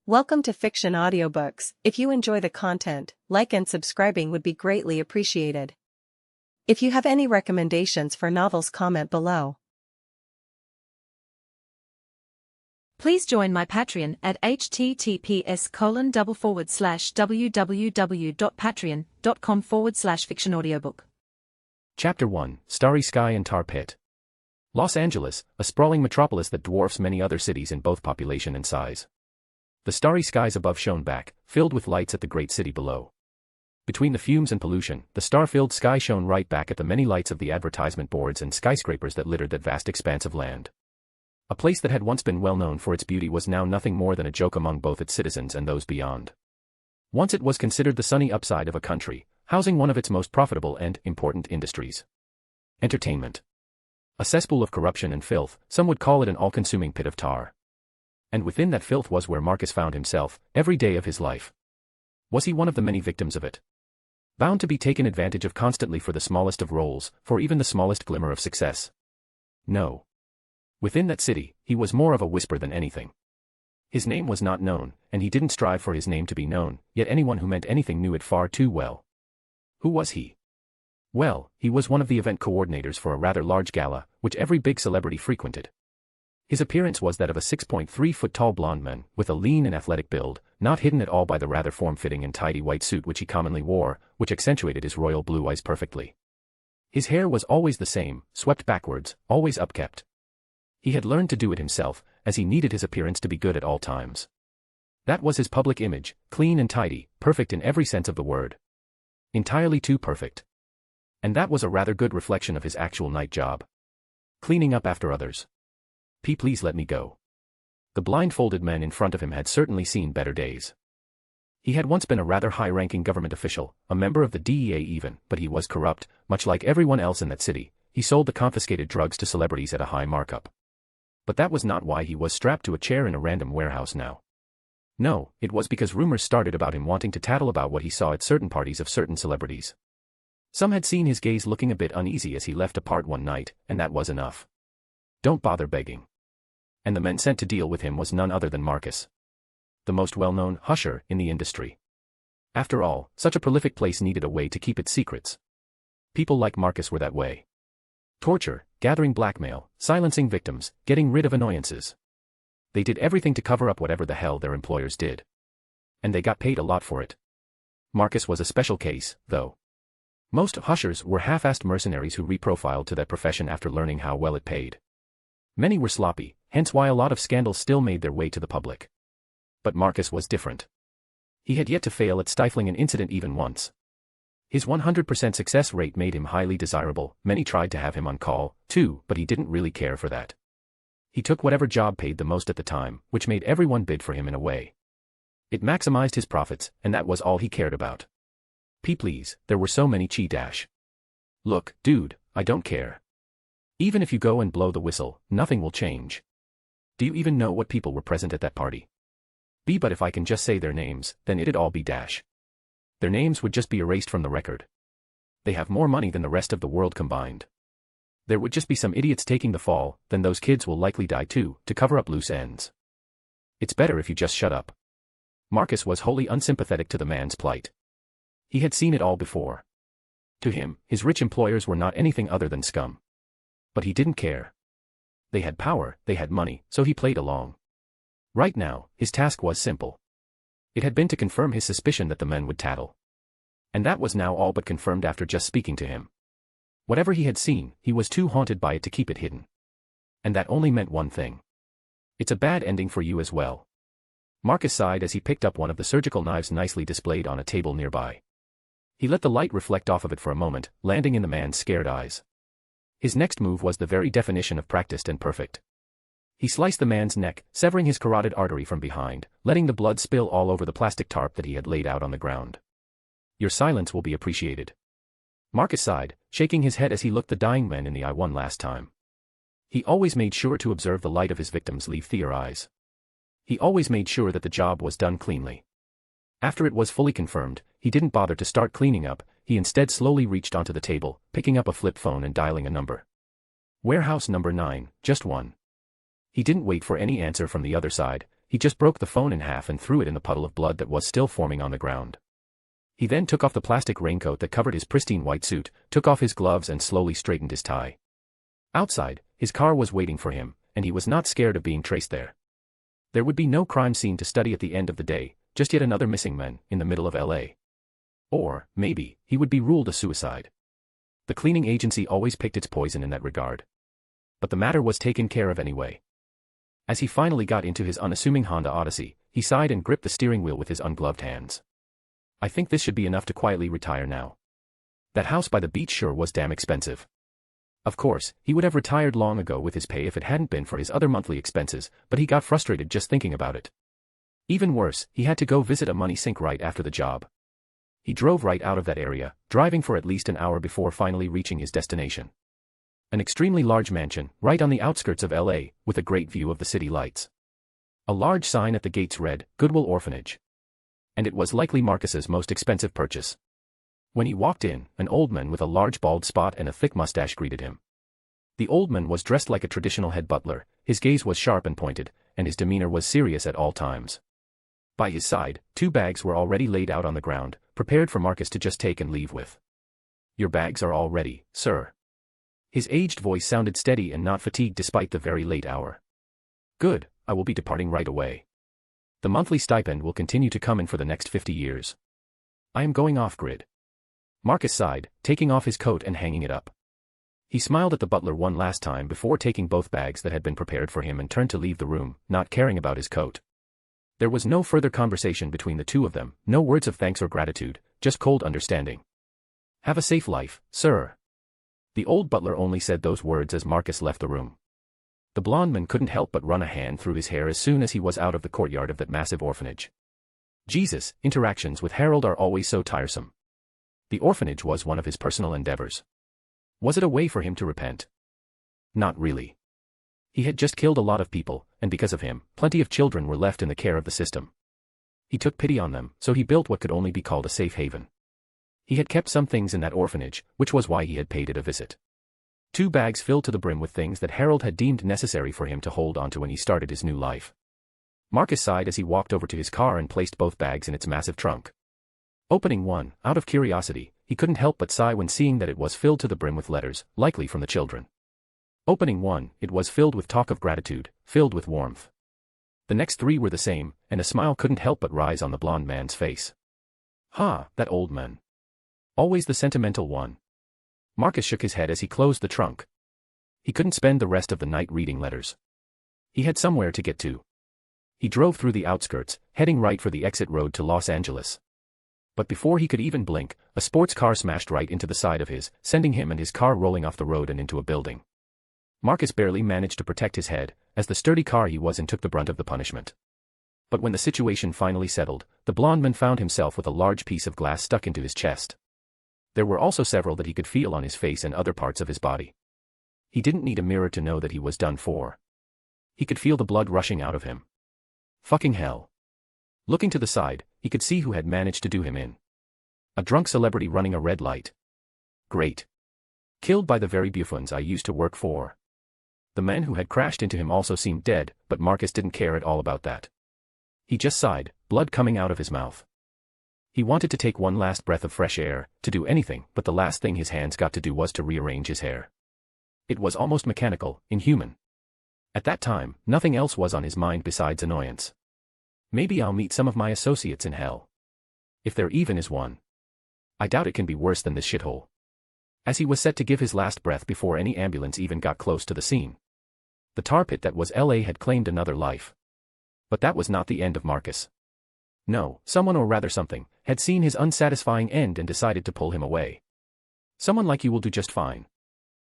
Welcome to Fiction Audiobooks. If you enjoy the content, like and subscribing would be greatly appreciated. If you have any recommendations for novels, comment below. Please join my Patreon at https://www.patreon.com/fictionaudiobook. Chapter 1, Starry Sky and Tarpit. Los Angeles, a sprawling metropolis that dwarfs many other cities in both population and size. The starry skies above shone back, filled with lights at the great city below. Between the fumes and pollution, the star-filled sky shone right back at the many lights of the advertisement boards and skyscrapers that littered that vast expanse of land. A place that had once been well known for its beauty was now nothing more than a joke among both its citizens and those beyond. Once it was considered the sunny upside of a country, housing one of its most profitable and important industries. Entertainment. A cesspool of corruption and filth, some would call it an all-consuming pit of tar. And within that filth was where Marcus found himself, every day of his life. Was he one of the many victims of it? Bound to be taken advantage of constantly for the smallest of roles, for even the smallest glimmer of success? No. Within that city, he was more of a whisper than anything. His name was not known, and he didn't strive for his name to be known, yet anyone who meant anything knew it far too well. Who was he? Well, he was one of the event coordinators for a rather large gala, which every big celebrity frequented. His appearance was that of a 6.3-foot-tall blond man, with a lean and athletic build, not hidden at all by the rather form-fitting and tidy white suit which he commonly wore, which accentuated his royal blue eyes perfectly. His hair was always the same, swept backwards, always upkept. He had learned to do it himself, as he needed his appearance to be good at all times. That was his public image, clean and tidy, perfect in every sense of the word. Entirely too perfect. And that was a rather good reflection of his actual night job. Cleaning up after others. Please let me go. The blindfolded man in front of him had certainly seen better days. He had once been a rather high-ranking government official, a member of the DEA even, but he was corrupt, much like everyone else in that city. He sold the confiscated drugs to celebrities at a high markup. But that was not why he was strapped to a chair in a random warehouse now. No, it was because rumors started about him wanting to tattle about what he saw at certain parties of certain celebrities. Some had seen his gaze looking a bit uneasy as he left a part one night, and that was enough. Don't bother begging. And the man sent to deal with him was none other than Marcus. The most well-known husher in the industry. After all, such a prolific place needed a way to keep its secrets. People like Marcus were that way. Torture, gathering blackmail, silencing victims, getting rid of annoyances. They did everything to cover up whatever the hell their employers did. And they got paid a lot for it. Marcus was a special case, though. Most hushers were half-assed mercenaries who reprofiled to that profession after learning how well it paid. Many were sloppy, hence why a lot of scandals still made their way to the public. But Marcus was different. He had yet to fail at stifling an incident even once. His 100% success rate made him highly desirable. Many tried to have him on call, too, but he didn't really care for that. He took whatever job paid the most at the time, which made everyone bid for him in a way. It maximized his profits, and that was all he cared about. Please, there were so many chi-dash. Look, dude, I don't care. Even if you go and blow the whistle, nothing will change. Do you even know what people were present at that party? But if I can just say their names, then it'd all be dash. Their names would just be erased from the record. They have more money than the rest of the world combined. There would just be some idiots taking the fall, then those kids will likely die too, to cover up loose ends. It's better if you just shut up. Marcus was wholly unsympathetic to the man's plight. He had seen it all before. To him, his rich employers were not anything other than scum. But he didn't care. They had power, they had money, so he played along. Right now, his task was simple. It had been to confirm his suspicion that the men would tattle. And that was now all but confirmed after just speaking to him. Whatever he had seen, he was too haunted by it to keep it hidden. And that only meant one thing. It's a bad ending for you as well. Marcus sighed as he picked up one of the surgical knives nicely displayed on a table nearby. He let the light reflect off of it for a moment, landing in the man's scared eyes. His next move was the very definition of practiced and perfect. He sliced the man's neck, severing his carotid artery from behind, letting the blood spill all over the plastic tarp that he had laid out on the ground. Your silence will be appreciated. Marcus sighed, shaking his head as he looked the dying man in the eye one last time. He always made sure to observe the light of his victims leave their eyes. He always made sure that the job was done cleanly. After it was fully confirmed, he didn't bother to start cleaning up. He instead slowly reached onto the table, picking up a flip phone and dialing a number. Warehouse number 9, just one. He didn't wait for any answer from the other side. he just broke the phone in half and threw it in the puddle of blood that was still forming on the ground. He then took off the plastic raincoat that covered his pristine white suit, took off his gloves and slowly straightened his tie. Outside, his car was waiting for him, and he was not scared of being traced there. There would be no crime scene to study at the end of the day, just yet another missing man in the middle of LA. Or, maybe, he would be ruled a suicide. The cleaning agency always picked its poison in that regard. But the matter was taken care of anyway. As he finally got into his unassuming Honda Odyssey, he sighed and gripped the steering wheel with his ungloved hands. I think this should be enough to quietly retire now. That house by the beach sure was damn expensive. Of course, he would have retired long ago with his pay if it hadn't been for his other monthly expenses, but he got frustrated just thinking about it. Even worse, he had to go visit a money sink right after the job. He drove right out of that area, driving for at least an hour before finally reaching his destination. An extremely large mansion, right on the outskirts of LA, with a great view of the city lights. A large sign at the gates read, Goodwill Orphanage. And it was likely Marcus's most expensive purchase. When he walked in, an old man with a large bald spot and a thick mustache greeted him. The old man was dressed like a traditional head butler, his gaze was sharp and pointed, and his demeanor was serious at all times. By his side, 2 bags were already laid out on the ground, prepared for Marcus to just take and leave with. Your bags are all ready, sir. His aged voice sounded steady and not fatigued despite the very late hour. Good, I will be departing right away. The monthly stipend will continue to come in for the next 50 years. I am going off-grid. Marcus sighed, taking off his coat and hanging it up. He smiled at the butler one last time before taking both bags that had been prepared for him and turned to leave the room, not caring about his coat. There was no further conversation between the two of them, no words of thanks or gratitude, just cold understanding. Have a safe life, sir. The old butler only said those words as Marcus left the room. The blond man couldn't help but run a hand through his hair as soon as he was out of the courtyard of that massive orphanage. Jesus, interactions with Harold are always so tiresome. The orphanage was one of his personal endeavors. Was it a way for him to repent? Not really. He had just killed a lot of people, and because of him, plenty of children were left in the care of the system. He took pity on them, so he built what could only be called a safe haven. He had kept some things in that orphanage, which was why he had paid it a visit. 2 bags filled to the brim with things that Harold had deemed necessary for him to hold onto when he started his new life. Marcus sighed as he walked over to his car and placed both bags in its massive trunk. Opening one, out of curiosity, he couldn't help but sigh when seeing that it was filled to the brim with letters, likely from the children. Opening one, it was filled with talk of gratitude, filled with warmth. The next 3 were the same, and a smile couldn't help but rise on the blond man's face. That old man. Always the sentimental one. Marcus shook his head as he closed the trunk. He couldn't spend the rest of the night reading letters. He had somewhere to get to. He drove through the outskirts, heading right for the exit road to Los Angeles. But before he could even blink, a sports car smashed right into the side of his, sending him and his car rolling off the road and into a building. Marcus barely managed to protect his head, as the sturdy car he was in took the brunt of the punishment. But when the situation finally settled, the blond man found himself with a large piece of glass stuck into his chest. There were also several that he could feel on his face and other parts of his body. He didn't need a mirror to know that he was done for. He could feel the blood rushing out of him. Fucking hell. Looking to the side, he could see who had managed to do him in. A drunk celebrity running a red light. Great. Killed by the very buffoons I used to work for. The man who had crashed into him also seemed dead, but Marcus didn't care at all about that. He just sighed, blood coming out of his mouth. He wanted to take one last breath of fresh air, to do anything, but the last thing his hands got to do was to rearrange his hair. It was almost mechanical, inhuman. At that time, nothing else was on his mind besides annoyance. Maybe I'll meet some of my associates in hell. If there even is one. I doubt it can be worse than this shithole. As he was set to give his last breath before any ambulance even got close to the scene. The tar pit that was LA had claimed another life. But that was not the end of Marcus. No, someone or rather something, had seen his unsatisfying end and decided to pull him away. Someone like you will do just fine.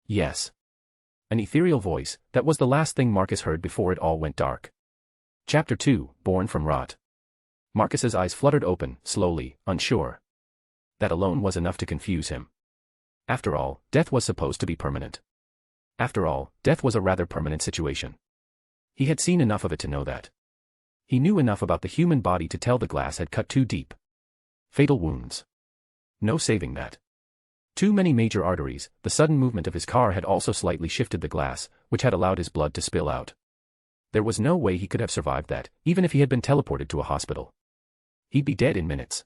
Yes. An ethereal voice, that was the last thing Marcus heard before it all went dark. Chapter 2, Born from Rot. Marcus's eyes fluttered open, slowly, unsure. That alone was enough to confuse him. After all, death was supposed to be permanent. After all, death was a rather permanent situation. He had seen enough of it to know that. He knew enough about the human body to tell the glass had cut too deep. Fatal wounds. No saving that. Too many major arteries, the sudden movement of his car had also slightly shifted the glass, which had allowed his blood to spill out. There was no way he could have survived that, even if he had been teleported to a hospital. He'd be dead in minutes.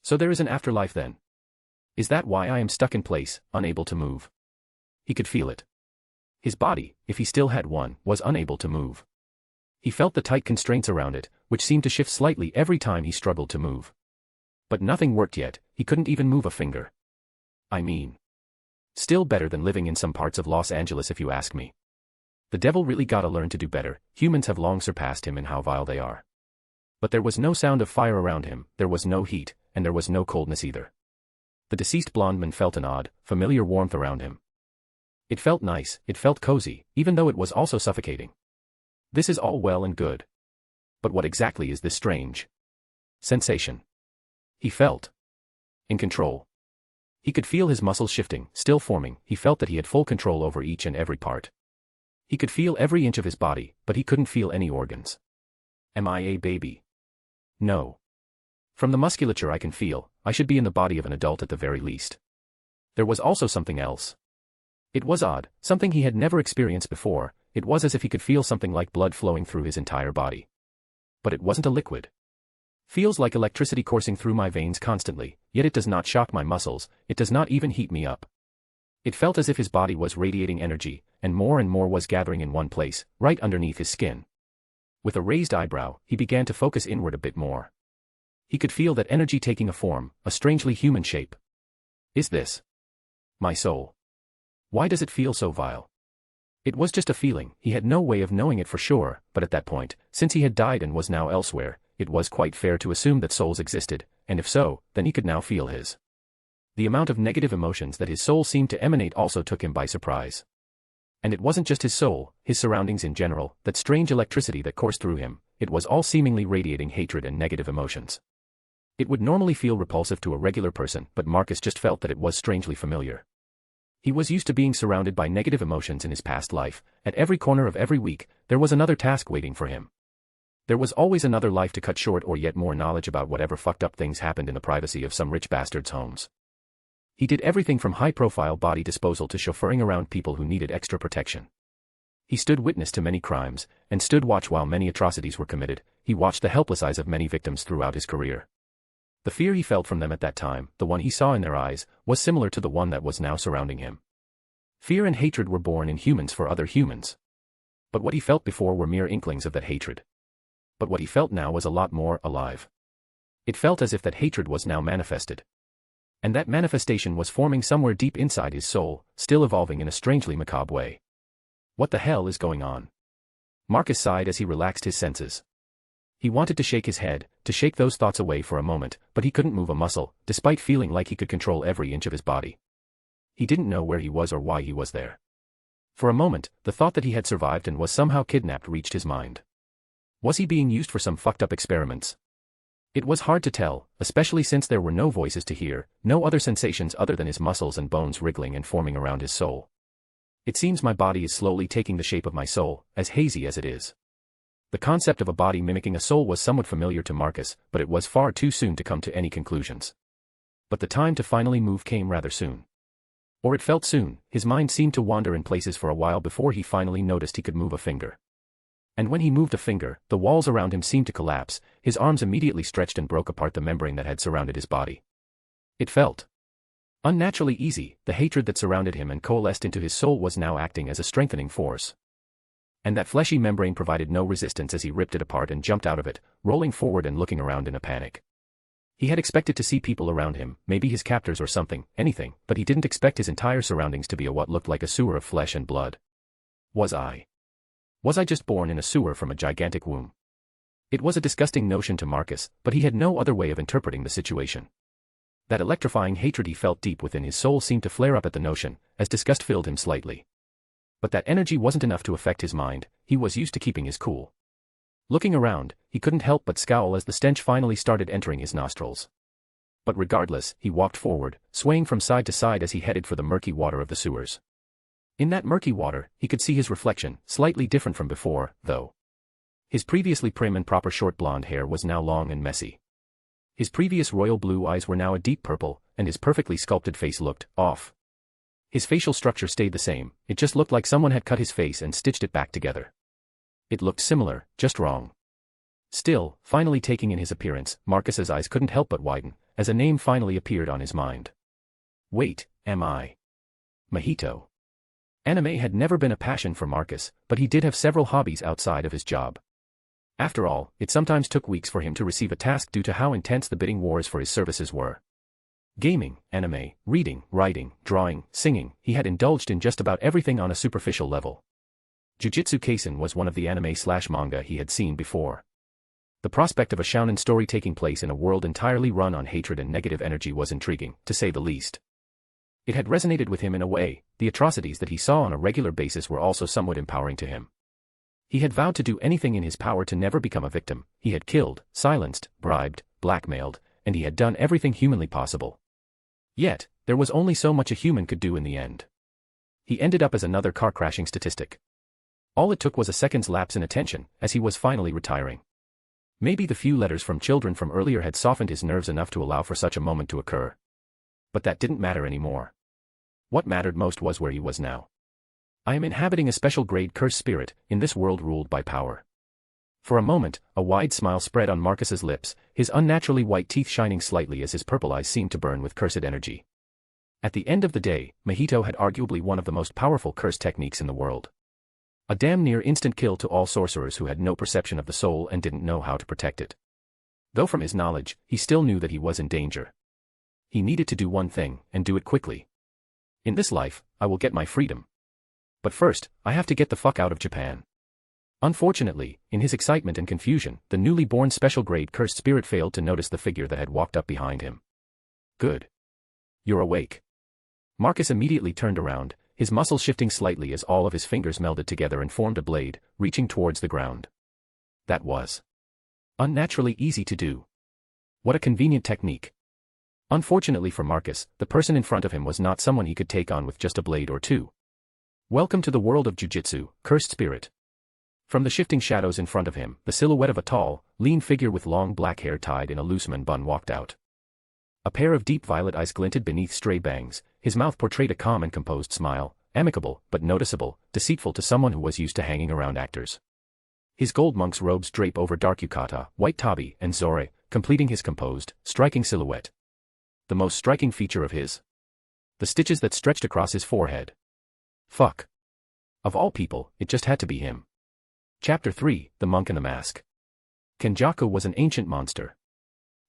So there is an afterlife then. Is that why I am stuck in place, unable to move? He could feel it. His body, if he still had one, was unable to move. He felt the tight constraints around it, which seemed to shift slightly every time he struggled to move. But nothing worked yet, he couldn't even move a finger. I mean, still better than living in some parts of Los Angeles if you ask me. The devil really gotta learn to do better. Humans have long surpassed him in how vile they are. But there was no sound of fire around him, there was no heat, and there was no coldness either. The deceased blonde man felt an odd, familiar warmth around him. It felt nice, it felt cozy, even though it was also suffocating. This is all well and good. But what exactly is this strange sensation? He felt in control. He could feel his muscles shifting, still forming. He felt that he had full control over each and every part. He could feel every inch of his body, but he couldn't feel any organs. Am I a baby? No. From the musculature I can feel, I should be in the body of an adult at the very least. There was also something else. It was odd, something he had never experienced before. It was as if he could feel something like blood flowing through his entire body. But it wasn't a liquid. Feels like electricity coursing through my veins constantly, yet it does not shock my muscles, it does not even heat me up. It felt as if his body was radiating energy, and more was gathering in one place, right underneath his skin. With a raised eyebrow, he began to focus inward a bit more. He could feel that energy taking a form, a strangely human shape. Is this my soul? Why does it feel so vile? It was just a feeling, he had no way of knowing it for sure, but at that point, since he had died and was now elsewhere, it was quite fair to assume that souls existed, and if so, then he could now feel his. The amount of negative emotions that his soul seemed to emanate also took him by surprise. And it wasn't just his soul, his surroundings in general, that strange electricity that coursed through him, it was all seemingly radiating hatred and negative emotions. It would normally feel repulsive to a regular person, but Marcus just felt that it was strangely familiar. He was used to being surrounded by negative emotions in his past life. At every corner of every week, there was another task waiting for him. There was always another life to cut short or yet more knowledge about whatever fucked up things happened in the privacy of some rich bastard's homes. He did everything from high-profile body disposal to chauffeuring around people who needed extra protection. He stood witness to many crimes, and stood watch while many atrocities were committed. He watched the helpless eyes of many victims throughout his career. The fear he felt from them at that time, the one he saw in their eyes, was similar to the one that was now surrounding him. Fear and hatred were born in humans for other humans. But what he felt before were mere inklings of that hatred. But what he felt now was a lot more alive. It felt as if that hatred was now manifested. And that manifestation was forming somewhere deep inside his soul, still evolving in a strangely macabre way. What the hell is going on? Marcus sighed as he relaxed his senses. He wanted to shake his head, to shake those thoughts away for a moment, but he couldn't move a muscle, despite feeling like he could control every inch of his body. He didn't know where he was or why he was there. For a moment, the thought that he had survived and was somehow kidnapped reached his mind. Was he being used for some fucked up experiments? It was hard to tell, especially since there were no voices to hear, no other sensations other than his muscles and bones wriggling and forming around his soul. It seems my body is slowly taking the shape of my soul, as hazy as it is. The concept of a body mimicking a soul was somewhat familiar to Marcus, but it was far too soon to come to any conclusions. But the time to finally move came rather soon. Or it felt soon. His mind seemed to wander in places for a while before he finally noticed he could move a finger. And when he moved a finger, the walls around him seemed to collapse, his arms immediately stretched and broke apart the membrane that had surrounded his body. It felt unnaturally easy. The hatred that surrounded him and coalesced into his soul was now acting as a strengthening force. And that fleshy membrane provided no resistance as he ripped it apart and jumped out of it, rolling forward and looking around in a panic. He had expected to see people around him, maybe his captors or something, anything, but he didn't expect his entire surroundings to be what looked like a sewer of flesh and blood. Was I just born in a sewer from a gigantic womb? It was a disgusting notion to Marcus, but he had no other way of interpreting the situation. That electrifying hatred he felt deep within his soul seemed to flare up at the notion, as disgust filled him slightly. But that energy wasn't enough to affect his mind. He was used to keeping his cool. Looking around, he couldn't help but scowl as the stench finally started entering his nostrils. But regardless, he walked forward, swaying from side to side as he headed for the murky water of the sewers. In that murky water, he could see his reflection, slightly different from before, though. His previously prim and proper short blonde hair was now long and messy. His previous royal blue eyes were now a deep purple, and his perfectly sculpted face looked off. His facial structure stayed the same, it just looked like someone had cut his face and stitched it back together. It looked similar, just wrong. Still, finally taking in his appearance, Marcus's eyes couldn't help but widen, as a name finally appeared on his mind. Wait, am I? Mahito. Anime had never been a passion for Marcus, but he did have several hobbies outside of his job. After all, it sometimes took weeks for him to receive a task due to how intense the bidding wars for his services were. Gaming, anime, reading, writing, drawing, singing, he had indulged in just about everything on a superficial level. Jujutsu Kaisen was one of the anime/manga he had seen before. The prospect of a shounen story taking place in a world entirely run on hatred and negative energy was intriguing, to say the least. It had resonated with him in a way. The atrocities that he saw on a regular basis were also somewhat empowering to him. He had vowed to do anything in his power to never become a victim. He had killed, silenced, bribed, blackmailed, and he had done everything humanly possible. Yet, there was only so much a human could do in the end. He ended up as another car-crashing statistic. All it took was a second's lapse in attention, as he was finally retiring. Maybe the few letters from children from earlier had softened his nerves enough to allow for such a moment to occur. But that didn't matter anymore. What mattered most was where he was now. I am inhabiting a special grade cursed spirit, in this world ruled by power. For a moment, a wide smile spread on Marcus's lips, his unnaturally white teeth shining slightly as his purple eyes seemed to burn with cursed energy. At the end of the day, Mahito had arguably one of the most powerful curse techniques in the world. A damn near instant kill to all sorcerers who had no perception of the soul and didn't know how to protect it. Though from his knowledge, he still knew that he was in danger. He needed to do one thing, and do it quickly. In this life, I will get my freedom. But first, I have to get the fuck out of Japan. Unfortunately, in his excitement and confusion, the newly born special grade cursed spirit failed to notice the figure that had walked up behind him. Good. You're awake. Marcus immediately turned around, his muscles shifting slightly as all of his fingers melded together and formed a blade, reaching towards the ground. That was unnaturally easy to do. What a convenient technique. Unfortunately for Marcus, the person in front of him was not someone he could take on with just a blade or two. Welcome to the world of Jujutsu, cursed spirit. From the shifting shadows in front of him, the silhouette of a tall, lean figure with long black hair tied in a loose man bun walked out. A pair of deep violet eyes glinted beneath stray bangs, his mouth portrayed a calm and composed smile, amicable, but noticeable, deceitful to someone who was used to hanging around actors. His gold monk's robes drape over dark yukata, white tabi, and zore, completing his composed, striking silhouette. The most striking feature of his? The stitches that stretched across his forehead. Fuck. Of all people, it just had to be him. Chapter 3, The Monk and the Mask. Kenjaku was an ancient monster.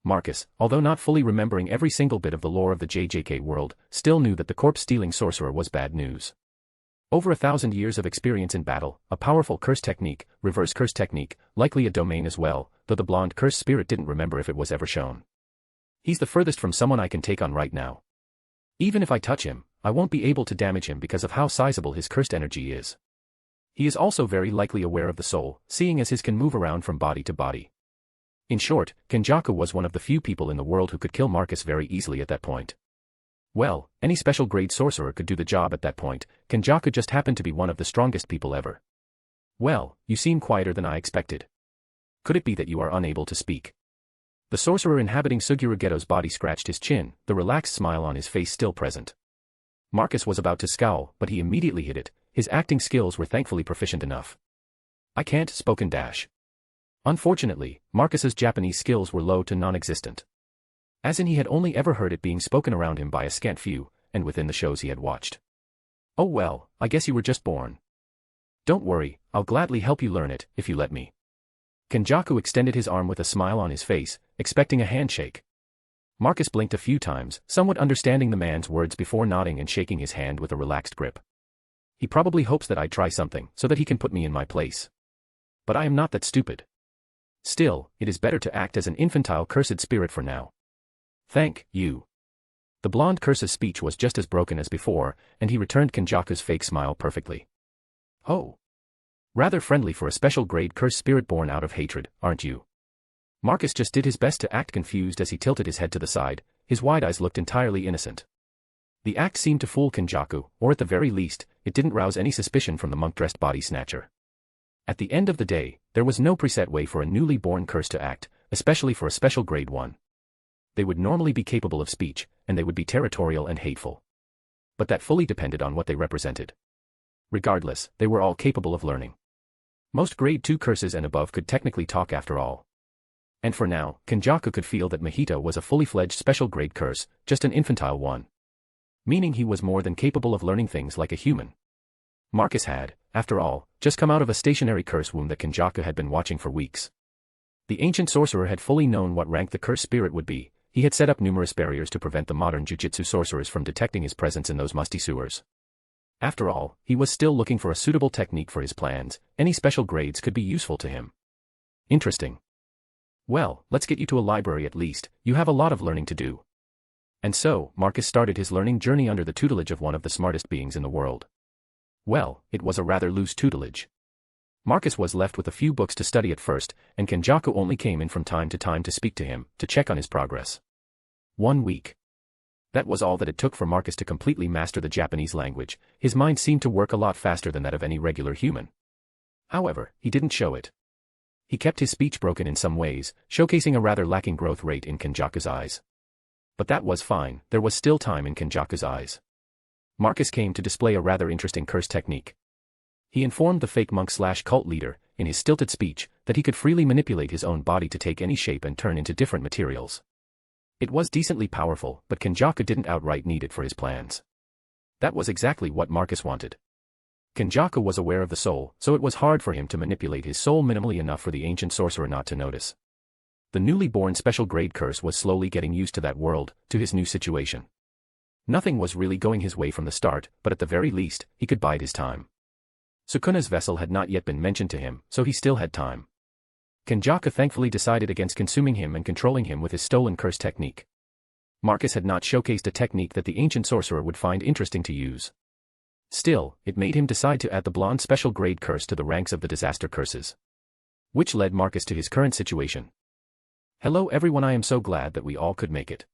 Marcus, although not fully remembering every single bit of the lore of the JJK world, still knew that the corpse-stealing sorcerer was bad news. Over 1,000 years of experience in battle, a powerful curse technique, reverse curse technique, likely a domain as well, though the blonde curse spirit didn't remember if it was ever shown. He's the furthest from someone I can take on right now. Even if I touch him, I won't be able to damage him because of how sizable his cursed energy is. He is also very likely aware of the soul, seeing as his can move around from body to body. In short, Kenjaku was one of the few people in the world who could kill Marcus very easily at that point. Well, any special grade sorcerer could do the job at that point. Kenjaku just happened to be one of the strongest people ever. Well, you seem quieter than I expected. Could it be that you are unable to speak? The sorcerer inhabiting Suguru Geto's body scratched his chin, the relaxed smile on his face still present. Marcus was about to scowl, but he immediately hid it. His acting skills were thankfully proficient enough. I can't spoken dash. Unfortunately, Marcus's Japanese skills were low to non-existent. As in he had only ever heard it being spoken around him by a scant few, and within the shows he had watched. Oh well, I guess you were just born. Don't worry, I'll gladly help you learn it, if you let me. Kenjaku extended his arm with a smile on his face, expecting a handshake. Marcus blinked a few times, somewhat understanding the man's words before nodding and shaking his hand with a relaxed grip. He probably hopes that I try something, so that he can put me in my place. But I am not that stupid. Still, it is better to act as an infantile cursed spirit for now. Thank you. The blonde curse's speech was just as broken as before, and he returned Kenjaku's fake smile perfectly. Oh. Rather friendly for a special grade cursed spirit born out of hatred, aren't you? Marcus just did his best to act confused as he tilted his head to the side, his wide eyes looked entirely innocent. The act seemed to fool Kenjaku, or at the very least, it didn't rouse any suspicion from the monk-dressed body snatcher. At the end of the day, there was no preset way for a newly born curse to act, especially for a special grade one. They would normally be capable of speech, and they would be territorial and hateful. But that fully depended on what they represented. Regardless, they were all capable of learning. Most grade 2 curses and above could technically talk after all. And for now, Kenjaku could feel that Mahito was a fully fledged special grade curse, just an infantile one. Meaning he was more than capable of learning things like a human. Marcus had, after all, just come out of a stationary curse womb that Kenjaku had been watching for weeks. The ancient sorcerer had fully known what rank the cursed spirit would be. He had set up numerous barriers to prevent the modern jujitsu sorcerers from detecting his presence in those musty sewers. After all, he was still looking for a suitable technique for his plans. Any special grades could be useful to him. Interesting. Well, let's get you to a library at least. You have a lot of learning to do. And so, Marcus started his learning journey under the tutelage of one of the smartest beings in the world. Well, it was a rather loose tutelage. Marcus was left with a few books to study at first, and Kenjaku only came in from time to speak to him, to check on his progress. 1 week. That was all that it took for Marcus to completely master the Japanese language. His mind seemed to work a lot faster than that of any regular human. However, he didn't show it. He kept his speech broken in some ways, showcasing a rather lacking growth rate in Kenjaku's eyes. But that was fine, there was still time in Kenjaku's eyes. Marcus came to display a rather interesting curse technique. He informed the fake monk/cult leader, in his stilted speech, that he could freely manipulate his own body to take any shape and turn into different materials. It was decently powerful, but Kenjaku didn't outright need it for his plans. That was exactly what Marcus wanted. Kenjaku was aware of the soul, so it was hard for him to manipulate his soul minimally enough for the ancient sorcerer not to notice. The newly born special grade curse was slowly getting used to that world, to his new situation. Nothing was really going his way from the start, but at the very least, he could bide his time. Sukuna's vessel had not yet been mentioned to him, so he still had time. Kenjaku thankfully decided against consuming him and controlling him with his stolen curse technique. Marcus had not showcased a technique that the ancient sorcerer would find interesting to use. Still, it made him decide to add the blonde special grade curse to the ranks of the disaster curses. Which led Marcus to his current situation. Hello everyone, I am so glad that we all could make it.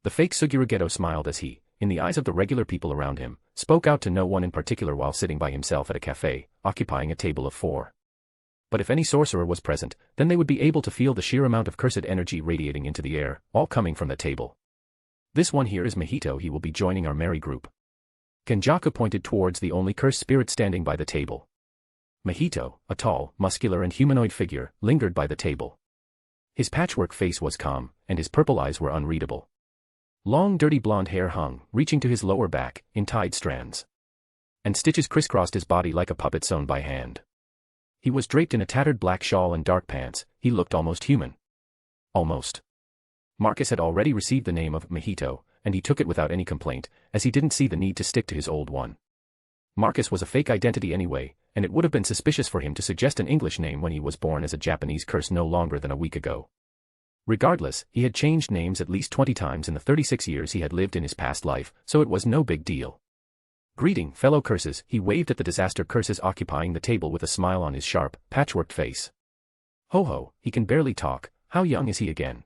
The fake Suguru smiled as he, in the eyes of the regular people around him, spoke out to no one in particular while sitting by himself at a cafe, occupying a table of 4. But if any sorcerer was present, then they would be able to feel the sheer amount of cursed energy radiating into the air, all coming from the table. This one here is Mahito, he will be joining our merry group. Kenjaku pointed towards the only cursed spirit standing by the table. Mahito, a tall, muscular and humanoid figure, lingered by the table. His patchwork face was calm, and his purple eyes were unreadable. Long dirty blonde hair hung, reaching to his lower back, in tied strands. And stitches crisscrossed his body like a puppet sewn by hand. He was draped in a tattered black shawl and dark pants. He looked almost human. Almost. Marcus had already received the name of Mahito, and he took it without any complaint, as he didn't see the need to stick to his old one. Marcus was a fake identity anyway, and it would have been suspicious for him to suggest an English name when he was born as a Japanese curse no longer than a week ago. Regardless, he had changed names at least 20 times in the 36 years he had lived in his past life, so it was no big deal. Greeting, fellow curses, he waved at the disaster curses occupying the table with a smile on his sharp, patchworked face. Ho ho, he can barely talk, how young is he again?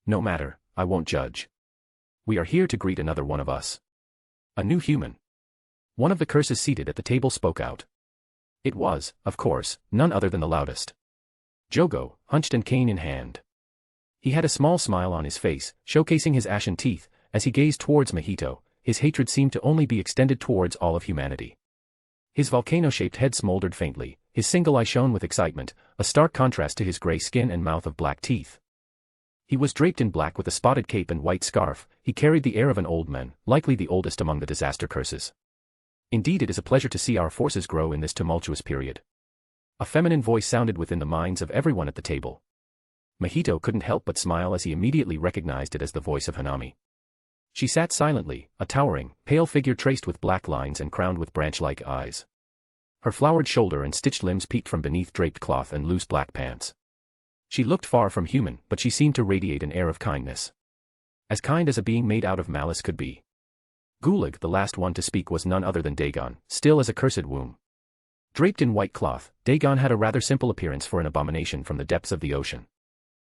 No matter, I won't judge. We are here to greet another one of us. A new human. One of the curses seated at the table spoke out. It was, of course, none other than the loudest. Jogo, hunched and cane in hand. He had a small smile on his face, showcasing his ashen teeth, as he gazed towards Mahito. His hatred seemed to only be extended towards all of humanity. His volcano-shaped head smoldered faintly, his single eye shone with excitement, a stark contrast to his gray skin and mouth of black teeth. He was draped in black with a spotted cape and white scarf. He carried the air of an old man, likely the oldest among the disaster curses. Indeed, it is a pleasure to see our forces grow in this tumultuous period. A feminine voice sounded within the minds of everyone at the table. Mahito couldn't help but smile as he immediately recognized it as the voice of Hanami. She sat silently, a towering, pale figure traced with black lines and crowned with branch-like eyes. Her flowered shoulder and stitched limbs peeked from beneath draped cloth and loose black pants. She looked far from human, but she seemed to radiate an air of kindness. As kind as a being made out of malice could be. Gulag, the last one to speak, was none other than Dagon, still as a cursed womb. Draped in white cloth, Dagon had a rather simple appearance for an abomination from the depths of the ocean.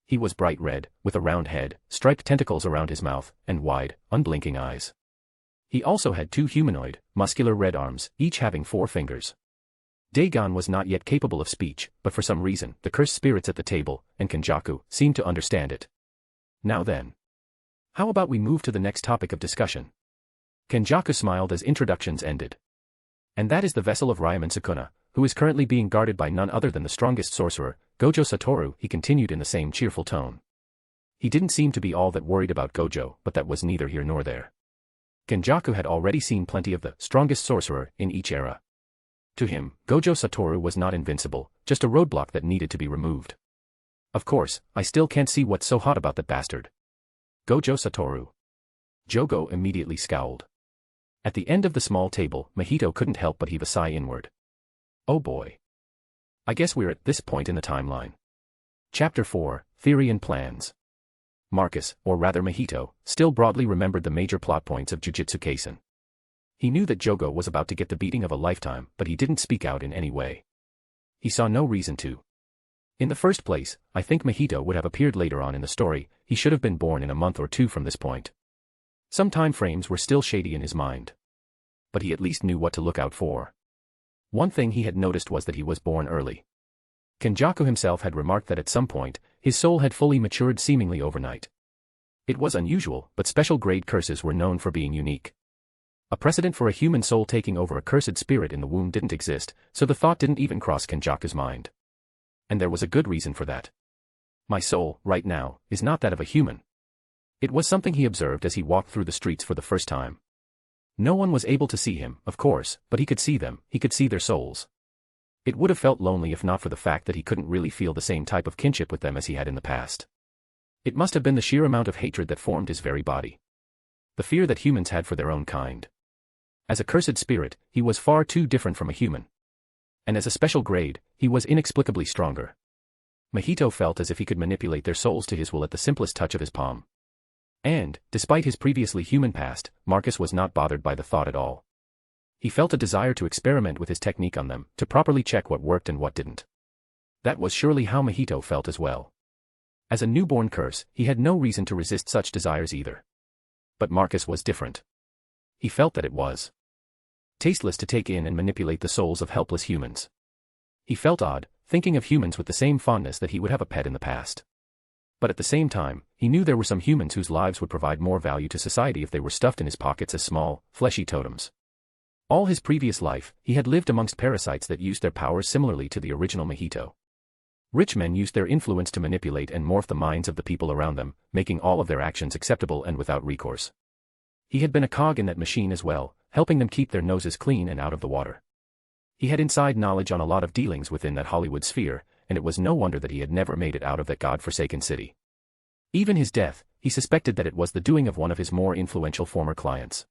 He was bright red, with a round head, striped tentacles around his mouth, and wide, unblinking eyes. He also had 2 humanoid, muscular red arms, each having 4 fingers. Dagon was not yet capable of speech, but for some reason, the cursed spirits at the table, and Kenjaku, seemed to understand it. Now then. How about we move to the next topic of discussion? Kenjaku smiled as introductions ended. And that is the vessel of Ryaman Sukuna, who is currently being guarded by none other than the strongest sorcerer, Gojo Satoru, he continued in the same cheerful tone. He didn't seem to be all that worried about Gojo, but that was neither here nor there. Kenjaku had already seen plenty of the strongest sorcerer in each era. To him, Gojo Satoru was not invincible, just a roadblock that needed to be removed. Of course, I still can't see what's so hot about that bastard. Gojo Satoru. Jogo immediately scowled. At the end of the small table, Mahito couldn't help but heave a sigh inward. Oh boy. I guess we're at this point in the timeline. Chapter 4, Theory and Plans. Marcus, or rather Mahito, still broadly remembered the major plot points of Jujutsu Kaisen. He knew that Jogo was about to get the beating of a lifetime, but he didn't speak out in any way. He saw no reason to. In the first place, I think Mahito would have appeared later on in the story. He should have been born in a month or two from this point. Some time frames were still shady in his mind. But he at least knew what to look out for. One thing he had noticed was that he was born early. Kenjaku himself had remarked that at some point, his soul had fully matured seemingly overnight. It was unusual, but special grade curses were known for being unique. A precedent for a human soul taking over a cursed spirit in the womb didn't exist, so the thought didn't even cross Kenjaku's mind. And there was a good reason for that. My soul, right now, is not that of a human. It was something he observed as he walked through the streets for the first time. No one was able to see him, of course, but he could see them, he could see their souls. It would have felt lonely if not for the fact that he couldn't really feel the same type of kinship with them as he had in the past. It must have been the sheer amount of hatred that formed his very body. The fear that humans had for their own kind. As a cursed spirit, he was far too different from a human. And as a special grade, he was inexplicably stronger. Mahito felt as if he could manipulate their souls to his will at the simplest touch of his palm. And, despite his previously human past, Marcus was not bothered by the thought at all. He felt a desire to experiment with his technique on them, to properly check what worked and what didn't. That was surely how Mahito felt as well. As a newborn curse, he had no reason to resist such desires either. But Marcus was different. He felt that it was tasteless to take in and manipulate the souls of helpless humans. He felt odd, thinking of humans with the same fondness that he would have a pet in the past. But at the same time, he knew there were some humans whose lives would provide more value to society if they were stuffed in his pockets as small, fleshy totems. All his previous life, he had lived amongst parasites that used their powers similarly to the original Mahito. Rich men used their influence to manipulate and morph the minds of the people around them, making all of their actions acceptable and without recourse. He had been a cog in that machine as well, helping them keep their noses clean and out of the water. He had inside knowledge on a lot of dealings within that Hollywood sphere, and it was no wonder that he had never made it out of that god-forsaken city. Even his death, he suspected that it was the doing of one of his more influential former clients.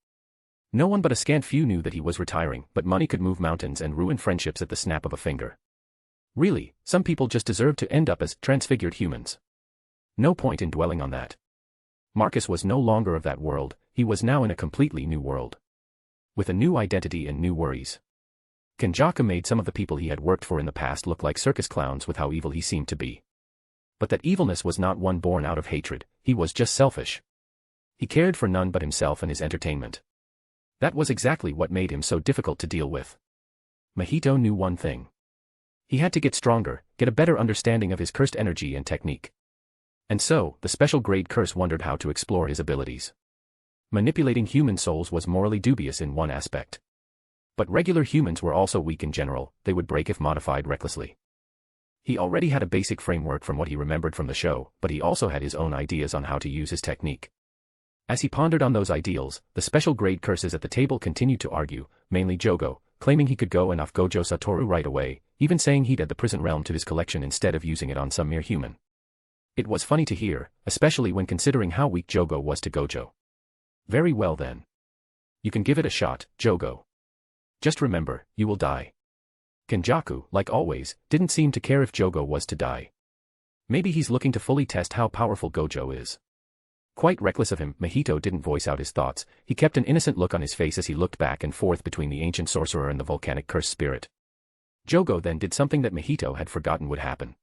No one but a scant few knew that he was retiring, but money could move mountains and ruin friendships at the snap of a finger. Really, some people just deserved to end up as transfigured humans. No point in dwelling on that. Marcus was no longer of that world, he was now in a completely new world. With a new identity and new worries. Kenjaku made some of the people he had worked for in the past look like circus clowns with how evil he seemed to be. But that evilness was not one born out of hatred, he was just selfish. He cared for none but himself and his entertainment. That was exactly what made him so difficult to deal with. Mahito knew one thing. He had to get stronger, get a better understanding of his cursed energy and technique. And so, the special grade curse wondered how to explore his abilities. Manipulating human souls was morally dubious in one aspect. But regular humans were also weak in general, they would break if modified recklessly. He already had a basic framework from what he remembered from the show, but he also had his own ideas on how to use his technique. As he pondered on those ideals, the special grade curses at the table continued to argue, mainly Jogo, claiming he could go and off Gojo Satoru right away, even saying he'd add the prison realm to his collection instead of using it on some mere human. It was funny to hear, especially when considering how weak Jogo was to Gojo. Very well then. You can give it a shot, Jogo. Just remember, you will die. Kenjaku, like always, didn't seem to care if Jogo was to die. Maybe he's looking to fully test how powerful Gojo is. Quite reckless of him, Mahito didn't voice out his thoughts, he kept an innocent look on his face as he looked back and forth between the ancient sorcerer and the volcanic cursed spirit. Jogo then did something that Mahito had forgotten would happen.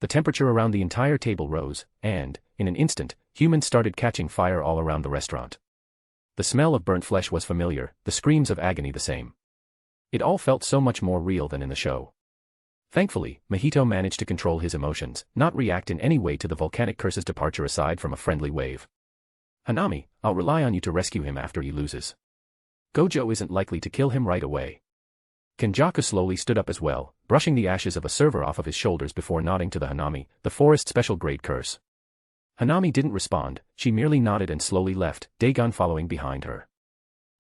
The temperature around the entire table rose, and, in an instant, humans started catching fire all around the restaurant. The smell of burnt flesh was familiar, the screams of agony the same. It all felt so much more real than in the show. Thankfully, Mahito managed to control his emotions, not react in any way to the volcanic curse's departure aside from a friendly wave. Hanami, I'll rely on you to rescue him after he loses. Gojo isn't likely to kill him right away. Kenjaku slowly stood up as well, brushing the ashes of a server off of his shoulders before nodding to the Hanami, the forest special grade curse. Hanami didn't respond, she merely nodded and slowly left, Dagon following behind her.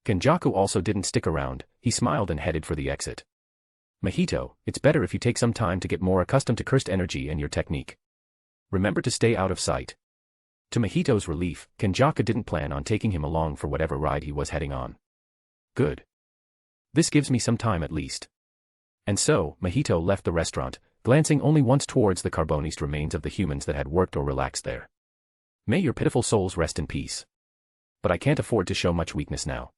Kenjaku also didn't stick around, he smiled and headed for the exit. Mahito, it's better if you take some time to get more accustomed to cursed energy and your technique. Remember to stay out of sight. To Mahito's relief, Kenjaku didn't plan on taking him along for whatever ride he was heading on. Good. This gives me some time at least. And so, Mahito left the restaurant, glancing only once towards the carbonized remains of the humans that had worked or relaxed there. May your pitiful souls rest in peace. But I can't afford to show much weakness now.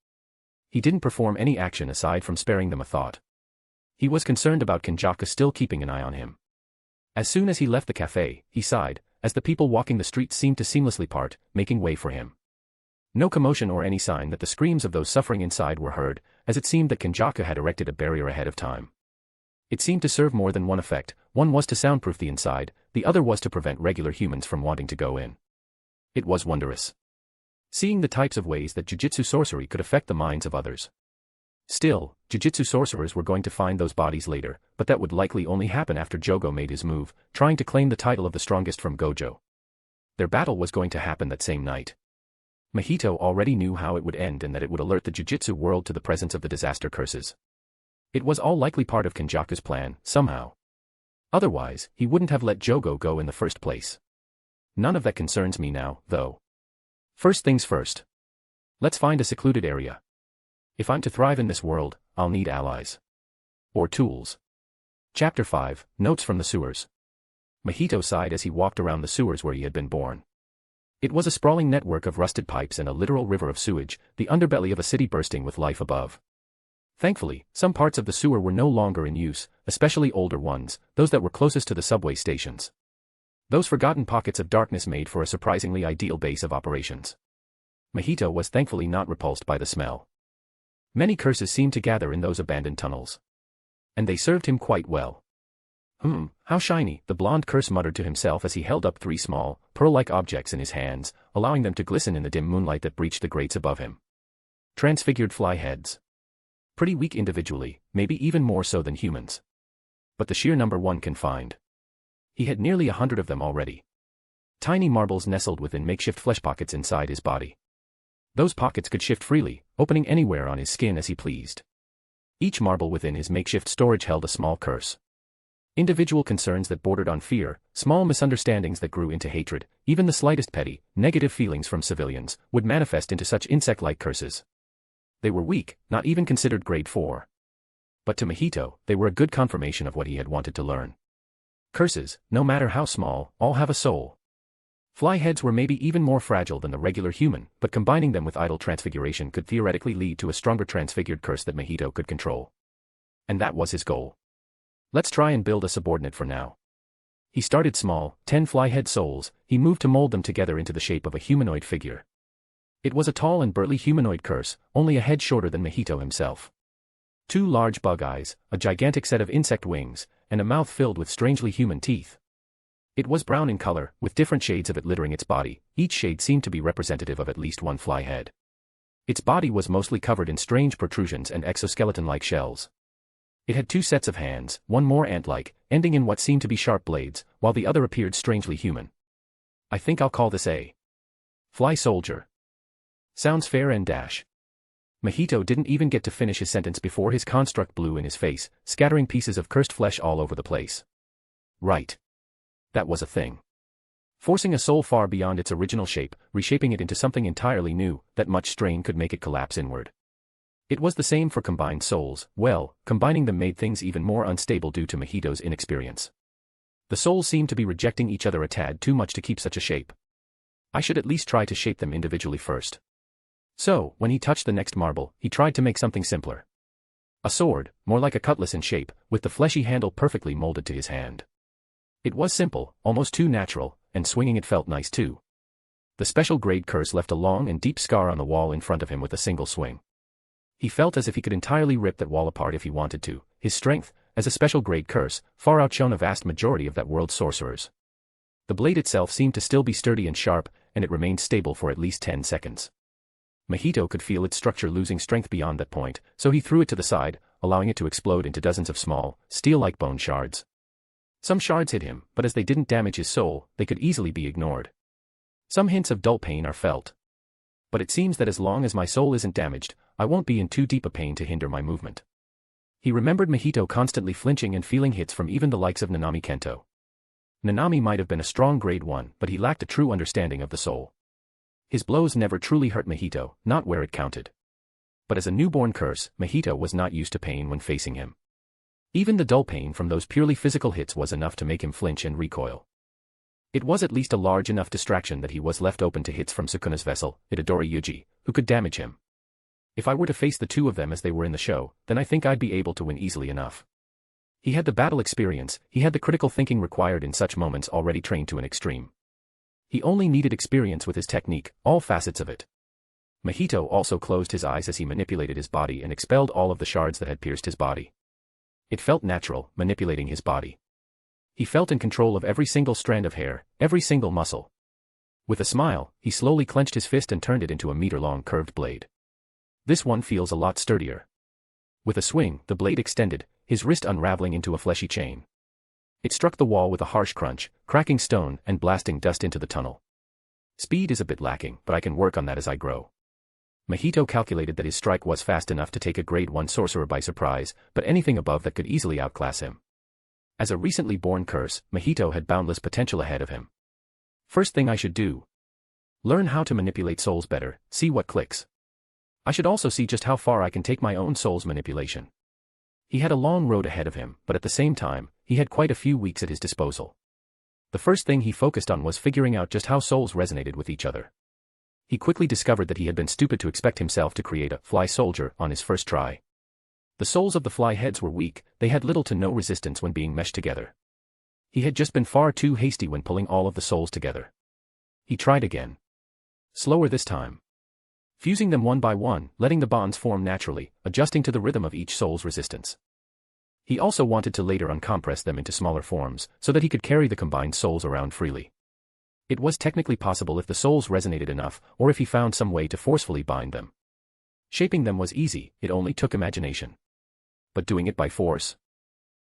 He didn't perform any action aside from sparing them a thought. He was concerned about Kenjaku still keeping an eye on him. As soon as he left the cafe, he sighed, as the people walking the streets seemed to seamlessly part, making way for him. No commotion or any sign that the screams of those suffering inside were heard, as it seemed that Kenjaku had erected a barrier ahead of time. It seemed to serve more than one effect, one was to soundproof the inside, the other was to prevent regular humans from wanting to go in. It was wondrous. Seeing the types of ways that jujitsu sorcery could affect the minds of others. Still, jujitsu sorcerers were going to find those bodies later, but that would likely only happen after Jogo made his move, trying to claim the title of the strongest from Gojo. Their battle was going to happen that same night. Mahito already knew how it would end and that it would alert the jujitsu world to the presence of the disaster curses. It was all likely part of Kenjaku's plan, somehow. Otherwise, he wouldn't have let Jogo go in the first place. None of that concerns me now, though. First things first. Let's find a secluded area. If I'm to thrive in this world, I'll need allies. Or tools. Chapter 5, Notes from the Sewers. Mahito sighed as he walked around the sewers where he had been born. It was a sprawling network of rusted pipes and a literal river of sewage, the underbelly of a city bursting with life above. Thankfully, some parts of the sewer were no longer in use, especially older ones, those that were closest to the subway stations. Those forgotten pockets of darkness made for a surprisingly ideal base of operations. Mahito was thankfully not repulsed by the smell. Many curses seemed to gather in those abandoned tunnels. And they served him quite well. How shiny, the blonde curse muttered to himself as he held up 3 small, pearl-like objects in his hands, allowing them to glisten in the dim moonlight that breached the grates above him. Transfigured fly heads. Pretty weak individually, maybe even more so than humans. But the sheer number one can find. He had nearly 100 of them already. Tiny marbles nestled within makeshift flesh pockets inside his body. Those pockets could shift freely, opening anywhere on his skin as he pleased. Each marble within his makeshift storage held a small curse. Individual concerns that bordered on fear, small misunderstandings that grew into hatred, even the slightest petty, negative feelings from civilians, would manifest into such insect-like curses. They were weak, not even considered grade 4. But to Mahito, they were a good confirmation of what he had wanted to learn. Curses, no matter how small, all have a soul. Fly heads were maybe even more fragile than the regular human, but combining them with idle transfiguration could theoretically lead to a stronger transfigured curse that Mahito could control. And that was his goal. Let's try and build a subordinate for now. He started small, 10 fly-head souls, he moved to mold them together into the shape of a humanoid figure. It was a tall and burly humanoid curse, only a head shorter than Mahito himself. 2 large bug eyes, a gigantic set of insect wings, and a mouth filled with strangely human teeth. It was brown in color, with different shades of it littering its body, each shade seemed to be representative of at least one fly head. Its body was mostly covered in strange protrusions and exoskeleton-like shells. It had 2 sets of hands, one more ant-like, ending in what seemed to be sharp blades, while the other appeared strangely human. I think I'll call this a fly soldier. Sounds fair and dash. Mahito didn't even get to finish his sentence before his construct blew in his face, scattering pieces of cursed flesh all over the place. Right. That was a thing. Forcing a soul far beyond its original shape, reshaping it into something entirely new, that much strain could make it collapse inward. It was the same for combined souls, well, combining them made things even more unstable due to Mahito's inexperience. The souls seemed to be rejecting each other a tad too much to keep such a shape. I should at least try to shape them individually first. So, when he touched the next marble, he tried to make something simpler. A sword, more like a cutlass in shape, with the fleshy handle perfectly molded to his hand. It was simple, almost too natural, and swinging it felt nice too. The special grade curse left a long and deep scar on the wall in front of him with a single swing. He felt as if he could entirely rip that wall apart if he wanted to. His strength, as a special grade curse, far outshone a vast majority of that world's sorcerers. The blade itself seemed to still be sturdy and sharp, and it remained stable for at least 10 seconds. Mahito could feel its structure losing strength beyond that point, so he threw it to the side, allowing it to explode into dozens of small, steel-like bone shards. Some shards hit him, but as they didn't damage his soul, they could easily be ignored. Some hints of dull pain are felt. But it seems that as long as my soul isn't damaged, I won't be in too deep a pain to hinder my movement. He remembered Mahito constantly flinching and feeling hits from even the likes of Nanami Kento. Nanami might have been a strong grade 1, but he lacked a true understanding of the soul. His blows never truly hurt Mahito, not where it counted. But as a newborn curse, Mahito was not used to pain when facing him. Even the dull pain from those purely physical hits was enough to make him flinch and recoil. It was at least a large enough distraction that he was left open to hits from Sukuna's vessel, Itadori Yuji, who could damage him. If I were to face the two of them as they were in the show, then I think I'd be able to win easily enough. He had the battle experience, he had the critical thinking required in such moments already trained to an extreme. He only needed experience with his technique, all facets of it. Mahito also closed his eyes as he manipulated his body and expelled all of the shards that had pierced his body. It felt natural, manipulating his body. He felt in control of every single strand of hair, every single muscle. With a smile, he slowly clenched his fist and turned it into a meter-long curved blade. This one feels a lot sturdier. With a swing, the blade extended, his wrist unraveling into a fleshy chain. It struck the wall with a harsh crunch, cracking stone and blasting dust into the tunnel. Speed is a bit lacking, but I can work on that as I grow. Mahito calculated that his strike was fast enough to take a grade 1 sorcerer by surprise, but anything above that could easily outclass him. As a recently born curse, Mahito had boundless potential ahead of him. First thing I should do. Learn how to manipulate souls better, see what clicks. I should also see just how far I can take my own soul's manipulation. He had a long road ahead of him, but at the same time, he had quite a few weeks at his disposal. The first thing he focused on was figuring out just how souls resonated with each other. He quickly discovered that he had been stupid to expect himself to create a fly soldier on his first try. The souls of the fly heads were weak, they had little to no resistance when being meshed together. He had just been far too hasty when pulling all of the souls together. He tried again. Slower this time. Fusing them one by one, letting the bonds form naturally, adjusting to the rhythm of each soul's resistance. He also wanted to later uncompress them into smaller forms, so that he could carry the combined souls around freely. It was technically possible if the souls resonated enough, or if he found some way to forcefully bind them. Shaping them was easy, it only took imagination. But doing it by force?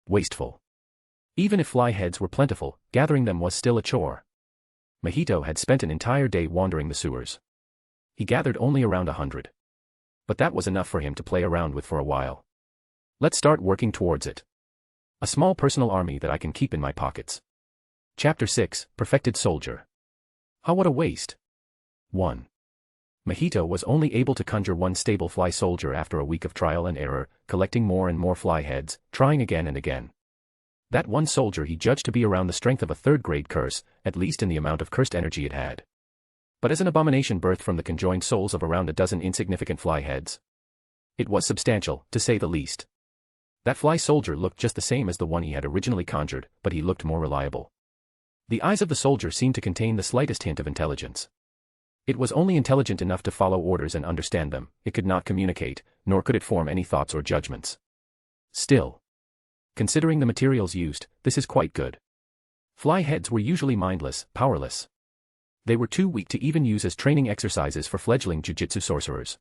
Wasteful. Even if fly heads were plentiful, gathering them was still a chore. Mahito had spent an entire day wandering the sewers. He gathered only around 100. But that was enough for him to play around with for a while. Let's start working towards it. A small personal army that I can keep in my pockets. Chapter 6, Perfected Soldier. How what a waste. 1. Mahito was only able to conjure one stable fly soldier after a week of trial and error, collecting more and more fly heads, trying again and again. That one soldier he judged to be around the strength of a third-grade curse, at least in the amount of cursed energy it had. But as an abomination birthed from the conjoined souls of around a dozen insignificant fly heads, it was substantial, to say the least. That fly soldier looked just the same as the one he had originally conjured, but he looked more reliable. The eyes of the soldier seemed to contain the slightest hint of intelligence. It was only intelligent enough to follow orders and understand them, it could not communicate, nor could it form any thoughts or judgments. Still, considering the materials used, this is quite good. Fly heads were usually mindless, powerless. They were too weak to even use as training exercises for fledgling jujitsu sorcerers.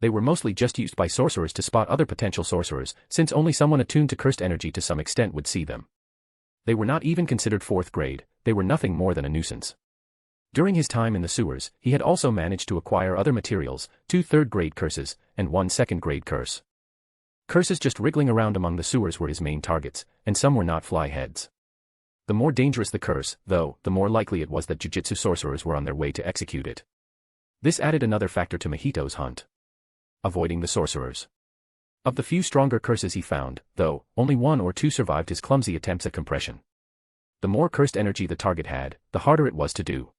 They were mostly just used by sorcerers to spot other potential sorcerers, since only someone attuned to cursed energy to some extent would see them. They were not even considered 4th grade, they were nothing more than a nuisance. During his time in the sewers, he had also managed to acquire other materials, 2 3rd-grade curses, and 1 2nd-grade curse. Curses just wriggling around among the sewers were his main targets, and some were not fly heads. The more dangerous the curse, though, the more likely it was that jujitsu sorcerers were on their way to execute it. This added another factor to Mahito's hunt. Avoiding the sorcerers. Of the few stronger curses he found, though, only 1 or 2 survived his clumsy attempts at compression. The more cursed energy the target had, the harder it was to do.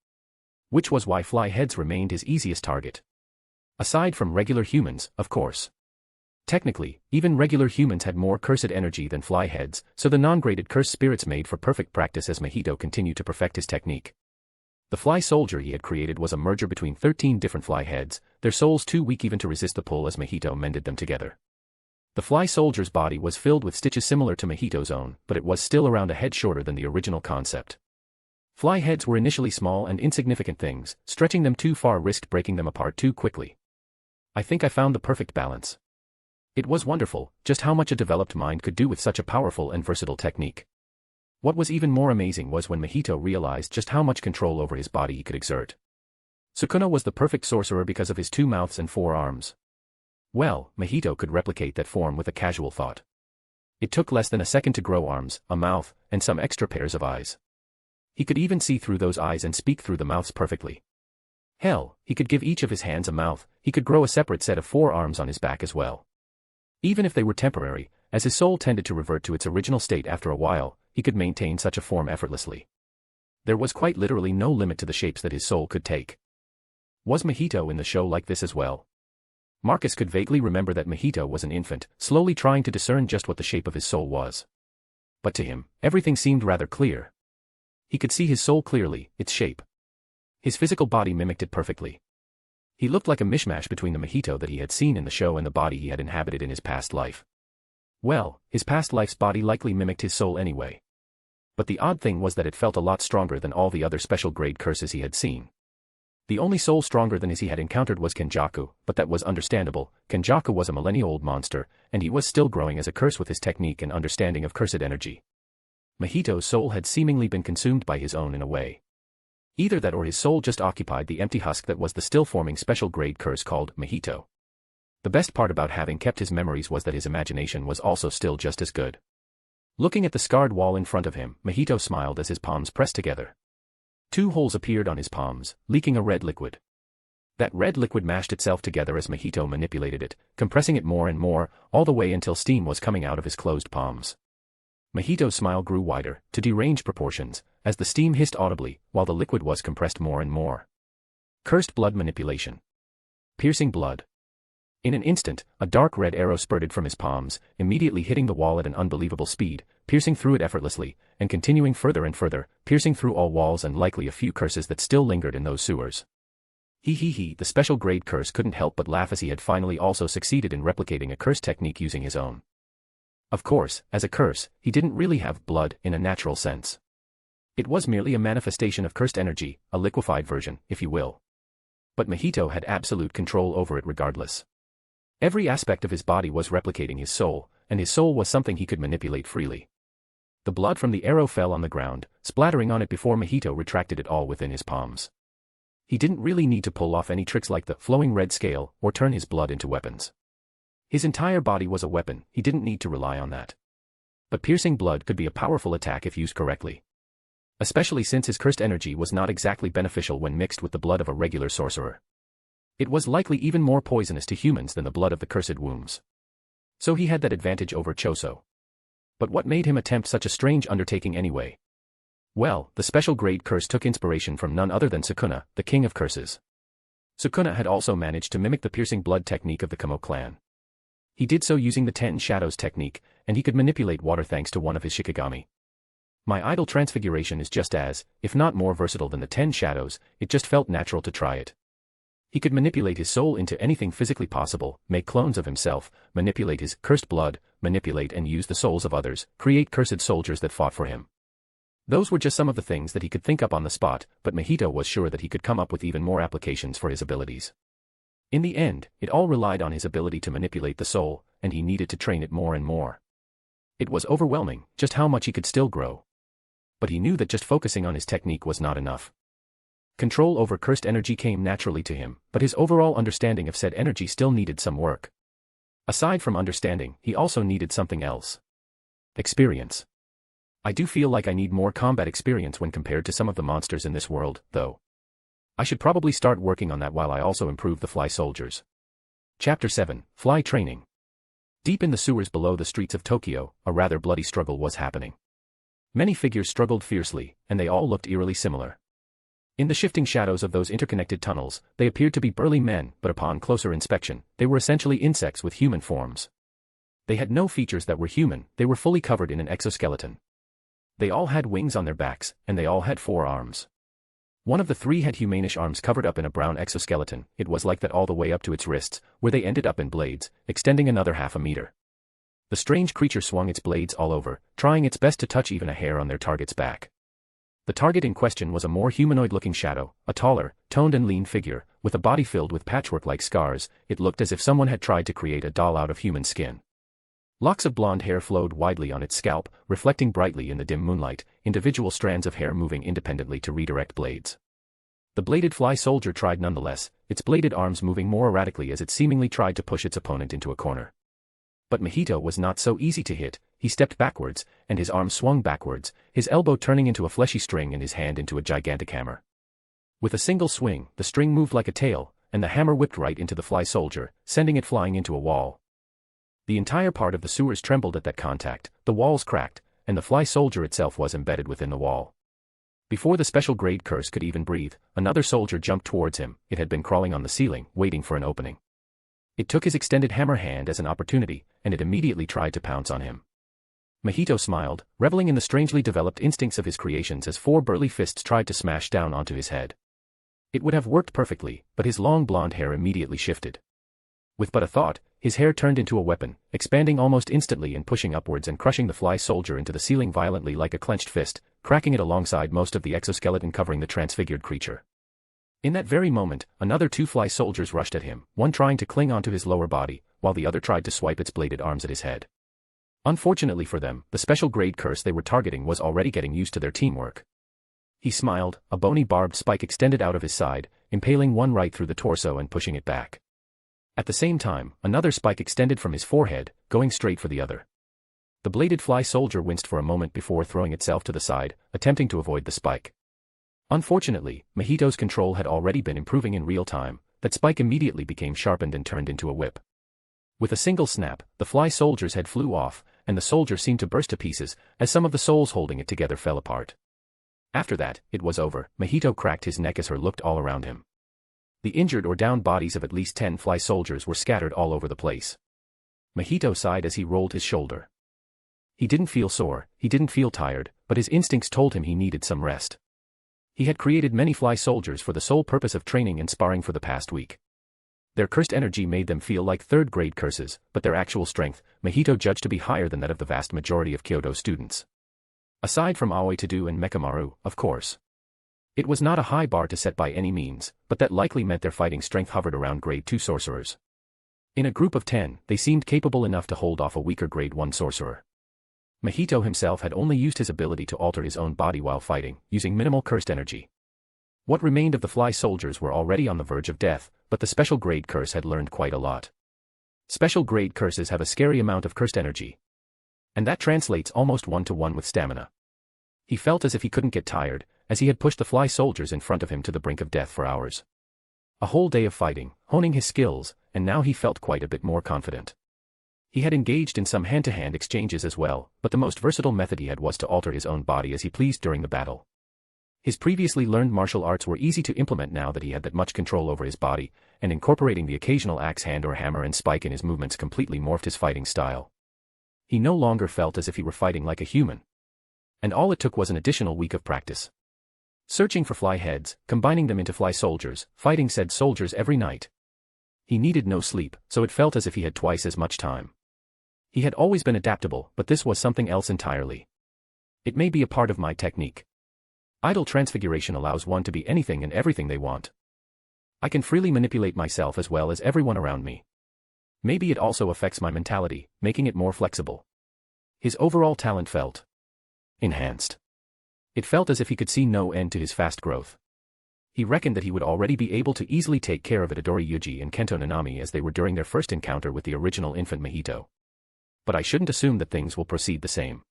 Which was why fly heads remained his easiest target. Aside from regular humans, of course. Technically, even regular humans had more cursed energy than fly heads, so the non-graded cursed spirits made for perfect practice as Mahito continued to perfect his technique. The fly soldier he had created was a merger between 13 different fly heads, their souls too weak even to resist the pull as Mahito mended them together. The fly soldier's body was filled with stitches similar to Mahito's own, but it was still around a head shorter than the original concept. Fly heads were initially small and insignificant things, stretching them too far risked breaking them apart too quickly. I think I found the perfect balance. It was wonderful, just how much a developed mind could do with such a powerful and versatile technique. What was even more amazing was when Mahito realized just how much control over his body he could exert. Sukuna was the perfect sorcerer because of his 2 mouths and 4 arms. Well, Mahito could replicate that form with a casual thought. It took less than a second to grow arms, a mouth, and some extra pairs of eyes. He could even see through those eyes and speak through the mouths perfectly. Hell, he could give each of his hands a mouth, he could grow a separate set of 4 arms on his back as well. Even if they were temporary, as his soul tended to revert to its original state after a while, he could maintain such a form effortlessly. There was quite literally no limit to the shapes that his soul could take. Was Mahito in the show like this as well? Marcus could vaguely remember that Mahito was an infant, slowly trying to discern just what the shape of his soul was. But to him, everything seemed rather clear. He could see his soul clearly, its shape. His physical body mimicked it perfectly. He looked like a mishmash between the Mahito that he had seen in the show and the body he had inhabited in his past life. Well, his past life's body likely mimicked his soul anyway. But the odd thing was that it felt a lot stronger than all the other special grade curses he had seen. The only soul stronger than his he had encountered was Kenjaku, but that was understandable. Kenjaku was a millennia-old monster, and he was still growing as a curse with his technique and understanding of cursed energy. Mahito's soul had seemingly been consumed by his own in a way. Either that or his soul just occupied the empty husk that was the still-forming special grade curse called Mahito. The best part about having kept his memories was that his imagination was also still just as good. Looking at the scarred wall in front of him, Mahito smiled as his palms pressed together. 2 holes appeared on his palms, leaking a red liquid. That red liquid mashed itself together as Mahito manipulated it, compressing it more and more, all the way until steam was coming out of his closed palms. Mahito's smile grew wider, to deranged proportions, as the steam hissed audibly, while the liquid was compressed more and more. Cursed blood manipulation. Piercing blood. In an instant, a dark red arrow spurted from his palms, immediately hitting the wall at an unbelievable speed, piercing through it effortlessly, and continuing further and further, piercing through all walls and likely a few curses that still lingered in those sewers. The special grade curse couldn't help but laugh as he had finally also succeeded in replicating a curse technique using his own. Of course, as a curse, he didn't really have blood in a natural sense. It was merely a manifestation of cursed energy, a liquefied version, if you will. But Mahito had absolute control over it regardless. Every aspect of his body was replicating his soul, and his soul was something he could manipulate freely. The blood from the arrow fell on the ground, splattering on it before Mahito retracted it all within his palms. He didn't really need to pull off any tricks like the flowing red scale or turn his blood into weapons. His entire body was a weapon, he didn't need to rely on that. But piercing blood could be a powerful attack if used correctly. Especially since his cursed energy was not exactly beneficial when mixed with the blood of a regular sorcerer. It was likely even more poisonous to humans than the blood of the cursed wombs. So he had that advantage over Choso. But what made him attempt such a strange undertaking anyway? Well, the special grade curse took inspiration from none other than Sukuna, the king of curses. Sukuna had also managed to mimic the piercing blood technique of the Kamo clan. He did so using the 10 Shadows technique, and he could manipulate water thanks to one of his Shikigami. My idol transfiguration is just as, if not more versatile than the 10 Shadows, it just felt natural to try it. He could manipulate his soul into anything physically possible, make clones of himself, manipulate his cursed blood, manipulate and use the souls of others, create cursed soldiers that fought for him. Those were just some of the things that he could think up on the spot, but Mahito was sure that he could come up with even more applications for his abilities. In the end, it all relied on his ability to manipulate the soul, and he needed to train it more and more. It was overwhelming, just how much he could still grow. But he knew that just focusing on his technique was not enough. Control over cursed energy came naturally to him, but his overall understanding of said energy still needed some work. Aside from understanding, he also needed something else. Experience. I do feel like I need more combat experience when compared to some of the monsters in this world, though. I should probably start working on that while I also improve the fly soldiers. Chapter 7, Fly Training. Deep in the sewers below the streets of Tokyo, a rather bloody struggle was happening. Many figures struggled fiercely, and they all looked eerily similar. In the shifting shadows of those interconnected tunnels, they appeared to be burly men, but upon closer inspection, they were essentially insects with human forms. They had no features that were human, they were fully covered in an exoskeleton. They all had wings on their backs, and they all had 4 arms. One of the 3 had humanish arms covered up in a brown exoskeleton. It was like that all the way up to its wrists, where they ended up in blades, extending another half a meter. The strange creature swung its blades all over, trying its best to touch even a hair on their target's back. The target in question was a more humanoid-looking shadow, a taller, toned and lean figure, With a body filled with patchwork-like scars, it looked as if someone had tried to create a doll out of human skin. Locks of blonde hair flowed widely on its scalp, reflecting brightly in the dim moonlight, individual strands of hair moving independently to redirect blades. The bladed fly soldier tried nonetheless, its bladed arms moving more erratically as it seemingly tried to push its opponent into a corner. But Mahito was not so easy to hit. He stepped backwards, and his arm swung backwards, his elbow turning into a fleshy string and his hand into a gigantic hammer. With a single swing, the string moved like a tail, and the hammer whipped right into the fly soldier, sending it flying into a wall. The entire part of the sewers trembled at that contact, the walls cracked, and the fly soldier itself was embedded within the wall. Before the special grade curse could even breathe, another soldier jumped towards him. It had been crawling on the ceiling, waiting for an opening. It took his extended hammer hand as an opportunity, and it immediately tried to pounce on him. Mahito smiled, reveling in the strangely developed instincts of his creations as 4 burly fists tried to smash down onto his head. It would have worked perfectly, but his long blonde hair immediately shifted. With but a thought, his hair turned into a weapon, expanding almost instantly and pushing upwards and crushing the fly soldier into the ceiling violently like a clenched fist, cracking it alongside most of the exoskeleton covering the transfigured creature. In that very moment, another 2 fly soldiers rushed at him, one trying to cling onto his lower body, while the other tried to swipe its bladed arms at his head. Unfortunately for them, the special grade curse they were targeting was already getting used to their teamwork. He smiled, a bony barbed spike extended out of his side, impaling one right through the torso and pushing it back. At the same time, another spike extended from his forehead, going straight for the other. The bladed fly soldier winced for a moment before throwing itself to the side, attempting to avoid the spike. Unfortunately, Mahito's control had already been improving in real time. That spike immediately became sharpened and turned into a whip. With a single snap, the fly soldier's head flew off, and the soldier seemed to burst to pieces, as some of the souls holding it together fell apart. After that, it was over. Mahito cracked his neck as her looked all around him. The injured or downed bodies of at least 10 fly soldiers were scattered all over the place. Mahito sighed as he rolled his shoulder. He didn't feel sore, he didn't feel tired, but his instincts told him he needed some rest. He had created many fly soldiers for the sole purpose of training and sparring for the past week. Their cursed energy made them feel like third-grade curses, but their actual strength, Mahito judged to be higher than that of the vast majority of Kyoto students. Aside from Aoi Tadu and Mekamaru, of course. It was not a high bar to set by any means, but that likely meant their fighting strength hovered around grade 2 sorcerers. In a group of 10, they seemed capable enough to hold off a weaker grade 1 sorcerer. Mahito himself had only used his ability to alter his own body while fighting, using minimal cursed energy. What remained of the fly soldiers were already on the verge of death, but the special grade curse had learned quite a lot. Special grade curses have a scary amount of cursed energy. And that translates almost 1-to-1 with stamina. He felt as if he couldn't get tired, as he had pushed the fly soldiers in front of him to the brink of death for hours. A whole day of fighting, honing his skills, and now he felt quite a bit more confident. He had engaged in some hand-to-hand exchanges as well, but the most versatile method he had was to alter his own body as he pleased during the battle. His previously learned martial arts were easy to implement now that he had that much control over his body, and incorporating the occasional axe hand or hammer and spike in his movements completely morphed his fighting style. He no longer felt as if he were fighting like a human. And all it took was an additional week of practice. Searching for fly heads, combining them into fly soldiers, fighting said soldiers every night. He needed no sleep, so it felt as if he had twice as much time. He had always been adaptable, but this was something else entirely. It may be a part of my technique. Idle transfiguration allows one to be anything and everything they want. I can freely manipulate myself as well as everyone around me. Maybe it also affects my mentality, making it more flexible. His overall talent felt enhanced. It felt as if he could see no end to his fast growth. He reckoned that he would already be able to easily take care of Itadori Yuji and Kento Nanami as they were during their first encounter with the original infant Mahito. But I shouldn't assume that things will proceed the same.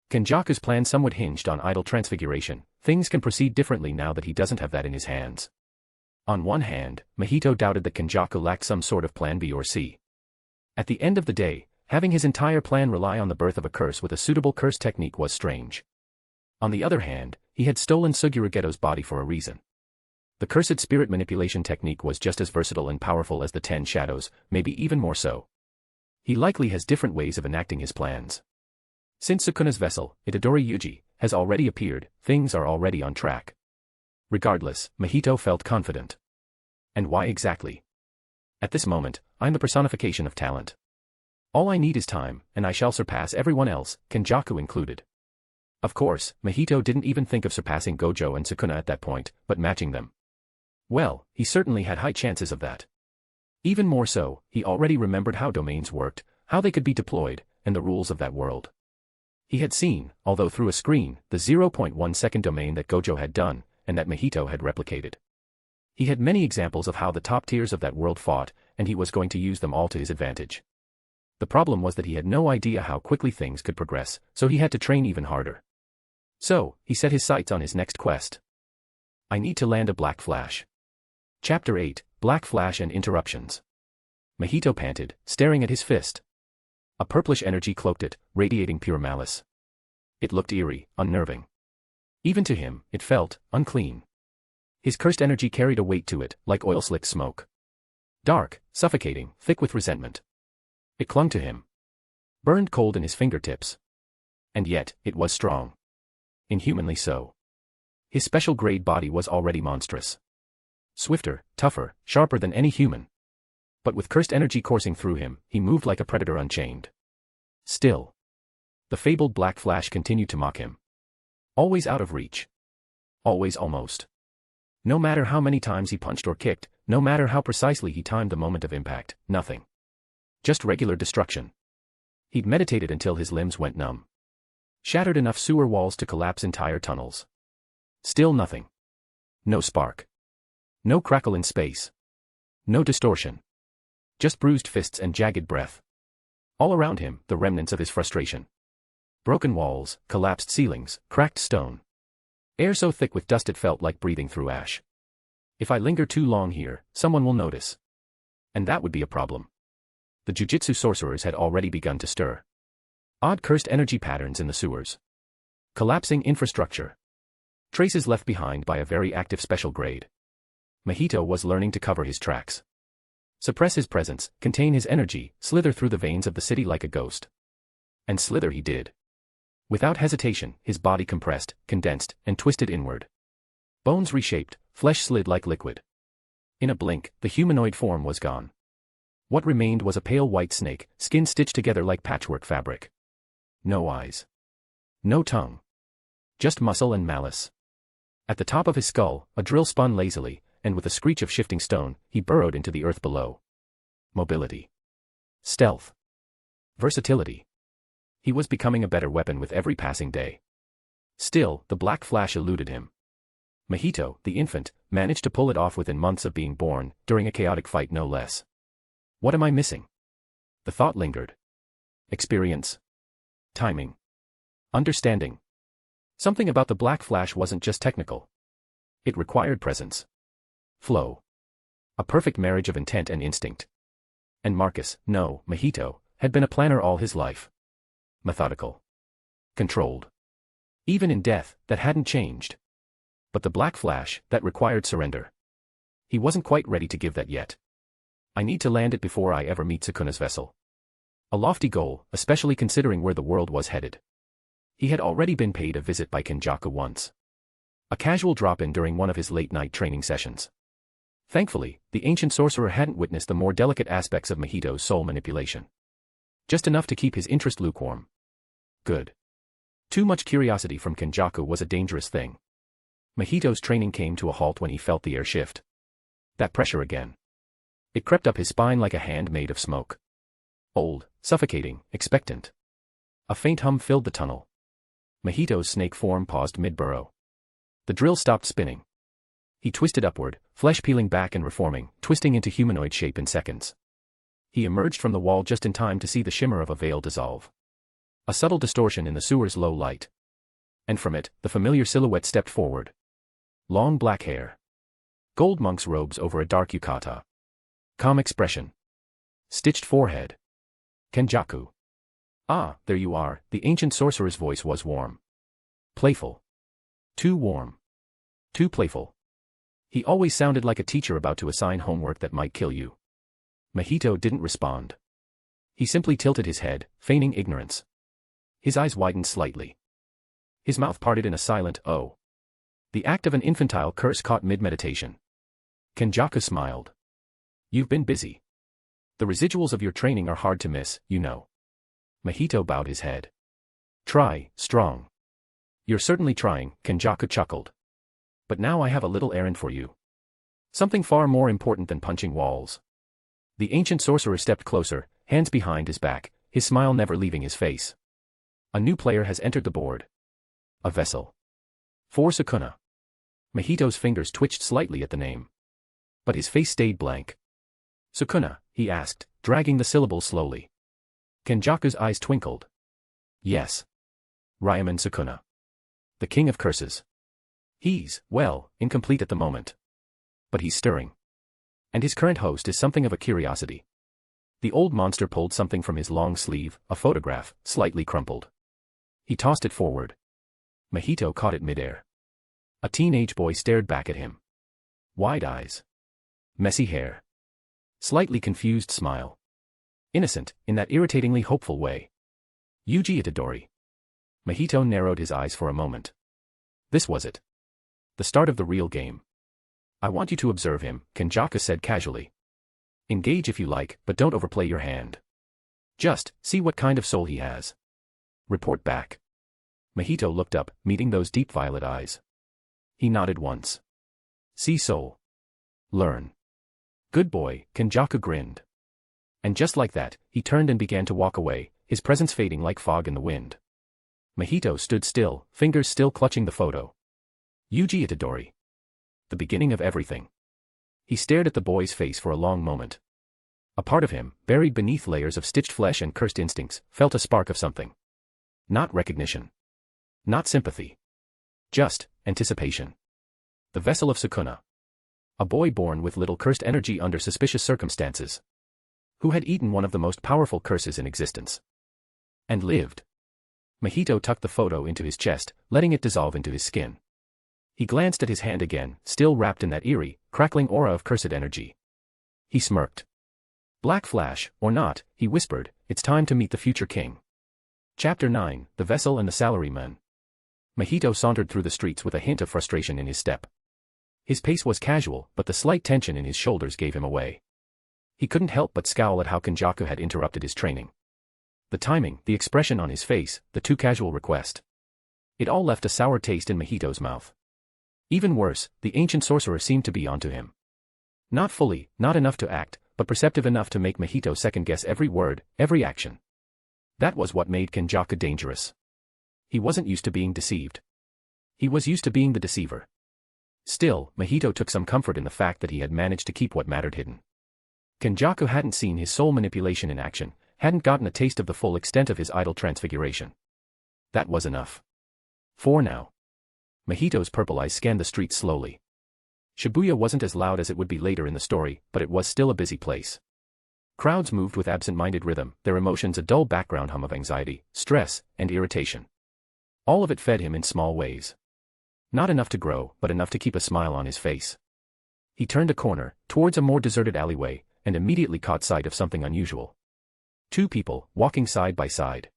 Kenjaku's plan somewhat hinged on idle transfiguration. Things can proceed differently now that he doesn't have that in his hands. On one hand, Mahito doubted that Kenjaku lacked some sort of plan B or C. At the end of the day, having his entire plan rely on the birth of a curse with a suitable curse technique was strange. On the other hand, he had stolen Suguru Geto's body for a reason. The cursed spirit manipulation technique was just as versatile and powerful as the 10 shadows, maybe even more so. He likely has different ways of enacting his plans. Since Sukuna's vessel, Itadori Yuji, has already appeared, things are already on track. Regardless, Mahito felt confident. And why exactly? At this moment, I'm the personification of talent. All I need is time, and I shall surpass everyone else, Kenjaku included. Of course, Mahito didn't even think of surpassing Gojo and Sukuna at that point, but matching them. Well, he certainly had high chances of that. Even more so, he already remembered how domains worked, how they could be deployed, and the rules of that world. He had seen, although through a screen, the 0.1 second domain that Gojo had done, and that Mahito had replicated. He had many examples of how the top tiers of that world fought, and he was going to use them all to his advantage. The problem was that he had no idea how quickly things could progress, so he had to train even harder. So, he set his sights on his next quest. I need to land a Black Flash. Chapter 8, Black Flash and Interruptions. Mahito panted, staring at his fist. A purplish energy cloaked it, radiating pure malice. It looked eerie, unnerving. Even to him, it felt unclean. His cursed energy carried a weight to it, like oil-slick smoke. Dark, suffocating, thick with resentment. It clung to him. Burned cold in his fingertips. And yet, it was strong. Inhumanly so. His special grade body was already monstrous. Swifter, tougher, sharper than any human. But with cursed energy coursing through him, he moved like a predator unchained. Still. The fabled Black Flash continued to mock him. Always out of reach. Always almost. No matter how many times he punched or kicked, no matter how precisely he timed the moment of impact, nothing. Just regular destruction. He'd meditated until his limbs went numb. Shattered enough sewer walls to collapse entire tunnels. Still nothing. No spark. No crackle in space. No distortion. Just bruised fists and jagged breath. All around him, the remnants of his frustration. Broken walls, collapsed ceilings, cracked stone. Air so thick with dust it felt like breathing through ash. If I linger too long here, someone will notice. And that would be a problem. The jujitsu sorcerers had already begun to stir. Odd cursed energy patterns in the sewers. Collapsing infrastructure. Traces left behind by a very active special grade. Mahito was learning to cover his tracks. Suppress his presence, contain his energy, slither through the veins of the city like a ghost. And slither he did. Without hesitation, his body compressed, condensed, and twisted inward. Bones reshaped, flesh slid like liquid. In a blink, the humanoid form was gone. What remained was a pale white snake, skin stitched together like patchwork fabric. No eyes. No tongue. Just muscle and malice. At the top of his skull, a drill spun lazily, and with a screech of shifting stone, he burrowed into the earth below. Mobility. Stealth. Versatility. He was becoming a better weapon with every passing day. Still, the Black Flash eluded him. Mahito, the infant, managed to pull it off within months of being born, during a chaotic fight no less. What am I missing? The thought lingered. Experience. Timing. Understanding. Something about the Black Flash wasn't just technical. It required presence. Flow. A perfect marriage of intent and instinct. And Mahito, had been a planner all his life. Methodical. Controlled. Even in death, that hadn't changed. But the Black Flash, that required surrender. He wasn't quite ready to give that yet. I need to land it before I ever meet Sukuna's vessel. A lofty goal, especially considering where the world was headed. He had already been paid a visit by Kenjaku once. A casual drop-in during one of his late-night training sessions. Thankfully, the ancient sorcerer hadn't witnessed the more delicate aspects of Mahito's soul manipulation. Just enough to keep his interest lukewarm. Good. Too much curiosity from Kenjaku was a dangerous thing. Mahito's training came to a halt when he felt the air shift. That pressure again. It crept up his spine like a hand made of smoke. Old, suffocating, expectant. A faint hum filled the tunnel. Mahito's snake form paused mid-burrow. The drill stopped spinning. He twisted upward, flesh peeling back and reforming, twisting into humanoid shape in seconds. He emerged from the wall just in time to see the shimmer of a veil dissolve. A subtle distortion in the sewer's low light. And from it, the familiar silhouette stepped forward. Long black hair. Gold monk's robes over a dark yukata. Calm expression. Stitched forehead. Kenjaku. Ah, there you are, the ancient sorcerer's voice was warm. Playful. Too warm. Too playful. He always sounded like a teacher about to assign homework that might kill you. Mahito didn't respond. He simply tilted his head, feigning ignorance. His eyes widened slightly. His mouth parted in a silent "oh." The act of an infantile curse caught mid-meditation. Kenjaku smiled. You've been busy. The residuals of your training are hard to miss, you know. Mahito bowed his head. Try, strong. You're certainly trying, Kenjaku chuckled. But now I have a little errand for you. Something far more important than punching walls. The ancient sorcerer stepped closer, hands behind his back, his smile never leaving his face. A new player has entered the board. A vessel. For Sukuna. Mahito's fingers twitched slightly at the name. But his face stayed blank. Sukuna, he asked, dragging the syllables slowly. Kenjaku's eyes twinkled. Yes. Ryaman Sukuna. The king of curses. He's, well, incomplete at the moment. But he's stirring. And his current host is something of a curiosity. The old monster pulled something from his long sleeve, a photograph, slightly crumpled. He tossed it forward. Mahito caught it midair. A teenage boy stared back at him. Wide eyes. Messy hair. Slightly confused smile. Innocent, in that irritatingly hopeful way. Yuji Itadori. Mahito narrowed his eyes for a moment. This was it. The start of the real game. I want you to observe him, Kenjaku said casually. Engage if you like, but don't overplay your hand. Just, see what kind of soul he has. Report back. Mahito looked up, meeting those deep violet eyes. He nodded once. See soul. Learn. Good boy, Kenjaku grinned. And just like that, he turned and began to walk away, his presence fading like fog in the wind. Mahito stood still, fingers still clutching the photo. Yuji Itadori. The beginning of everything. He stared at the boy's face for a long moment. A part of him, buried beneath layers of stitched flesh and cursed instincts, felt a spark of something. Not recognition. Not sympathy. Just anticipation. The vessel of Sukuna. A boy born with little cursed energy under suspicious circumstances. Who had eaten one of the most powerful curses in existence. And lived. Mahito tucked the photo into his chest, letting it dissolve into his skin. He glanced at his hand again, still wrapped in that eerie, crackling aura of cursed energy. He smirked. Black Flash, or not, he whispered, it's time to meet the future king. Chapter 9, The Vessel and the Salaryman. Mahito sauntered through the streets with a hint of frustration in his step. His pace was casual, but the slight tension in his shoulders gave him away. He couldn't help but scowl at how Kenjaku had interrupted his training. The timing, the expression on his face, the too casual request. It all left a sour taste in Mahito's mouth. Even worse, the ancient sorcerer seemed to be onto him. Not fully, not enough to act, but perceptive enough to make Mahito second-guess every word, every action. That was what made Kenjaku dangerous. He wasn't used to being deceived. He was used to being the deceiver. Still, Mahito took some comfort in the fact that he had managed to keep what mattered hidden. Kenjaku hadn't seen his soul manipulation in action, hadn't gotten a taste of the full extent of his idol transfiguration. That was enough. For now. Mahito's purple eyes scanned the streets slowly. Shibuya wasn't as loud as it would be later in the story, but it was still a busy place. Crowds moved with absent-minded rhythm, their emotions a dull background hum of anxiety, stress, and irritation. All of it fed him in small ways. Not enough to grow, but enough to keep a smile on his face. He turned a corner, towards a more deserted alleyway, and immediately caught sight of something unusual. Two people, walking side by side.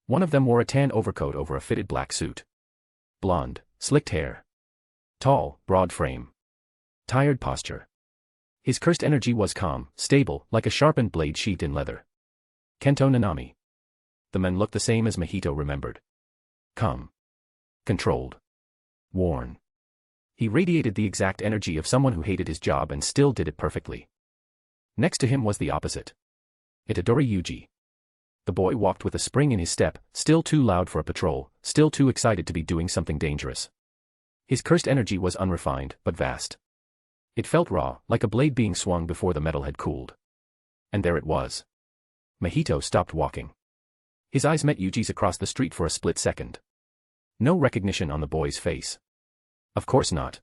One of them wore a tan overcoat over a fitted black suit. Blonde, slicked hair. Tall, broad frame. Tired posture. His cursed energy was calm, stable, like a sharpened blade sheathed in leather. Kento Nanami. The men looked the same as Mahito remembered. Calm. Controlled. Worn. He radiated the exact energy of someone who hated his job and still did it perfectly. Next to him was the opposite. Itadori Yuji. The boy walked with a spring in his step, still too loud for a patrol, still too excited to be doing something dangerous. His cursed energy was unrefined, but vast. It felt raw, like a blade being swung before the metal had cooled. And there it was. Mahito stopped walking. His eyes met Yuji's across the street for a split second. No recognition on the boy's face. Of course not.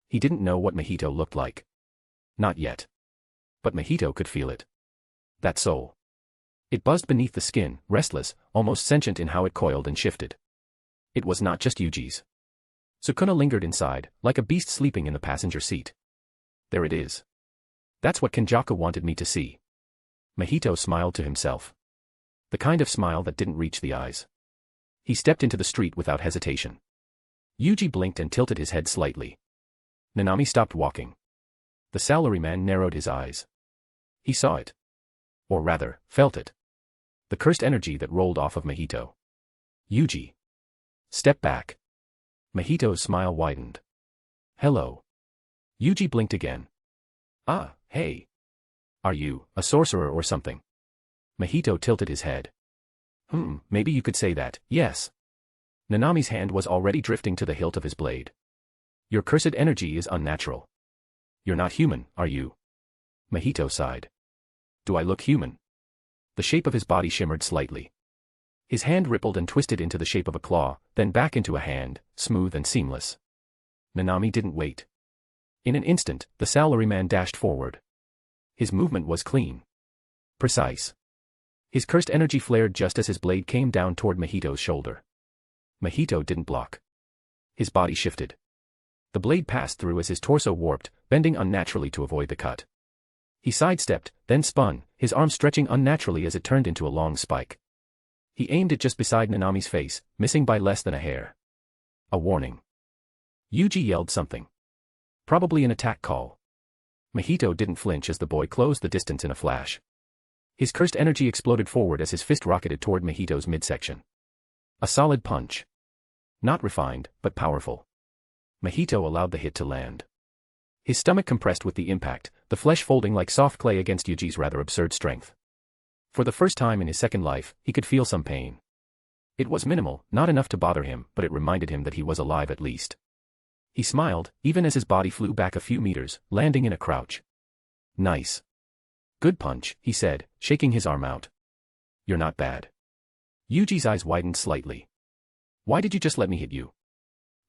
He didn't know what Mahito looked like. Not yet. But Mahito could feel it. That soul. It buzzed beneath the skin, restless, almost sentient in how it coiled and shifted. It was not just Yuji's. Sukuna lingered inside, like a beast sleeping in the passenger seat. There it is. That's what Kenjaku wanted me to see. Mahito smiled to himself. The kind of smile that didn't reach the eyes. He stepped into the street without hesitation. Yuji blinked and tilted his head slightly. Nanami stopped walking. The salaryman narrowed his eyes. He saw it. Or rather, felt it. The cursed energy that rolled off of Mahito. Yuji. Step back. Mahito's smile widened. Hello. Yuji blinked again. Ah, hey. Are you a sorcerer or something? Mahito tilted his head. Maybe you could say that, yes. Nanami's hand was already drifting to the hilt of his blade. Your cursed energy is unnatural. You're not human, are you? Mahito sighed. Do I look human? The shape of his body shimmered slightly. His hand rippled and twisted into the shape of a claw, then back into a hand, smooth and seamless. Nanami didn't wait. In an instant, the salaryman dashed forward. His movement was clean. Precise. His cursed energy flared just as his blade came down toward Mahito's shoulder. Mahito didn't block. His body shifted. The blade passed through as his torso warped, bending unnaturally to avoid the cut. He sidestepped, then spun, his arm stretching unnaturally as it turned into a long spike. He aimed it just beside Nanami's face, missing by less than a hair. A warning. Yuji yelled something. Probably an attack call. Mahito didn't flinch as the boy closed the distance in a flash. His cursed energy exploded forward as his fist rocketed toward Mahito's midsection. A solid punch. Not refined, but powerful. Mahito allowed the hit to land. His stomach compressed with the impact, the flesh folding like soft clay against Yuji's rather absurd strength. For the first time in his second life, he could feel some pain. It was minimal, not enough to bother him, but it reminded him that he was alive at least. He smiled, even as his body flew back a few meters, landing in a crouch. Nice. Good punch, he said, shaking his arm out. You're not bad. Yuji's eyes widened slightly. Why did you just let me hit you?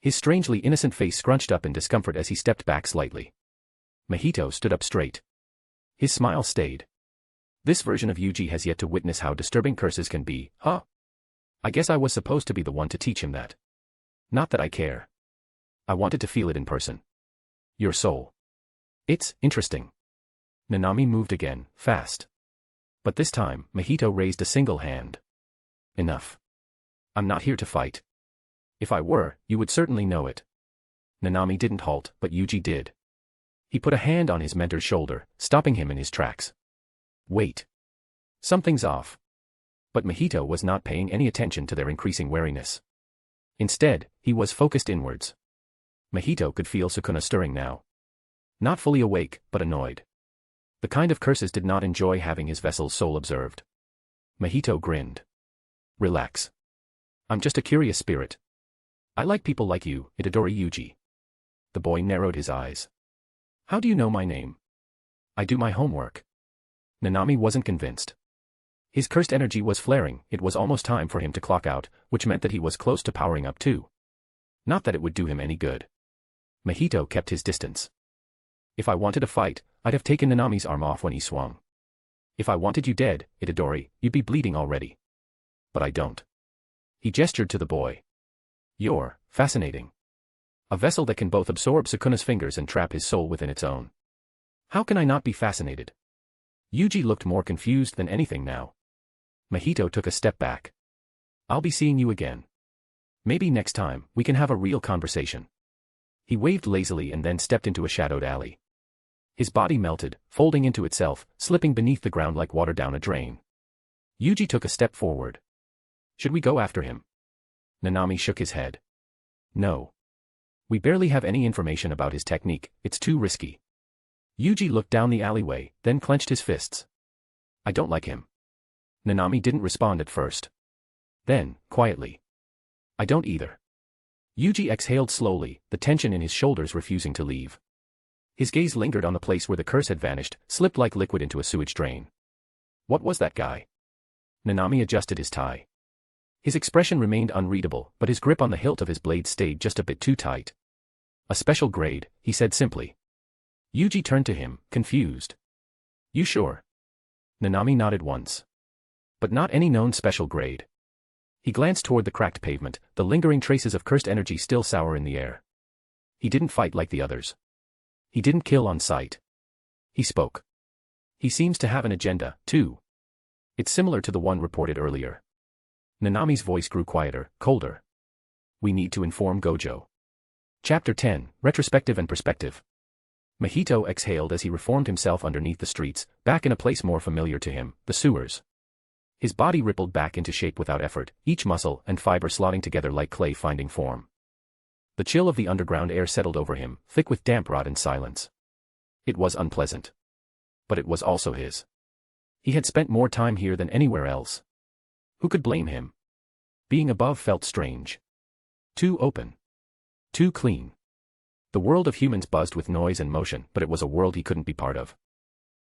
His strangely innocent face scrunched up in discomfort as he stepped back slightly. Mahito stood up straight. His smile stayed. This version of Yuji has yet to witness how disturbing curses can be, huh? I guess I was supposed to be the one to teach him that. Not that I care. I wanted to feel it in person. Your soul. It's interesting. Nanami moved again, fast. But this time, Mahito raised a single hand. Enough. I'm not here to fight. If I were, you would certainly know it. Nanami didn't halt, but Yuji did. He put a hand on his mentor's shoulder, stopping him in his tracks. Wait. Something's off. But Mahito was not paying any attention to their increasing wariness. Instead, he was focused inwards. Mahito could feel Sukuna stirring now. Not fully awake, but annoyed. The kind of curses did not enjoy having his vessel's soul observed. Mahito grinned. Relax. I'm just a curious spirit. I like people like you, Itadori Yuji. The boy narrowed his eyes. How do you know my name? I do my homework. Nanami wasn't convinced. His cursed energy was flaring, it was almost time for him to clock out, which meant that he was close to powering up too. Not that it would do him any good. Mahito kept his distance. If I wanted a fight, I'd have taken Nanami's arm off when he swung. If I wanted you dead, Itadori, you'd be bleeding already. But I don't. He gestured to the boy. You're fascinating. A vessel that can both absorb Sukuna's fingers and trap his soul within its own. How can I not be fascinated? Yuji looked more confused than anything now. Mahito took a step back. I'll be seeing you again. Maybe next time, we can have a real conversation. He waved lazily and then stepped into a shadowed alley. His body melted, folding into itself, slipping beneath the ground like water down a drain. Yuji took a step forward. Should we go after him? Nanami shook his head. No. We barely have any information about his technique, it's too risky. Yuji looked down the alleyway, then clenched his fists. I don't like him. Nanami didn't respond at first. Then, quietly. I don't either. Yuji exhaled slowly, the tension in his shoulders refusing to leave. His gaze lingered on the place where the curse had vanished, slipped like liquid into a sewage drain. What was that guy? Nanami adjusted his tie. His expression remained unreadable, but his grip on the hilt of his blade stayed just a bit too tight. A special grade, he said simply. Yuji turned to him, confused. You sure? Nanami nodded once. But not any known special grade. He glanced toward the cracked pavement, the lingering traces of cursed energy still sour in the air. He didn't fight like the others. He didn't kill on sight. He spoke. He seems to have an agenda, too. It's similar to the one reported earlier. Nanami's voice grew quieter, colder. We need to inform Gojo. Chapter 10, Retrospective and Perspective. Mahito exhaled as he reformed himself underneath the streets, back in a place more familiar to him, the sewers. His body rippled back into shape without effort, each muscle and fiber slotting together like clay finding form. The chill of the underground air settled over him, thick with damp rot and silence. It was unpleasant. But it was also his. He had spent more time here than anywhere else. Who could blame him? Being above felt strange. Too open. Too clean. The world of humans buzzed with noise and motion, but it was a world he couldn't be part of.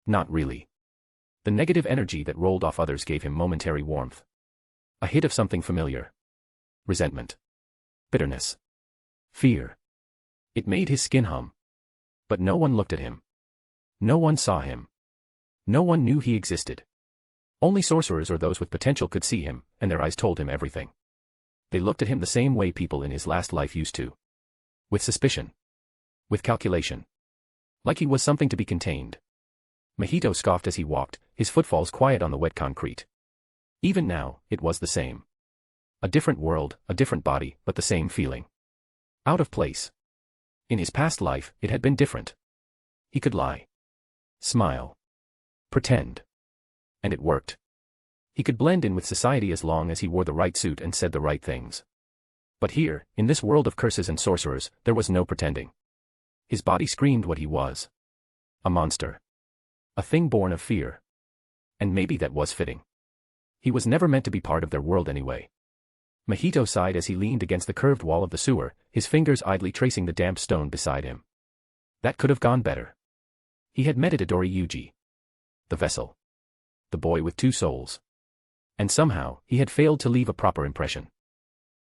Not really. The negative energy that rolled off others gave him momentary warmth. A hit of something familiar. Resentment. Bitterness. Fear. It made his skin hum. But no one looked at him. No one saw him. No one knew he existed. Only sorcerers or those with potential could see him, and their eyes told him everything. They looked at him the same way people in his last life used to. With suspicion. With calculation. Like he was something to be contained. Mahito scoffed as he walked, his footfalls quiet on the wet concrete. Even now, it was the same. A different world, a different body, but the same feeling. Out of place. In his past life, it had been different. He could lie. Smile. Pretend. And it worked. He could blend in with society as long as he wore the right suit and said the right things. But here, in this world of curses and sorcerers, there was no pretending. His body screamed what he was. A monster. A thing born of fear. And maybe that was fitting. He was never meant to be part of their world anyway. Mahito sighed as he leaned against the curved wall of the sewer, his fingers idly tracing the damp stone beside him. That could have gone better. He had met Itadori Yuji. The vessel. The boy with two souls. And somehow, he had failed to leave a proper impression.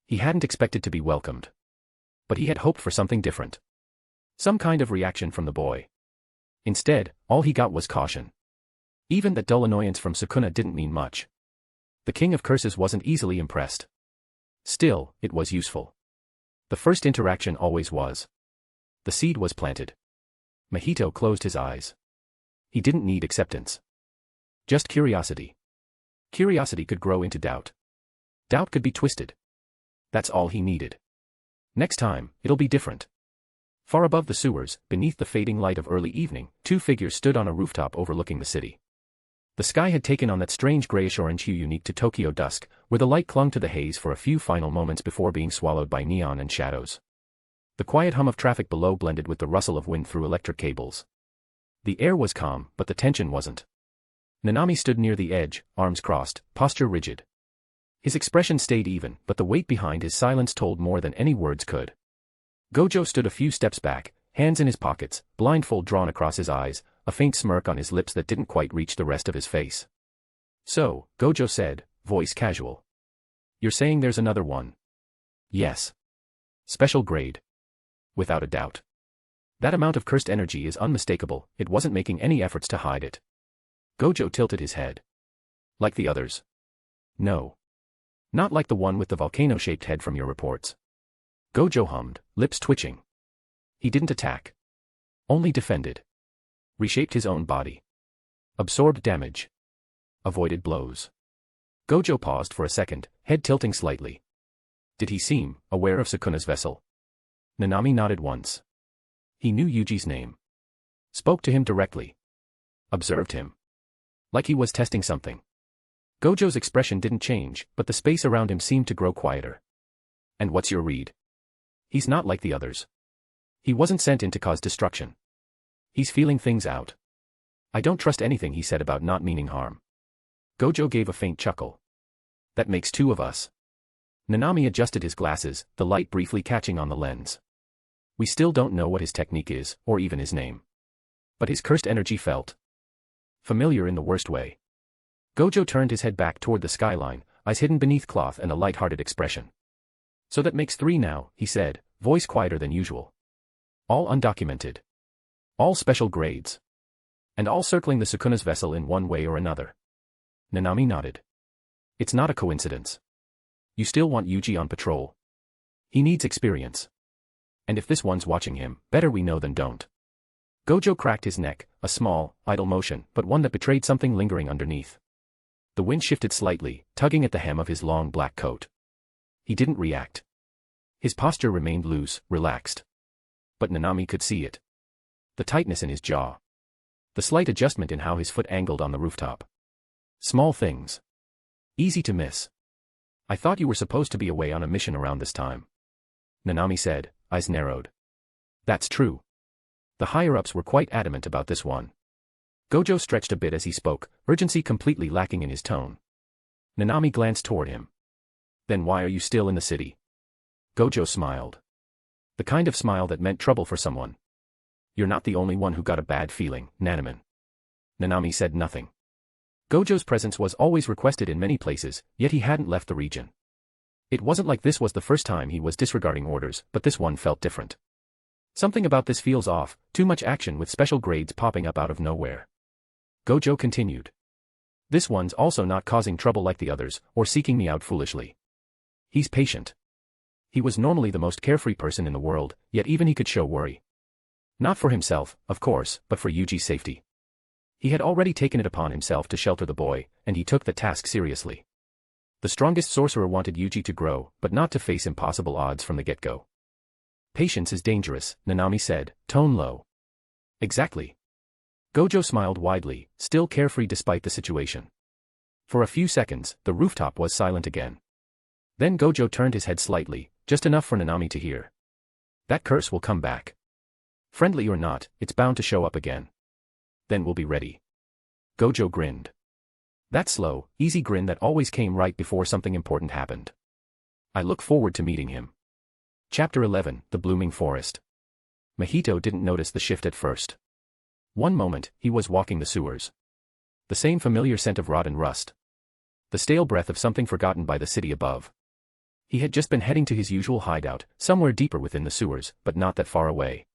He hadn't expected to be welcomed. But he had hoped for something different. Some kind of reaction from the boy. Instead, all he got was caution. Even that dull annoyance from Sukuna didn't mean much. The king of curses wasn't easily impressed. Still, it was useful. The first interaction always was. The seed was planted. Mahito closed his eyes. He didn't need acceptance. Just curiosity. Curiosity could grow into doubt. Doubt could be twisted. That's all he needed. Next time, it'll be different. Far above the sewers, beneath the fading light of early evening, two figures stood on a rooftop overlooking the city. The sky had taken on that strange grayish-orange hue unique to Tokyo dusk, where the light clung to the haze for a few final moments before being swallowed by neon and shadows. The quiet hum of traffic below blended with the rustle of wind through electric cables. The air was calm, but the tension wasn't. Nanami stood near the edge, arms crossed, posture rigid. His expression stayed even, but the weight behind his silence told more than any words could. Gojo stood a few steps back, hands in his pockets, blindfold drawn across his eyes, a faint smirk on his lips that didn't quite reach the rest of his face. So, Gojo said, voice casual. You're saying there's another one? Yes. Special grade. Without a doubt. That amount of cursed energy is unmistakable, it wasn't making any efforts to hide it. Gojo tilted his head. Like the others? No. Not like the one with the volcano-shaped head from your reports. Gojo hummed, lips twitching. He didn't attack. Only defended. Reshaped his own body. Absorbed damage. Avoided blows. Gojo paused for a second, head tilting slightly. Did he seem aware of Sukuna's vessel? Nanami nodded once. He knew Yuji's name. Spoke to him directly. Observed him. Like he was testing something. Gojo's expression didn't change, but the space around him seemed to grow quieter. And what's your read? He's not like the others. He wasn't sent in to cause destruction. He's feeling things out. I don't trust anything he said about not meaning harm. Gojo gave a faint chuckle. That makes two of us. Nanami adjusted his glasses, the light briefly catching on the lens. We still don't know what his technique is, or even his name. But his cursed energy felt familiar in the worst way. Gojo turned his head back toward the skyline, eyes hidden beneath cloth and a light-hearted expression. So that makes three now, he said, voice quieter than usual. All undocumented. All special grades. And all circling the Sukuna's vessel in one way or another. Nanami nodded. It's not a coincidence. You still want Yuji on patrol. He needs experience. And if this one's watching him, better we know than don't. Gojo cracked his neck, a small, idle motion, but one that betrayed something lingering underneath. The wind shifted slightly, tugging at the hem of his long black coat. He didn't react. His posture remained loose, relaxed. But Nanami could see it. The tightness in his jaw. The slight adjustment in how his foot angled on the rooftop. Small things. Easy to miss. I thought you were supposed to be away on a mission around this time. Nanami said, eyes narrowed. That's true. The higher-ups were quite adamant about this one. Gojo stretched a bit as he spoke, urgency completely lacking in his tone. Nanami glanced toward him. Then why are you still in the city? Gojo smiled. The kind of smile that meant trouble for someone. You're not the only one who got a bad feeling, Nanaman. Nanami said nothing. Gojo's presence was always requested in many places, yet he hadn't left the region. It wasn't like this was the first time he was disregarding orders, but this one felt different. Something about this feels off, too much action with special grades popping up out of nowhere. Gojo continued. This one's also not causing trouble like the others, or seeking me out foolishly. He's patient. He was normally the most carefree person in the world, yet even he could show worry. Not for himself, of course, but for Yuji's safety. He had already taken it upon himself to shelter the boy, and he took the task seriously. The strongest sorcerer wanted Yuji to grow, but not to face impossible odds from the get-go. Patience is dangerous, Nanami said, tone low. Exactly. Gojo smiled widely, still carefree despite the situation. For a few seconds, the rooftop was silent again. Then Gojo turned his head slightly, just enough for Nanami to hear. That curse will come back. Friendly or not, it's bound to show up again. Then we'll be ready. Gojo grinned. That slow, easy grin that always came right before something important happened. I look forward to meeting him. Chapter 11, The Blooming Forest. Mahito didn't notice the shift at first. One moment, he was walking the sewers. The same familiar scent of rot and rust. The stale breath of something forgotten by the city above. He had just been heading to his usual hideout, somewhere deeper within the sewers, but not that far away.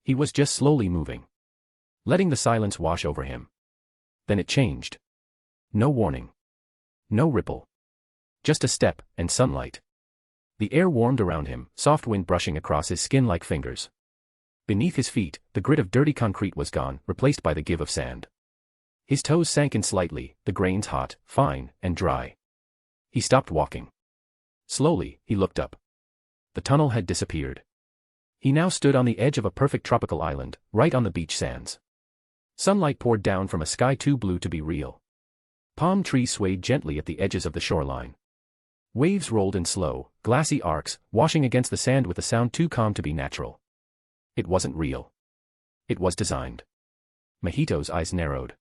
He was just slowly moving. Letting the silence wash over him. Then it changed. No warning. No ripple. Just a step, and sunlight. The air warmed around him, soft wind brushing across his skin like fingers. Beneath his feet, the grit of dirty concrete was gone, replaced by the give of sand. His toes sank in slightly, the grains hot, fine, and dry. He stopped walking. Slowly, he looked up. The tunnel had disappeared. He now stood on the edge of a perfect tropical island, right on the beach sands. Sunlight poured down from a sky too blue to be real. Palm trees swayed gently at the edges of the shoreline. Waves rolled in slow, glassy arcs, washing against the sand with a sound too calm to be natural. It wasn't real. It was designed. Mahito's eyes narrowed.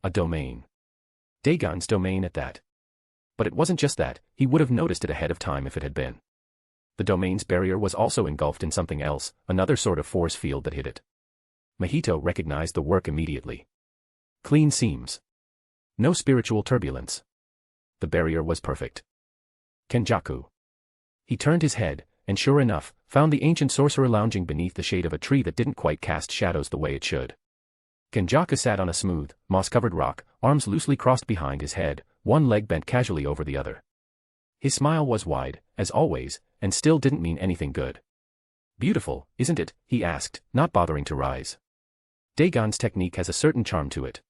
A domain. Dagon's domain at that. But it wasn't just that, he would have noticed it ahead of time if it had been. The domain's barrier was also engulfed in something else, another sort of force field that hid it. Mahito recognized the work immediately. Clean seams. No spiritual turbulence. The barrier was perfect. Kenjaku. He turned his head, and sure enough, found the ancient sorcerer lounging beneath the shade of a tree that didn't quite cast shadows the way it should. Kenjaku sat on a smooth, moss-covered rock, arms loosely crossed behind his head, one leg bent casually over the other. His smile was wide, as always, and still didn't mean anything good. Beautiful, isn't it? He asked, not bothering to rise. Dagon's technique has a certain charm to it.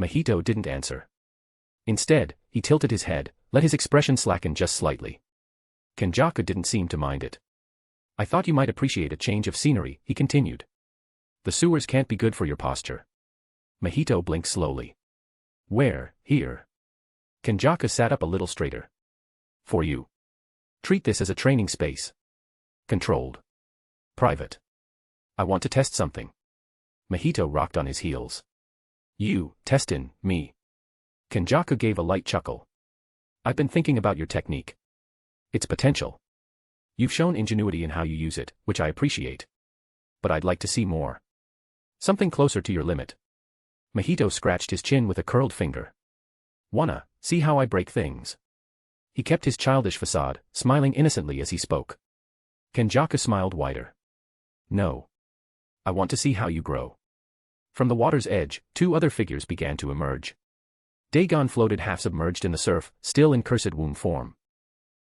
Mahito didn't answer. Instead, he tilted his head, let his expression slacken just slightly. Kenjaku didn't seem to mind it. I thought you might appreciate a change of scenery, he continued. The sewers can't be good for your posture. Mahito blinked slowly. Where, here? Kenjaku sat up a little straighter. For you. Treat this as a training space. Controlled. Private. I want to test something. Mahito rocked on his heels. You, testin' me. Kenjaku gave a light chuckle. I've been thinking about your technique. Its potential. You've shown ingenuity in how you use it, which I appreciate. But I'd like to see more. Something closer to your limit. Mahito scratched his chin with a curled finger. Wanna see how I break things? He kept his childish facade, smiling innocently as he spoke. Kenjaku smiled wider. No. I want to see how you grow. From the water's edge, two other figures began to emerge. Dagon floated half-submerged in the surf, still in cursed womb form.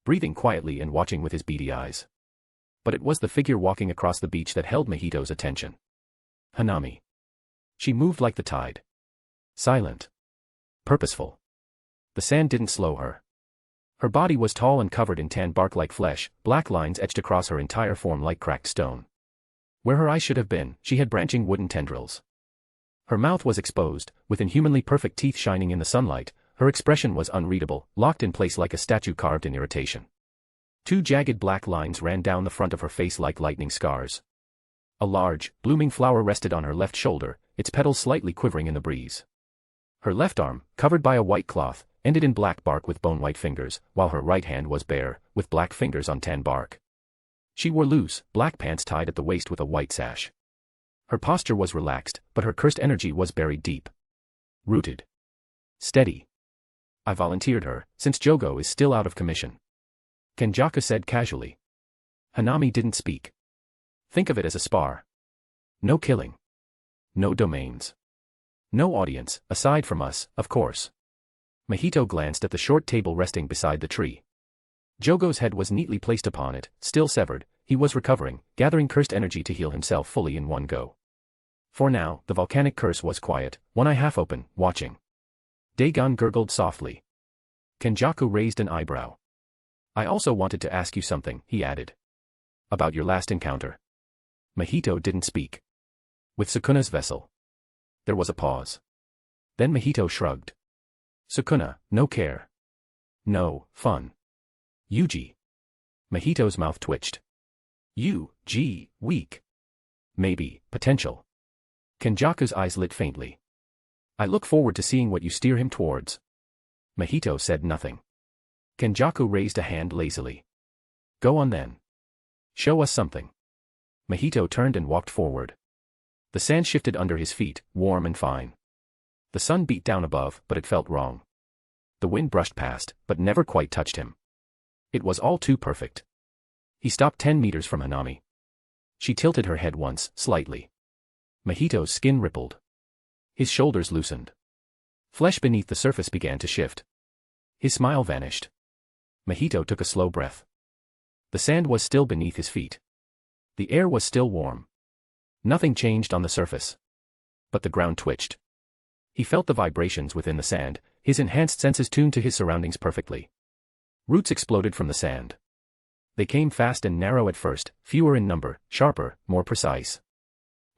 Breathing quietly and watching with his beady eyes. But it was the figure walking across the beach that held Mahito's attention. Hanami. She moved like the tide. Silent. Purposeful. The sand didn't slow her. Her body was tall and covered in tan bark-like flesh, black lines etched across her entire form like cracked stone. Where her eyes should have been, she had branching wooden tendrils. Her mouth was exposed, with inhumanly perfect teeth shining in the sunlight. Her expression was unreadable, locked in place like a statue carved in irritation. 2 jagged black lines ran down the front of her face like lightning scars. A large, blooming flower rested on her left shoulder, its petals slightly quivering in the breeze. Her left arm, covered by a white cloth, ended in black bark with bone-white fingers, while her right hand was bare, with black fingers on tan bark. She wore loose, black pants tied at the waist with a white sash. Her posture was relaxed, but her cursed energy was buried deep. Rooted. Steady. I volunteered her, since Jogo is still out of commission. Kenjaku said casually. Hanami didn't speak. Think of it as a spar. No killing. No domains. No audience, aside from us, of course. Mahito glanced at the short table resting beside the tree. Jogo's head was neatly placed upon it, still severed. He was recovering, gathering cursed energy to heal himself fully in one go. For now, the volcanic curse was quiet, one eye half open, watching. Dagon gurgled softly. Kenjaku raised an eyebrow. I also wanted to ask you something, he added. About your last encounter. Mahito didn't speak. With Sukuna's vessel. There was a pause. Then Mahito shrugged. Sukuna, no care. No, fun. Yuji. Mahito's mouth twitched. Weak. Maybe, potential. Kenjaku's eyes lit faintly. I look forward to seeing what you steer him towards. Mahito said nothing. Kenjaku raised a hand lazily. Go on then. Show us something. Mahito turned and walked forward. The sand shifted under his feet, warm and fine. The sun beat down above, but it felt wrong. The wind brushed past, but never quite touched him. It was all too perfect. He stopped 10 meters from Hanami. She tilted her head once, slightly. Mahito's skin rippled. His shoulders loosened. Flesh beneath the surface began to shift. His smile vanished. Mahito took a slow breath. The sand was still beneath his feet. The air was still warm. Nothing changed on the surface. But the ground twitched. He felt the vibrations within the sand, his enhanced senses tuned to his surroundings perfectly. Roots exploded from the sand. They came fast and narrow at first, fewer in number, sharper, more precise.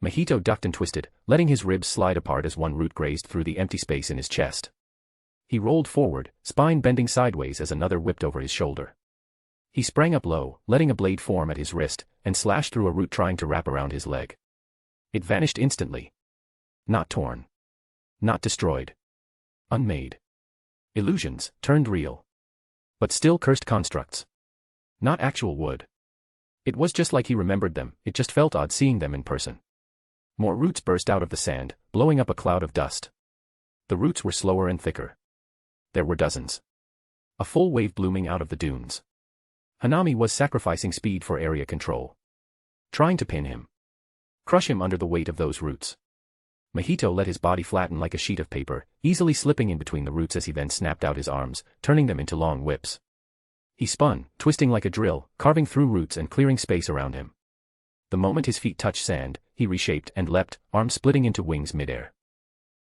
Mahito ducked and twisted, letting his ribs slide apart as one root grazed through the empty space in his chest. He rolled forward, spine bending sideways as another whipped over his shoulder. He sprang up low, letting a blade form at his wrist, and slashed through a root trying to wrap around his leg. It vanished instantly. Not torn. Not destroyed. Unmade. Illusions, turned real. But still cursed constructs. Not actual wood. It was just like he remembered them, it just felt odd seeing them in person. More roots burst out of the sand, blowing up a cloud of dust. The roots were slower and thicker. There were dozens. A full wave blooming out of the dunes. Hanami was sacrificing speed for area control. Trying to pin him. Crush him under the weight of those roots. Mahito let his body flatten like a sheet of paper, easily slipping in between the roots as he then snapped out his arms, turning them into long whips. He spun, twisting like a drill, carving through roots and clearing space around him. The moment his feet touched sand, he reshaped and leapt, arms splitting into wings midair.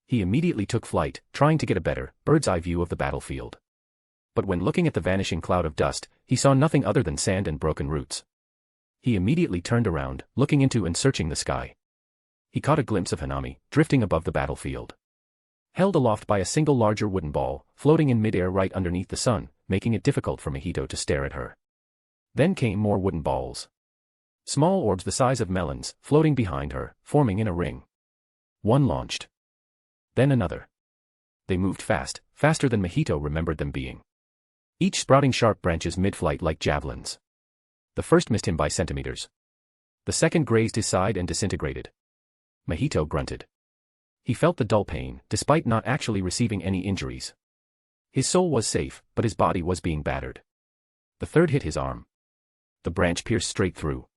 He immediately took flight, trying to get a better, bird's-eye view of the battlefield. But when looking at the vanishing cloud of dust, he saw nothing other than sand and broken roots. He immediately turned around, looking into and searching the sky. He caught a glimpse of Hanami, drifting above the battlefield. Held aloft by a single larger wooden ball, floating in midair right underneath the sun, making it difficult for Mahito to stare at her. Then came more wooden balls. Small orbs the size of melons, floating behind her, forming in a ring. One launched. Then another. They moved fast, faster than Mahito remembered them being. Each sprouting sharp branches mid-flight like javelins. The first missed him by centimeters. The second grazed his side and disintegrated. Mahito grunted. He felt the dull pain, despite not actually receiving any injuries. His soul was safe, but his body was being battered. The third hit his arm. The branch pierced straight through.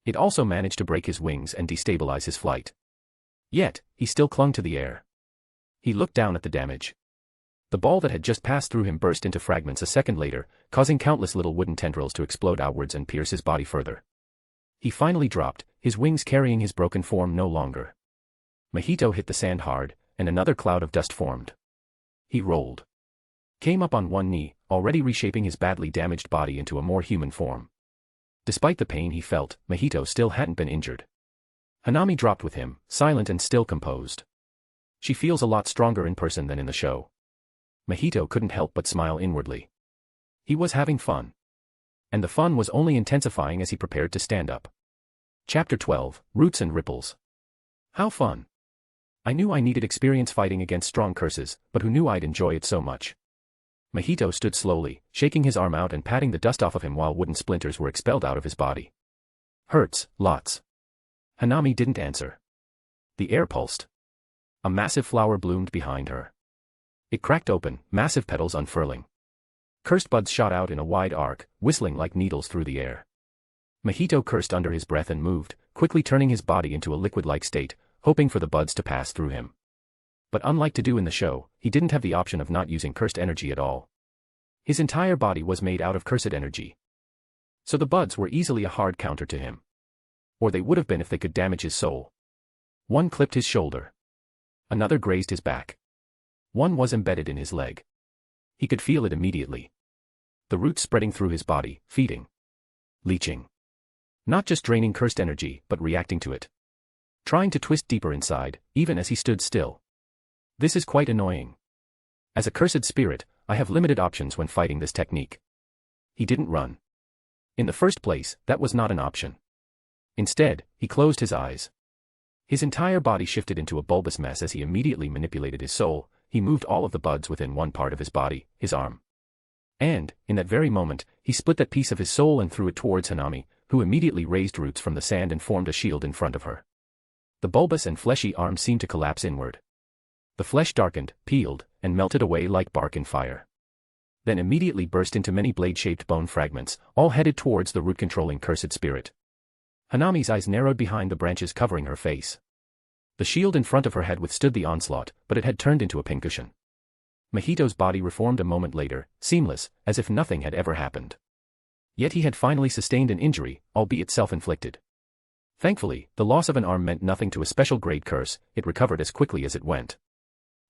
It also managed to break his wings and destabilize his flight. Yet, he still clung to the air. He looked down at the damage. The ball that had just passed through him burst into fragments a second later, causing countless little wooden tendrils to explode outwards and pierce his body further. He finally dropped, his wings carrying his broken form no longer. Mahito hit the sand hard, and another cloud of dust formed. He rolled. Came up on one knee, already reshaping his badly damaged body into a more human form. Despite the pain he felt, Mahito still hadn't been injured. Hanami dropped with him, silent and still composed. She feels a lot stronger in person than in the show. Mahito couldn't help but smile inwardly. He was having fun. And the fun was only intensifying as he prepared to stand up. Chapter 12, Roots and Ripples. How fun. I knew I needed experience fighting against strong curses, but who knew I'd enjoy it so much? Mahito stood slowly, shaking his arm out and patting the dust off of him while wooden splinters were expelled out of his body. Hurts, lots. Hanami didn't answer. The air pulsed. A massive flower bloomed behind her. It cracked open, massive petals unfurling. Cursed buds shot out in a wide arc, whistling like needles through the air. Mahito cursed under his breath and moved, quickly turning his body into a liquid-like state, hoping for the buds to pass through him. But unlike to do in the show, he didn't have the option of not using cursed energy at all. His entire body was made out of cursed energy. So the buds were easily a hard counter to him. Or they would have been if they could damage his soul. One clipped his shoulder. Another grazed his back. One was embedded in his leg. He could feel it immediately. The roots spreading through his body, feeding. Leeching. Not just draining cursed energy, but reacting to it. Trying to twist deeper inside, even as he stood still. This is quite annoying. As a cursed spirit, I have limited options when fighting this technique. He didn't run. In the first place, that was not an option. Instead, he closed his eyes. His entire body shifted into a bulbous mess as he immediately manipulated his soul. He moved all of the buds within one part of his body, his arm. And, in that very moment, he split that piece of his soul and threw it towards Hanami, who immediately raised roots from the sand and formed a shield in front of her. The bulbous and fleshy arm seemed to collapse inward. The flesh darkened, peeled, and melted away like bark in fire. Then immediately burst into many blade-shaped bone fragments, all headed towards the root-controlling cursed spirit. Hanami's eyes narrowed behind the branches covering her face. The shield in front of her had withstood the onslaught, but it had turned into a pincushion. Mahito's body reformed a moment later, seamless, as if nothing had ever happened. Yet he had finally sustained an injury, albeit self-inflicted. Thankfully, the loss of an arm meant nothing to a special-grade curse. It recovered as quickly as it went.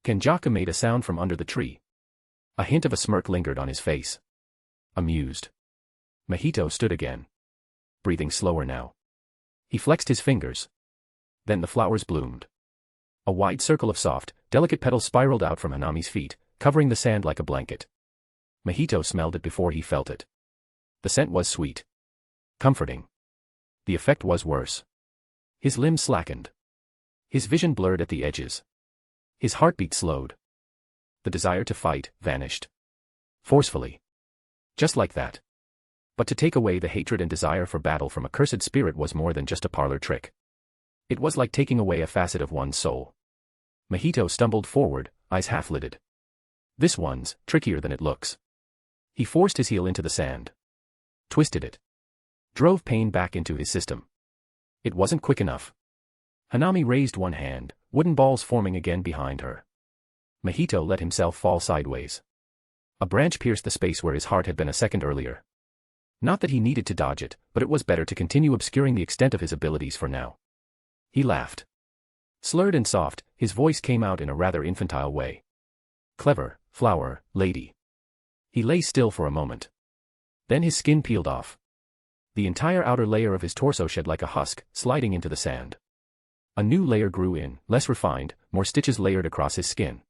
Kenjaku made a sound from under the tree. A hint of a smirk lingered on his face. Amused. Mahito stood again. Breathing slower now. He flexed his fingers. Then the flowers bloomed. A wide circle of soft, delicate petals spiraled out from Hanami's feet, covering the sand like a blanket. Mahito smelled it before he felt it. The scent was sweet. Comforting. The effect was worse. His limbs slackened. His vision blurred at the edges. His heartbeat slowed. The desire to fight vanished. Forcefully. Just like that. But to take away the hatred and desire for battle from a cursed spirit was more than just a parlor trick. It was like taking away a facet of one's soul. Mahito stumbled forward, eyes half-lidded. This one's trickier than it looks. He forced his heel into the sand. Twisted it. Drove pain back into his system. It wasn't quick enough. Hanami raised one hand, wooden balls forming again behind her. Mahito let himself fall sideways. A branch pierced the space where his heart had been a second earlier. Not that he needed to dodge it, but it was better to continue obscuring the extent of his abilities for now. He laughed. Slurred and soft, his voice came out in a rather infantile way. Clever, flower, lady. He lay still for a moment. Then his skin peeled off. The entire outer layer of his torso shed like a husk, sliding into the sand. A new layer grew in, less refined, more stitches layered across his skin.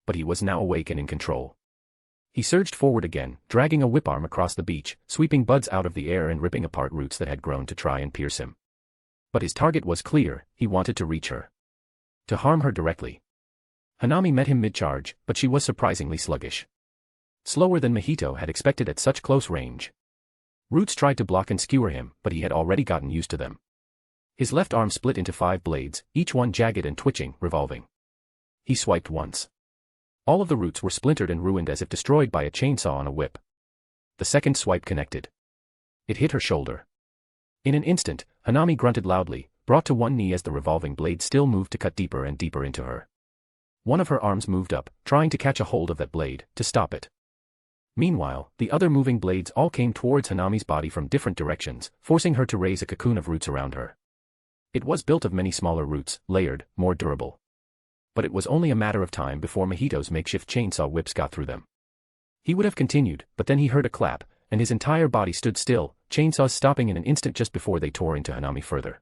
But he was now awake and in control. He surged forward again, dragging a whip arm across the beach, sweeping buds out of the air and ripping apart roots that had grown to try and pierce him. But his target was clear. He wanted to reach her. To harm her directly. Hanami met him mid-charge, but she was surprisingly sluggish. Slower than Mahito had expected at such close range. Roots tried to block and skewer him, but he had already gotten used to them. His left arm split into 5 blades, each one jagged and twitching, revolving. He swiped once. All of the roots were splintered and ruined as if destroyed by a chainsaw on a whip. The second swipe connected. It hit her shoulder. In an instant, Hanami grunted loudly, brought to one knee as the revolving blade still moved to cut deeper and deeper into her. One of her arms moved up, trying to catch a hold of that blade, to stop it. Meanwhile, the other moving blades all came towards Hanami's body from different directions, forcing her to raise a cocoon of roots around her. It was built of many smaller roots, layered, more durable. But it was only a matter of time before Mahito's makeshift chainsaw whips got through them. He would have continued, but then he heard a clap, and his entire body stood still, chainsaws stopping in an instant just before they tore into Hanami further.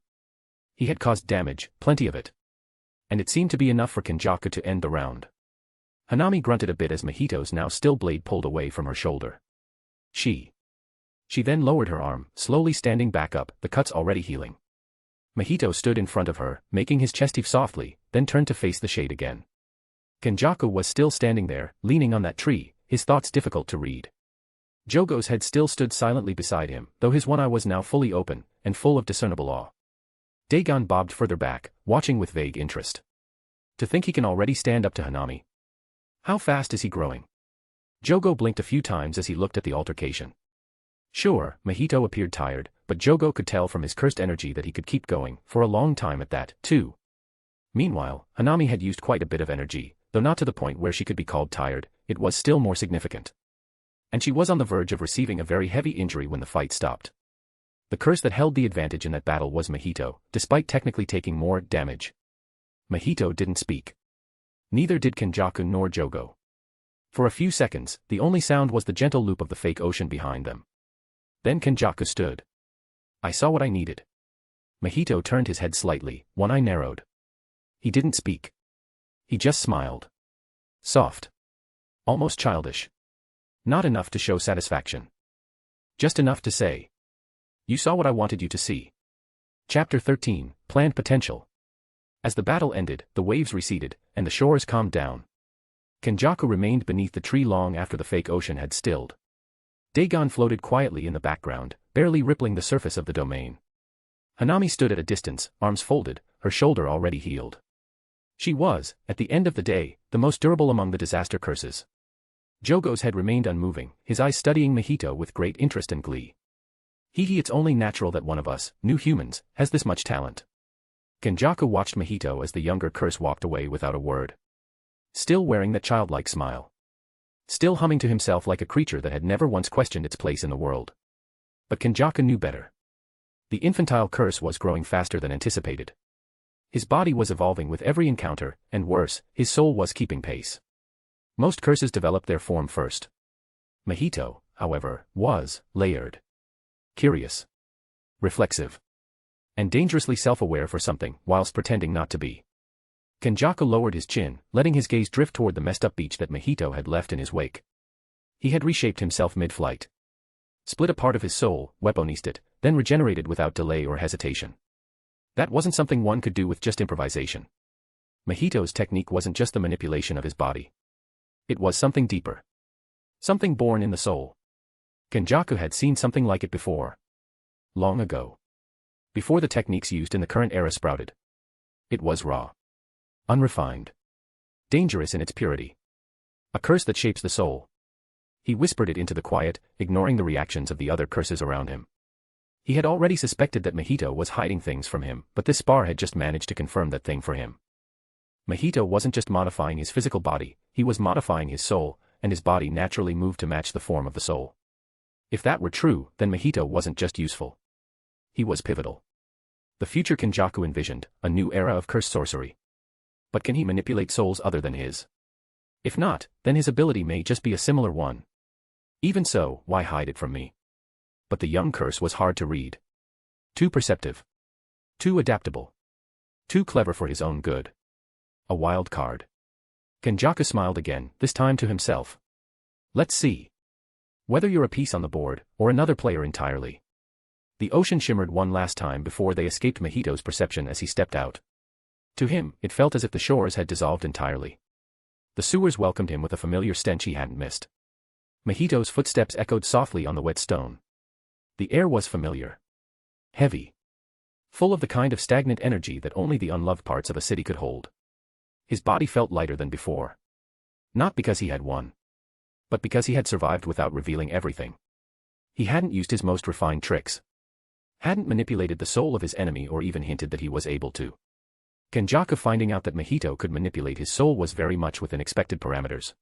He had caused damage, plenty of it. And it seemed to be enough for Kenjaku to end the round. Hanami grunted a bit as Mahito's now still blade pulled away from her shoulder. She She then lowered her arm, slowly standing back up, the cuts already healing. Mahito stood in front of her, making his chest heave softly, then turned to face the shade again. Kenjaku was still standing there, leaning on that tree, his thoughts difficult to read. Jogo's head still stood silently beside him, though his one eye was now fully open, and full of discernible awe. Dagon bobbed further back, watching with vague interest. To think he can already stand up to Hanami. How fast is he growing? Jogo blinked a few times as he looked at the altercation. Sure, Mahito appeared tired, but Jogo could tell from his cursed energy that he could keep going, for a long time at that, too. Meanwhile, Hanami had used quite a bit of energy, though not to the point where she could be called tired, it was still more significant. And she was on the verge of receiving a very heavy injury when the fight stopped. The curse that held the advantage in that battle was Mahito, despite technically taking more damage. Mahito didn't speak. Neither did Kenjaku nor Jogo. For a few seconds, the only sound was the gentle loop of the fake ocean behind them. Then Kenjaku stood. I saw what I needed. Mahito turned his head slightly, one eye narrowed. He didn't speak. He just smiled. Soft. Almost childish. Not enough to show satisfaction. Just enough to say. You saw what I wanted you to see. Chapter 13, Planned Potential. As the battle ended, the waves receded, and the shores calmed down. Kenjaku remained beneath the tree long after the fake ocean had stilled. Dagon floated quietly in the background, barely rippling the surface of the domain. Hanami stood at a distance, arms folded, her shoulder already healed. She was, at the end of the day, the most durable among the disaster curses. Jogo's head remained unmoving, his eyes studying Mahito with great interest and glee. It's only natural that one of us, new humans, has this much talent. Kenjaku watched Mahito as the younger curse walked away without a word. Still wearing that childlike smile. Still humming to himself like a creature that had never once questioned its place in the world. But Kenjaku knew better. The infantile curse was growing faster than anticipated. His body was evolving with every encounter, and worse, his soul was keeping pace. Most curses develop their form first. Mahito, however, was layered. Curious. Reflexive. And dangerously self-aware for something, whilst pretending not to be. Kenjaku lowered his chin, letting his gaze drift toward the messed-up beach that Mahito had left in his wake. He had reshaped himself mid-flight. Split a part of his soul, weaponized it, then regenerated without delay or hesitation. That wasn't something one could do with just improvisation. Mahito's technique wasn't just the manipulation of his body. It was something deeper. Something born in the soul. Kenjaku had seen something like it before. Long ago. Before the techniques used in the current era sprouted. It was raw. Unrefined. Dangerous in its purity. A curse that shapes the soul. He whispered it into the quiet, ignoring the reactions of the other curses around him. He had already suspected that Mahito was hiding things from him, but this spar had just managed to confirm that thing for him. Mahito wasn't just modifying his physical body, he was modifying his soul, and his body naturally moved to match the form of the soul. If that were true, then Mahito wasn't just useful. He was pivotal. The future Kenjaku envisioned, a new era of cursed sorcery. But can he manipulate souls other than his? If not, then his ability may just be a similar one. Even so, why hide it from me? But the young curse was hard to read. Too perceptive. Too adaptable. Too clever for his own good. A wild card. Kenjaku smiled again, this time to himself. Let's see. Whether you're a piece on the board, or another player entirely. The ocean shimmered one last time before they escaped Mahito's perception as he stepped out. To him, it felt as if the shores had dissolved entirely. The sewers welcomed him with a familiar stench he hadn't missed. Mahito's footsteps echoed softly on the wet stone. The air was familiar. Heavy. Full of the kind of stagnant energy that only the unloved parts of a city could hold. His body felt lighter than before. Not because he had won. But because he had survived without revealing everything. He hadn't used his most refined tricks. Hadn't manipulated the soul of his enemy or even hinted that he was able to. Kenjaku finding out that Mahito could manipulate his soul was very much within expected parameters.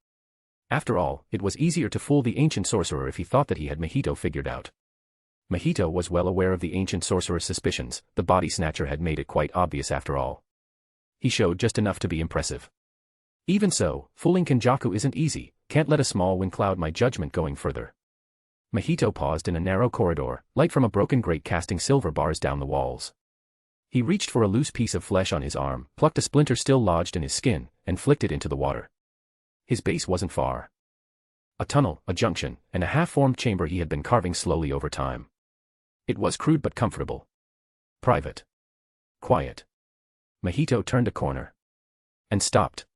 After all, it was easier to fool the ancient sorcerer if he thought that he had Mahito figured out. Mahito was well aware of the ancient sorcerer's suspicions, the body snatcher had made it quite obvious after all. He showed just enough to be impressive. Even so, fooling Kenjaku isn't easy, can't let a small win cloud my judgment going further. Mahito paused in a narrow corridor, light from a broken grate casting silver bars down the walls. He reached for a loose piece of flesh on his arm, plucked a splinter still lodged in his skin, and flicked it into the water. His base wasn't far. A tunnel, a junction, and a half-formed chamber he had been carving slowly over time. It was crude but comfortable. Private. Quiet. Mahito turned a corner. And stopped.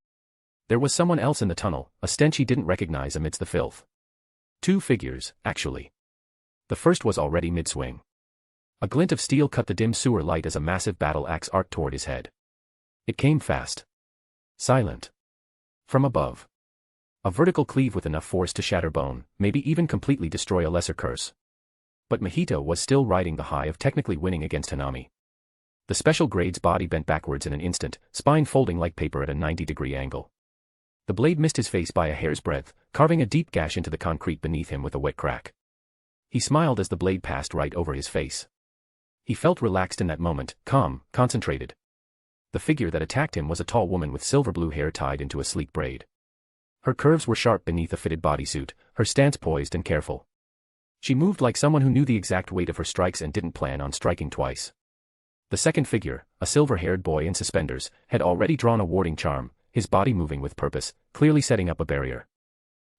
There was someone else in the tunnel, a stench he didn't recognize amidst the filth. Two figures, actually. The first was already mid-swing. A glint of steel cut the dim sewer light as a massive battle axe arced toward his head. It came fast. Silent. From above. A vertical cleave with enough force to shatter bone, maybe even completely destroy a lesser curse. But Mahito was still riding the high of technically winning against Hanami. The special grade's body bent backwards in an instant, spine folding like paper at a 90-degree angle. The blade missed his face by a hair's breadth, carving a deep gash into the concrete beneath him with a wet crack. He smiled as the blade passed right over his face. He felt relaxed in that moment, calm, concentrated. The figure that attacked him was a tall woman with silver blue hair tied into a sleek braid. Her curves were sharp beneath a fitted bodysuit, her stance poised and careful. She moved like someone who knew the exact weight of her strikes and didn't plan on striking twice. The second figure, a silver-haired boy in suspenders, had already drawn a warding charm, his body moving with purpose, clearly setting up a barrier.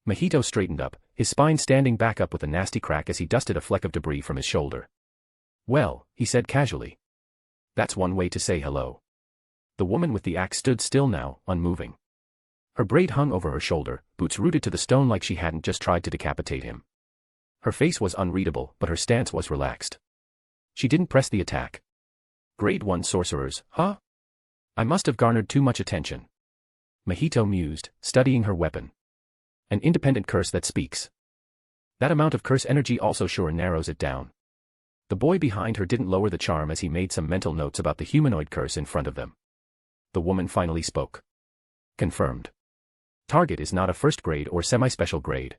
Mahito straightened up, his spine standing back up with a nasty crack as he dusted a fleck of debris from his shoulder. "Well," he said casually. "That's one way to say hello." The woman with the axe stood still now, unmoving. Her braid hung over her shoulder, boots rooted to the stone like she hadn't just tried to decapitate him. Her face was unreadable, but her stance was relaxed. She didn't press the attack. Grade 1 sorcerers, huh? I must have garnered too much attention. Mahito mused, studying her weapon. An independent curse that speaks. That amount of curse energy also sure narrows it down. The boy behind her didn't lower the charm as he made some mental notes about the humanoid curse in front of them. The woman finally spoke. Confirmed. Target is not a first grade or semi-special grade.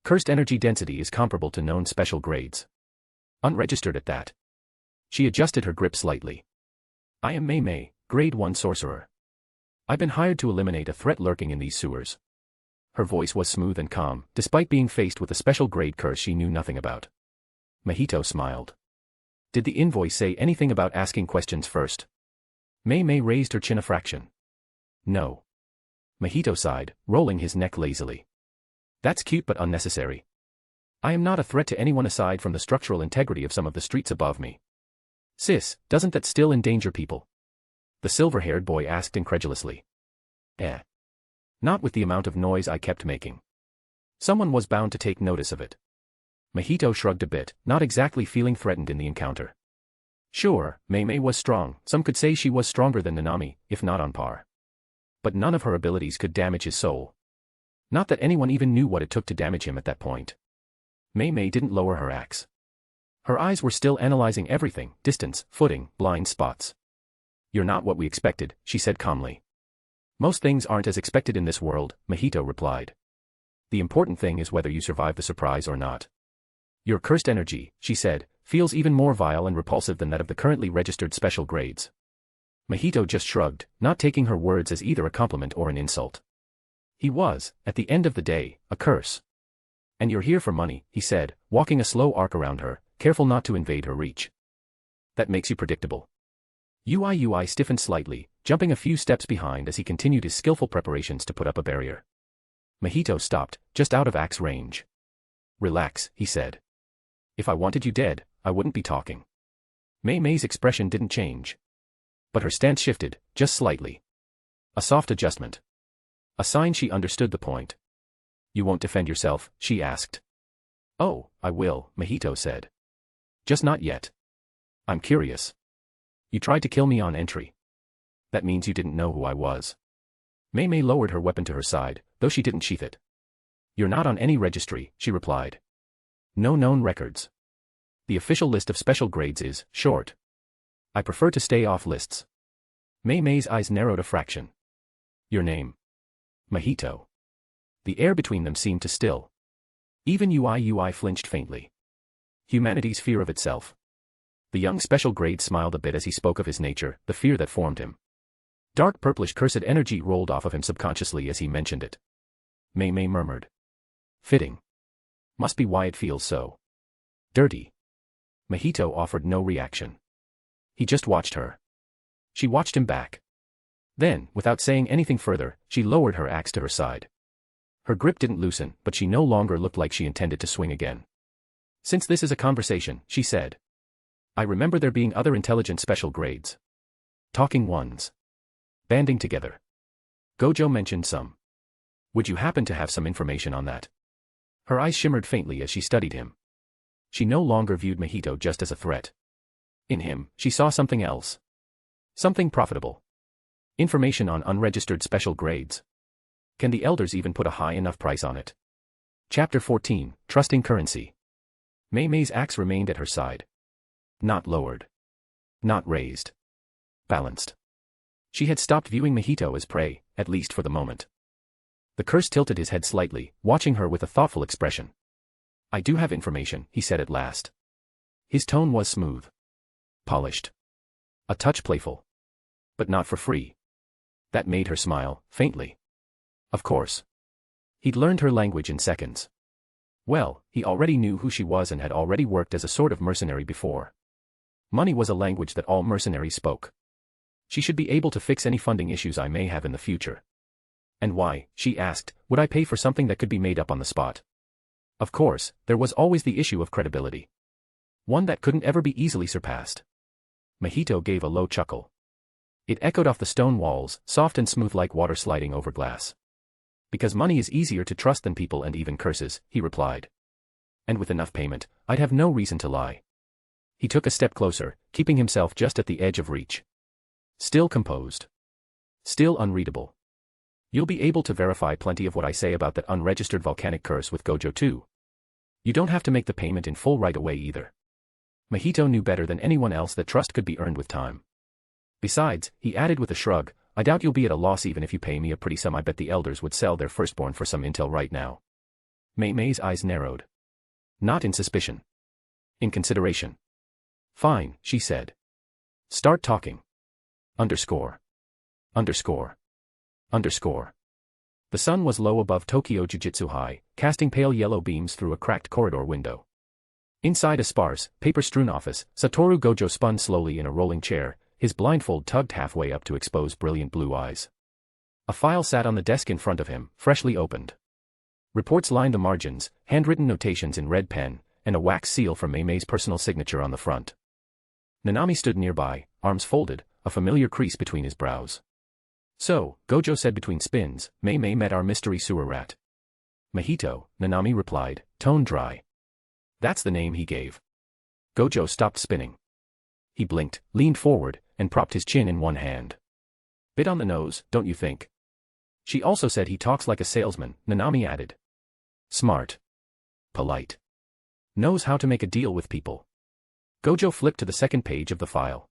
Cursed energy density is comparable to known special grades. Unregistered at that. She adjusted her grip slightly. I am Mei, grade 1 sorcerer. I've been hired to eliminate a threat lurking in these sewers. Her voice was smooth and calm, despite being faced with a special grade curse she knew nothing about. Mahito smiled. Did the invoice say anything about asking questions first? Mei raised her chin a fraction. No. Mahito sighed, rolling his neck lazily. That's cute but unnecessary. I am not a threat to anyone aside from the structural integrity of some of the streets above me. Sis, doesn't that still endanger people? The silver-haired boy asked incredulously. Not with the amount of noise I kept making. Someone was bound to take notice of it. Mahito shrugged a bit, not exactly feeling threatened in the encounter. Sure, Mei was strong, some could say she was stronger than Nanami, if not on par. But none of her abilities could damage his soul. Not that anyone even knew what it took to damage him at that point. Mei didn't lower her axe. Her eyes were still analyzing everything, distance, footing, blind spots. You're not what we expected, she said calmly. Most things aren't as expected in this world, Mahito replied. The important thing is whether you survive the surprise or not. Your cursed energy, she said, feels even more vile and repulsive than that of the currently registered special grades. Mahito just shrugged, not taking her words as either a compliment or an insult. He was, at the end of the day, a curse. And you're here for money, he said, walking a slow arc around her, careful not to invade her reach. That makes you predictable. Ui stiffened slightly, jumping a few steps behind as he continued his skillful preparations to put up a barrier. Mahito stopped, just out of axe range. Relax, he said. If I wanted you dead, I wouldn't be talking. Mei's expression didn't change. But her stance shifted, just slightly. A soft adjustment. A sign she understood the point. You won't defend yourself, she asked. Oh, I will, Mahito said. Just not yet. I'm curious. You tried to kill me on entry. That means you didn't know who I was. Mei lowered her weapon to her side, though she didn't sheath it. You're not on any registry, she replied. No known records. The official list of special grades is short. I prefer to stay off lists. Mei's eyes narrowed a fraction. Your name? Mahito. The air between them seemed to still. Even Ui flinched faintly. Humanity's fear of itself. The young special grade smiled a bit as he spoke of his nature, the fear that formed him. Dark purplish cursed energy rolled off of him subconsciously as he mentioned it. Mei murmured. Fitting. Must be why it feels so dirty. Mahito offered no reaction. He just watched her. She watched him back. Then, without saying anything further, she lowered her axe to her side. Her grip didn't loosen, but she no longer looked like she intended to swing again. Since this is a conversation, she said. I remember there being other intelligent special grades. Talking ones. Banding together. Gojo mentioned some. Would you happen to have some information on that? Her eyes shimmered faintly as she studied him. She no longer viewed Mahito just as a threat. In him, she saw something else. Something profitable. Information on unregistered special grades. Can the elders even put a high enough price on it? Chapter 14, Trusting Currency. Mei Mei's axe remained at her side. Not lowered. Not raised. Balanced. She had stopped viewing Mahito as prey, at least for the moment. The curse tilted his head slightly, watching her with a thoughtful expression. I do have information, he said at last. His tone was smooth. Polished. A touch playful. But not for free. That made her smile, faintly. Of course. He'd learned her language in seconds. Well, he already knew who she was and had already worked as a sort of mercenary before. Money was a language that all mercenaries spoke. She should be able to fix any funding issues I may have in the future. And why, she asked, would I pay for something that could be made up on the spot? Of course, there was always the issue of credibility. One that couldn't ever be easily surpassed. Mahito gave a low chuckle. It echoed off the stone walls, soft and smooth like water sliding over glass. Because money is easier to trust than people and even curses, he replied. And with enough payment, I'd have no reason to lie. He took a step closer, keeping himself just at the edge of reach. Still composed. Still unreadable. You'll be able to verify plenty of what I say about that unregistered volcanic curse with Gojo too. You don't have to make the payment in full right away either. Mahito knew better than anyone else that trust could be earned with time. Besides, he added with a shrug, I doubt you'll be at a loss even if you pay me a pretty sum. I bet the elders would sell their firstborn for some intel right now. Mei Mei's eyes narrowed. Not in suspicion. In consideration. Fine, she said. Start talking. Underscore. Underscore. Underscore. The sun was low above Tokyo Jujutsu High, casting pale yellow beams through a cracked corridor window. Inside a sparse, paper-strewn office, Satoru Gojo spun slowly in a rolling chair, his blindfold tugged halfway up to expose brilliant blue eyes. A file sat on the desk in front of him, freshly opened. Reports lined the margins, handwritten notations in red pen, and a wax seal from Mei Mei's personal signature on the front. Nanami stood nearby, arms folded, a familiar crease between his brows. So, Gojo said between spins, Mei Mei met our mystery sewer rat. Mahito, Nanami replied, tone dry. That's the name he gave. Gojo stopped spinning. He blinked, leaned forward, and propped his chin in one hand. Bit on the nose, don't you think? She also said he talks like a salesman, Nanami added. Smart. Polite. Knows how to make a deal with people. Gojo flipped to the second page of the file.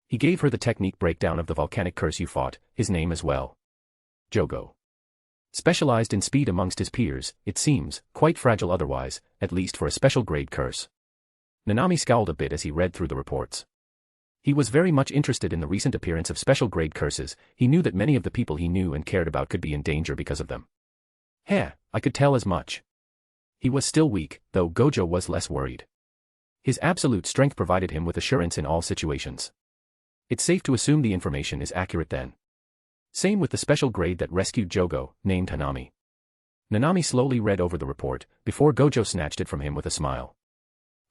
He gave her the technique breakdown of the volcanic curse you fought, his name as well. Jogo. Specialized in speed amongst his peers, it seems, quite fragile otherwise, at least for a special grade curse. Nanami scowled a bit as he read through the reports. He was very much interested in the recent appearance of special grade curses. He knew that many of the people he knew and cared about could be in danger because of them. Heh, I could tell as much. He was still weak, though Gojo was less worried. His absolute strength provided him with assurance in all situations. It's safe to assume the information is accurate then. Same with the special grade that rescued Jogo, named Hanami. Nanami slowly read over the report, before Gojo snatched it from him with a smile.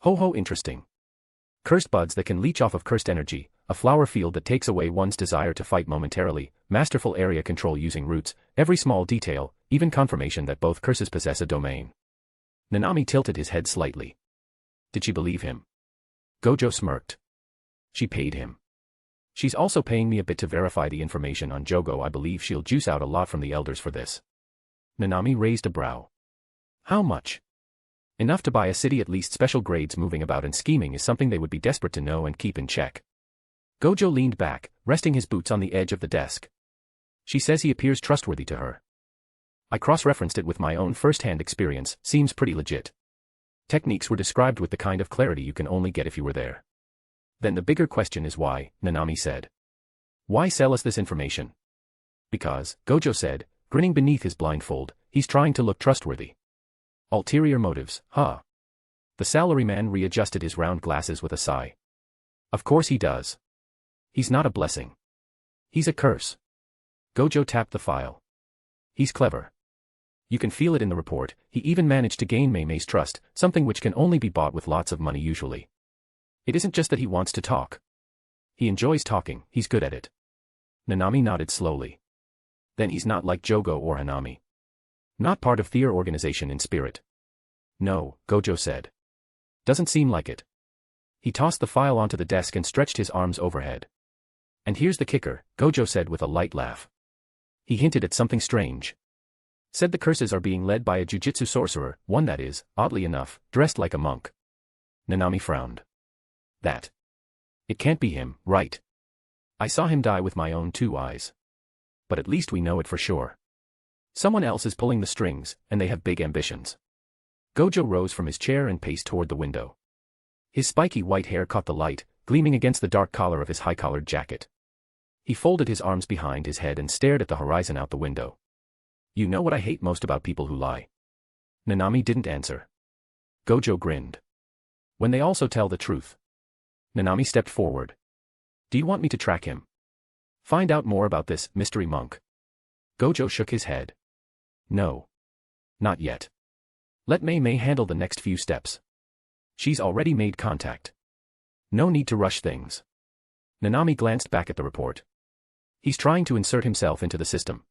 Ho, interesting. Cursed buds that can leech off of cursed energy, a flower field that takes away one's desire to fight momentarily, masterful area control using roots, every small detail, even confirmation that both curses possess a domain. Nanami tilted his head slightly. Did she believe him? Gojo smirked. She paid him. She's also paying me a bit to verify the information on Jogo. I believe she'll juice out a lot from the elders for this. Nanami raised a brow. How much? Enough to buy a city. At least special grades moving about and scheming is something they would be desperate to know and keep in check. Gojo leaned back, resting his boots on the edge of the desk. She says he appears trustworthy to her. I cross-referenced it with my own first-hand experience, seems pretty legit. Techniques were described with the kind of clarity you can only get if you were there. Then the bigger question is why, Nanami said. Why sell us this information? Because, Gojo said, grinning beneath his blindfold, he's trying to look trustworthy. Ulterior motives, huh? The salaryman readjusted his round glasses with a sigh. Of course he does. He's not a blessing. He's a curse. Gojo tapped the file. He's clever. You can feel it in the report. He even managed to gain Mei Mei's trust, something which can only be bought with lots of money usually. It isn't just that he wants to talk. He enjoys talking, he's good at it. Nanami nodded slowly. Then he's not like Jogo or Hanami. Not part of their organization in spirit. No, Gojo said. Doesn't seem like it. He tossed the file onto the desk and stretched his arms overhead. And here's the kicker, Gojo said with a light laugh. He hinted at something strange. Said the curses are being led by a jujitsu sorcerer, one that is, oddly enough, dressed like a monk. Nanami frowned. That. It can't be him, right? I saw him die with my own 2 eyes. But at least we know it for sure. Someone else is pulling the strings, and they have big ambitions. Gojo rose from his chair and paced toward the window. His spiky white hair caught the light, gleaming against the dark collar of his high-collared jacket. He folded his arms behind his head and stared at the horizon out the window. You know what I hate most about people who lie? Nanami didn't answer. Gojo grinned. When they also tell the truth. Nanami stepped forward. Do you want me to track him? Find out more about this mystery monk. Gojo shook his head. No. Not yet. Let Mei Mei handle the next few steps. She's already made contact. No need to rush things. Nanami glanced back at the report. He's trying to insert himself into the system.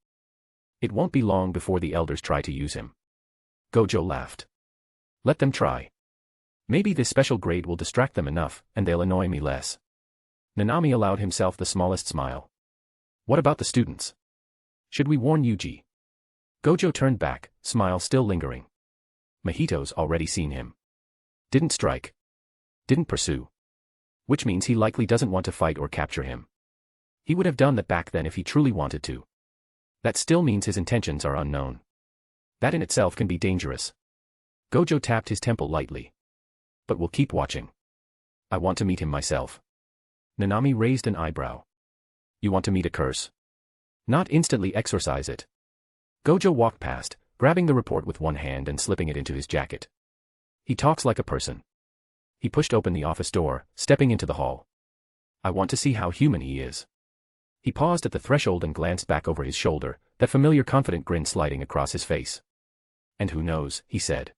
It won't be long before the elders try to use him. Gojo laughed. Let them try. Maybe this special grade will distract them enough, and they'll annoy me less. Nanami allowed himself the smallest smile. What about the students? Should we warn Yuji? Gojo turned back, smile still lingering. Mahito's already seen him. Didn't strike. Didn't pursue. Which means he likely doesn't want to fight or capture him. He would have done that back then if he truly wanted to. That still means his intentions are unknown. That in itself can be dangerous. Gojo tapped his temple lightly. But we'll keep watching. I want to meet him myself. Nanami raised an eyebrow. You want to meet a curse? Not instantly exorcise it. Gojo walked past, grabbing the report with one hand and slipping it into his jacket. He talks like a person. He pushed open the office door, stepping into the hall. I want to see how human he is. He paused at the threshold and glanced back over his shoulder, that familiar confident grin sliding across his face. And who knows, he said.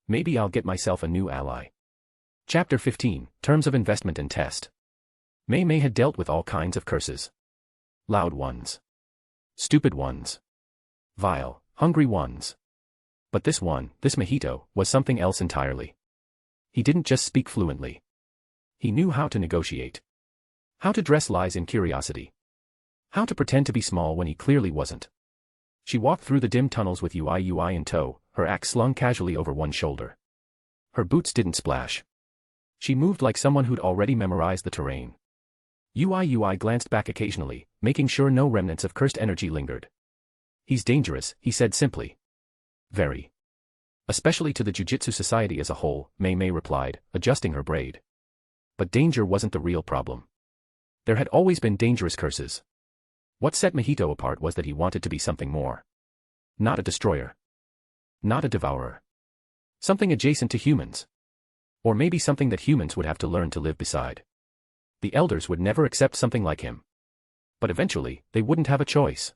Maybe I'll get myself a new ally. Chapter 15, Terms of Investment and Test. Mei Mei had dealt with all kinds of curses. Loud ones. Stupid ones. Vile, hungry ones. But this one, this Mahito, was something else entirely. He didn't just speak fluently. He knew how to negotiate. How to dress lies in curiosity. How to pretend to be small when he clearly wasn't. She walked through the dim tunnels with Ui in tow, her axe slung casually over one shoulder. Her boots didn't splash. She moved like someone who'd already memorized the terrain. Ui glanced back occasionally, making sure no remnants of cursed energy lingered. He's dangerous, he said simply. Very. Especially to the Jujitsu Society as a whole, Mei Mei replied, adjusting her braid. But danger wasn't the real problem. There had always been dangerous curses. What set Mahito apart was that he wanted to be something more. Not a destroyer. Not a devourer. Something adjacent to humans. Or maybe something that humans would have to learn to live beside. The elders would never accept something like him. But eventually, they wouldn't have a choice.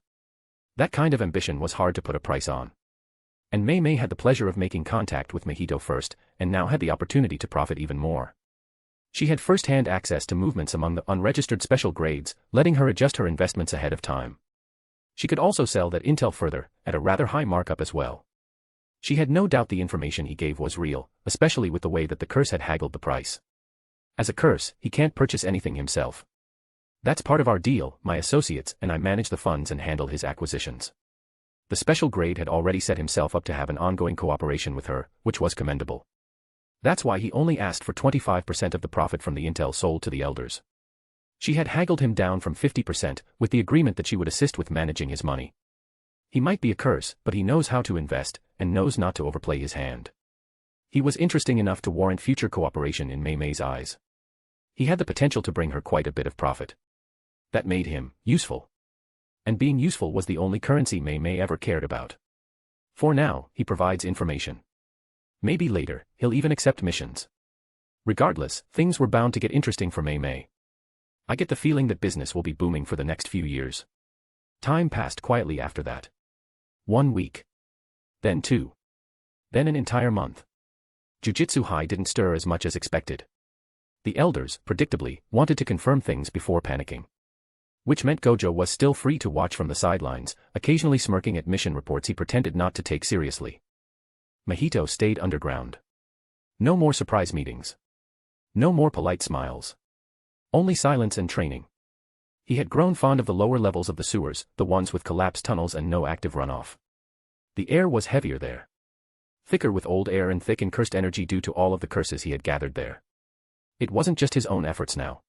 That kind of ambition was hard to put a price on. And Mei Mei had the pleasure of making contact with Mahito first, and now had the opportunity to profit even more. She had first-hand access to movements among the unregistered special grades, letting her adjust her investments ahead of time. She could also sell that intel further, at a rather high markup as well. She had no doubt the information he gave was real, especially with the way that the curse had haggled the price. As a curse, he can't purchase anything himself. That's part of our deal, my associates and I manage the funds and handle his acquisitions. The special grade had already set himself up to have an ongoing cooperation with her, which was commendable. That's why he only asked for 25% of the profit from the intel sold to the elders. She had haggled him down from 50%, with the agreement that she would assist with managing his money. He might be a curse, but he knows how to invest, and knows not to overplay his hand. He was interesting enough to warrant future cooperation in Mei Mei's eyes. He had the potential to bring her quite a bit of profit. That made him useful. And being useful was the only currency Mei Mei ever cared about. For now, he provides information. Maybe later, he'll even accept missions. Regardless, things were bound to get interesting for Mei Mei. I get the feeling that business will be booming for the next few years. Time passed quietly after that. 1 week. Then 2. Then an entire month. Jujutsu High didn't stir as much as expected. The elders, predictably, wanted to confirm things before panicking. Which meant Gojo was still free to watch from the sidelines, occasionally smirking at mission reports he pretended not to take seriously. Mahito stayed underground. No more surprise meetings. No more polite smiles. Only silence and training. He had grown fond of the lower levels of the sewers, the ones with collapsed tunnels and no active runoff. The air was heavier there. Thicker with old air and thick in cursed energy due to all of the curses he had gathered there. It wasn't just his own efforts now.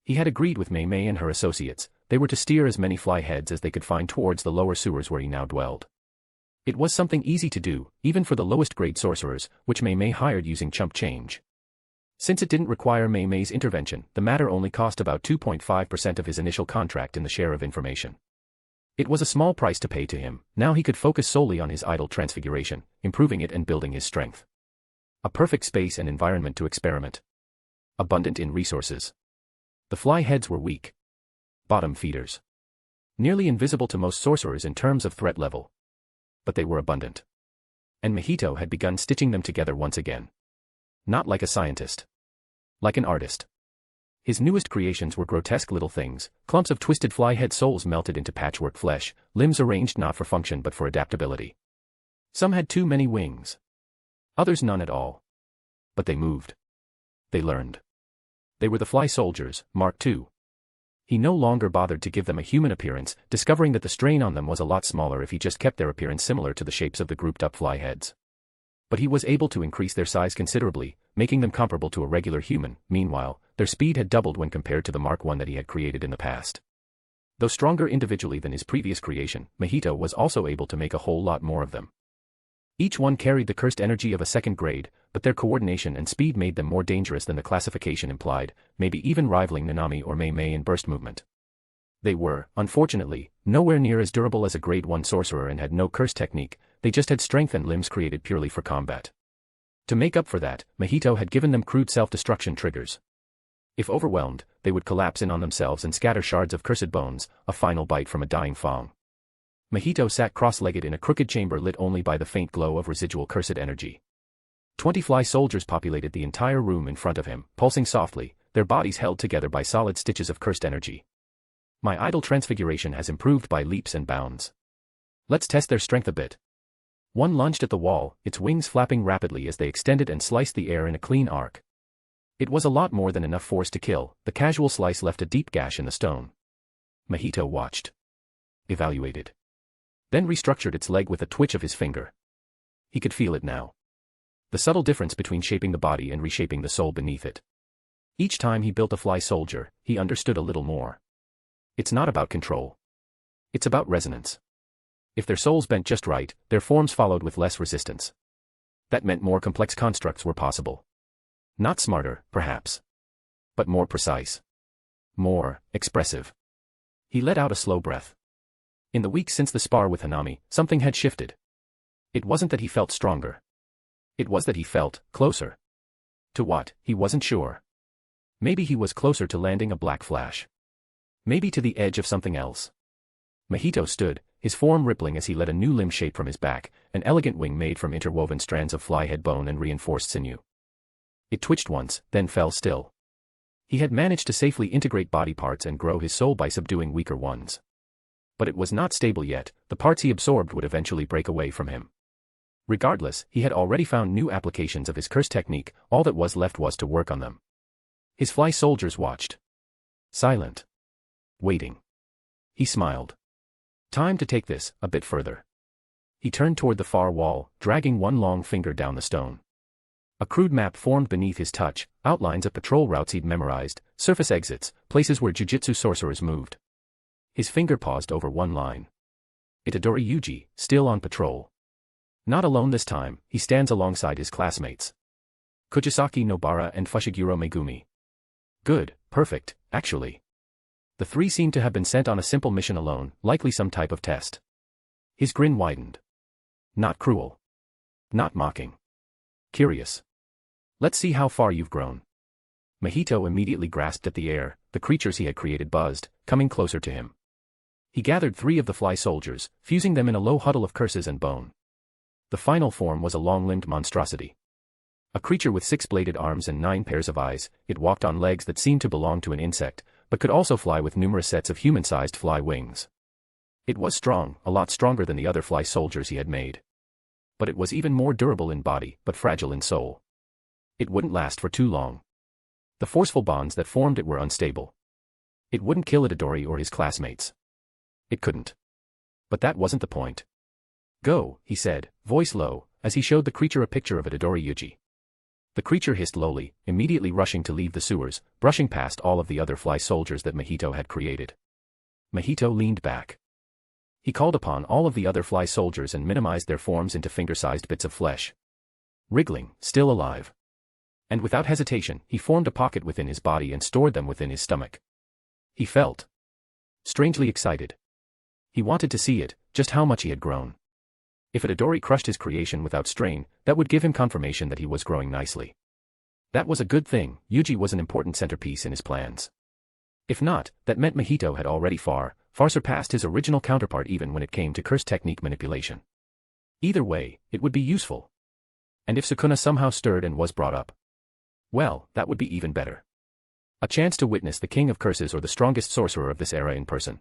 He had agreed with Mei Mei and her associates, they were to steer as many fly heads as they could find towards the lower sewers where he now dwelled. It was something easy to do, even for the lowest grade sorcerers, which Mei Mei hired using chump change. Since it didn't require Mei Mei's intervention, the matter only cost about 2.5% of his initial contract in the share of information. It was a small price to pay to him, now he could focus solely on his idol transfiguration, improving it and building his strength. A perfect space and environment to experiment. Abundant in resources. The fly heads were weak. Bottom feeders. Nearly invisible to most sorcerers in terms of threat level. But they were abundant. And Mahito had begun stitching them together once again. Not like a scientist. Like an artist. His newest creations were grotesque little things, clumps of twisted fly-head souls melted into patchwork flesh, limbs arranged not for function but for adaptability. Some had too many wings. Others none at all. But they moved. They learned. They were the fly soldiers, Mark II. He no longer bothered to give them a human appearance, discovering that the strain on them was a lot smaller if he just kept their appearance similar to the shapes of the grouped-up fly heads. But he was able to increase their size considerably, making them comparable to a regular human. Meanwhile, their speed had doubled when compared to the Mark I that he had created in the past. Though stronger individually than his previous creation, Mahito was also able to make a whole lot more of them. Each one carried the cursed energy of a second grade, but their coordination and speed made them more dangerous than the classification implied, maybe even rivaling Nanami or Mei Mei in burst movement. They were, unfortunately, nowhere near as durable as a grade 1 sorcerer and had no curse technique, they just had strength and limbs created purely for combat. To make up for that, Mahito had given them crude self-destruction triggers. If overwhelmed, they would collapse in on themselves and scatter shards of cursed bones, a final bite from a dying Fong. Mahito sat cross-legged in a crooked chamber lit only by the faint glow of residual cursed energy. 20 fly soldiers populated the entire room in front of him, pulsing softly, their bodies held together by solid stitches of cursed energy. My idol transfiguration has improved by leaps and bounds. Let's test their strength a bit. One lunged at the wall, its wings flapping rapidly as they extended and sliced the air in a clean arc. It was a lot more than enough force to kill, the casual slice left a deep gash in the stone. Mahito watched. Evaluated. Then restructured its leg with a twitch of his finger. He could feel it now. The subtle difference between shaping the body and reshaping the soul beneath it. Each time he built a fly soldier, he understood a little more. It's not about control. It's about resonance. If their souls bent just right, their forms followed with less resistance. That meant more complex constructs were possible. Not smarter, perhaps. But more precise. More expressive. He let out a slow breath. In the weeks since the spar with Hanami, something had shifted. It wasn't that he felt stronger. It was that he felt closer. To what, he wasn't sure. Maybe he was closer to landing a black flash. Maybe to the edge of something else. Mahito stood, his form rippling as he let a new limb shape from his back, an elegant wing made from interwoven strands of fly-head bone and reinforced sinew. It twitched once, then fell still. He had managed to safely integrate body parts and grow his soul by subduing weaker ones. But it was not stable yet, the parts he absorbed would eventually break away from him. Regardless, he had already found new applications of his curse technique, all that was left was to work on them. His fly soldiers watched. Silent. Waiting. He smiled. Time to take this a bit further. He turned toward the far wall, dragging one long finger down the stone. A crude map formed beneath his touch, outlines of patrol routes he'd memorized, surface exits, places where jujutsu sorcerers moved. His finger paused over one line. Itadori Yuji, still on patrol. Not alone this time, he stands alongside his classmates. Kujisaki Nobara and Fushiguro Megumi. Good, perfect, actually. The three seemed to have been sent on a simple mission alone, likely some type of test. His grin widened. Not cruel. Not mocking. Curious. Let's see how far you've grown. Mahito immediately grasped at the air, the creatures he had created buzzed, coming closer to him. He gathered 3 of the fly soldiers, fusing them in a low huddle of curses and bone. The final form was a long-limbed monstrosity. A creature with 6 bladed arms and 9 pairs of eyes. It walked on legs that seemed to belong to an insect, but could also fly with numerous sets of human-sized fly wings. It was strong, a lot stronger than the other fly soldiers he had made. But it was even more durable in body, but fragile in soul. It wouldn't last for too long. The forceful bonds that formed it were unstable. It wouldn't kill Itadori or his classmates. It couldn't. But that wasn't the point. "Go," he said, voice low, as he showed the creature a picture of Itadori Yuji. The creature hissed lowly, immediately rushing to leave the sewers, brushing past all of the other fly soldiers that Mahito had created. Mahito leaned back. He called upon all of the other fly soldiers and minimized their forms into finger-sized bits of flesh. Wriggling, still alive. And without hesitation, he formed a pocket within his body and stored them within his stomach. He felt strangely excited. He wanted to see it, just how much he had grown. If Itadori crushed his creation without strain, that would give him confirmation that he was growing nicely. That was a good thing. Yuji was an important centerpiece in his plans. If not, that meant Mahito had already far surpassed his original counterpart even when it came to curse technique manipulation. Either way, it would be useful. And if Sukuna somehow stirred and was brought up, well, that would be even better. A chance to witness the king of curses or the strongest sorcerer of this era in person.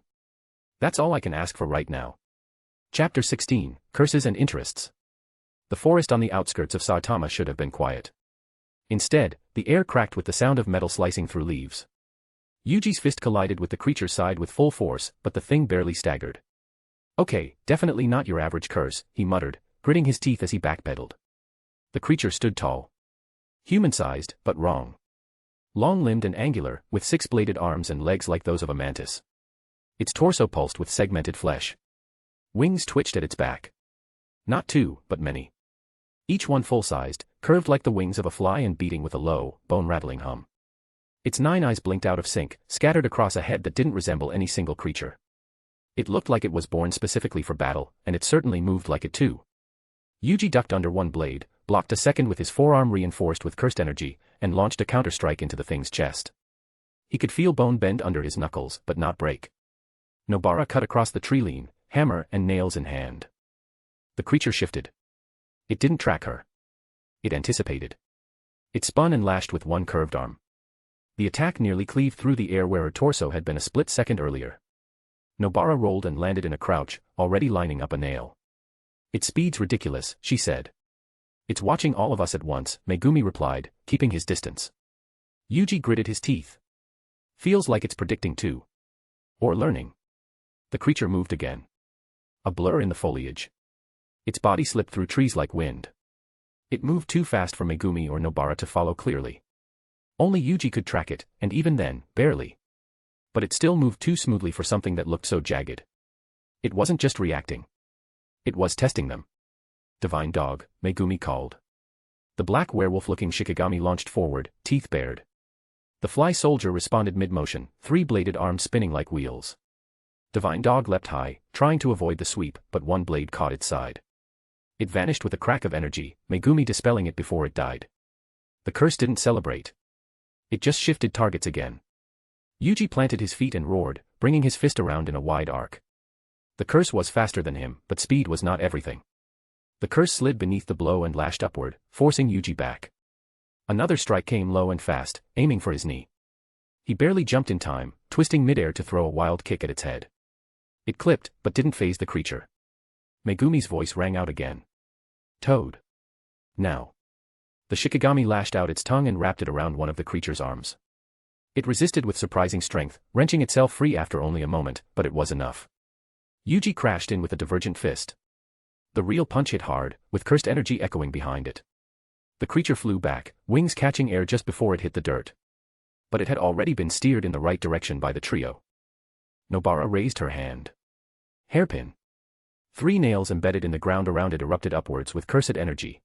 That's all I can ask for right now. Chapter 16, Curses and Interests. The forest on the outskirts of Saitama should have been quiet. Instead, the air cracked with the sound of metal slicing through leaves. Yuji's fist collided with the creature's side with full force, but the thing barely staggered. "Okay, definitely not your average curse," he muttered, gritting his teeth as he backpedaled. The creature stood tall. Human-sized, but wrong. Long-limbed and angular, with 6-bladed arms and legs like those of a mantis. Its torso pulsed with segmented flesh. Wings twitched at its back. Not 2, but many. Each one full-sized, curved like the wings of a fly and beating with a low, bone-rattling hum. Its 9 eyes blinked out of sync, scattered across a head that didn't resemble any single creature. It looked like it was born specifically for battle, and it certainly moved like it too. Yuji ducked under one blade, blocked a second with his forearm reinforced with cursed energy, and launched a counter-strike into the thing's chest. He could feel bone bend under his knuckles, but not break. Nobara cut across the tree lean, hammer and nails in hand. The creature shifted. It didn't track her. It anticipated. It spun and lashed with one curved arm. The attack nearly cleaved through the air where her torso had been a split second earlier. Nobara rolled and landed in a crouch, already lining up a nail. "Its speed's ridiculous," she said. "It's watching all of us at once," Megumi replied, keeping his distance. Yuji gritted his teeth. "Feels like it's predicting too. Or learning." The creature moved again. A blur in the foliage. Its body slipped through trees like wind. It moved too fast for Megumi or Nobara to follow clearly. Only Yuji could track it, and even then, barely. But it still moved too smoothly for something that looked so jagged. It wasn't just reacting. It was testing them. "Divine dog," Megumi called. The black werewolf-looking Shikigami launched forward, teeth bared. The fly soldier responded mid-motion, 3-bladed arms spinning like wheels. Divine dog leapt high, trying to avoid the sweep, but one blade caught its side. It vanished with a crack of energy, Megumi dispelling it before it died. The curse didn't celebrate. It just shifted targets again. Yuji planted his feet and roared, bringing his fist around in a wide arc. The curse was faster than him, but speed was not everything. The curse slid beneath the blow and lashed upward, forcing Yuji back. Another strike came low and fast, aiming for his knee. He barely jumped in time, twisting midair to throw a wild kick at its head. It clipped, but didn't faze the creature. Megumi's voice rang out again. "Toad. Now." The Shikigami lashed out its tongue and wrapped it around one of the creature's arms. It resisted with surprising strength, wrenching itself free after only a moment, but it was enough. Yuji crashed in with a divergent fist. The real punch hit hard, with cursed energy echoing behind it. The creature flew back, wings catching air just before it hit the dirt. But it had already been steered in the right direction by the trio. Nobara raised her hand. Hairpin. 3 nails embedded in the ground around it erupted upwards with cursed energy.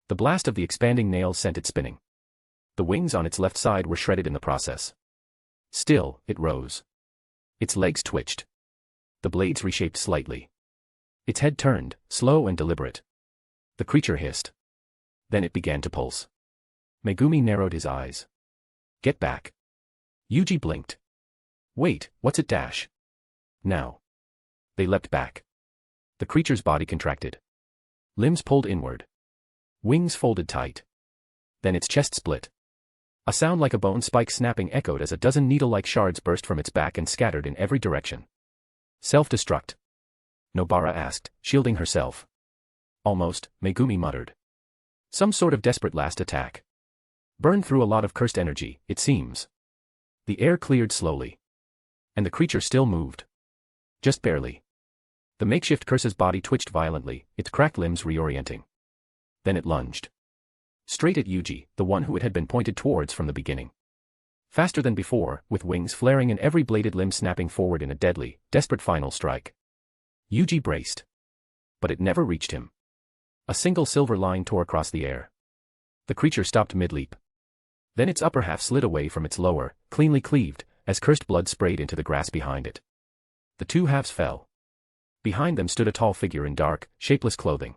The blast of the expanding nails sent it spinning. The wings on its left side were shredded in the process. Still, it rose. Its legs twitched. The blades reshaped slightly. Its head turned, slow and deliberate. The creature hissed. Then it began to pulse. Megumi narrowed his eyes. "Get back." Yuji blinked. "Wait, what's it dash?" "Now." They leapt back. The creature's body contracted. Limbs pulled inward. Wings folded tight. Then its chest split. A sound like a bone spike snapping echoed as a dozen needle-like shards burst from its back and scattered in every direction. Self-destruct? Nobara asked, shielding herself. Almost, Megumi muttered. Some sort of desperate last attack. Burned through a lot of cursed energy, it seems. The air cleared slowly. And the creature still moved. Just barely. The makeshift curse's body twitched violently, its cracked limbs reorienting. Then it lunged. Straight at Yuji, the one who it had been pointed towards from the beginning. Faster than before, with wings flaring and every bladed limb snapping forward in a deadly, desperate final strike. Yuji braced. But it never reached him. A single silver line tore across the air. The creature stopped mid-leap. Then its upper half slid away from its lower, cleanly cleaved, as cursed blood sprayed into the grass behind it. The two halves fell. Behind them stood a tall figure in dark, shapeless clothing.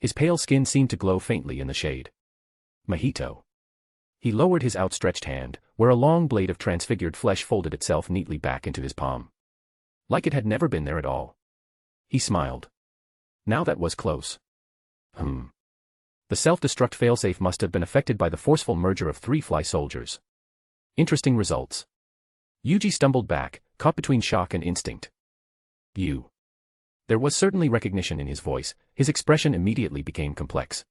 His pale skin seemed to glow faintly in the shade. Mahito. He lowered his outstretched hand, where a long blade of transfigured flesh folded itself neatly back into his palm. Like it had never been there at all. He smiled. Now that was close. The self-destruct failsafe must have been affected by the forceful merger of 3 fly soldiers. Interesting results. Yuji stumbled back, caught between shock and instinct. You. There was certainly recognition in his voice, his expression immediately became complex.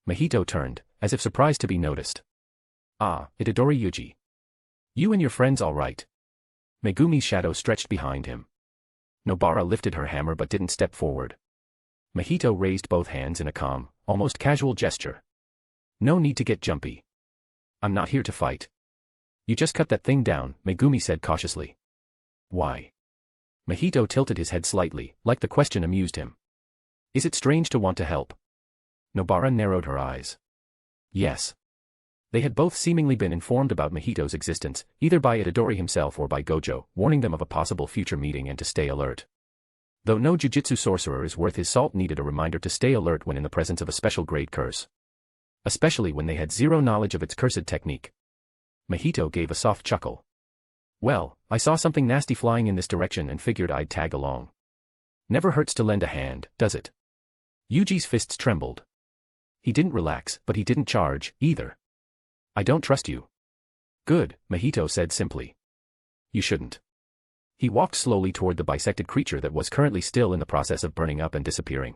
Mahito turned, as if surprised to be noticed. Ah, Itadori Yuji. You and your friends all right. Megumi's shadow stretched behind him. Nobara lifted her hammer but didn't step forward. Mahito raised both hands in a calm, almost casual gesture. No need to get jumpy. I'm not here to fight. You just cut that thing down, Megumi said cautiously. Why? Mahito tilted his head slightly, like the question amused him. Is it strange to want to help? Nobara narrowed her eyes. Yes. They had both seemingly been informed about Mahito's existence, either by Itadori himself or by Gojo, warning them of a possible future meeting and to stay alert. Though no jujitsu sorcerer is worth his salt needed a reminder to stay alert when in the presence of a special grade curse. Especially when they had zero knowledge of its cursed technique. Mahito gave a soft chuckle. Well, I saw something nasty flying in this direction and figured I'd tag along. Never hurts to lend a hand, does it? Yuji's fists trembled. He didn't relax, but he didn't charge, either. I don't trust you. Good, Mahito said simply. You shouldn't. He walked slowly toward the bisected creature that was currently still in the process of burning up and disappearing.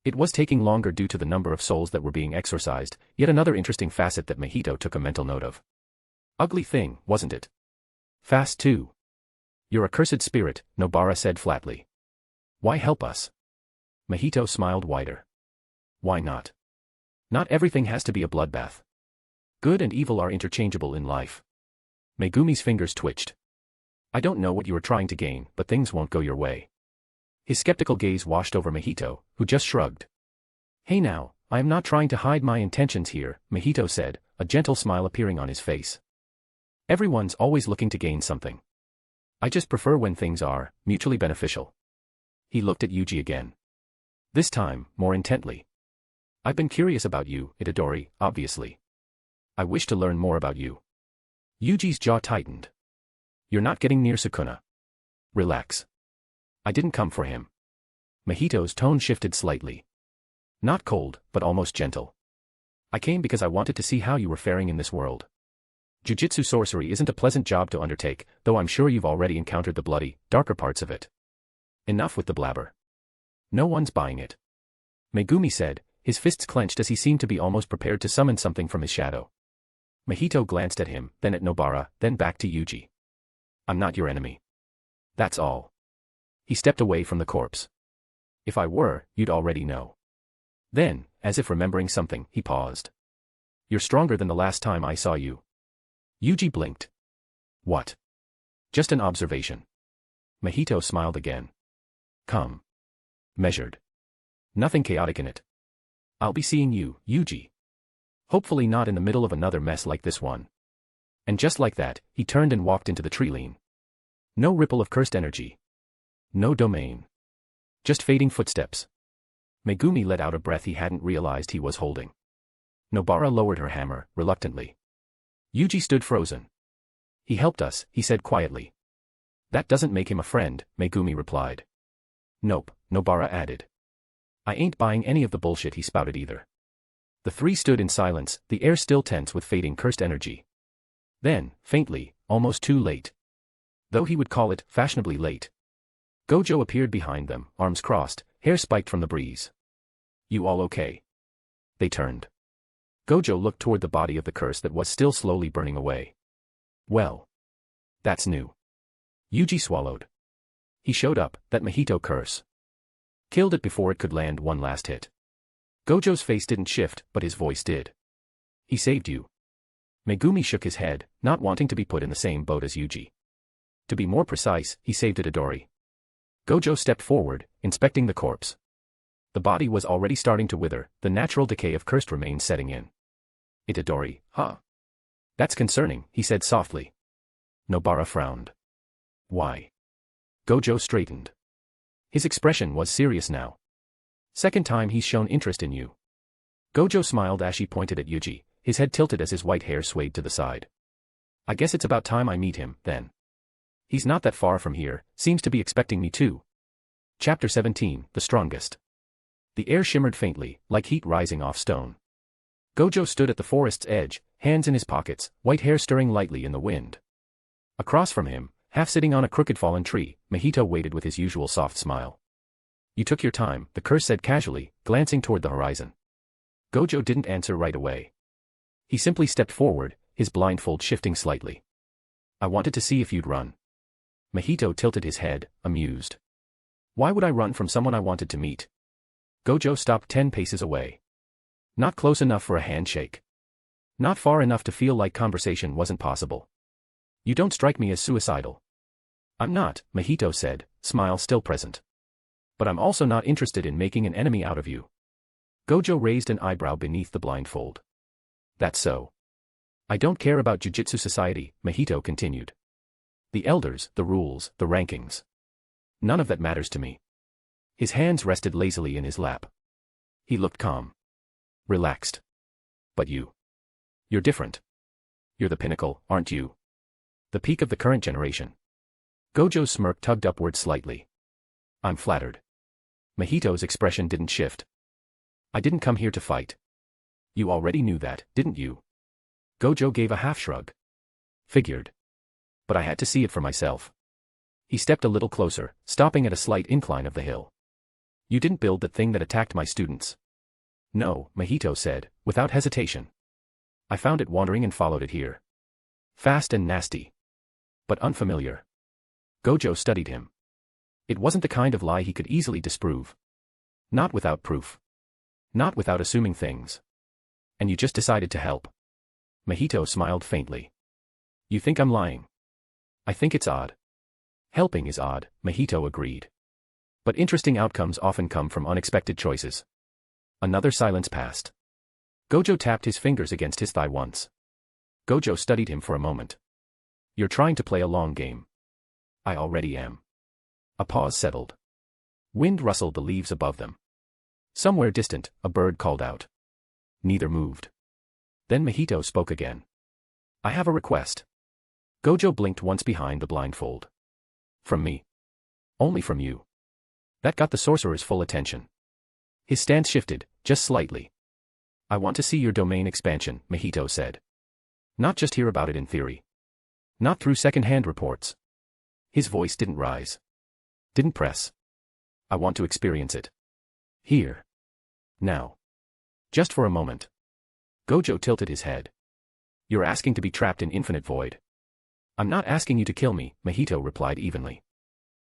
It was taking longer due to the number of souls that were being exorcised, yet another interesting facet that Mahito took a mental note of. Ugly thing, wasn't it? Fast too. You're a cursed spirit, Nobara said flatly. Why help us? Mahito smiled wider. Why not? Not everything has to be a bloodbath. Good and evil are interchangeable in life. Megumi's fingers twitched. I don't know what you are trying to gain, but things won't go your way. His skeptical gaze washed over Mahito, who just shrugged. Hey now, I am not trying to hide my intentions here, Mahito said, a gentle smile appearing on his face. Everyone's always looking to gain something. I just prefer when things are mutually beneficial. He looked at Yuji again. This time, more intently. I've been curious about you, Itadori, obviously. I wish to learn more about you. Yuji's jaw tightened. You're not getting near Sukuna. Relax. I didn't come for him. Mahito's tone shifted slightly. Not cold, but almost gentle. I came because I wanted to see how you were faring in this world. Jujitsu sorcery isn't a pleasant job to undertake, though I'm sure you've already encountered the bloody, darker parts of it. Enough with the blabber. No one's buying it. Megumi said, his fists clenched as he seemed to be almost prepared to summon something from his shadow. Mahito glanced at him, then at Nobara, then back to Yuji. I'm not your enemy. That's all. He stepped away from the corpse. If I were, you'd already know. Then, as if remembering something, he paused. You're stronger than the last time I saw you. Yuji blinked. What? Just an observation. Mahito smiled again. Calm. Measured. Nothing chaotic in it. I'll be seeing you, Yuji. Hopefully not in the middle of another mess like this one. And just like that, he turned and walked into the tree-line. No ripple of cursed energy. No domain. Just fading footsteps. Megumi let out a breath he hadn't realized he was holding. Nobara lowered her hammer, reluctantly. Yuji stood frozen. He helped us, he said quietly. That doesn't make him a friend, Megumi replied. Nope, Nobara added. I ain't buying any of the bullshit he spouted either. The three stood in silence, the air still tense with fading cursed energy. Then, faintly, almost too late. Though he would call it fashionably late. Gojo appeared behind them, arms crossed, hair spiked from the breeze. You all okay? They turned. Gojo looked toward the body of the curse that was still slowly burning away. Well. That's new. Yuji swallowed. He showed up, that Mahito curse. Killed it before it could land one last hit. Gojo's face didn't shift, but his voice did. He saved you. Megumi shook his head, not wanting to be put in the same boat as Yuji. To be more precise, he saved Itadori. Gojo stepped forward, inspecting the corpse. The body was already starting to wither, the natural decay of cursed remains setting in. Itadori, huh? That's concerning, he said softly. Nobara frowned. Why? Gojo straightened. His expression was serious now. Second time he's shown interest in you. Gojo smiled as she pointed at Yuji, his head tilted as his white hair swayed to the side. I guess it's about time I meet him, then. He's not that far from here, seems to be expecting me too. Chapter 17, The Strongest. The air shimmered faintly, like heat rising off stone. Gojo stood at the forest's edge, hands in his pockets, white hair stirring lightly in the wind. Across from him, half sitting on a crooked fallen tree, Mahito waited with his usual soft smile. You took your time, the curse said casually, glancing toward the horizon. Gojo didn't answer right away. He simply stepped forward, his blindfold shifting slightly. I wanted to see if you'd run. Mahito tilted his head, amused. Why would I run from someone I wanted to meet? Gojo stopped 10 paces away. Not close enough for a handshake. Not far enough to feel like conversation wasn't possible. You don't strike me as suicidal. I'm not, Mahito said, smile still present. But I'm also not interested in making an enemy out of you. Gojo raised an eyebrow beneath the blindfold. That's so. I don't care about Jujutsu Society, Mahito continued. The elders, the rules, the rankings. None of that matters to me. His hands rested lazily in his lap. He looked calm. Relaxed. But you. You're different. You're the pinnacle, aren't you? The peak of the current generation. Gojo's smirk tugged upward slightly. I'm flattered. Mahito's expression didn't shift. I didn't come here to fight. You already knew that, didn't you? Gojo gave a half shrug. Figured. But I had to see it for myself. He stepped a little closer, stopping at a slight incline of the hill. You didn't build that thing that attacked my students. No, Mahito said, without hesitation. I found it wandering and followed it here. Fast and nasty. But unfamiliar. Gojo studied him. It wasn't the kind of lie he could easily disprove. Not without proof. Not without assuming things. And you just decided to help. Mahito smiled faintly. You think I'm lying? I think it's odd. Helping is odd, Mahito agreed. But interesting outcomes often come from unexpected choices. Another silence passed. Gojo tapped his fingers against his thigh once. Gojo studied him for a moment. You're trying to play a long game. I already am. A pause settled. Wind rustled the leaves above them. Somewhere distant, a bird called out. Neither moved. Then Mahito spoke again. I have a request. Gojo blinked once behind the blindfold. From me. Only from you. That got the sorcerer's full attention. His stance shifted, just slightly. I want to see your domain expansion, Mahito said. Not just hear about it in theory. Not through second-hand reports. His voice didn't rise. Didn't press. I want to experience it. Here. Now. Just for a moment. Gojo tilted his head. You're asking to be trapped in infinite void. I'm not asking you to kill me, Mahito replied evenly.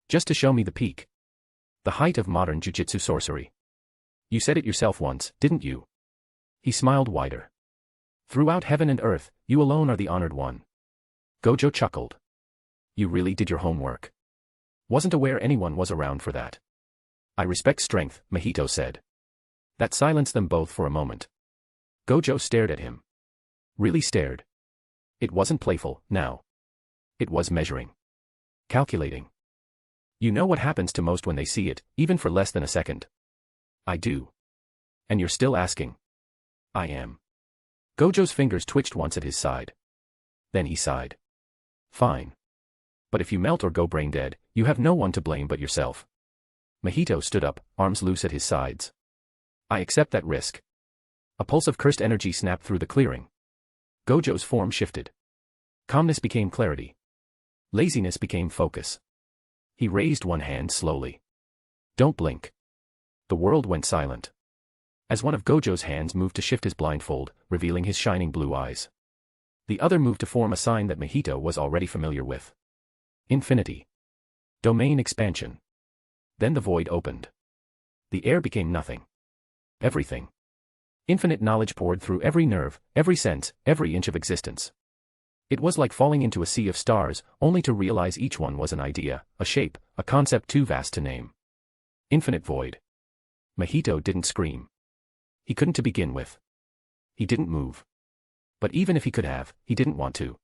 Just to show me the peak. The height of modern jujutsu sorcery. You said it yourself once, didn't you? He smiled wider. Throughout heaven and earth, you alone are the honored one. Gojo chuckled. You really did your homework. Wasn't aware anyone was around for that. I respect strength, Mahito said. That silenced them both for a moment. Gojo stared at him. Really stared. It wasn't playful, now. It was measuring. Calculating. You know what happens to most when they see it, even for less than a second. I do. And you're still asking. I am. Gojo's fingers twitched once at his side. Then he sighed. Fine. But if you melt or go brain dead, you have no one to blame but yourself. Mahito stood up, arms loose at his sides. I accept that risk. A pulse of cursed energy snapped through the clearing. Gojo's form shifted. Calmness became clarity. Laziness became focus. He raised one hand slowly. Don't blink. The world went silent. As one of Gojo's hands moved to shift his blindfold, revealing his shining blue eyes. The other moved to form a sign that Mahito was already familiar with. Infinity. Domain expansion. Then the void opened. The air became nothing. Everything. Infinite knowledge poured through every nerve, every sense, every inch of existence. It was like falling into a sea of stars, only to realize each one was an idea, a shape, a concept too vast to name. Infinite void. Mahito didn't scream. He couldn't to begin with. He didn't move. But even if he could have, he didn't want to.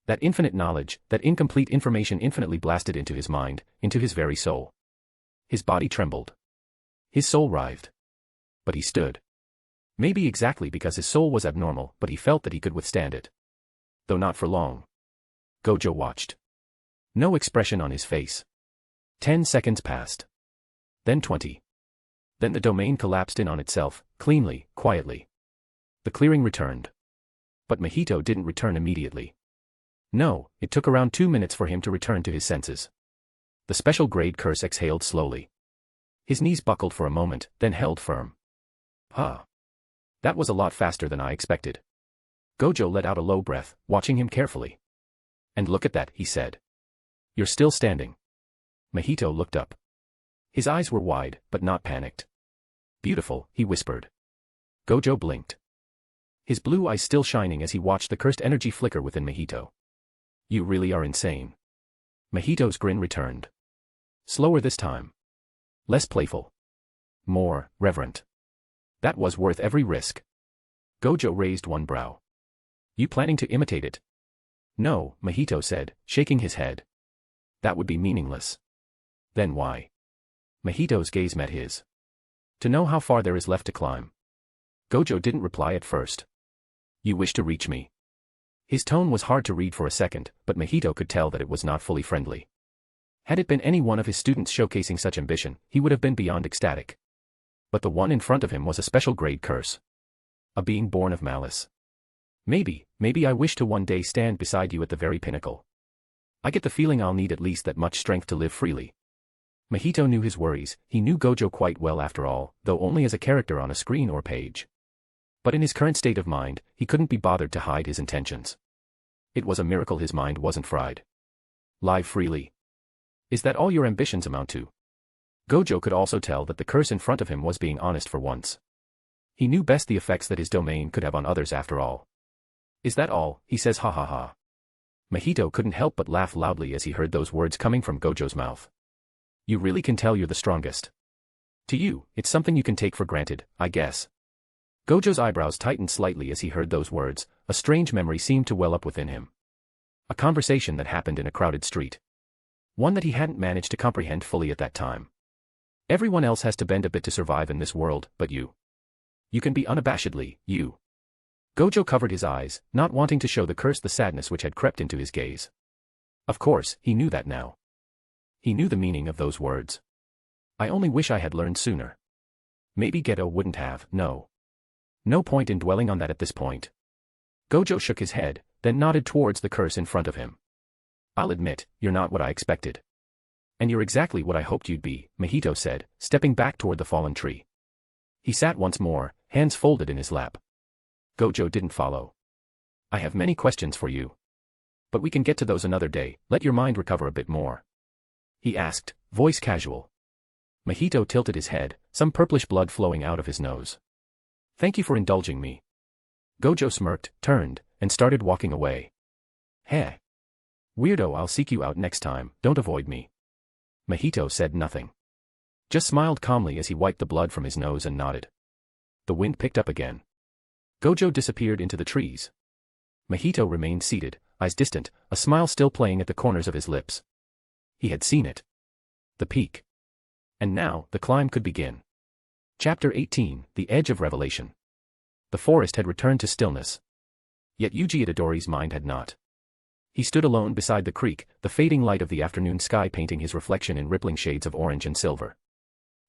That infinite knowledge, that incomplete information infinitely blasted into his mind, into his very soul. His body trembled. His soul writhed. But he stood. Maybe exactly because his soul was abnormal, but he felt that he could withstand it. Though not for long. Gojo watched. No expression on his face. 10 seconds passed. Then 20. Then the domain collapsed in on itself, cleanly, quietly. The clearing returned. But Mahito didn't return immediately. No, it took around 2 minutes for him to return to his senses. The special grade curse exhaled slowly. His knees buckled for a moment, then held firm. Huh. That was a lot faster than I expected. Gojo let out a low breath, watching him carefully. And look at that, he said. You're still standing. Mahito looked up. His eyes were wide, but not panicked. Beautiful, he whispered. Gojo blinked. His blue eyes still shining as he watched the cursed energy flicker within Mahito. You really are insane. Mahito's grin returned. Slower this time. Less playful. More reverent. That was worth every risk. Gojo raised one brow. You planning to imitate it? No, Mahito said, shaking his head. That would be meaningless. Then why? Mahito's gaze met his. To know how far there is left to climb. Gojo didn't reply at first. You wish to reach me. His tone was hard to read for a second, but Mahito could tell that it was not fully friendly. Had it been any one of his students showcasing such ambition, he would have been beyond ecstatic. But the one in front of him was a special grade curse. A being born of malice. Maybe I wish to one day stand beside you at the very pinnacle. I get the feeling I'll need at least that much strength to live freely. Mahito knew his worries, he knew Gojo quite well after all, though only as a character on a screen or page. But in his current state of mind, he couldn't be bothered to hide his intentions. It was a miracle his mind wasn't fried. Live freely. Is that all your ambitions amount to? Gojo could also tell that the curse in front of him was being honest for once. He knew best the effects that his domain could have on others after all. Is that all? He says ha ha ha. Mahito couldn't help but laugh loudly as he heard those words coming from Gojo's mouth. You really can tell you're the strongest. To you, it's something you can take for granted, I guess. Gojo's eyebrows tightened slightly as he heard those words, a strange memory seemed to well up within him. A conversation that happened in a crowded street. One that he hadn't managed to comprehend fully at that time. Everyone else has to bend a bit to survive in this world, but you. You can be unabashedly, you. Gojo covered his eyes, not wanting to show the curse the sadness which had crept into his gaze. Of course, he knew that now. He knew the meaning of those words. I only wish I had learned sooner. Maybe Geto wouldn't have, no. No point in dwelling on that at this point. Gojo shook his head, then nodded towards the curse in front of him. I'll admit, you're not what I expected. And you're exactly what I hoped you'd be, Mahito said, stepping back toward the fallen tree. He sat once more, hands folded in his lap. Gojo didn't follow. I have many questions for you. But we can get to those another day, let your mind recover a bit more. He asked, voice casual. Mahito tilted his head, some purplish blood flowing out of his nose. Thank you for indulging me. Gojo smirked, turned, and started walking away. Heh. Weirdo, I'll seek you out next time, don't avoid me. Mahito said nothing. Just smiled calmly as he wiped the blood from his nose and nodded. The wind picked up again. Gojo disappeared into the trees. Mahito remained seated, eyes distant, a smile still playing at the corners of his lips. He had seen it. The peak. And now, the climb could begin. Chapter 18, The Edge of Revelation. The forest had returned to stillness. Yet Yuji Itadori's mind had not. He stood alone beside the creek, the fading light of the afternoon sky painting his reflection in rippling shades of orange and silver.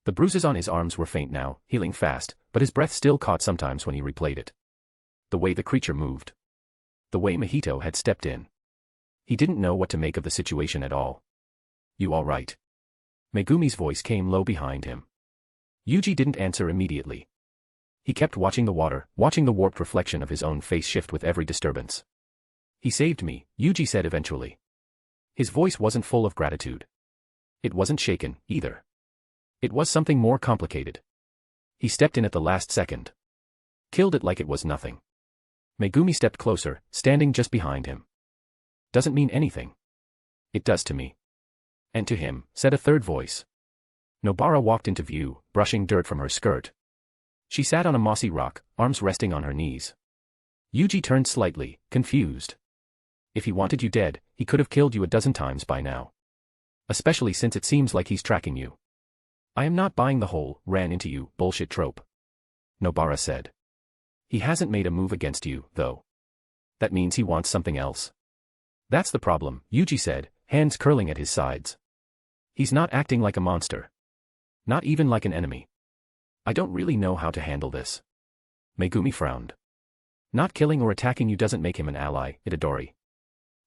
The bruises on his arms were faint now, healing fast, but his breath still caught sometimes when he replayed it. The way the creature moved. The way Mahito had stepped in. He didn't know what to make of the situation at all. You all right? Megumi's voice came low behind him. Yuji didn't answer immediately. He kept watching the water, watching the warped reflection of his own face shift with every disturbance. He saved me, Yuji said eventually. His voice wasn't full of gratitude. It wasn't shaken, either. It was something more complicated. He stepped in at the last second. Killed it like it was nothing. Megumi stepped closer, standing just behind him. Doesn't mean anything. It does to me. And to him, said a third voice. Nobara walked into view, brushing dirt from her skirt. She sat on a mossy rock, arms resting on her knees. Yuji turned slightly, confused. If he wanted you dead, he could have killed you a dozen times by now. Especially since it seems like he's tracking you. I am not buying the whole, ran into you, bullshit trope. Nobara said. He hasn't made a move against you, though. That means he wants something else. That's the problem, Yuji said, hands curling at his sides. He's not acting like a monster. Not even like an enemy. I don't really know how to handle this. Megumi frowned. Not killing or attacking you doesn't make him an ally, Itadori.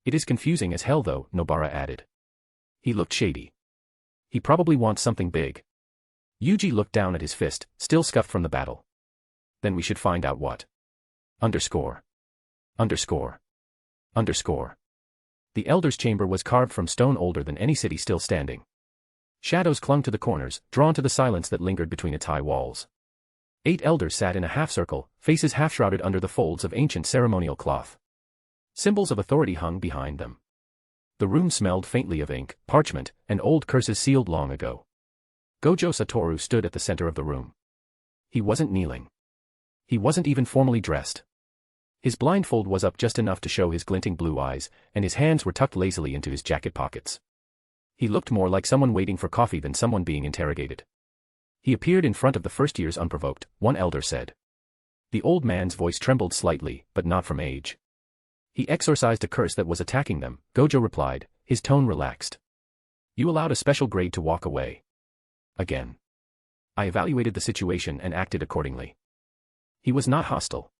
It is confusing as hell though, Nobara added. He looked shady. He probably wants something big. Yuji looked down at his fist, still scuffed from the battle. Then we should find out what. Underscore. Underscore. Underscore. The Elder's Chamber was carved from stone older than any city still standing. Shadows clung to the corners, drawn to the silence that lingered between its high walls. 8 elders sat in a half-circle, faces half-shrouded under the folds of ancient ceremonial cloth. Symbols of authority hung behind them. The room smelled faintly of ink, parchment, and old curses sealed long ago. Gojo Satoru stood at the center of the room. He wasn't kneeling. He wasn't even formally dressed. His blindfold was up just enough to show his glinting blue eyes, and his hands were tucked lazily into his jacket pockets. He looked more like someone waiting for coffee than someone being interrogated. He appeared in front of the first years unprovoked, one elder said. The old man's voice trembled slightly, but not from age. He exorcised a curse that was attacking them, Gojo replied, his tone relaxed. You allowed a special grade to walk away. Again. I evaluated the situation and acted accordingly. He was not hostile.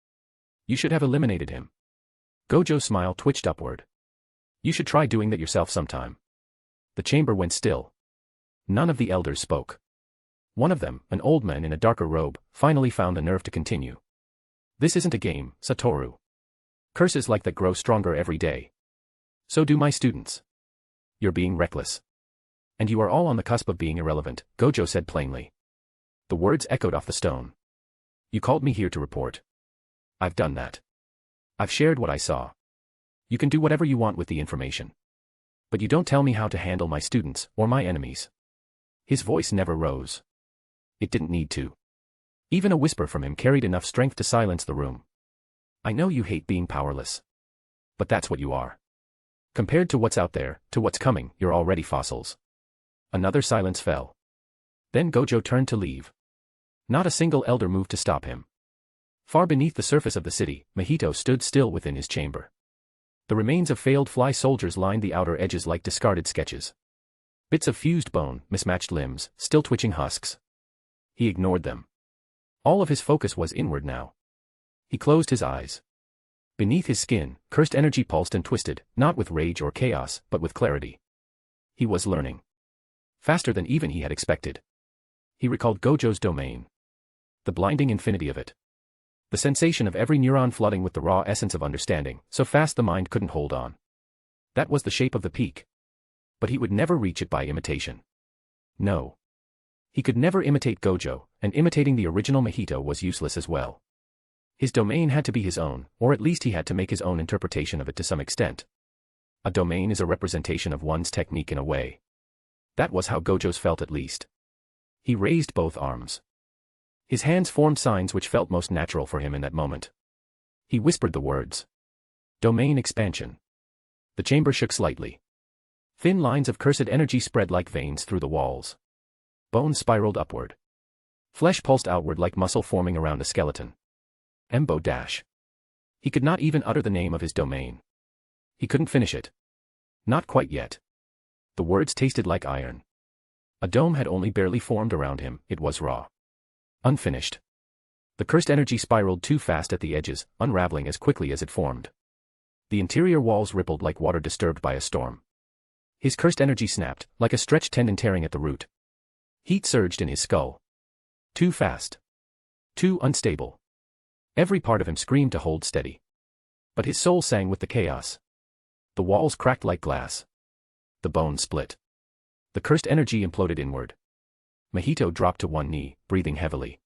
You should have eliminated him. Gojo's smile twitched upward. You should try doing that yourself sometime. The chamber went still. None of the elders spoke. One of them, an old man in a darker robe, finally found the nerve to continue. This isn't a game, Satoru. Curses like that grow stronger every day. So do my students. You're being reckless. And you are all on the cusp of being irrelevant, Gojo said plainly. The words echoed off the stone. You called me here to report. I've done that. I've shared what I saw. You can do whatever you want with the information. But you don't tell me how to handle my students, or my enemies. His voice never rose. It didn't need to. Even a whisper from him carried enough strength to silence the room. I know you hate being powerless. But that's what you are. Compared to what's out there, to what's coming, you're already fossils. Another silence fell. Then Gojo turned to leave. Not a single elder moved to stop him. Far beneath the surface of the city, Mahito stood still within his chamber. The remains of failed fly soldiers lined the outer edges like discarded sketches. Bits of fused bone, mismatched limbs, still twitching husks. He ignored them. All of his focus was inward now. He closed his eyes. Beneath his skin, cursed energy pulsed and twisted, not with rage or chaos, but with clarity. He was learning. Faster than even he had expected. He recalled Gojo's domain. The blinding infinity of it. The sensation of every neuron flooding with the raw essence of understanding, so fast the mind couldn't hold on. That was the shape of the peak. But he would never reach it by imitation. No. He could never imitate Gojo, and imitating the original Mahito was useless as well. His domain had to be his own, or at least he had to make his own interpretation of it to some extent. A domain is a representation of one's technique in a way. That was how Gojo's felt at least. He raised both arms. His hands formed signs which felt most natural for him in that moment. He whispered the words. Domain expansion. The chamber shook slightly. Thin lines of cursed energy spread like veins through the walls. Bone spiraled upward. Flesh pulsed outward like muscle forming around a skeleton. Embo dash. He could not even utter the name of his domain. He couldn't finish it. Not quite yet. The words tasted like iron. A dome had only barely formed around him, it was raw. Unfinished. The cursed energy spiraled too fast at the edges, unraveling as quickly as it formed. The interior walls rippled like water disturbed by a storm. His cursed energy snapped, like a stretched tendon tearing at the root. Heat surged in his skull. Too fast. Too unstable. Every part of him screamed to hold steady. But his soul sang with the chaos. The walls cracked like glass. The bones split. The cursed energy imploded inward. Mahito dropped to one knee, breathing heavily.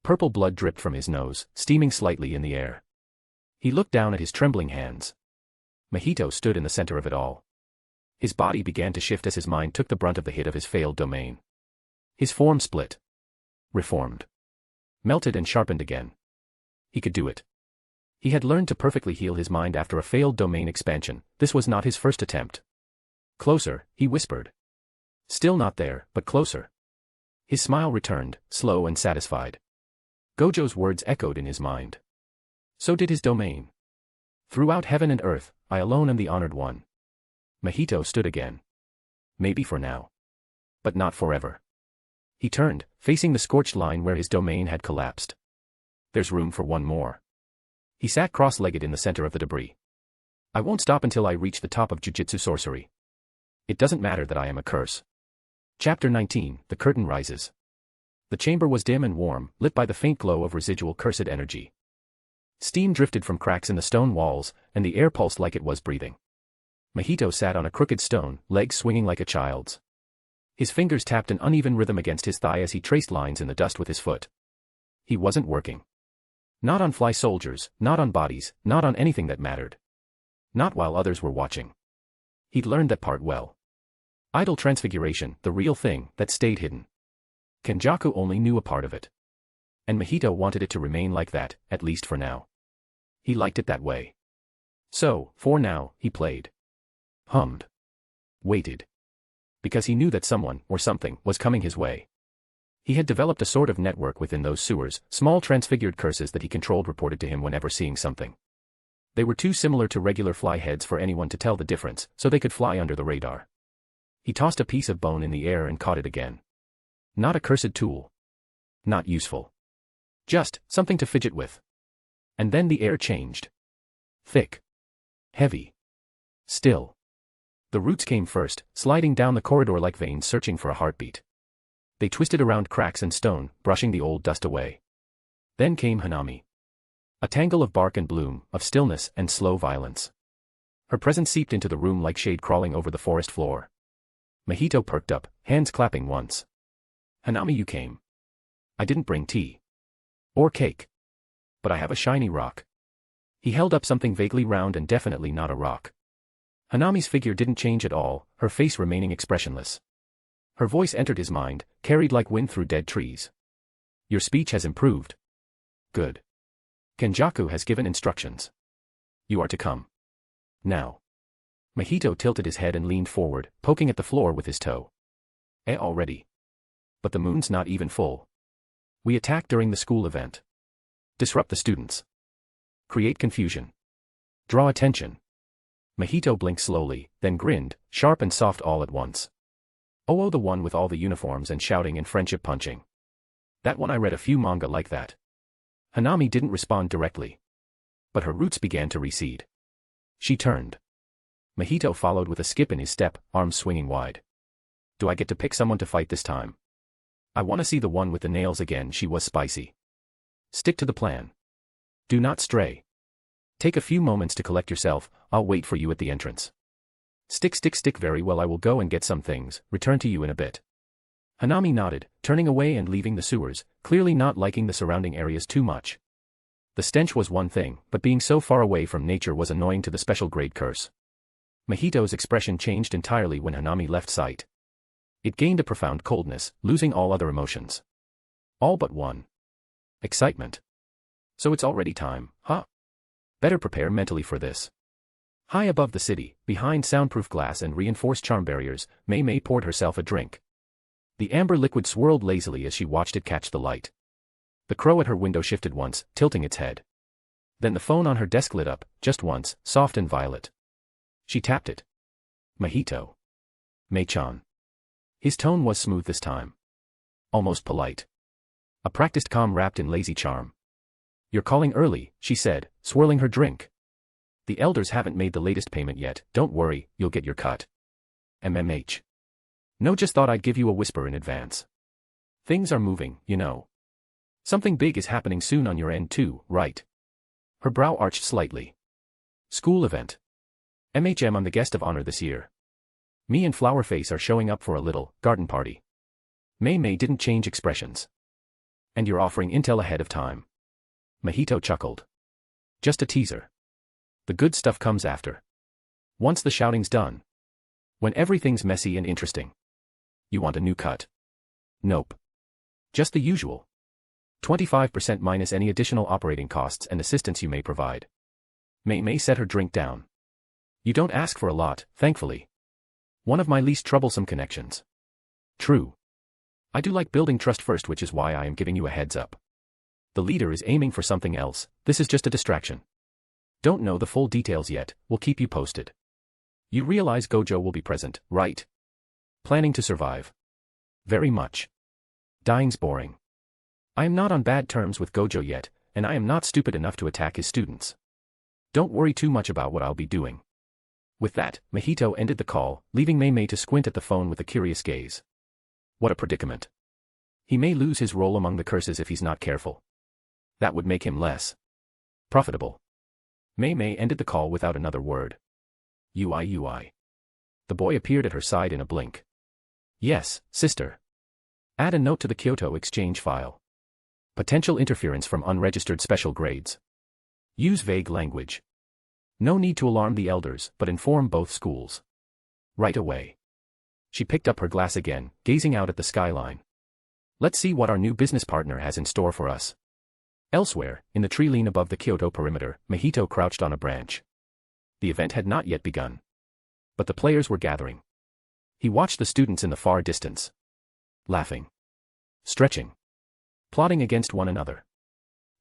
Purple blood dripped from his nose, steaming slightly in the air. He looked down at his trembling hands. Mahito stood in the center of it all. His body began to shift as his mind took the brunt of the hit of his failed domain. His form split. Reformed. Melted and sharpened again. He could do it. He had learned to perfectly heal his mind after a failed domain expansion. This was not his first attempt. Closer, he whispered. Still not there, but closer. His smile returned, slow and satisfied. Gojo's words echoed in his mind. So did his domain. Throughout heaven and earth, I alone am the honored one. Mahito stood again. Maybe for now. But not forever. He turned, facing the scorched line where his domain had collapsed. There's room for one more. He sat cross-legged in the center of the debris. I won't stop until I reach the top of Jujutsu sorcery. It doesn't matter that I am a curse. Chapter 19, The Curtain Rises. The chamber was dim and warm, lit by the faint glow of residual cursed energy. Steam drifted from cracks in the stone walls, and the air pulsed like it was breathing. Mahito sat on a crooked stone, legs swinging like a child's. His fingers tapped an uneven rhythm against his thigh as he traced lines in the dust with his foot. He wasn't working. Not on fly soldiers, not on bodies, not on anything that mattered. Not while others were watching. He'd learned that part well. Idle transfiguration, the real thing, that stayed hidden. Kenjaku only knew a part of it. And Mahito wanted it to remain like that, at least for now. He liked it that way. So, for now, he played. Hummed. Waited. Because he knew that someone, or something, was coming his way. He had developed a sort of network within those sewers, small transfigured curses that he controlled reported to him whenever seeing something. They were too similar to regular fly heads for anyone to tell the difference, so they could fly under the radar. He tossed a piece of bone in the air and caught it again. Not a cursed tool. Not useful. Just something to fidget with. And then the air changed. Thick. Heavy. Still. The roots came first, sliding down the corridor like veins searching for a heartbeat. They twisted around cracks and stone, brushing the old dust away. Then came Hanami. A tangle of bark and bloom, of stillness and slow violence. Her presence seeped into the room like shade crawling over the forest floor. Mahito perked up, hands clapping once. Hanami, you came. I didn't bring tea. Or cake. But I have a shiny rock. He held up something vaguely round and definitely not a rock. Hanami's figure didn't change at all, her face remaining expressionless. Her voice entered his mind, carried like wind through dead trees. Your speech has improved. Good. Kenjaku has given instructions. You are to come. Now. Mahito tilted his head and leaned forward, poking at the floor with his toe. Already. But the moon's not even full. We attack during the school event. Disrupt the students. Create confusion. Draw attention. Mahito blinked slowly, then grinned, sharp and soft all at once. Oh, the one with all the uniforms and shouting and friendship punching. That one, I read a few manga like that. Hanami didn't respond directly. But her roots began to recede. She turned. Mahito followed with a skip in his step, arms swinging wide. Do I get to pick someone to fight this time? I want to see the one with the nails again. She was spicy. Stick to the plan. Do not stray. Take a few moments to collect yourself, I'll wait for you at the entrance. Stick very well, I will go and get some things, return to you in a bit. Hanami nodded, turning away and leaving the sewers, clearly not liking the surrounding areas too much. The stench was one thing, but being so far away from nature was annoying to the special grade curse. Mahito's expression changed entirely when Hanami left sight. It gained a profound coldness, losing all other emotions. All but one. Excitement. So it's already time, huh? Better prepare mentally for this. High above the city, behind soundproof glass and reinforced charm barriers, Mei poured herself a drink. The amber liquid swirled lazily as she watched it catch the light. The crow at her window shifted once, tilting its head. Then the phone on her desk lit up, just once, soft and violet. She tapped it. Mahito. Mei-chan. His tone was smooth this time. Almost polite. A practiced calm wrapped in lazy charm. "You're calling early," she said, swirling her drink. "The elders haven't made the latest payment yet. Don't worry, you'll get your cut." MMH. "No, just thought I'd give you a whisper in advance. Things are moving, you know. Something big is happening soon on your end too, right?" Her brow arched slightly. "School event. MHM, I'm the guest of honor this year. Me and Flowerface are showing up for a little garden party." May didn't change expressions. "And you're offering intel ahead of time." Mahito chuckled. "Just a teaser. The good stuff comes after. Once the shouting's done. When everything's messy and interesting." "You want a new cut?" "Nope. Just the usual. 25% minus any additional operating costs and assistance you may provide." May set her drink down. "You don't ask for a lot, thankfully. One of my least troublesome connections." "True. I do like building trust first, which is why I am giving you a heads up. The leader is aiming for something else. This is just a distraction. Don't know the full details yet, we'll keep you posted. You realize Gojo will be present, right? Planning to survive?" "Very much. Dying's boring. I am not on bad terms with Gojo yet, and I am not stupid enough to attack his students. Don't worry too much about what I'll be doing." With that, Mahito ended the call, leaving May to squint at the phone with a curious gaze. What a predicament. He may lose his role among the curses if he's not careful. That would make him less profitable. May ended the call without another word. UI. The boy appeared at her side in a blink. "Yes, sister. Add a note to the Kyoto exchange file. Potential interference from unregistered special grades. Use vague language. No need to alarm the elders, but inform both schools. Right away." She picked up her glass again, gazing out at the skyline. "Let's see what our new business partner has in store for us." Elsewhere, in the tree line above the Kyoto perimeter, Mahito crouched on a branch. The event had not yet begun. But the players were gathering. He watched the students in the far distance. Laughing. Stretching. Plotting against one another.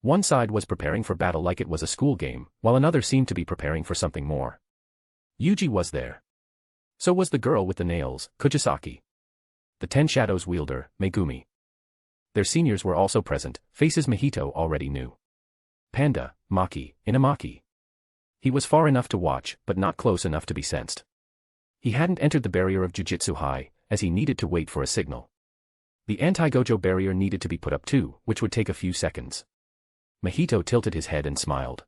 One side was preparing for battle like it was a school game, while another seemed to be preparing for something more. Yuji was there. So was the girl with the nails, Kujisaki. The 10 Shadows wielder, Megumi. Their seniors were also present, faces Mahito already knew. Panda, Maki, Inamaki. He was far enough to watch, but not close enough to be sensed. He hadn't entered the barrier of Jujutsu High, as he needed to wait for a signal. The anti-Gojo barrier needed to be put up too, which would take a few seconds. Mahito tilted his head and smiled.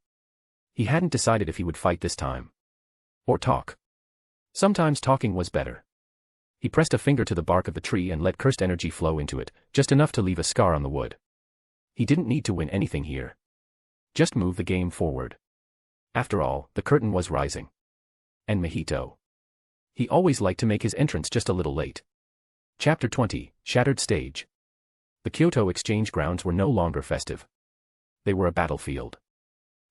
He hadn't decided if he would fight this time. Or talk. Sometimes talking was better. He pressed a finger to the bark of the tree and let cursed energy flow into it, just enough to leave a scar on the wood. He didn't need to win anything here. Just move the game forward. After all, the curtain was rising. And Mahito. He always liked to make his entrance just a little late. Chapter 20, Shattered Stage. The Kyoto exchange grounds were no longer festive. They were a battlefield.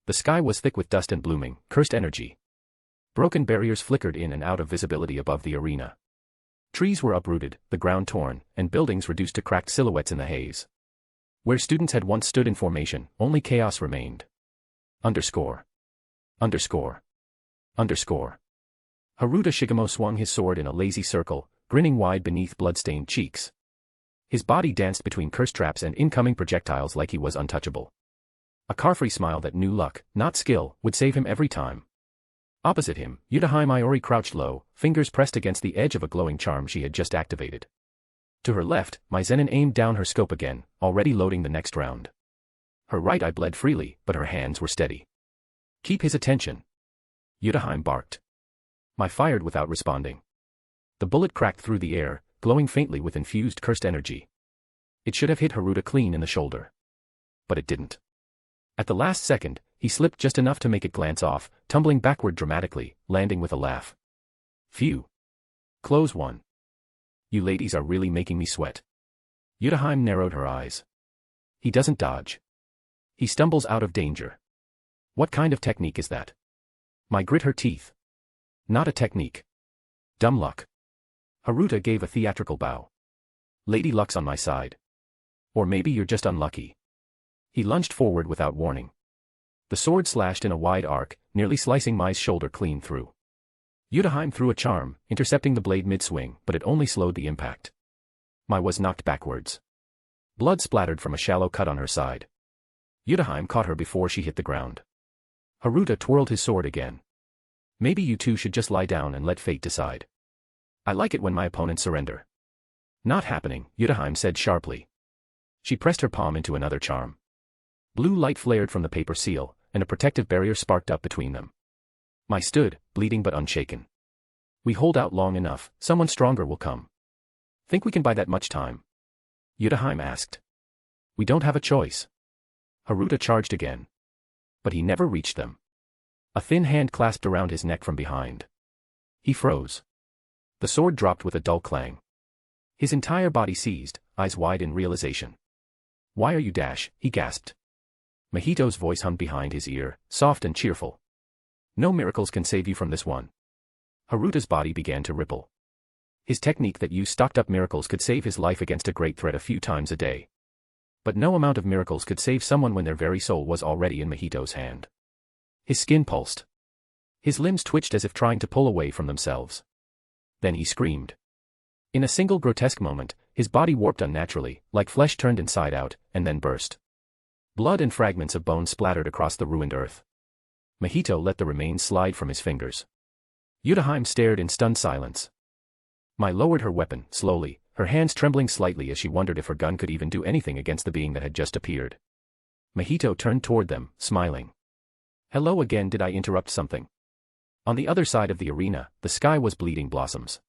The sky was thick with dust and blooming, cursed energy. Broken barriers flickered in and out of visibility above the arena. Trees were uprooted, the ground torn, and buildings reduced to cracked silhouettes in the haze. Where students had once stood in formation, only chaos remained. Underscore. Haruta Shigemo swung his sword in a lazy circle, grinning wide beneath blood-stained cheeks. His body danced between curse traps and incoming projectiles like he was untouchable. A carefree smile that knew luck, not skill, would save him every time. Opposite him, Yutahime Iori crouched low, fingers pressed against the edge of a glowing charm she had just activated. To her left, Maizenin aimed down her scope again, already loading the next round. Her right eye bled freely, but her hands were steady. Keep his attention. Yutahime barked. Mai fired without responding. The bullet cracked through the air, glowing faintly with infused cursed energy. It should have hit Haruta clean in the shoulder. But it didn't. At the last second, he slipped just enough to make it glance off, tumbling backward dramatically, landing with a laugh. Phew. Close one. You ladies are really making me sweat. Yutahime narrowed her eyes. He doesn't dodge. He stumbles out of danger. What kind of technique is that? Mai grit her teeth. Not a technique. Dumb luck. Haruta gave a theatrical bow. Lady Luck's on my side. Or maybe you're just unlucky. He lunged forward without warning. The sword slashed in a wide arc, nearly slicing Mai's shoulder clean through. Yutahime threw a charm, intercepting the blade mid-swing, but it only slowed the impact. Mai was knocked backwards. Blood splattered from a shallow cut on her side. Yudahime caught her before she hit the ground. Haruta twirled his sword again. Maybe you two should just lie down and let fate decide. I like it when my opponents surrender. Not happening, Yudahime said sharply. She pressed her palm into another charm. Blue light flared from the paper seal, and a protective barrier sparked up between them. Mai stood, bleeding but unshaken. We hold out long enough, someone stronger will come. Think we can buy that much time? Yudahime asked. We don't have a choice. Haruta charged again. But he never reached them. A thin hand clasped around his neck from behind. He froze. The sword dropped with a dull clang. His entire body seized, eyes wide in realization. Why are you dash? He gasped. Mahito's voice hummed behind his ear, soft and cheerful. No miracles can save you from this one. Haruta's body began to ripple. His technique that used stocked-up miracles could save his life against a great threat a few times a day. But no amount of miracles could save someone when their very soul was already in Mahito's hand. His skin pulsed. His limbs twitched as if trying to pull away from themselves. Then he screamed. In a single grotesque moment, his body warped unnaturally, like flesh turned inside out, and then burst. Blood and fragments of bone splattered across the ruined earth. Mahito let the remains slide from his fingers. Yudahime stared in stunned silence. Mai lowered her weapon, slowly, her hands trembling slightly as she wondered if her gun could even do anything against the being that had just appeared. Mahito turned toward them, smiling. Hello again, did I interrupt something? On the other side of the arena, the sky was bleeding blossoms.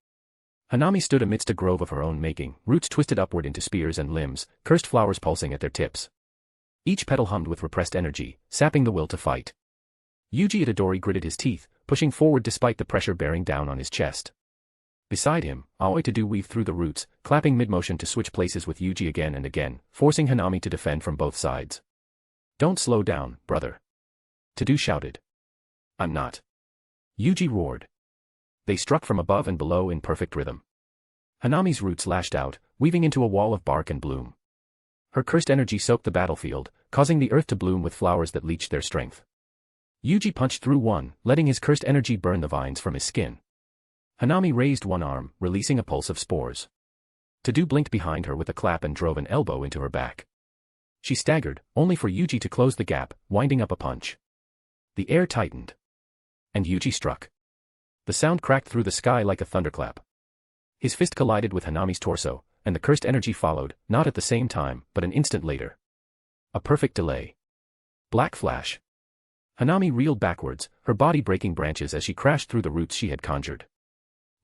Hanami stood amidst a grove of her own making, roots twisted upward into spears and limbs, cursed flowers pulsing at their tips. Each petal hummed with repressed energy, sapping the will to fight. Yuji Itadori gritted his teeth, pushing forward despite the pressure bearing down on his chest. Beside him, Aoi Tadu weaved through the roots, clapping mid-motion to switch places with Yuji again and again, forcing Hanami to defend from both sides. Don't slow down, brother. Tadu shouted. I'm not. Yuji roared. They struck from above and below in perfect rhythm. Hanami's roots lashed out, weaving into a wall of bark and bloom. Her cursed energy soaked the battlefield, causing the earth to bloom with flowers that leached their strength. Yuji punched through one, letting his cursed energy burn the vines from his skin. Hanami raised one arm, releasing a pulse of spores. Tadu blinked behind her with a clap and drove an elbow into her back. She staggered, only for Yuji to close the gap, winding up a punch. The air tightened. And Yuji struck. The sound cracked through the sky like a thunderclap. His fist collided with Hanami's torso, and the cursed energy followed, not at the same time, but an instant later. A perfect delay. Black flash. Hanami reeled backwards, her body breaking branches as she crashed through the roots she had conjured.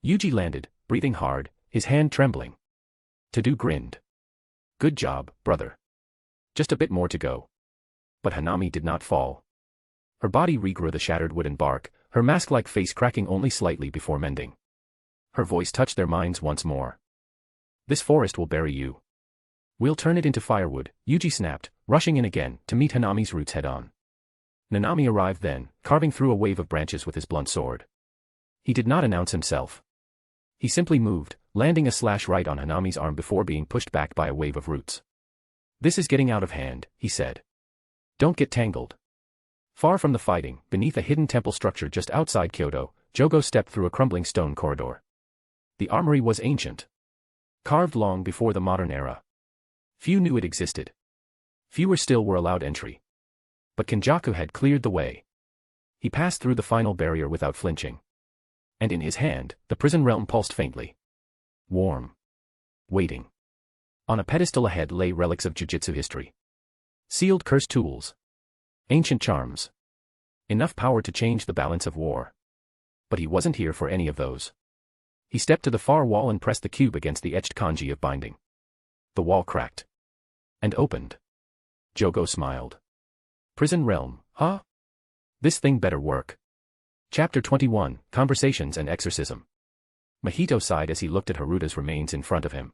Yuji landed, breathing hard, his hand trembling. Tadu grinned. Good job, brother. Just a bit more to go. But Hanami did not fall. Her body regrew the shattered wood and bark, her mask-like face cracking only slightly before mending. Her voice touched their minds once more. This forest will bury you. We'll turn it into firewood, Yuji snapped, rushing in again, to meet Hanami's roots head-on. Nanami arrived then, carving through a wave of branches with his blunt sword. He did not announce himself. He simply moved, landing a slash right on Hanami's arm before being pushed back by a wave of roots. This is getting out of hand, he said. Don't get tangled. Far from the fighting, beneath a hidden temple structure just outside Kyoto, Jogo stepped through a crumbling stone corridor. The armory was ancient. Carved long before the modern era. Few knew it existed. Fewer still were allowed entry. But Kenjaku had cleared the way. He passed through the final barrier without flinching. And in his hand, the prison realm pulsed faintly. Warm. Waiting. On a pedestal ahead lay relics of jujitsu history. Sealed cursed tools. Ancient charms. Enough power to change the balance of war. But he wasn't here for any of those. He stepped to the far wall and pressed the cube against the etched kanji of binding. The wall cracked. And opened. Jogo smiled. Prison realm, huh? This thing better work. Chapter 21, Conversations and Exorcism. Mahito sighed as he looked at Haruta's remains in front of him.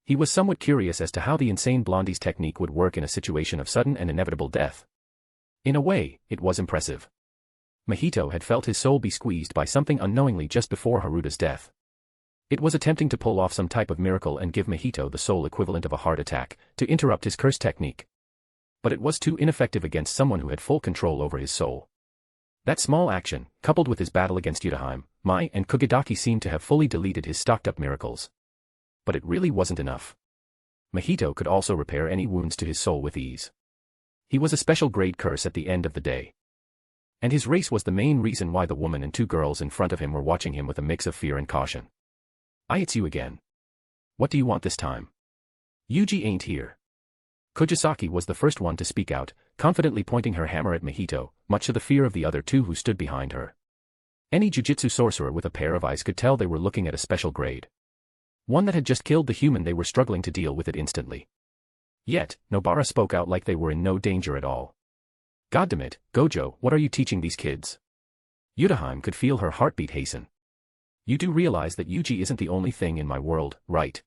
He was somewhat curious as to how the insane blondie's technique would work in a situation of sudden and inevitable death. In a way, it was impressive. Mahito had felt his soul be squeezed by something unknowingly just before Haruta's death. It was attempting to pull off some type of miracle and give Mahito the soul equivalent of a heart attack, to interrupt his curse technique. But it was too ineffective against someone who had full control over his soul. That small action, coupled with his battle against Yudahime, Mai and Kugidaki seemed to have fully deleted his stocked-up miracles. But it really wasn't enough. Mahito could also repair any wounds to his soul with ease. He was a special grade curse at the end of the day. And his race was the main reason why the woman and two girls in front of him were watching him with a mix of fear and caution. It's you again. What do you want this time? Yuji ain't here. Kojisaki was the first one to speak out, confidently pointing her hammer at Mahito, much to the fear of the other two who stood behind her. Any jujitsu sorcerer with a pair of eyes could tell they were looking at a special grade. One that had just killed the human they were struggling to deal with it instantly. Yet, Nobara spoke out like they were in no danger at all. Goddammit, Gojo, what are you teaching these kids? Yutaheim could feel her heartbeat hasten. You do realize that Yuji isn't the only thing in my world, right?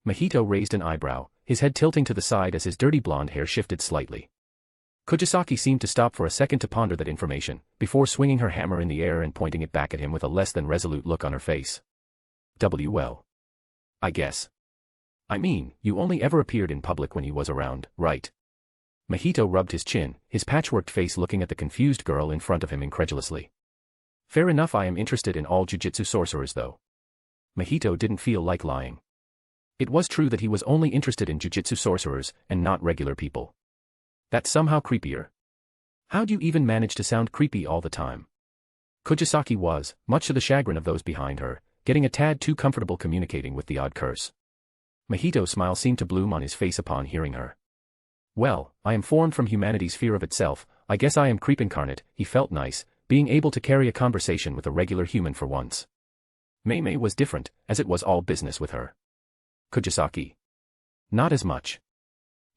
Mahito raised an eyebrow, his head tilting to the side as his dirty blonde hair shifted slightly. Kojisaki seemed to stop for a second to ponder that information, before swinging her hammer in the air and pointing it back at him with a less than resolute look on her face. Well. I guess. I mean, you only ever appeared in public when he was around, right? Mahito rubbed his chin, his patchworked face looking at the confused girl in front of him incredulously. Fair enough, I am interested in all jujitsu sorcerers though. Mahito didn't feel like lying. It was true that he was only interested in jujitsu sorcerers and not regular people. That's somehow creepier. How'd you even manage to sound creepy all the time? Kojisaki was, much to the chagrin of those behind her, getting a tad too comfortable communicating with the odd curse. Mahito's smile seemed to bloom on his face upon hearing her. Well, I am formed from humanity's fear of itself, I guess I am creep incarnate. He felt nice, being able to carry a conversation with a regular human for once. Mei was different, as it was all business with her. Kojisaki. Not as much.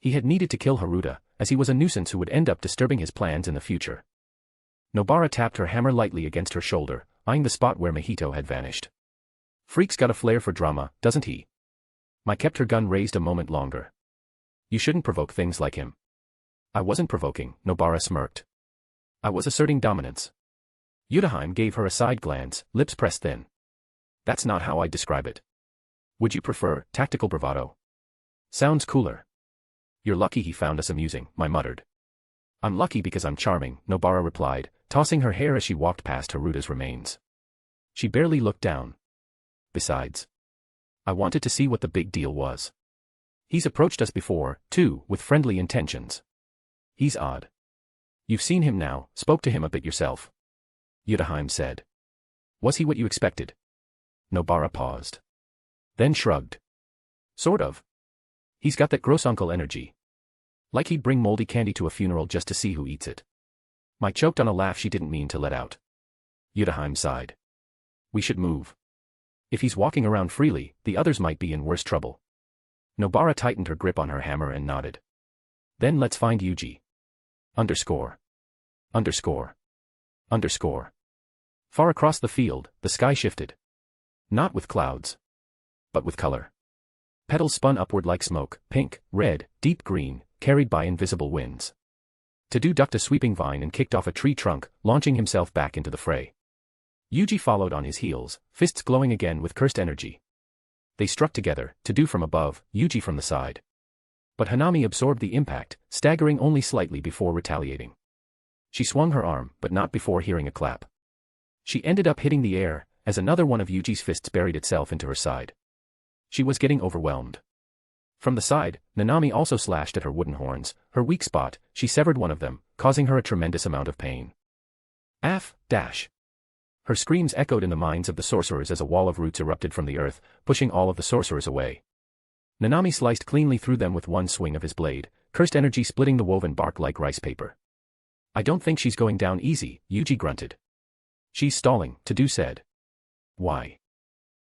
He had needed to kill Haruta, as he was a nuisance who would end up disturbing his plans in the future. Nobara tapped her hammer lightly against her shoulder, eyeing the spot where Mahito had vanished. Freak's got a flair for drama, doesn't he? Mai kept her gun raised a moment longer. You shouldn't provoke things like him. I wasn't provoking, Nobara smirked. I was asserting dominance. Yutaheim gave her a side glance, lips pressed thin. That's not how I'd describe it. Would you prefer tactical bravado? Sounds cooler. You're lucky he found us amusing, Mai muttered. I'm lucky because I'm charming, Nobara replied, tossing her hair as she walked past Haruta's remains. She barely looked down. Besides, I wanted to see what the big deal was. He's approached us before, too, with friendly intentions. He's odd. You've seen him now, spoke to him a bit yourself. Yutaheim said. Was he what you expected? Nobara paused. Then shrugged. Sort of. He's got that gross uncle energy. Like he'd bring moldy candy to a funeral just to see who eats it. Mai choked on a laugh she didn't mean to let out. Yutaheim sighed. We should move. If he's walking around freely, the others might be in worse trouble. Nobara tightened her grip on her hammer and nodded. Then let's find Yuji. Underscore. Underscore. Underscore. Far across the field, the sky shifted. Not with clouds. But with color. Petals spun upward like smoke, pink, red, deep green, carried by invisible winds. Tadu ducked a sweeping vine and kicked off a tree trunk, launching himself back into the fray. Yuji followed on his heels, fists glowing again with cursed energy. They struck together, Tadu from above, Yuji from the side. But Hanami absorbed the impact, staggering only slightly before retaliating. She swung her arm, but not before hearing a clap. She ended up hitting the air, as another one of Yuji's fists buried itself into her side. She was getting overwhelmed. From the side, Nanami also slashed at her wooden horns, her weak spot. She severed one of them, causing her a tremendous amount of pain. Af, dash. Her screams echoed in the minds of the sorcerers as a wall of roots erupted from the earth, pushing all of the sorcerers away. Nanami sliced cleanly through them with one swing of his blade, cursed energy splitting the woven bark like rice paper. I don't think she's going down easy, Yuji grunted. She's stalling, Tadu said. Why?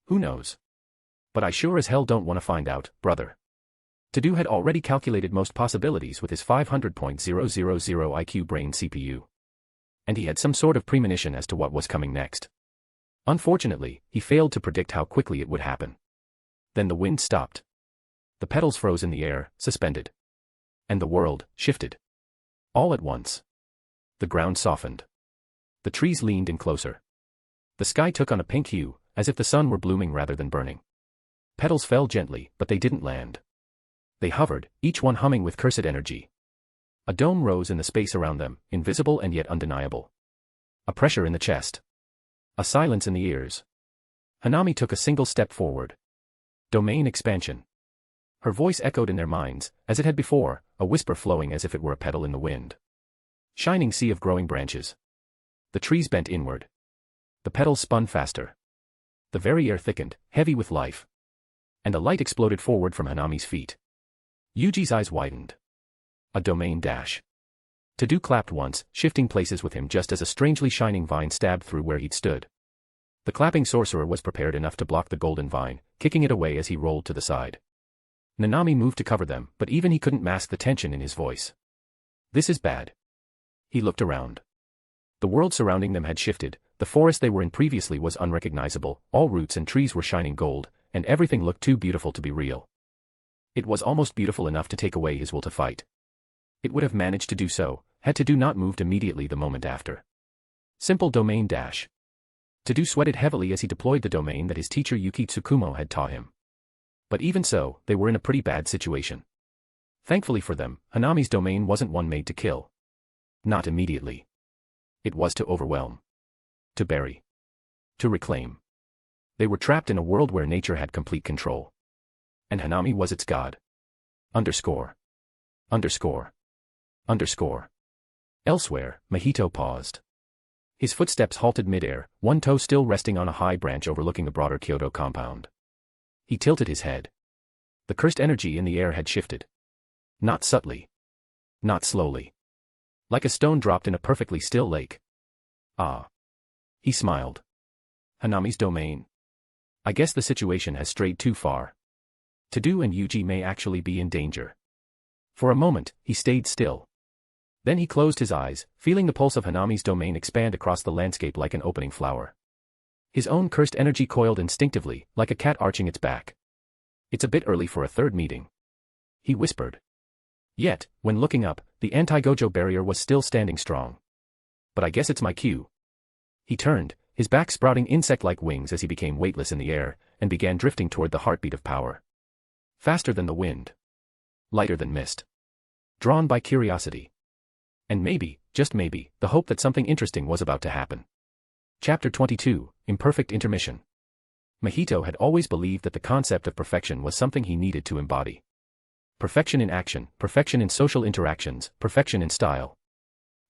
Who knows? But I sure as hell don't want to find out, brother. Tadu had already calculated most possibilities with his 500.000 IQ brain CPU. And he had some sort of premonition as to what was coming next. Unfortunately, he failed to predict how quickly it would happen. Then the wind stopped. The petals froze in the air, suspended. And the world shifted. All at once. The ground softened. The trees leaned in closer. The sky took on a pink hue, as if the sun were blooming rather than burning. Petals fell gently, but they didn't land. They hovered, each one humming with cursed energy. A dome rose in the space around them, invisible and yet undeniable. A pressure in the chest. A silence in the ears. Hanami took a single step forward. Domain expansion. Her voice echoed in their minds, as it had before, a whisper flowing as if it were a petal in the wind. Shining sea of growing branches. The trees bent inward. The petals spun faster. The very air thickened, heavy with life. And a light exploded forward from Hanami's feet. Yuji's eyes widened. A domain dash. To-do clapped once, shifting places with him just as a strangely shining vine stabbed through where he'd stood. The clapping sorcerer was prepared enough to block the golden vine, kicking it away as he rolled to the side. Nanami moved to cover them, but even he couldn't mask the tension in his voice. This is bad. He looked around. The world surrounding them had shifted, the forest they were in previously was unrecognizable, all roots and trees were shining gold, and everything looked too beautiful to be real. It was almost beautiful enough to take away his will to fight. It would have managed to do so, had To-do not moved immediately the moment after. Simple domain dash. To-do sweated heavily as he deployed the domain that his teacher Yuki Tsukumo had taught him. But even so, they were in a pretty bad situation. Thankfully for them, Hanami's domain wasn't one made to kill. Not immediately. It was to overwhelm. To bury. To reclaim. They were trapped in a world where nature had complete control. And Hanami was its god. Underscore. Underscore. Underscore. Elsewhere, Mahito paused. His footsteps halted midair, one toe still resting on a high branch overlooking the broader Kyoto compound. He tilted his head. The cursed energy in the air had shifted. Not subtly. Not slowly. Like a stone dropped in a perfectly still lake. Ah. He smiled. Hanami's domain. I guess the situation has strayed too far. To-do and Yuji may actually be in danger. For a moment, he stayed still. Then he closed his eyes, feeling the pulse of Hanami's domain expand across the landscape like an opening flower. His own cursed energy coiled instinctively, like a cat arching its back. It's a bit early for a third meeting. He whispered. Yet, when looking up, the anti-gojo barrier was still standing strong. But I guess it's my cue. He turned, his back sprouting insect-like wings as he became weightless in the air, and began drifting toward the heartbeat of power. Faster than the wind. Lighter than mist. Drawn by curiosity. And maybe, just maybe, the hope that something interesting was about to happen. Chapter 22, Imperfect Intermission. Mahito had always believed that the concept of perfection was something he needed to embody. Perfection in action, perfection in social interactions, perfection in style.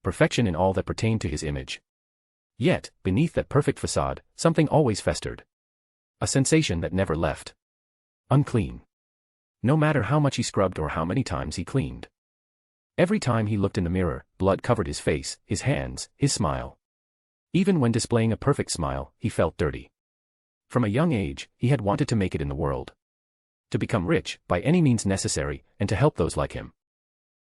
Perfection in all that pertained to his image. Yet, beneath that perfect facade, something always festered. A sensation that never left. Unclean. No matter how much he scrubbed or how many times he cleaned. Every time he looked in the mirror, blood covered his face, his hands, his smile. Even when displaying a perfect smile, he felt dirty. From a young age, he had wanted to make it in the world. To become rich, by any means necessary, and to help those like him.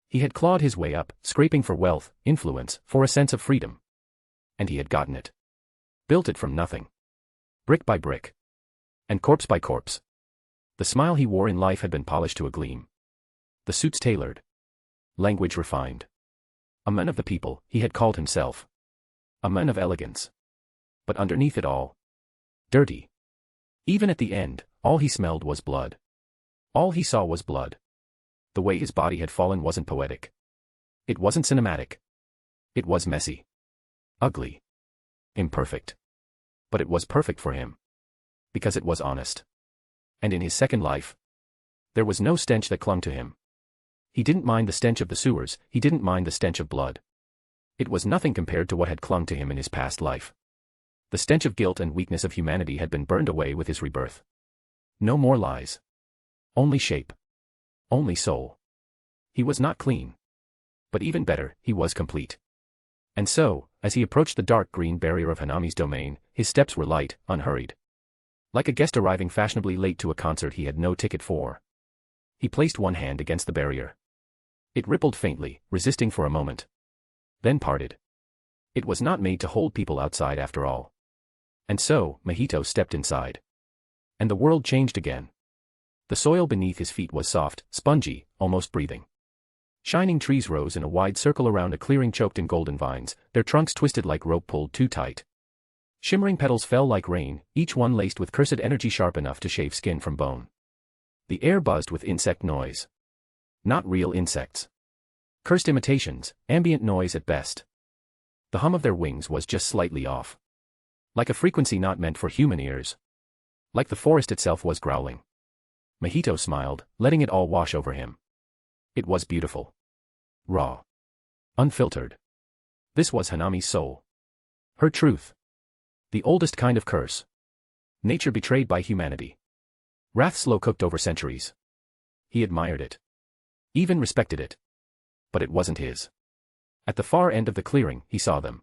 He had clawed his way up, scraping for wealth, influence, for a sense of freedom. And he had gotten it. Built it from nothing. Brick by brick. And corpse by corpse. The smile he wore in life had been polished to a gleam. The suits tailored. Language refined. A man of the people, he had called himself. A man of elegance. But underneath it all. Dirty. Even at the end, all he smelled was blood. All he saw was blood. The way his body had fallen wasn't poetic. It wasn't cinematic. It was messy. Ugly. Imperfect. But it was perfect for him. Because it was honest. And in his second life, there was no stench that clung to him. He didn't mind the stench of the sewers, he didn't mind the stench of blood. It was nothing compared to what had clung to him in his past life. The stench of guilt and weakness of humanity had been burned away with his rebirth. No more lies. Only shape. Only soul. He was not clean. But even better, he was complete. And so, as he approached the dark green barrier of Hanami's domain, his steps were light, unhurried. Like a guest arriving fashionably late to a concert he had no ticket for. He placed one hand against the barrier. It rippled faintly, resisting for a moment. Then parted. It was not made to hold people outside after all. And so, Mahito stepped inside. And the world changed again. The soil beneath his feet was soft, spongy, almost breathing. Shining trees rose in a wide circle around a clearing choked in golden vines, their trunks twisted like rope pulled too tight. Shimmering petals fell like rain, each one laced with cursed energy sharp enough to shave skin from bone. The air buzzed with insect noise. Not real insects. Cursed imitations, ambient noise at best. The hum of their wings was just slightly off. Like a frequency not meant for human ears. Like the forest itself was growling. Mahito smiled, letting it all wash over him. It was beautiful. Raw. Unfiltered. This was Hanami's soul. Her truth. The oldest kind of curse. Nature betrayed by humanity. Wrath slow-cooked over centuries. He admired it. Even respected it. But it wasn't his. At the far end of the clearing, he saw them.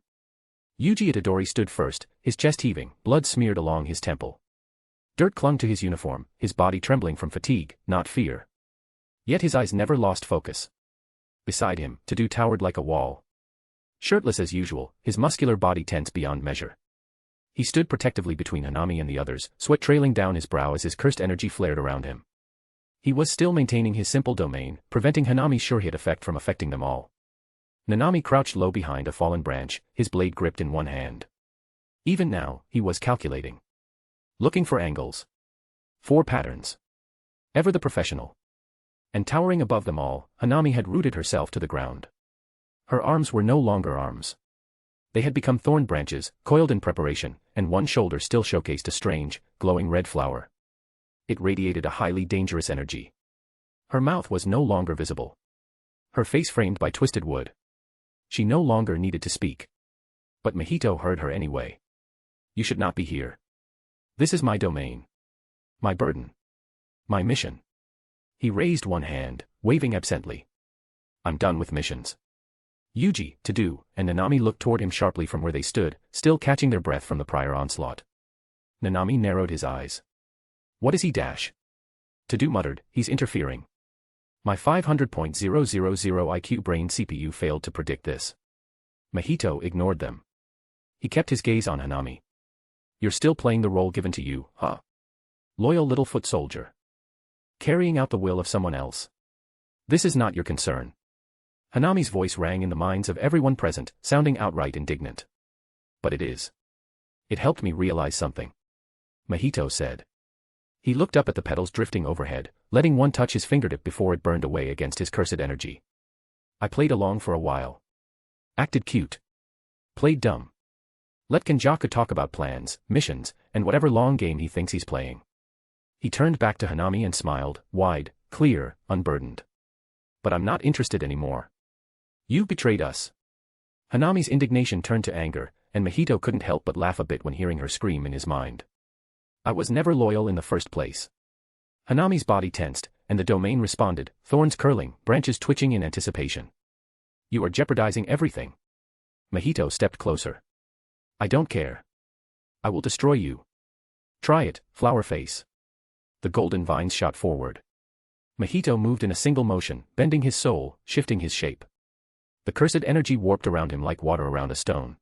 Yuji Itadori stood first, his chest heaving, blood smeared along his temple. Dirt clung to his uniform, his body trembling from fatigue, not fear. Yet his eyes never lost focus. Beside him, Tadu towered like a wall. Shirtless as usual, his muscular body tense beyond measure. He stood protectively between Hanami and the others, sweat trailing down his brow as his cursed energy flared around him. He was still maintaining his simple domain, preventing Hanami's sure-hit effect from affecting them all. Nanami crouched low behind a fallen branch, his blade gripped in one hand. Even now, he was calculating. Looking for angles. For patterns. Ever the professional. And towering above them all, Hanami had rooted herself to the ground. Her arms were no longer arms. They had become thorn branches, coiled in preparation, and one shoulder still showcased a strange, glowing red flower. It radiated a highly dangerous energy. Her mouth was no longer visible. Her face framed by twisted wood. She no longer needed to speak. But Mahito heard her anyway. You should not be here. This is my domain. My burden. My mission. He raised one hand, waving absently. I'm done with missions. Yuji, Tadu, and Nanami looked toward him sharply from where they stood, still catching their breath from the prior onslaught. Nanami narrowed his eyes. What is he dash? Tadu muttered, he's interfering. My 500.000 IQ brain CPU failed to predict this. Mahito ignored them. He kept his gaze on Hanami. You're still playing the role given to you, huh? Loyal little foot soldier. Carrying out the will of someone else. This is not your concern. Hanami's voice rang in the minds of everyone present, sounding outright indignant. But it is. It helped me realize something. Mahito said. He looked up at the petals drifting overhead, letting one touch his fingertip before it burned away against his cursed energy. I played along for a while. Acted cute. Played dumb. Let Kenjaku talk about plans, missions, and whatever long game he thinks he's playing. He turned back to Hanami and smiled, wide, clear, unburdened. But I'm not interested anymore. You betrayed us. Hanami's indignation turned to anger, and Mahito couldn't help but laugh a bit when hearing her scream in his mind. I was never loyal in the first place. Hanami's body tensed, and the domain responded, thorns curling, branches twitching in anticipation. You are jeopardizing everything. Mahito stepped closer. I don't care. I will destroy you. Try it, flower face. The golden vines shot forward. Mahito moved in a single motion, bending his soul, shifting his shape. The cursed energy warped around him like water around a stone.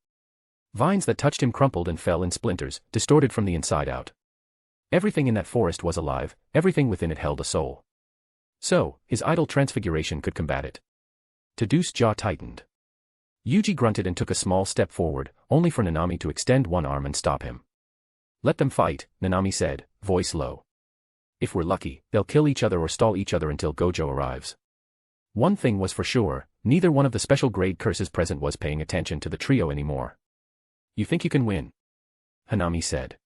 Vines that touched him crumpled and fell in splinters, distorted from the inside out. Everything in that forest was alive, everything within it held a soul. So, his idle transfiguration could combat it. Tadu's jaw tightened. Yuji grunted and took a small step forward, only for Nanami to extend one arm and stop him. Let them fight, Nanami said, voice low. If we're lucky, they'll kill each other or stall each other until Gojo arrives. One thing was for sure, neither one of the special grade curses present was paying attention to the trio anymore. You think you can win? Hanami said.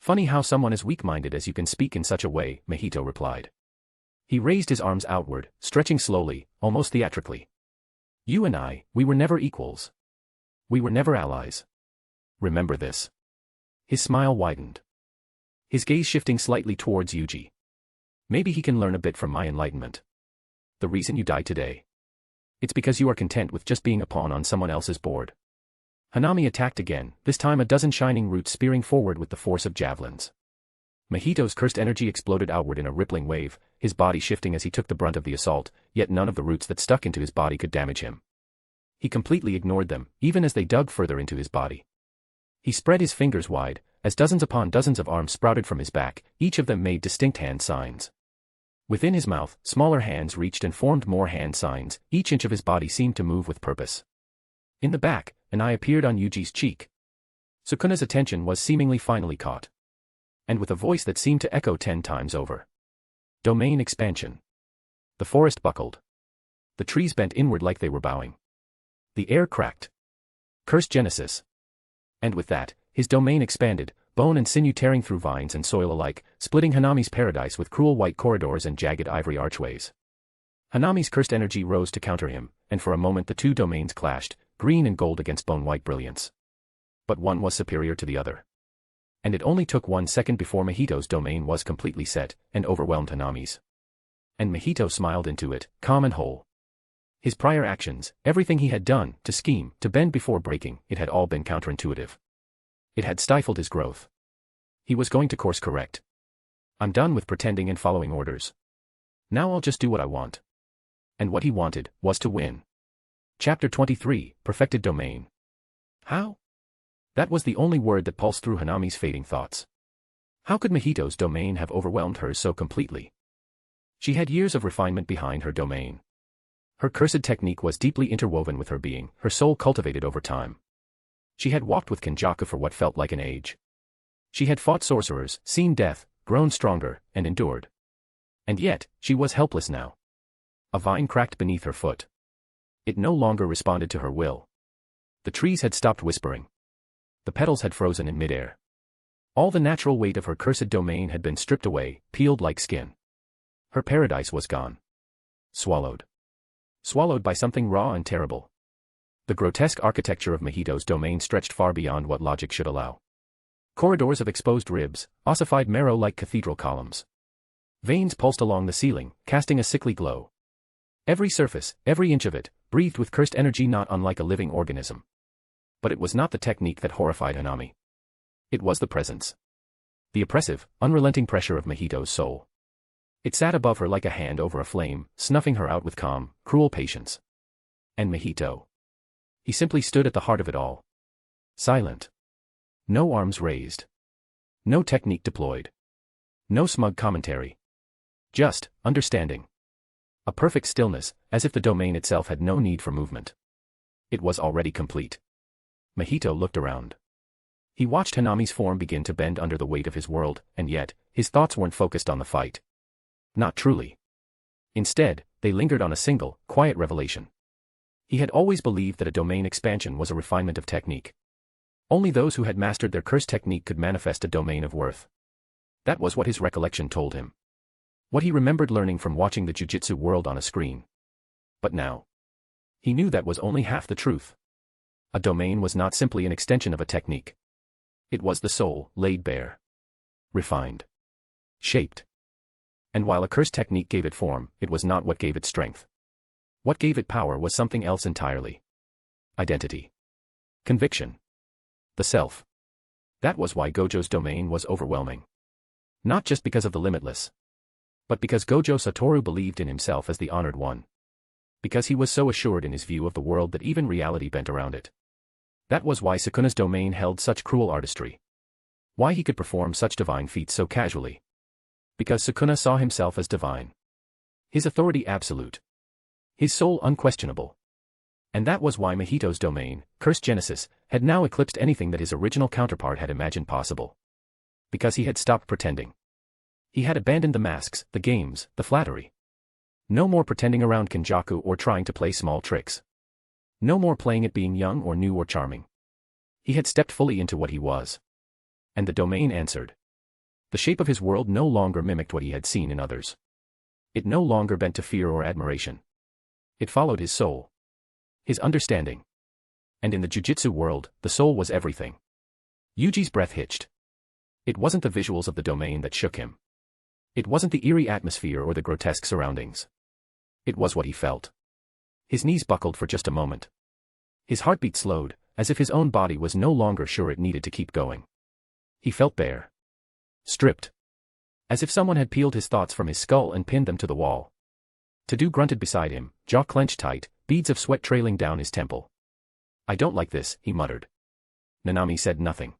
Funny how someone as weak-minded as you can speak in such a way, Mahito replied. He raised his arms outward, stretching slowly, almost theatrically. You and I, we were never equals. We were never allies. Remember this. His smile widened. His gaze shifting slightly towards Yuji. Maybe he can learn a bit from my enlightenment. The reason you died today. It's because you are content with just being a pawn on someone else's board. Hanami attacked again, this time a dozen shining roots spearing forward with the force of javelins. Mahito's cursed energy exploded outward in a rippling wave, his body shifting as he took the brunt of the assault, yet none of the roots that stuck into his body could damage him. He completely ignored them, even as they dug further into his body. He spread his fingers wide, as dozens upon dozens of arms sprouted from his back, each of them made distinct hand signs. Within his mouth, smaller hands reached and formed more hand signs, each inch of his body seemed to move with purpose. In the back, an eye appeared on Yuji's cheek. Sukuna's attention was seemingly finally caught. And with a voice that seemed to echo 10 times over. Domain expansion. The forest buckled. The trees bent inward like they were bowing. The air cracked. Cursed Genesis. And with that, his domain expanded, bone and sinew tearing through vines and soil alike, splitting Hanami's paradise with cruel white corridors and jagged ivory archways. Hanami's cursed energy rose to counter him, and for a moment the two domains clashed, green and gold against bone-white brilliance. But one was superior to the other. And it only took 1 second before Mahito's domain was completely set, and overwhelmed Hanami's. And Mahito smiled into it, calm and whole. His prior actions, everything he had done, to scheme, to bend before breaking, it had all been counterintuitive. It had stifled his growth. He was going to course correct. I'm done with pretending and following orders. Now I'll just do what I want. And what he wanted was to win. Chapter 23, Perfected Domain. How? That was the only word that pulsed through Hanami's fading thoughts. How could Mahito's domain have overwhelmed her so completely? She had years of refinement behind her domain. Her cursed technique was deeply interwoven with her being, her soul cultivated over time. She had walked with Kenjaku for what felt like an age. She had fought sorcerers, seen death, grown stronger, and endured. And yet, she was helpless now. A vine cracked beneath her foot. It no longer responded to her will. The trees had stopped whispering. The petals had frozen in midair. All the natural weight of her cursed domain had been stripped away, peeled like skin. Her paradise was gone. Swallowed. Swallowed by something raw and terrible. The grotesque architecture of Mahito's domain stretched far beyond what logic should allow. Corridors of exposed ribs, ossified marrow like cathedral columns. Veins pulsed along the ceiling, casting a sickly glow. Every surface, every inch of it, breathed with cursed energy not unlike a living organism. But it was not the technique that horrified Hanami. It was the presence. The oppressive, unrelenting pressure of Mahito's soul. It sat above her like a hand over a flame, snuffing her out with calm, cruel patience. And Mahito. He simply stood at the heart of it all. Silent. No arms raised. No technique deployed. No smug commentary. Just understanding. A perfect stillness, as if the domain itself had no need for movement. It was already complete. Mahito looked around. He watched Hanami's form begin to bend under the weight of his world, and yet, his thoughts weren't focused on the fight. Not truly. Instead, they lingered on a single, quiet revelation. He had always believed that a domain expansion was a refinement of technique. Only those who had mastered their cursed technique could manifest a domain of worth. That was what his recollection told him. What he remembered learning from watching the jujitsu world on a screen. But now, he knew that was only half the truth. A domain was not simply an extension of a technique. It was the soul, laid bare. Refined. Shaped. And while a cursed technique gave it form, it was not what gave it strength. What gave it power was something else entirely. Identity. Conviction. The self. That was why Gojo's domain was overwhelming. Not just because of the limitless. But because Gojo Satoru believed in himself as the honored one. Because he was so assured in his view of the world that even reality bent around it. That was why Sukuna's domain held such cruel artistry. Why he could perform such divine feats so casually. Because Sukuna saw himself as divine. His authority absolute. His soul unquestionable. And that was why Mahito's domain, Cursed Genesis, had now eclipsed anything that his original counterpart had imagined possible. Because he had stopped pretending. He had abandoned the masks, the games, the flattery. No more pretending around Kenjaku or trying to play small tricks. No more playing at being young or new or charming. He had stepped fully into what he was. And the domain answered. The shape of his world no longer mimicked what he had seen in others. It no longer bent to fear or admiration. It followed his soul. His understanding. And in the jujitsu world, the soul was everything. Yuji's breath hitched. It wasn't the visuals of the domain that shook him. It wasn't the eerie atmosphere or the grotesque surroundings. It was what he felt. His knees buckled for just a moment. His heartbeat slowed, as if his own body was no longer sure it needed to keep going. He felt bare. Stripped. As if someone had peeled his thoughts from his skull and pinned them to the wall. Tadu grunted beside him, jaw clenched tight, beads of sweat trailing down his temple. I don't like this, he muttered. Nanami said nothing.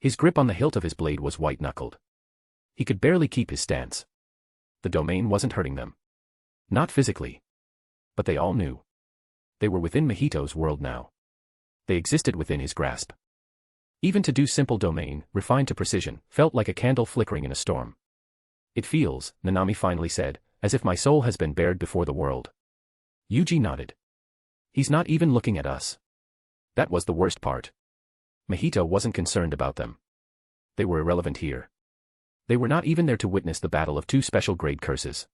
His grip on the hilt of his blade was white-knuckled. He could barely keep his stance. The domain wasn't hurting them. Not physically. But they all knew. They were within Mahito's world now. They existed within his grasp. Even Tadu's simple domain, refined to precision, felt like a candle flickering in a storm. It feels, Nanami finally said, as if my soul has been bared before the world. Yuji nodded. He's not even looking at us. That was the worst part. Mahito wasn't concerned about them. They were irrelevant here. They were not even there to witness the battle of two special-grade curses.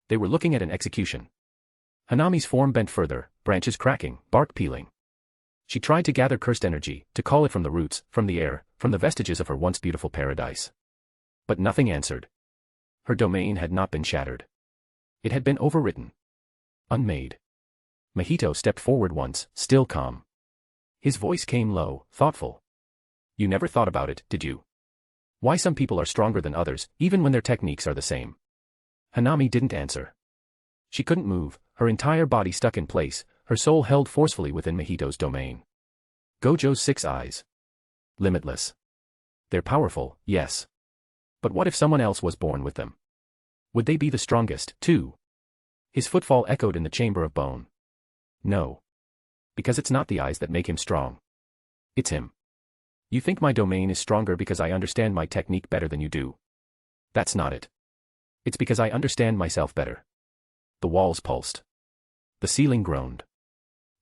They were looking at an execution. Hanami's form bent further, branches cracking, bark peeling. She tried to gather cursed energy, to call it from the roots, from the air, from the vestiges of her once beautiful paradise. But nothing answered. Her domain had not been shattered. It had been overwritten. Unmade. Mahito stepped forward once, still calm. His voice came low, thoughtful. You never thought about it, did you? Why some people are stronger than others, even when their techniques are the same? Hanami didn't answer. She couldn't move, her entire body stuck in place, her soul held forcefully within Mahito's domain. Gojo's 6 eyes. Limitless. They're powerful, yes. But what if someone else was born with them? Would they be the strongest, too? His footfall echoed in the chamber of bone. No. Because it's not the eyes that make him strong. It's him. You think my domain is stronger because I understand my technique better than you do. That's not it. It's because I understand myself better. The walls pulsed. The ceiling groaned.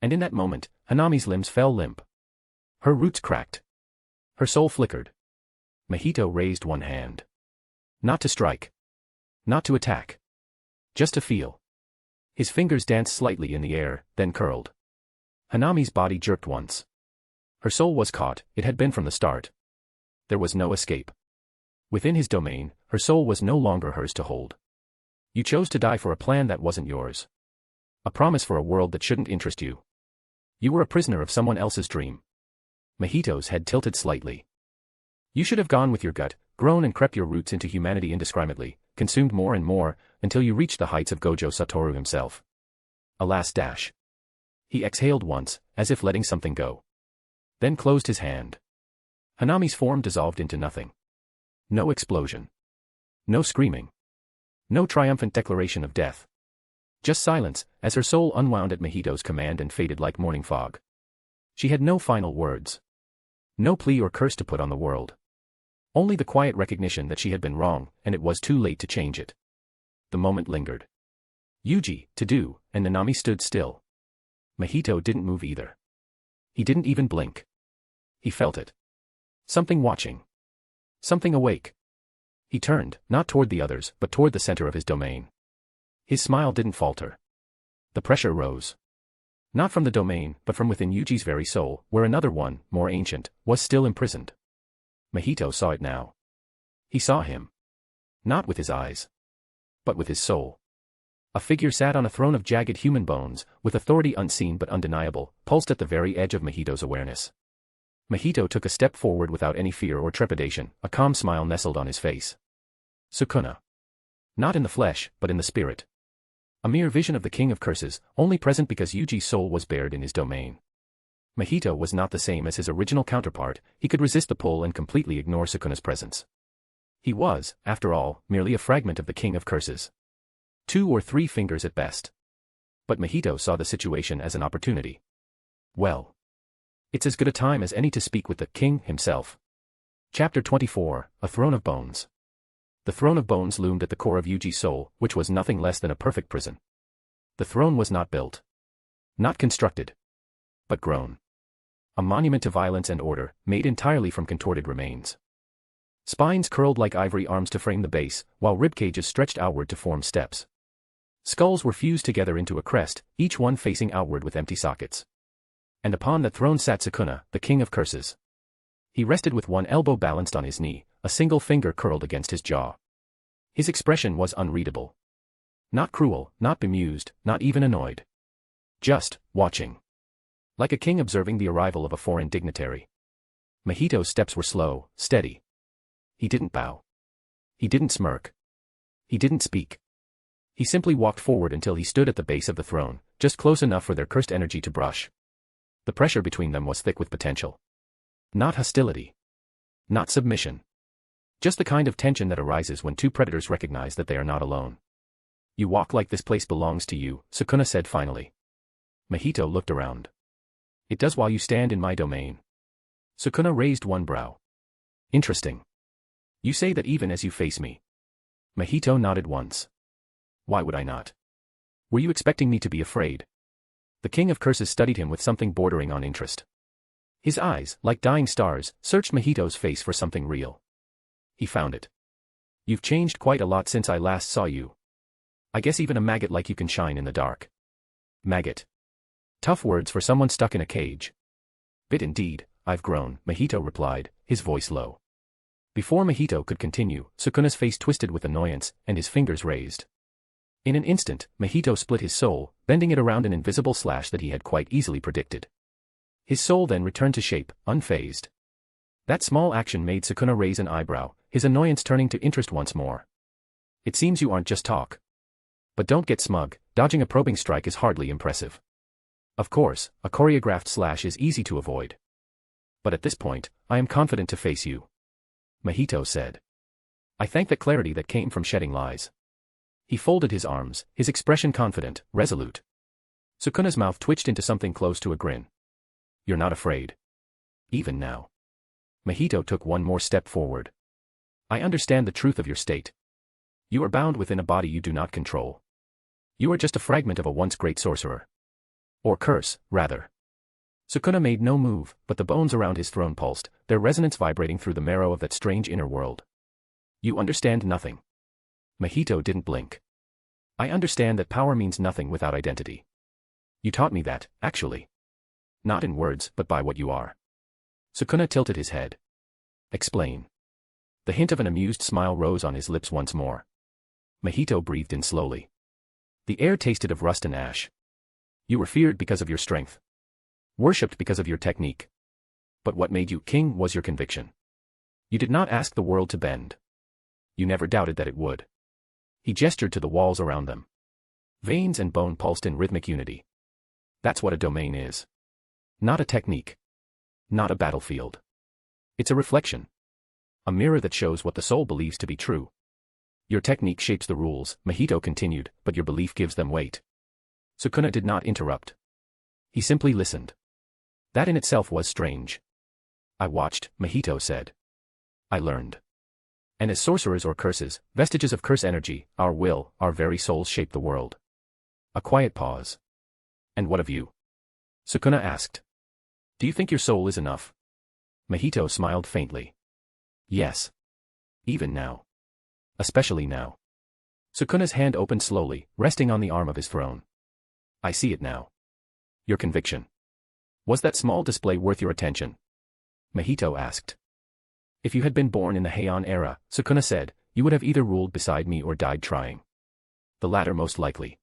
And in that moment, Hanami's limbs fell limp. Her roots cracked. Her soul flickered. Mahito raised one hand. Not to strike. Not to attack. Just to feel. His fingers danced slightly in the air, then curled. Hanami's body jerked once. Her soul was caught, it had been from the start. There was no escape. Within his domain, her soul was no longer hers to hold. You chose to die for a plan that wasn't yours. A promise for a world that shouldn't interest you. You were a prisoner of someone else's dream. Mahito's head tilted slightly. You should have gone with your gut, grown and crept your roots into humanity indiscriminately, consumed more and more, until you reached the heights of Gojo Satoru himself. A last dash. He exhaled once, as if letting something go. Then closed his hand. Hanami's form dissolved into nothing. No explosion. No screaming. No triumphant declaration of death. Just silence, as her soul unwound at Mahito's command and faded like morning fog. She had no final words. No plea or curse to put on the world. Only the quiet recognition that she had been wrong, and it was too late to change it. The moment lingered. Yuji, to do, and Nanami stood still. Mahito didn't move either. He didn't even blink. He felt it. Something watching. Something awake. He turned, not toward the others, but toward the center of his domain. His smile didn't falter. The pressure rose. Not from the domain, but from within Yuji's very soul, where another one, more ancient, was still imprisoned. Mahito saw it now. He saw him. Not with his eyes. But with his soul. A figure sat on a throne of jagged human bones, with authority unseen but undeniable, pulsed at the very edge of Mahito's awareness. Mahito took a step forward without any fear or trepidation, a calm smile nestled on his face. Sukuna. Not in the flesh, but in the spirit. A mere vision of the King of Curses, only present because Yuji's soul was bared in his domain. Mahito was not the same as his original counterpart, he could resist the pull and completely ignore Sukuna's presence. He was, after all, merely a fragment of the King of Curses. 2 or 3 fingers at best. But Mahito saw the situation as an opportunity. Well. It's as good a time as any to speak with the King himself. Chapter 24, A Throne of Bones. The Throne of Bones loomed at the core of Yuji's soul, which was nothing less than a perfect prison. The throne was not built. Not constructed. But grown. A monument to violence and order, made entirely from contorted remains. Spines curled like ivory arms to frame the base, while ribcages stretched outward to form steps. Skulls were fused together into a crest, each one facing outward with empty sockets. And upon the throne sat Sukuna, the King of Curses. He rested with one elbow balanced on his knee, a single finger curled against his jaw. His expression was unreadable. Not cruel, not bemused, not even annoyed. Just, watching. Like a king observing the arrival of a foreign dignitary. Mahito's steps were slow, steady. He didn't bow. He didn't smirk. He didn't speak. He simply walked forward until he stood at the base of the throne, just close enough for their cursed energy to brush. The pressure between them was thick with potential. Not hostility. Not submission. Just the kind of tension that arises when two predators recognize that they are not alone. You walk like this place belongs to you, Sukuna said finally. Mahito looked around. It does while you stand in my domain. Sukuna raised one brow. Interesting. You say that even as you face me. Mahito nodded once. Why would I not? Were you expecting me to be afraid? The King of Curses studied him with something bordering on interest. His eyes, like dying stars, searched Mahito's face for something real. He found it. You've changed quite a lot since I last saw you. I guess even a maggot like you can shine in the dark. Maggot. Tough words for someone stuck in a cage. Bit indeed, I've grown, Mahito replied, his voice low. Before Mahito could continue, Sukuna's face twisted with annoyance, and his fingers raised. In an instant, Mahito split his soul, bending it around an invisible slash that he had quite easily predicted. His soul then returned to shape, unfazed. That small action made Sukuna raise an eyebrow, his annoyance turning to interest once more. It seems you aren't just talk. But don't get smug, dodging a probing strike is hardly impressive. Of course, a choreographed slash is easy to avoid. But at this point, I am confident to face you. Mahito said. I thank the clarity that came from shedding lies. He folded his arms, his expression confident, resolute. Sukuna's mouth twitched into something close to a grin. You're not afraid. Even now. Mahito took one more step forward. I understand the truth of your state. You are bound within a body you do not control. You are just a fragment of a once great sorcerer. Or curse, rather. Sukuna made no move, but the bones around his throne pulsed, their resonance vibrating through the marrow of that strange inner world. You understand nothing. Mahito didn't blink. I understand that power means nothing without identity. You taught me that, actually. Not in words, but by what you are. Sukuna tilted his head. Explain. The hint of an amused smile rose on his lips once more. Mahito breathed in slowly. The air tasted of rust and ash. You were feared because of your strength. Worshipped because of your technique. But what made you king was your conviction. You did not ask the world to bend. You never doubted that it would. He gestured to the walls around them. Veins and bone pulsed in rhythmic unity. That's what a domain is. Not a technique. Not a battlefield. It's a reflection. A mirror that shows what the soul believes to be true. Your technique shapes the rules, Mahito continued, but your belief gives them weight. Sukuna did not interrupt. He simply listened. That in itself was strange. I watched, Mahito said. I learned. And as sorcerers or curses, vestiges of curse energy, our will, our very souls shape the world. A quiet pause. And what of you? Sukuna asked. Do you think your soul is enough? Mahito smiled faintly. Yes. Even now. Especially now. Sukuna's hand opened slowly, resting on the arm of his throne. I see it now. Your conviction. Was that small display worth your attention? Mahito asked. If you had been born in the Heian era, Sukuna said, you would have either ruled beside me or died trying. The latter most likely.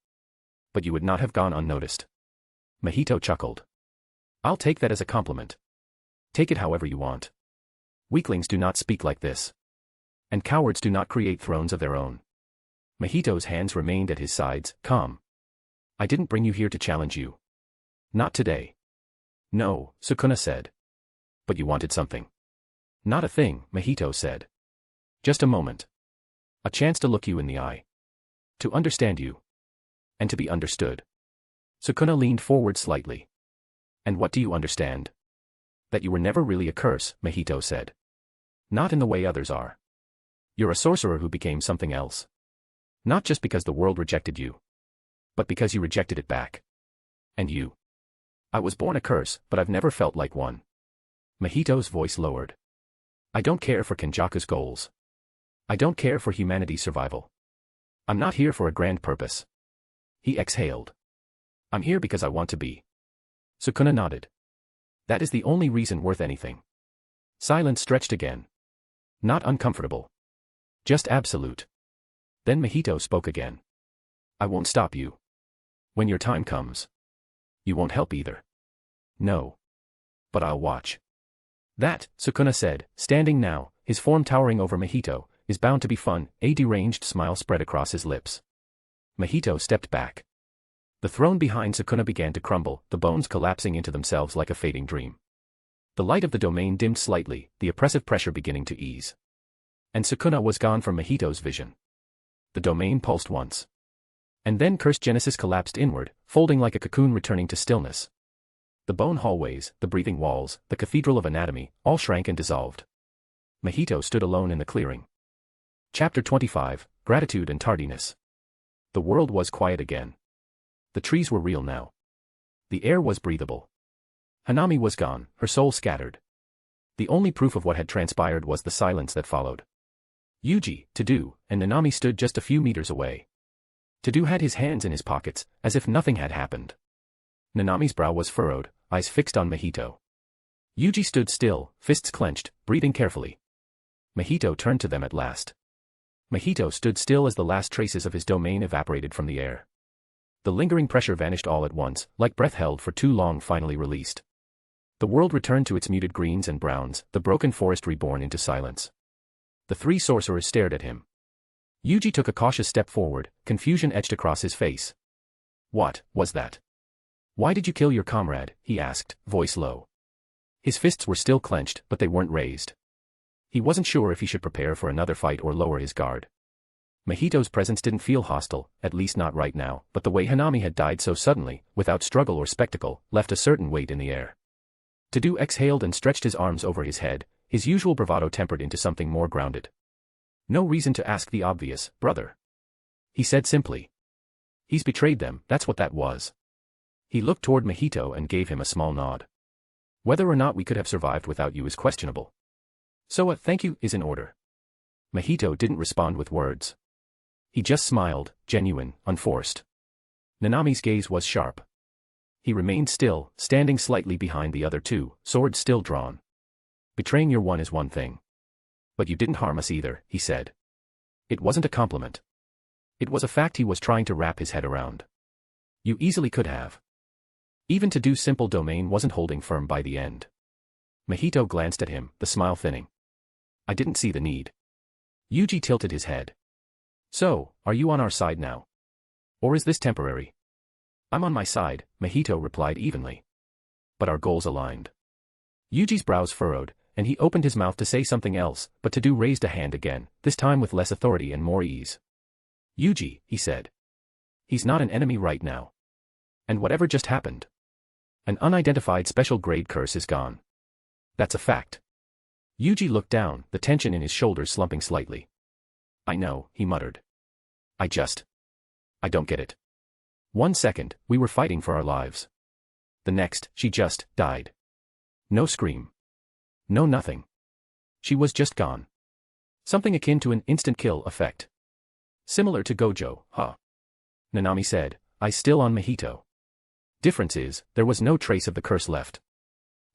But you would not have gone unnoticed. Mahito chuckled. I'll take that as a compliment. Take it however you want. Weaklings do not speak like this. And cowards do not create thrones of their own. Mahito's hands remained at his sides, calm. I didn't bring you here to challenge you. Not today. No, Sukuna said. But you wanted something. Not a thing, Mahito said. Just a moment. A chance to look you in the eye. To understand you. And to be understood. Sukuna leaned forward slightly. And what do you understand? That you were never really a curse, Mahito said. Not in the way others are. You're a sorcerer who became something else. Not just because the world rejected you. But because you rejected it back. And you. I was born a curse, but I've never felt like one. Mahito's voice lowered. I don't care for Kenjaku's goals. I don't care for humanity's survival. I'm not here for a grand purpose. He exhaled. I'm here because I want to be. Sukuna nodded. That is the only reason worth anything. Silence stretched again. Not uncomfortable. Just absolute. Then Mahito spoke again. I won't stop you. When your time comes. You won't help either. No. But I'll watch. That, Sukuna said, standing now, his form towering over Mahito, is bound to be fun. A deranged smile spread across his lips. Mahito stepped back. The throne behind Sukuna began to crumble, the bones collapsing into themselves like a fading dream. The light of the domain dimmed slightly, the oppressive pressure beginning to ease. And Sukuna was gone from Mahito's vision. The domain pulsed once. And then cursed Genesis collapsed inward, folding like a cocoon returning to stillness. The bone hallways, the breathing walls, the cathedral of anatomy, all shrank and dissolved. Mahito stood alone in the clearing. Chapter 25, Gratitude and Tardiness. The world was quiet again. The trees were real now. The air was breathable. Hanami was gone, her soul scattered. The only proof of what had transpired was the silence that followed. Yuji, To-do, and Nanami stood just a few meters away. To-do had his hands in his pockets, as if nothing had happened. Nanami's brow was furrowed, eyes fixed on Mahito. Yuji stood still, fists clenched, breathing carefully. Mahito turned to them at last. Mahito stood still as the last traces of his domain evaporated from the air. The lingering pressure vanished all at once, like breath held for too long finally released. The world returned to its muted greens and browns, the broken forest reborn into silence. The three sorcerers stared at him. Yuji took a cautious step forward, confusion etched across his face. What was that? Why did you kill your comrade? He asked, voice low. His fists were still clenched, but they weren't raised. He wasn't sure if he should prepare for another fight or lower his guard. Mahito's presence didn't feel hostile, at least not right now, but the way Hanami had died so suddenly, without struggle or spectacle, left a certain weight in the air. To-do exhaled and stretched his arms over his head, his usual bravado tempered into something more grounded. No reason to ask the obvious, brother. He said simply. He's betrayed them, that's what that was. He looked toward Mahito and gave him a small nod. Whether or not we could have survived without you is questionable. So a thank you is in order. Mahito didn't respond with words. He just smiled, genuine, unforced. Nanami's gaze was sharp. He remained still, standing slightly behind the other two, sword still drawn. Betraying your one is one thing. But you didn't harm us either, he said. It wasn't a compliment. It was a fact he was trying to wrap his head around. You easily could have. Even To-do's simple domain wasn't holding firm by the end. Mahito glanced at him, the smile thinning. I didn't see the need. Yuji tilted his head. So, are you on our side now? Or is this temporary? I'm on my side, Mahito replied evenly. But our goals aligned. Yuji's brows furrowed, and he opened his mouth to say something else, but To-do raised a hand again, this time with less authority and more ease. Yuji, he said. He's not an enemy right now. And whatever just happened. An unidentified special grade curse is gone. That's a fact. Yuji looked down, the tension in his shoulders slumping slightly. I know, he muttered. I don't get it. 1 second, we were fighting for our lives. The next, she just died. No scream. No nothing. She was just gone. Something akin to an instant kill effect. Similar to Gojo, huh? Nanami said, eyes still on Mahito. Difference is, there was no trace of the curse left.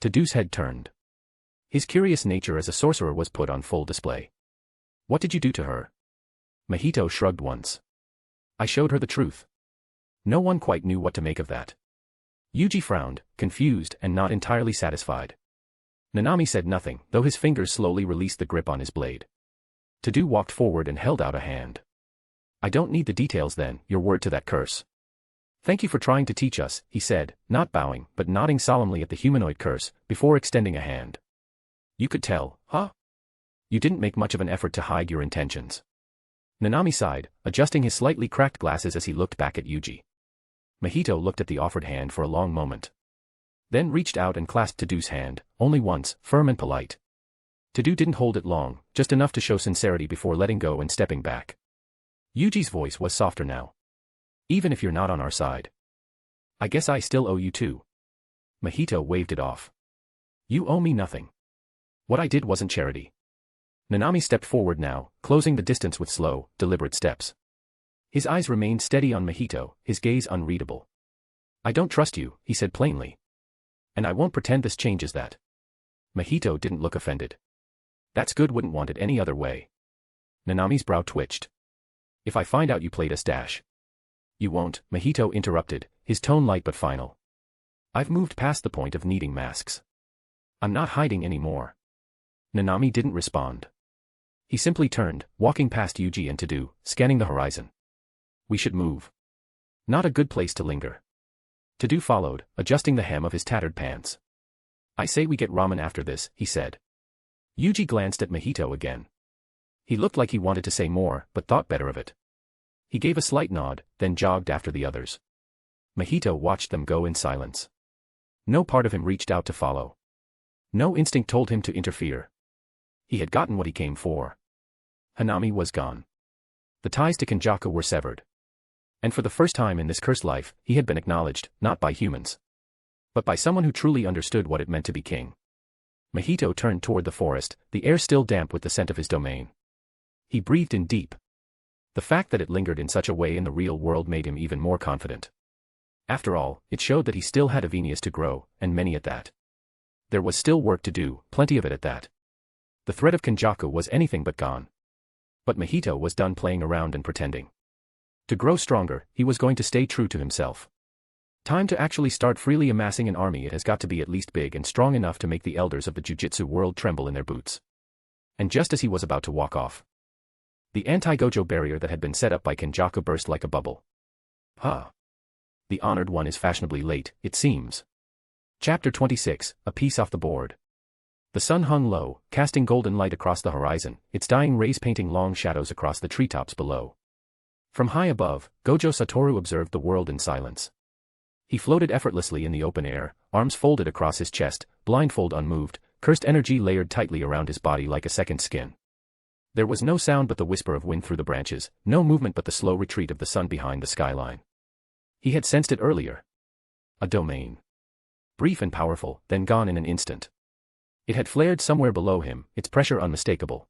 To-do's head turned. His curious nature as a sorcerer was put on full display. What did you do to her? Mahito shrugged once. I showed her the truth. No one quite knew what to make of that. Yuji frowned, confused and not entirely satisfied. Nanami said nothing, though his fingers slowly released the grip on his blade. To-do walked forward and held out a hand. I don't need the details then, your word to that curse. Thank you for trying to teach us, he said, not bowing, but nodding solemnly at the humanoid curse, before extending a hand. You could tell, huh? You didn't make much of an effort to hide your intentions. Nanami sighed, adjusting his slightly cracked glasses as he looked back at Yuji. Mahito looked at the offered hand for a long moment. Then reached out and clasped To-do's hand, only once, firm and polite. To-do didn't hold it long, just enough to show sincerity before letting go and stepping back. Yuji's voice was softer now. Even if you're not on our side. I guess I still owe you too. Mahito waved it off. You owe me nothing. What I did wasn't charity. Nanami stepped forward now, closing the distance with slow, deliberate steps. His eyes remained steady on Mahito, his gaze unreadable. I don't trust you, he said plainly. And I won't pretend this changes that. Mahito didn't look offended. That's good, wouldn't want it any other way. Nanami's brow twitched. If I find out you played us dash. You won't, Mahito interrupted, his tone light but final. I've moved past the point of needing masks. I'm not hiding anymore. Nanami didn't respond. He simply turned, walking past Yuji and To-do, scanning the horizon. We should move. Not a good place to linger. To-do followed, adjusting the hem of his tattered pants. I say we get ramen after this, he said. Yuji glanced at Mahito again. He looked like he wanted to say more, but thought better of it. He gave a slight nod, then jogged after the others. Mahito watched them go in silence. No part of him reached out to follow. No instinct told him to interfere. He had gotten what he came for. Hanami was gone. The ties to Kenjaku were severed. And for the first time in this cursed life, he had been acknowledged, not by humans, but by someone who truly understood what it meant to be king. Mahito turned toward the forest, the air still damp with the scent of his domain. He breathed in deep. The fact that it lingered in such a way in the real world made him even more confident. After all, it showed that he still had Eagerness to grow, and many at that. There was still work to do, plenty of it at that. The threat of Kenjaku was anything but gone. But Mahito was done playing around and pretending. To grow stronger, he was going to stay true to himself. Time to actually start freely amassing an army. It has got to be at least big and strong enough to make the elders of the Jujutsu world tremble in their boots. And just as he was about to walk off, the anti-Gojo barrier that had been set up by Kenjaku burst like a bubble. The honored one is fashionably late, it seems. Chapter 26, A Piece Off the Board. The sun hung low, casting golden light across the horizon, its dying rays painting long shadows across the treetops below. From high above, Gojo Satoru observed the world in silence. He floated effortlessly in the open air, arms folded across his chest, blindfold unmoved, cursed energy layered tightly around his body like a second skin. There was no sound but the whisper of wind through the branches, no movement but the slow retreat of the sun behind the skyline. He had sensed it earlier. A domain. Brief and powerful, then gone in an instant. It had flared somewhere below him, its pressure unmistakable.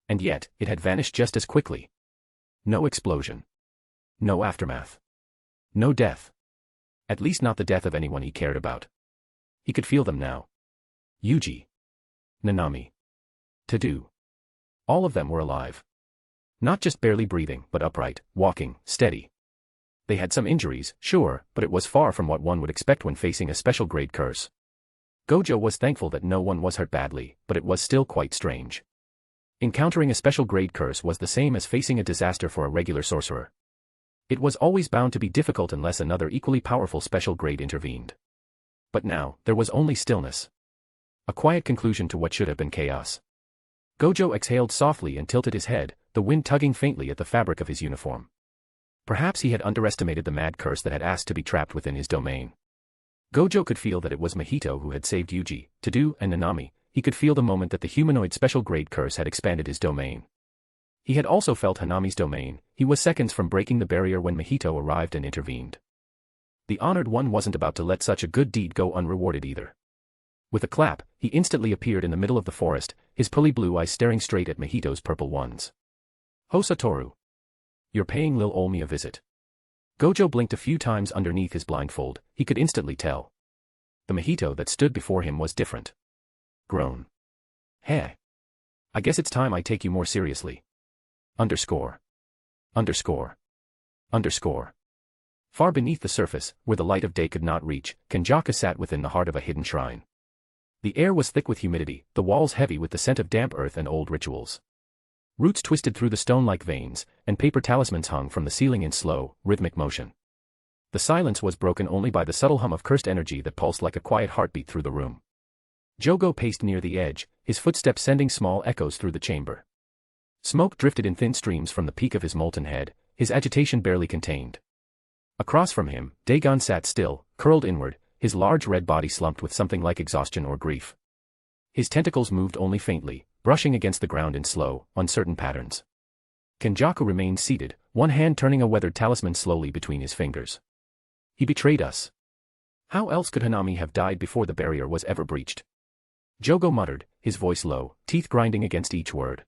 And yet, it had vanished just as quickly. No explosion. No aftermath. No death. At least not the death of anyone he cared about. He could feel them now. Yuji. Nanami. Tadu. All of them were alive. Not just barely breathing, but upright, walking, steady. They had some injuries, sure, but it was far from what one would expect when facing a special grade curse. Gojo was thankful that no one was hurt badly, but it was still quite strange. Encountering a special grade curse was the same as facing a disaster for a regular sorcerer. It was always bound to be difficult unless another equally powerful special grade intervened. But now, there was only stillness. A quiet conclusion to what should have been chaos. Gojo exhaled softly and tilted his head, the wind tugging faintly at the fabric of his uniform. Perhaps he had underestimated the mad curse that had asked to be trapped within his domain. Gojo could feel that it was Mahito who had saved Yuji, Tadu, and Nanami. He could feel the moment that the humanoid special grade curse had expanded his domain. He had also felt Hanami's domain. He was seconds from breaking the barrier when Mahito arrived and intervened. The honored one wasn't about to let such a good deed go unrewarded either. With a clap, he instantly appeared in the middle of the forest, his pearly blue eyes staring straight at Mahito's purple ones. "Ho Satoru. You're paying Lil Olmi a visit." Gojo blinked a few times underneath his blindfold. He could instantly tell. The Mahito that stood before him was different. Grown. "Heh. I guess it's time I take you more seriously. Underscore. Underscore. Underscore." Far beneath the surface, where the light of day could not reach, Kenjaku sat within the heart of a hidden shrine. The air was thick with humidity, the walls heavy with the scent of damp earth and old rituals. Roots twisted through the stone-like veins, and paper talismans hung from the ceiling in slow, rhythmic motion. The silence was broken only by the subtle hum of cursed energy that pulsed like a quiet heartbeat through the room. Jogo paced near the edge, his footsteps sending small echoes through the chamber. Smoke drifted in thin streams from the peak of his molten head, his agitation barely contained. Across from him, Dagon sat still, curled inward, his large red body slumped with something like exhaustion or grief. His tentacles moved only faintly, brushing against the ground in slow, uncertain patterns. Kenjaku remained seated, one hand turning a weathered talisman slowly between his fingers. He betrayed us. How else could Hanami have died before the barrier was ever breached? Jogo muttered, his voice low, teeth grinding against each word.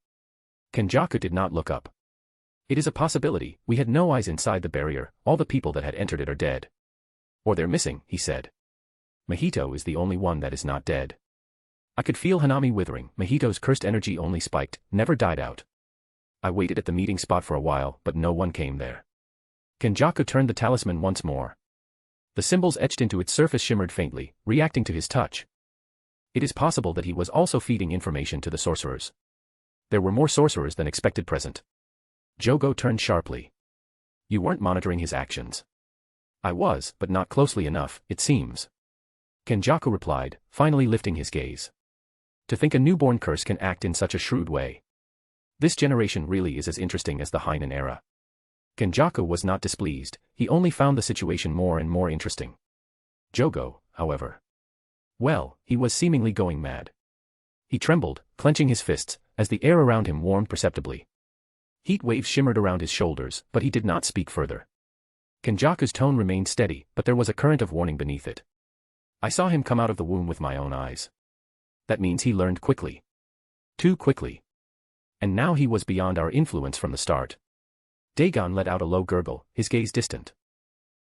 Kenjaku did not look up. "It is a possibility, we had no eyes inside the barrier, all the people that had entered it are dead. Or they're missing," he said. "Mahito is the only one that is not dead." I could feel Hanami withering. Mahito's cursed energy only spiked, never died out. I waited at the meeting spot for a while, but no one came there. Kenjaku turned the talisman once more. The symbols etched into its surface shimmered faintly, reacting to his touch. It is possible that he was also feeding information to the sorcerers. There were more sorcerers than expected present. Jogo turned sharply. "You weren't monitoring his actions." "I was, but not closely enough, it seems." Kenjaku replied, finally lifting his gaze. To think a newborn curse can act in such a shrewd way. This generation really is as interesting as the Heinen era. Kenjaku was not displeased, he only found the situation more and more interesting. Jogo, however. Well, he was seemingly going mad. He trembled, clenching his fists, as the air around him warmed perceptibly. Heat waves shimmered around his shoulders, but he did not speak further. Kenjaku's tone remained steady, but there was a current of warning beneath it. "I saw him come out of the womb with my own eyes. That means he learned quickly. Too quickly. And now he was beyond our influence from the start. Dagon let out a low gurgle, his gaze distant.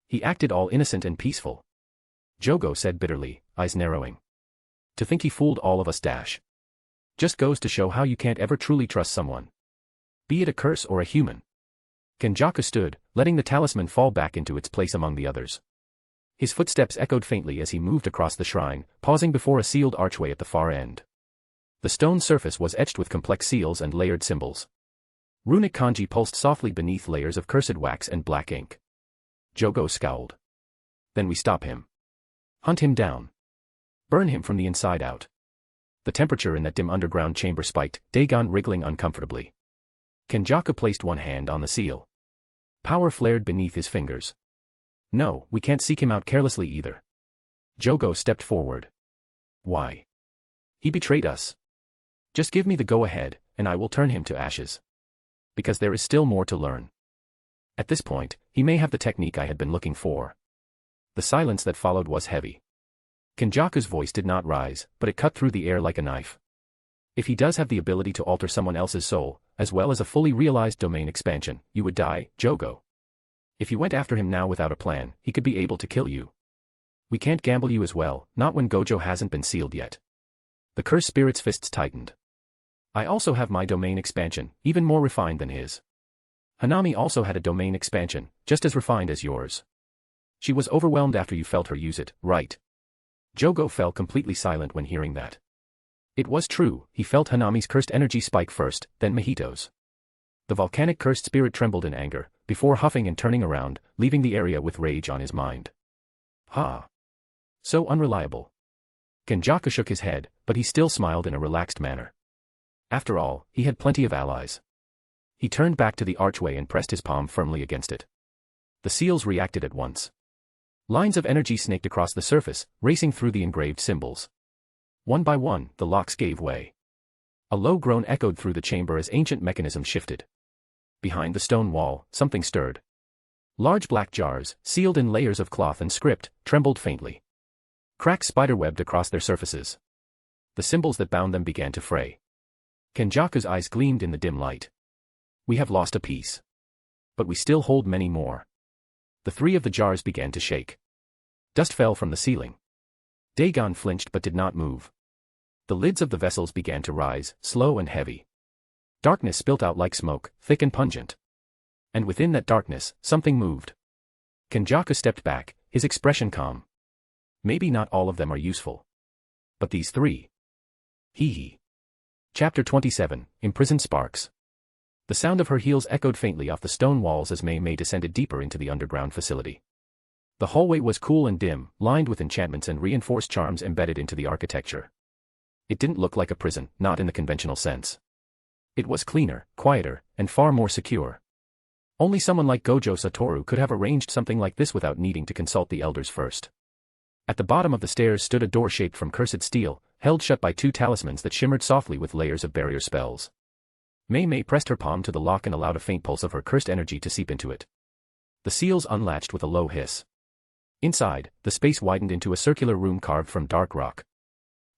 He acted all innocent and peaceful. Jogo said bitterly, eyes narrowing. To think he fooled all of us. Just goes to show how you can't ever truly trust someone. Be it a curse or a human. Kenjaku stood, letting the talisman fall back into its place among the others. His footsteps echoed faintly as he moved across the shrine, pausing before a sealed archway at the far end. The stone surface was etched with complex seals and layered symbols. Runic kanji pulsed softly beneath layers of cursed wax and black ink. Jogo scowled. Then we stop him. Hunt him down. Burn him from the inside out. The temperature in that dim underground chamber spiked, Dagon wriggling uncomfortably. Kenjaku placed one hand on the seal. Power flared beneath his fingers. No, we can't seek him out carelessly either. Jogo stepped forward. Why? He betrayed us. Just give me the go-ahead, and I will turn him to ashes. Because there is still more to learn. At this point, he may have the technique I had been looking for. The silence that followed was heavy. Kenjaku's voice did not rise, but it cut through the air like a knife. If he does have the ability to alter someone else's soul, as well as a fully realized domain expansion, you would die, Jogo. If you went after him now without a plan, he could be able to kill you. We can't gamble you as well, not when Gojo hasn't been sealed yet. The cursed spirit's fists tightened. I also have my domain expansion, even more refined than his. Hanami also had a domain expansion, just as refined as yours. She was overwhelmed after you felt her use it, right? Jogo fell completely silent when hearing that. It was true, he felt Hanami's cursed energy spike first, then Mahito's. The volcanic cursed spirit trembled in anger, before huffing and turning around, leaving the area with rage on his mind. Ha! So unreliable. Kenjaku shook his head, but he still smiled in a relaxed manner. After all, he had plenty of allies. He turned back to the archway and pressed his palm firmly against it. The seals reacted at once. Lines of energy snaked across the surface, racing through the engraved symbols. One by one, the locks gave way. A low groan echoed through the chamber as ancient mechanisms shifted. Behind the stone wall, something stirred. Large black jars, sealed in layers of cloth and script, trembled faintly. Cracks spiderwebbed across their surfaces. The symbols that bound them began to fray. Kenjaku's eyes gleamed in the dim light. We have lost a piece. But we still hold many more. The three of the jars began to shake. Dust fell from the ceiling. Dagon flinched but did not move. The lids of the vessels began to rise, slow and heavy. Darkness spilt out like smoke, thick and pungent. And within that darkness, something moved. Kenjaku stepped back, his expression calm. Maybe not all of them are useful. But these three. Hee hee. Chapter 27, Imprisoned Sparks. The sound of her heels echoed faintly off the stone walls as Mei descended deeper into the underground facility. The hallway was cool and dim, lined with enchantments and reinforced charms embedded into the architecture. It didn't look like a prison, not in the conventional sense. It was cleaner, quieter, and far more secure. Only someone like Gojo Satoru could have arranged something like this without needing to consult the elders first. At the bottom of the stairs stood a door shaped from cursed steel, held shut by two talismans that shimmered softly with layers of barrier spells. Mei pressed her palm to the lock and allowed a faint pulse of her cursed energy to seep into it. The seals unlatched with a low hiss. Inside, the space widened into a circular room carved from dark rock.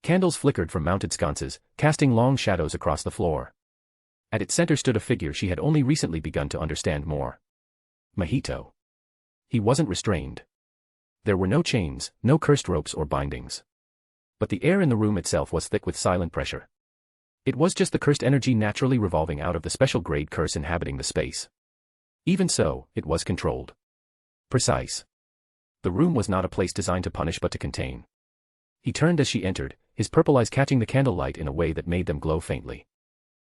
Candles flickered from mounted sconces, casting long shadows across the floor. At its center stood a figure she had only recently begun to understand more. Mahito. He wasn't restrained. There were no chains, no cursed ropes or bindings. But the air in the room itself was thick with silent pressure. It was just the cursed energy naturally revolving out of the special grade curse inhabiting the space. Even so, it was controlled. Precise. The room was not a place designed to punish but to contain. He turned as she entered, his purple eyes catching the candlelight in a way that made them glow faintly.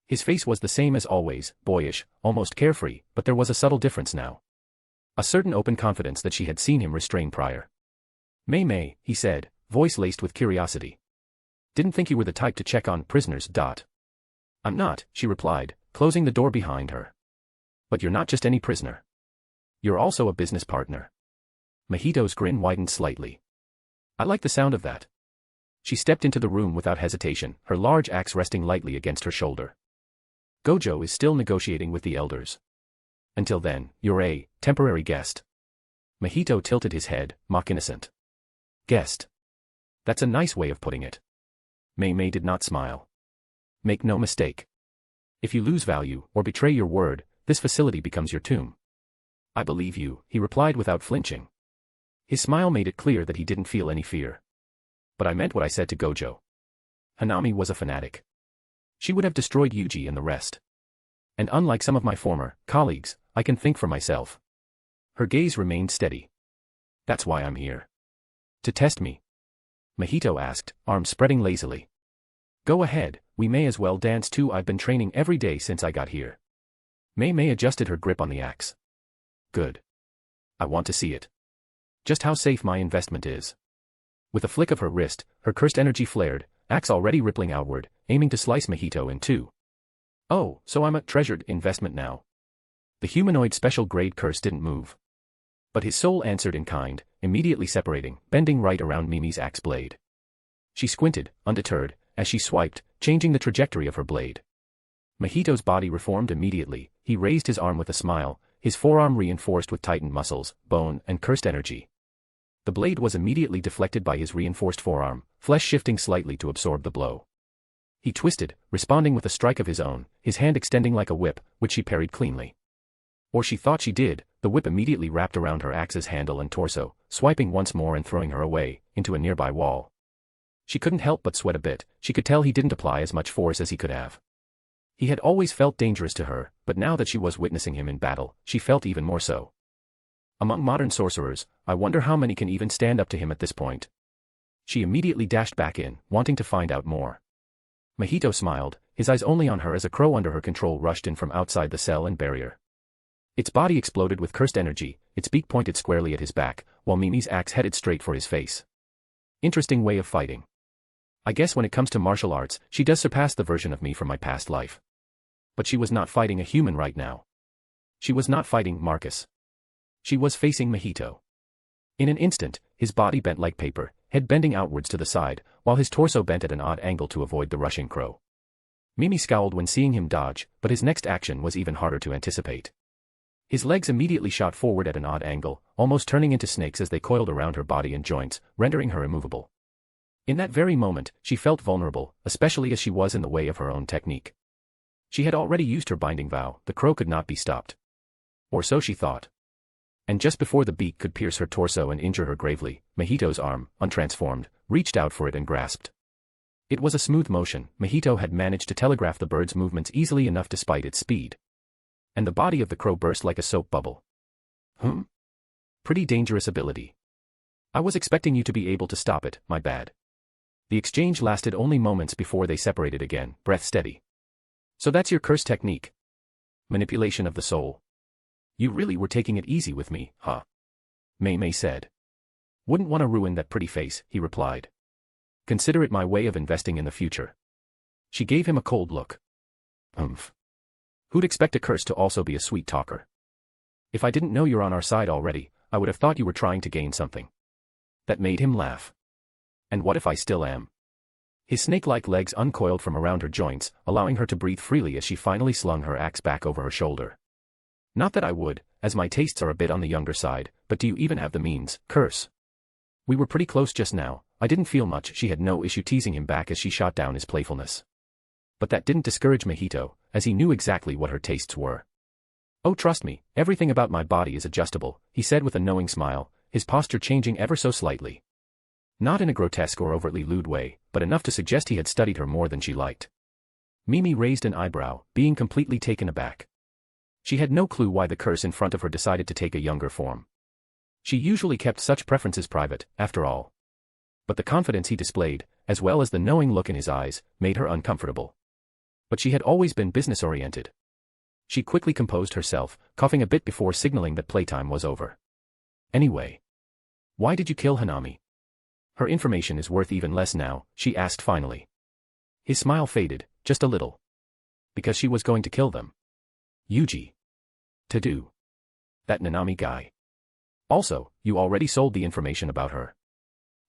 His face was the same as always, boyish, almost carefree, but there was a subtle difference now. A certain open confidence that she had seen him restrain prior. Mei, he said, voice laced with curiosity. Didn't think you were the type to check on prisoners. I'm not, she replied, closing the door behind her. But you're not just any prisoner. You're also a business partner. Mahito's grin widened slightly. I like the sound of that. She stepped into the room without hesitation, her large axe resting lightly against her shoulder. Gojo is still negotiating with the elders. Until then, you're a temporary guest. Mahito tilted his head, mock innocent. Guest. That's a nice way of putting it. Mei did not smile. Make no mistake. If you lose value, or betray your word, this facility becomes your tomb. I believe you, he replied without flinching. His smile made it clear that he didn't feel any fear. But I meant what I said to Gojo. Hanami was a fanatic. She would have destroyed Yuji and the rest. And unlike some of my former colleagues, I can think for myself. Her gaze remained steady. That's why I'm here. To test me? Mahito asked, arms spreading lazily. Go ahead, we may as well dance too. I've been training every day since I got here. Mei adjusted her grip on the axe. Good. I want to see it. Just how safe my investment is. With a flick of her wrist, her cursed energy flared, axe already rippling outward, aiming to slice Mahito in two. Oh, so I'm a treasured investment now. The humanoid special grade curse didn't move. But his soul answered in kind, immediately separating, bending right around Mimi's axe blade. She squinted, undeterred, as she swiped, changing the trajectory of her blade. Mahito's body reformed immediately. He raised his arm with a smile, his forearm reinforced with tightened muscles, bone, and cursed energy. The blade was immediately deflected by his reinforced forearm, flesh shifting slightly to absorb the blow. He twisted, responding with a strike of his own, his hand extending like a whip, which she parried cleanly. Or she thought she did. The whip immediately wrapped around her axe's handle and torso, swiping once more and throwing her away, into a nearby wall. She couldn't help but sweat a bit. She could tell he didn't apply as much force as he could have. He had always felt dangerous to her, but now that she was witnessing him in battle, she felt even more so. Among modern sorcerers, I wonder how many can even stand up to him at this point. She immediately dashed back in, wanting to find out more. Mahito smiled, his eyes only on her as a crow under her control rushed in from outside the cell and barrier. Its body exploded with cursed energy, its beak pointed squarely at his back, while Mimi's axe headed straight for his face. Interesting way of fighting. I guess when it comes to martial arts, she does surpass the version of me from my past life. But she was not fighting a human right now. She was not fighting Marcus. She was facing Mahito. In an instant, his body bent like paper, head bending outwards to the side, while his torso bent at an odd angle to avoid the rushing crow. Mimi scowled when seeing him dodge, but his next action was even harder to anticipate. His legs immediately shot forward at an odd angle, almost turning into snakes as they coiled around her body and joints, rendering her immovable. In that very moment, she felt vulnerable, especially as she was in the way of her own technique. She had already used her binding vow. The crow could not be stopped. Or so she thought. And just before the beak could pierce her torso and injure her gravely, Mahito's arm, untransformed, reached out for it and grasped. It was a smooth motion. Mahito had managed to telegraph the bird's movements easily enough despite its speed. And the body of the crow burst like a soap bubble. Pretty dangerous ability. I was expecting you to be able to stop it, my bad. The exchange lasted only moments before they separated again, breath steady. So that's your curse technique? Manipulation of the soul. You really were taking it easy with me, huh? Mei said. Wouldn't want to ruin that pretty face, he replied. Consider it my way of investing in the future. She gave him a cold look. Who'd expect a curse to also be a sweet talker? If I didn't know you're on our side already, I would have thought you were trying to gain something. That made him laugh. And what if I still am? His snake-like legs uncoiled from around her joints, allowing her to breathe freely as she finally slung her axe back over her shoulder. Not that I would, as my tastes are a bit on the younger side, but do you even have the means, curse? We were pretty close just now. I didn't feel much. She had no issue teasing him back as she shot down his playfulness. But that didn't discourage Mahito, as he knew exactly what her tastes were. Oh, trust me, everything about my body is adjustable, he said with a knowing smile, his posture changing ever so slightly. Not in a grotesque or overtly lewd way, but enough to suggest he had studied her more than she liked. Mimi raised an eyebrow, being completely taken aback. She had no clue why the curse in front of her decided to take a younger form. She usually kept such preferences private, after all. But the confidence he displayed, as well as the knowing look in his eyes, made her uncomfortable. But she had always been business-oriented. She quickly composed herself, coughing a bit before signaling that playtime was over. Anyway. Why did you kill Hanami? Her information is worth even less now, she asked finally. His smile faded, just a little. Because she was going to kill them. Yuji. To do. That Nanami guy. Also, you already sold the information about her.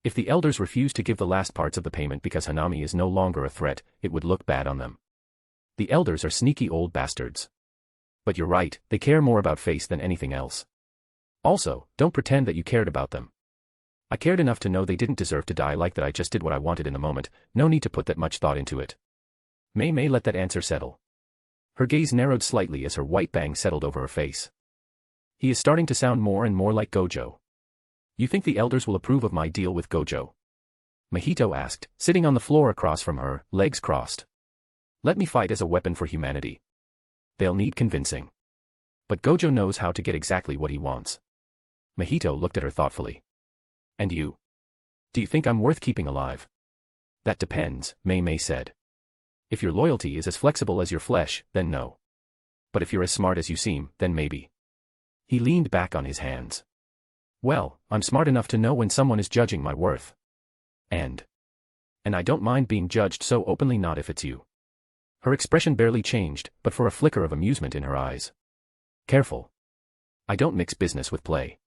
If the elders refuse to give the last parts of the payment because Hanami is no longer a threat, it would look bad on them. The elders are sneaky old bastards. But you're right, they care more about face than anything else. Also, don't pretend that you cared about them. I cared enough to know they didn't deserve to die like that. I just did what I wanted in the moment, no need to put that much thought into it. Mei let that answer settle. Her gaze narrowed slightly as her white bangs settled over her face. He is starting to sound more and more like Gojo. You think the elders will approve of my deal with Gojo? Mahito asked, sitting on the floor across from her, legs crossed. Let me fight as a weapon for humanity. They'll need convincing. But Gojo knows how to get exactly what he wants. Mahito looked at her thoughtfully. And you? Do you think I'm worth keeping alive? That depends, Mei said. If your loyalty is as flexible as your flesh, then no. But if you're as smart as you seem, then maybe. He leaned back on his hands. Well, I'm smart enough to know when someone is judging my worth. And I don't mind being judged so openly, not if it's you. Her expression barely changed, but for a flicker of amusement in her eyes. Careful. I don't mix business with play.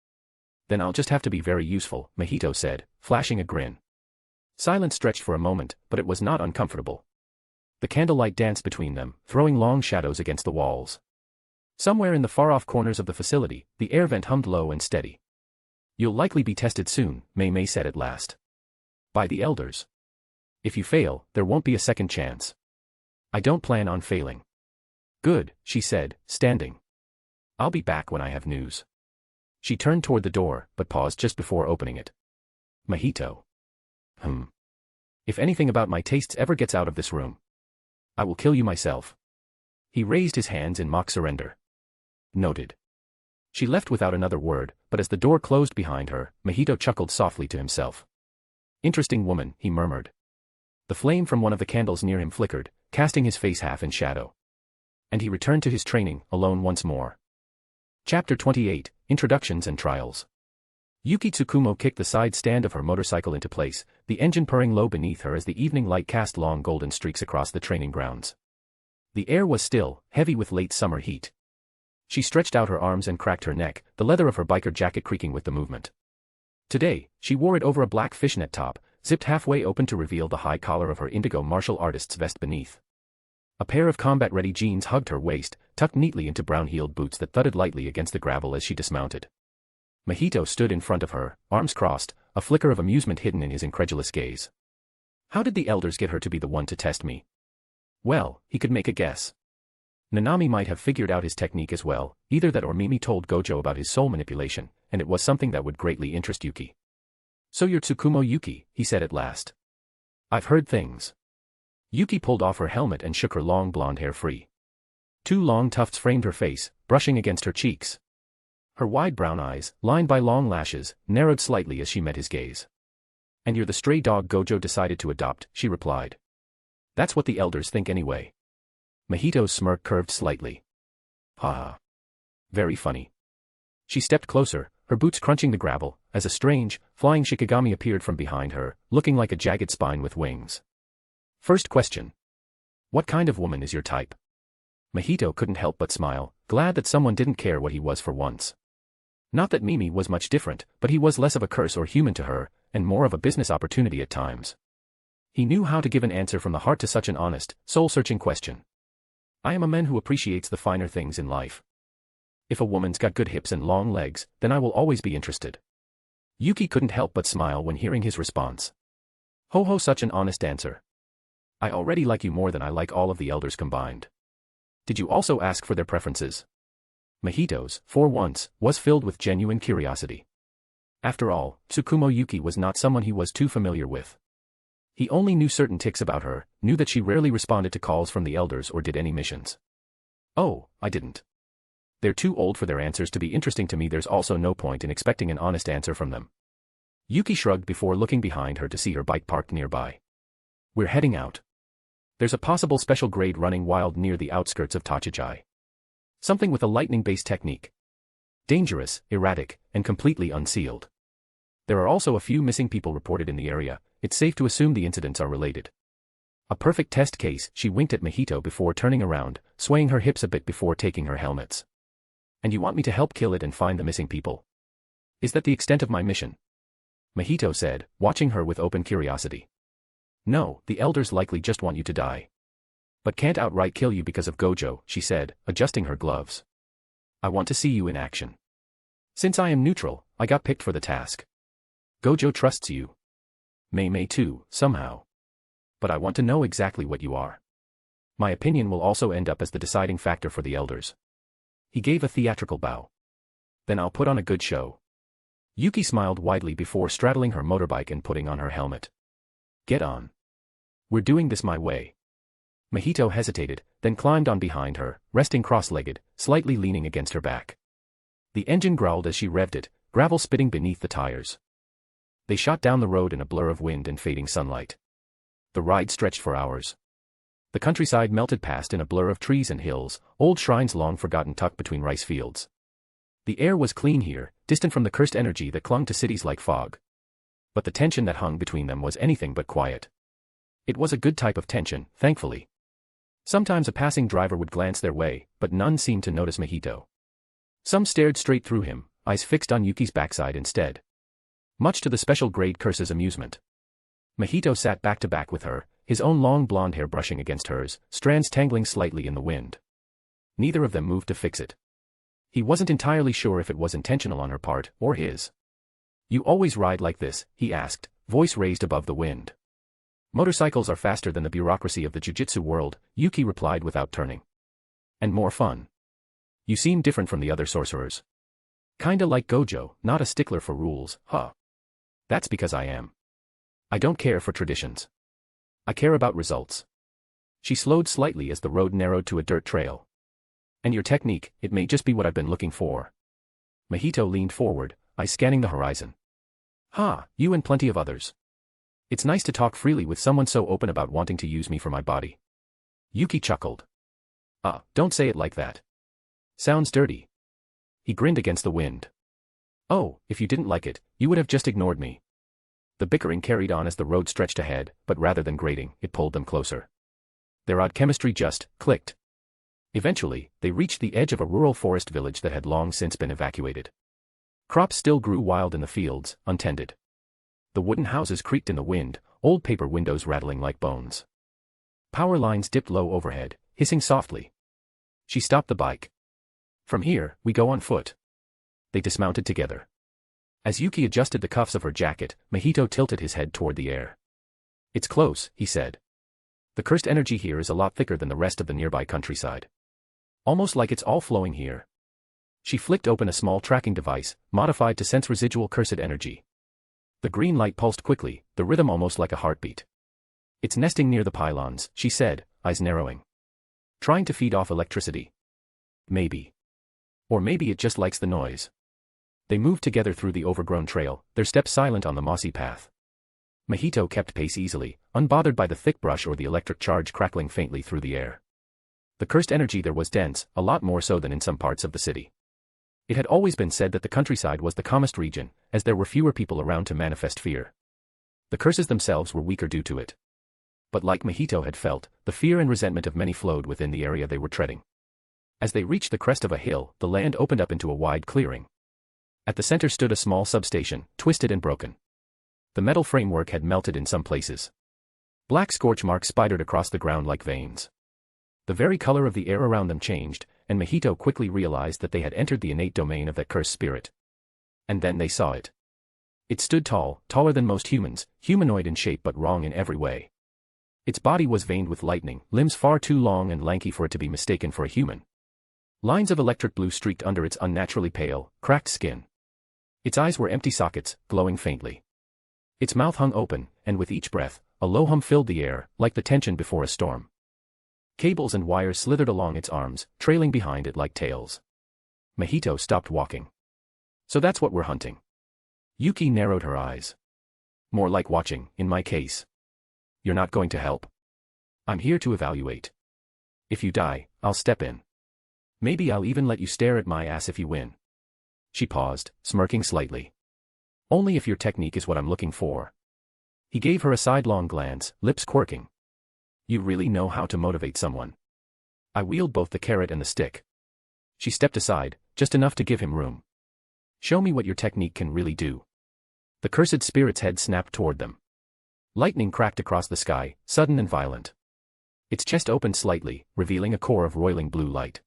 Then I'll just have to be very useful, Mahito said, flashing a grin. Silence stretched for a moment, but it was not uncomfortable. The candlelight danced between them, throwing long shadows against the walls. Somewhere in the far-off corners of the facility, the air vent hummed low and steady. You'll likely be tested soon, Mei said at last. By the elders. If you fail, there won't be a second chance. I don't plan on failing. Good, she said, standing. I'll be back when I have news. She turned toward the door, but paused just before opening it. Mahito. If anything about my tastes ever gets out of this room, I will kill you myself. He raised his hands in mock surrender. Noted. She left without another word, but as the door closed behind her, Mahito chuckled softly to himself. Interesting woman, he murmured. The flame from one of the candles near him flickered, casting his face half in shadow. And he returned to his training, alone once more. Chapter 28, Introductions and Trials. Yuki Tsukumo kicked the side stand of her motorcycle into place, the engine purring low beneath her as the evening light cast long golden streaks across the training grounds. The air was still, heavy with late summer heat. She stretched out her arms and cracked her neck, the leather of her biker jacket creaking with the movement. Today, she wore it over a black fishnet top, zipped halfway open to reveal the high collar of her indigo martial artist's vest beneath. A pair of combat-ready jeans hugged her waist, tucked neatly into brown-heeled boots that thudded lightly against the gravel as she dismounted. Mahito stood in front of her, arms crossed, a flicker of amusement hidden in his incredulous gaze. How did the elders get her to be the one to test me? Well, he could make a guess. Nanami might have figured out his technique as well, either that or Mimi told Gojo about his soul manipulation, and it was something that would greatly interest Yuki. So you're Tsukumo Yuki, he said at last. I've heard things. Yuki pulled off her helmet and shook her long blonde hair free. Two long tufts framed her face, brushing against her cheeks. Her wide brown eyes, lined by long lashes, narrowed slightly as she met his gaze. And you're the stray dog Gojo decided to adopt, she replied. That's what the elders think anyway. Mahito's smirk curved slightly. Ha. Very funny. She stepped closer, her boots crunching the gravel, as a strange, flying Shikigami appeared from behind her, looking like a jagged spine with wings. First question. What kind of woman is your type? Mahito couldn't help but smile, glad that someone didn't care what he was for once. Not that Mimi was much different, but he was less of a curse or human to her, and more of a business opportunity at times. He knew how to give an answer from the heart to such an honest, soul-searching question. I am a man who appreciates the finer things in life. If a woman's got good hips and long legs, then I will always be interested. Yuki couldn't help but smile when hearing his response. Ho, such an honest answer. I already like you more than I like all of the elders combined. Did you also ask for their preferences? Mahito's, for once, was filled with genuine curiosity. After all, Tsukumo Yuki was not someone he was too familiar with. He only knew certain tics about her, knew that she rarely responded to calls from the elders or did any missions. Oh, I didn't. They're too old for their answers to be interesting to me. There's also no point in expecting an honest answer from them. Yuki shrugged before looking behind her to see her bike parked nearby. We're heading out. There's a possible special grade running wild near the outskirts of Tachijai. Something with a lightning-based technique. Dangerous, erratic, and completely unsealed. There are also a few missing people reported in the area. It's safe to assume the incidents are related. A perfect test case, she winked at Mahito before turning around, swaying her hips a bit before taking her helmets. And you want me to help kill it and find the missing people? Is that the extent of my mission? Mahito said, watching her with open curiosity. No, the elders likely just want you to die. But can't outright kill you because of Gojo, she said, adjusting her gloves. I want to see you in action. Since I am neutral, I got picked for the task. Gojo trusts you. Mei too, somehow. But I want to know exactly what you are. My opinion will also end up as the deciding factor for the elders. He gave a theatrical bow. Then I'll put on a good show. Yuki smiled widely before straddling her motorbike and putting on her helmet. Get on. We're doing this my way. Mahito hesitated, then climbed on behind her, resting cross-legged, slightly leaning against her back. The engine growled as she revved it, gravel spitting beneath the tires. They shot down the road in a blur of wind and fading sunlight. The ride stretched for hours. The countryside melted past in a blur of trees and hills, old shrines long forgotten tucked between rice fields. The air was clean here, distant from the cursed energy that clung to cities like fog. But the tension that hung between them was anything but quiet. It was a good type of tension, thankfully. Sometimes a passing driver would glance their way, but none seemed to notice Mahito. Some stared straight through him, eyes fixed on Yuki's backside instead. Much to the special grade curse's amusement. Mahito sat back to back with her, his own long blonde hair brushing against hers, strands tangling slightly in the wind. Neither of them moved to fix it. He wasn't entirely sure if it was intentional on her part, or his. You always ride like this, he asked, voice raised above the wind. Motorcycles are faster than the bureaucracy of the jiu-jitsu world, Yuki replied without turning. And more fun. You seem different from the other sorcerers. Kinda like Gojo, not a stickler for rules, huh? That's because I am. I don't care for traditions. I care about results. She slowed slightly as the road narrowed to a dirt trail. And your technique, it may just be what I've been looking for. Mahito leaned forward, eyes scanning the horizon. Ha, you and plenty of others. It's nice to talk freely with someone so open about wanting to use me for my body. Yuki chuckled. Don't say it like that. Sounds dirty. He grinned against the wind. Oh, if you didn't like it, you would have just ignored me. The bickering carried on as the road stretched ahead, but rather than grating, it pulled them closer. Their odd chemistry just clicked. Eventually, they reached the edge of a rural forest village that had long since been evacuated. Crops still grew wild in the fields, untended. The wooden houses creaked in the wind, old paper windows rattling like bones. Power lines dipped low overhead, hissing softly. She stopped the bike. From here, we go on foot. They dismounted together. As Yuki adjusted the cuffs of her jacket, Mahito tilted his head toward the air. It's close, he said. The cursed energy here is a lot thicker than the rest of the nearby countryside. Almost like it's all flowing here. She flicked open a small tracking device, modified to sense residual cursed energy. The green light pulsed quickly, the rhythm almost like a heartbeat. It's nesting near the pylons, she said, eyes narrowing. Trying to feed off electricity. Maybe. Or maybe it just likes the noise. They moved together through the overgrown trail, their steps silent on the mossy path. Mahito kept pace easily, unbothered by the thick brush or the electric charge crackling faintly through the air. The cursed energy there was dense, a lot more so than in some parts of the city. It had always been said that the countryside was the calmest region, as there were fewer people around to manifest fear. The curses themselves were weaker due to it. But like Mahito had felt, the fear and resentment of many flowed within the area they were treading. As they reached the crest of a hill, the land opened up into a wide clearing. At the center stood a small substation, twisted and broken. The metal framework had melted in some places. Black scorch marks spidered across the ground like veins. The very color of the air around them changed, and Mahito quickly realized that they had entered the innate domain of that cursed spirit. And then they saw it. It stood tall, taller than most humans, humanoid in shape but wrong in every way. Its body was veined with lightning, limbs far too long and lanky for it to be mistaken for a human. Lines of electric blue streaked under its unnaturally pale, cracked skin. Its eyes were empty sockets, glowing faintly. Its mouth hung open, and with each breath, a low hum filled the air, like the tension before a storm. Cables and wires slithered along its arms, trailing behind it like tails. Mahito stopped walking. So that's what we're hunting. Yuki narrowed her eyes. More like watching, in my case. You're not going to help. I'm here to evaluate. If you die, I'll step in. Maybe I'll even let you stare at my ass if you win. She paused, smirking slightly. Only if your technique is what I'm looking for. He gave her a sidelong glance, lips quirking. You really know how to motivate someone. I wield both the carrot and the stick. She stepped aside, just enough to give him room. Show me what your technique can really do. The cursed spirit's head snapped toward them. Lightning cracked across the sky, sudden and violent. Its chest opened slightly, revealing a core of roiling blue light.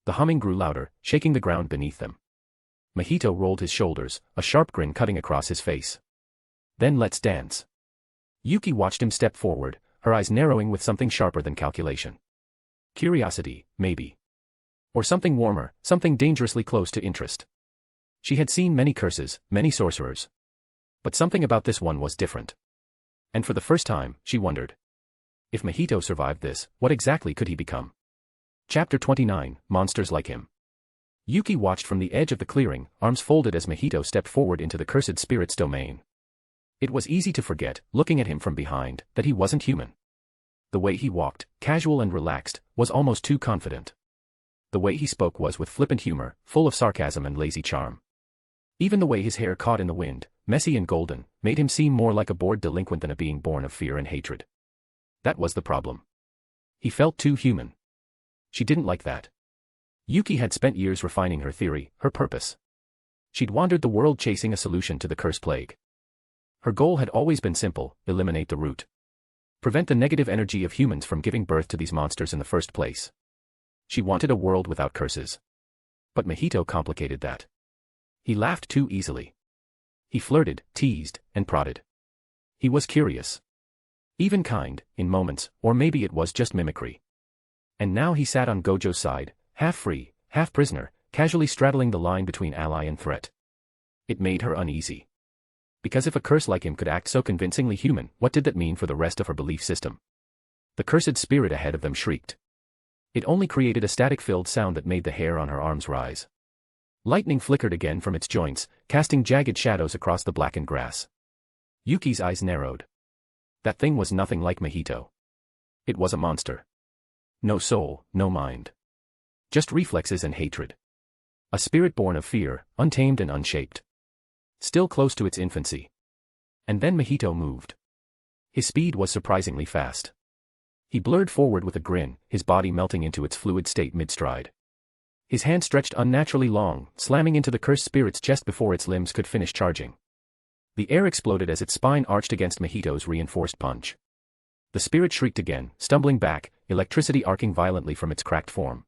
The humming grew louder, shaking the ground beneath them. Mahito rolled his shoulders, a sharp grin cutting across his face. Then let's dance. Yuki watched him step forward, her eyes narrowing with something sharper than calculation. Curiosity, maybe. Or something warmer, something dangerously close to interest. She had seen many curses, many sorcerers. But something about this one was different. And for the first time, she wondered. If Mahito survived this, what exactly could he become? Chapter 29, Monsters Like Him. Yuki watched from the edge of the clearing, arms folded as Mahito stepped forward into the cursed spirit's domain. It was easy to forget, looking at him from behind, that he wasn't human. The way he walked, casual and relaxed, was almost too confident. The way he spoke was with flippant humor, full of sarcasm and lazy charm. Even the way his hair caught in the wind, messy and golden, made him seem more like a bored delinquent than a being born of fear and hatred. That was the problem. He felt too human. She didn't like that. Yuki had spent years refining her theory, her purpose. She'd wandered the world chasing a solution to the curse plague. Her goal had always been simple: eliminate the root. Prevent the negative energy of humans from giving birth to these monsters in the first place. She wanted a world without curses. But Mahito complicated that. He laughed too easily. He flirted, teased, and prodded. He was curious. Even kind, in moments, or maybe it was just mimicry. And now he sat on Gojo's side, half free, half prisoner, casually straddling the line between ally and threat. It made her uneasy. Because if a curse like him could act so convincingly human, what did that mean for the rest of her belief system? The cursed spirit ahead of them shrieked. It only created a static-filled sound that made the hair on her arms rise. Lightning flickered again from its joints, casting jagged shadows across the blackened grass. Yuki's eyes narrowed. That thing was nothing like Mahito. It was a monster. No soul, no mind. Just reflexes and hatred. A spirit born of fear, untamed and unshaped. Still close to its infancy. And then Mahito moved. His speed was surprisingly fast. He blurred forward with a grin, his body melting into its fluid state mid-stride. His hand stretched unnaturally long, slamming into the cursed spirit's chest before its limbs could finish charging. The air exploded as its spine arched against Mahito's reinforced punch. The spirit shrieked again, stumbling back, electricity arcing violently from its cracked form.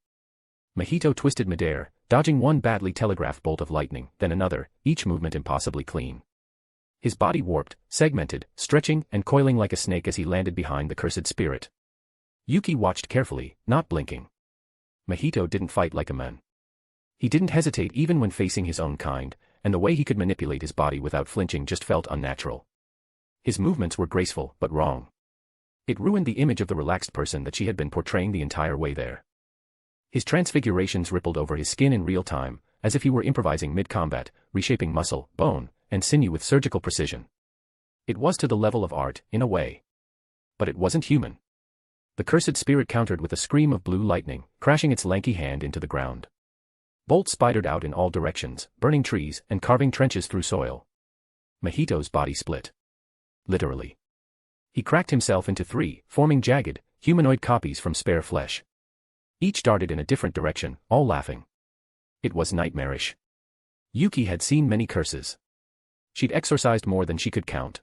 Mahito twisted midair, dodging one badly telegraphed bolt of lightning, then another, each movement impossibly clean. His body warped, segmented, stretching and coiling like a snake as he landed behind the cursed spirit. Yuki watched carefully, not blinking. Mahito didn't fight like a man. He didn't hesitate even when facing his own kind, and the way he could manipulate his body without flinching just felt unnatural. His movements were graceful, but wrong. It ruined the image of the relaxed person that she had been portraying the entire way there. His transfigurations rippled over his skin in real time, as if he were improvising mid-combat, reshaping muscle, bone, and sinew with surgical precision. It was to the level of art, in a way. But it wasn't human. The cursed spirit countered with a scream of blue lightning, crashing its lanky hand into the ground. Bolts spidered out in all directions, burning trees and carving trenches through soil. Mahito's body split. Literally. He cracked himself into three, forming jagged, humanoid copies from spare flesh. Each darted in a different direction, all laughing. It was nightmarish. Yuki had seen many curses. She'd exorcised more than she could count.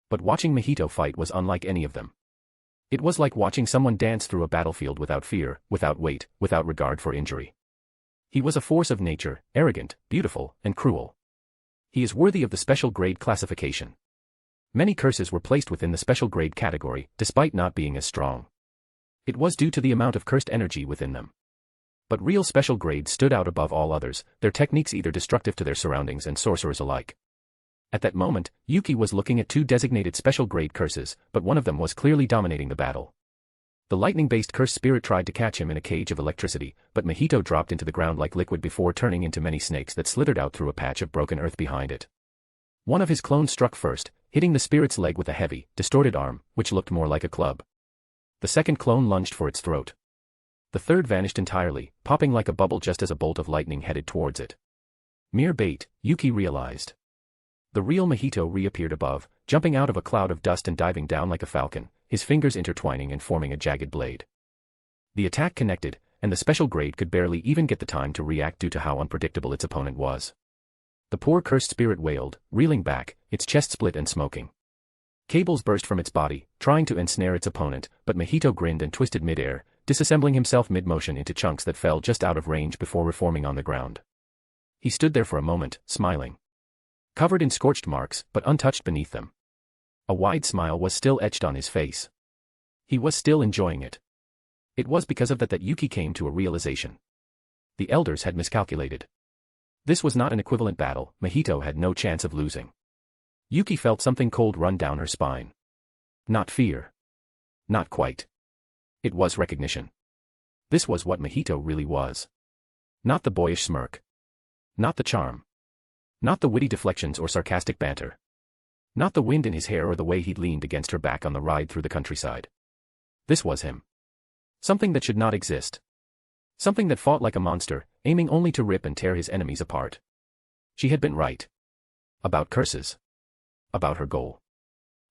But watching Mahito fight was unlike any of them. It was like watching someone dance through a battlefield without fear, without weight, without regard for injury. He was a force of nature, arrogant, beautiful, and cruel. He is worthy of the special grade classification. Many curses were placed within the special grade category, despite not being as strong. It was due to the amount of cursed energy within them. But real special grades stood out above all others, their techniques either destructive to their surroundings and sorcerers alike. At that moment, Yuki was looking at two designated special grade curses, but one of them was clearly dominating the battle. The lightning-based cursed spirit tried to catch him in a cage of electricity, but Mahito dropped into the ground like liquid before turning into many snakes that slithered out through a patch of broken earth behind it. One of his clones struck first, hitting the spirit's leg with a heavy, distorted arm, which looked more like a club. The second clone lunged for its throat. The third vanished entirely, popping like a bubble just as a bolt of lightning headed towards it. Mere bait, Yuki realized. The real Mahito reappeared above, jumping out of a cloud of dust and diving down like a falcon, his fingers intertwining and forming a jagged blade. The attack connected, and the special grade could barely even get the time to react due to how unpredictable its opponent was. The poor cursed spirit wailed, reeling back, its chest split and smoking. Cables burst from its body, trying to ensnare its opponent, but Mahito grinned and twisted mid-air, disassembling himself mid-motion into chunks that fell just out of range before reforming on the ground. He stood there for a moment, smiling. Covered in scorched marks, but untouched beneath them. A wide smile was still etched on his face. He was still enjoying it. It was because of that Yuki came to a realization. The elders had miscalculated. This was not an equivalent battle, Mahito had no chance of losing. Yuki felt something cold run down her spine. Not fear. Not quite. It was recognition. This was what Mahito really was. Not the boyish smirk. Not the charm. Not the witty deflections or sarcastic banter. Not the wind in his hair or the way he'd leaned against her back on the ride through the countryside. This was him. Something that should not exist. Something that fought like a monster, aiming only to rip and tear his enemies apart. She had been right. About curses. About her goal.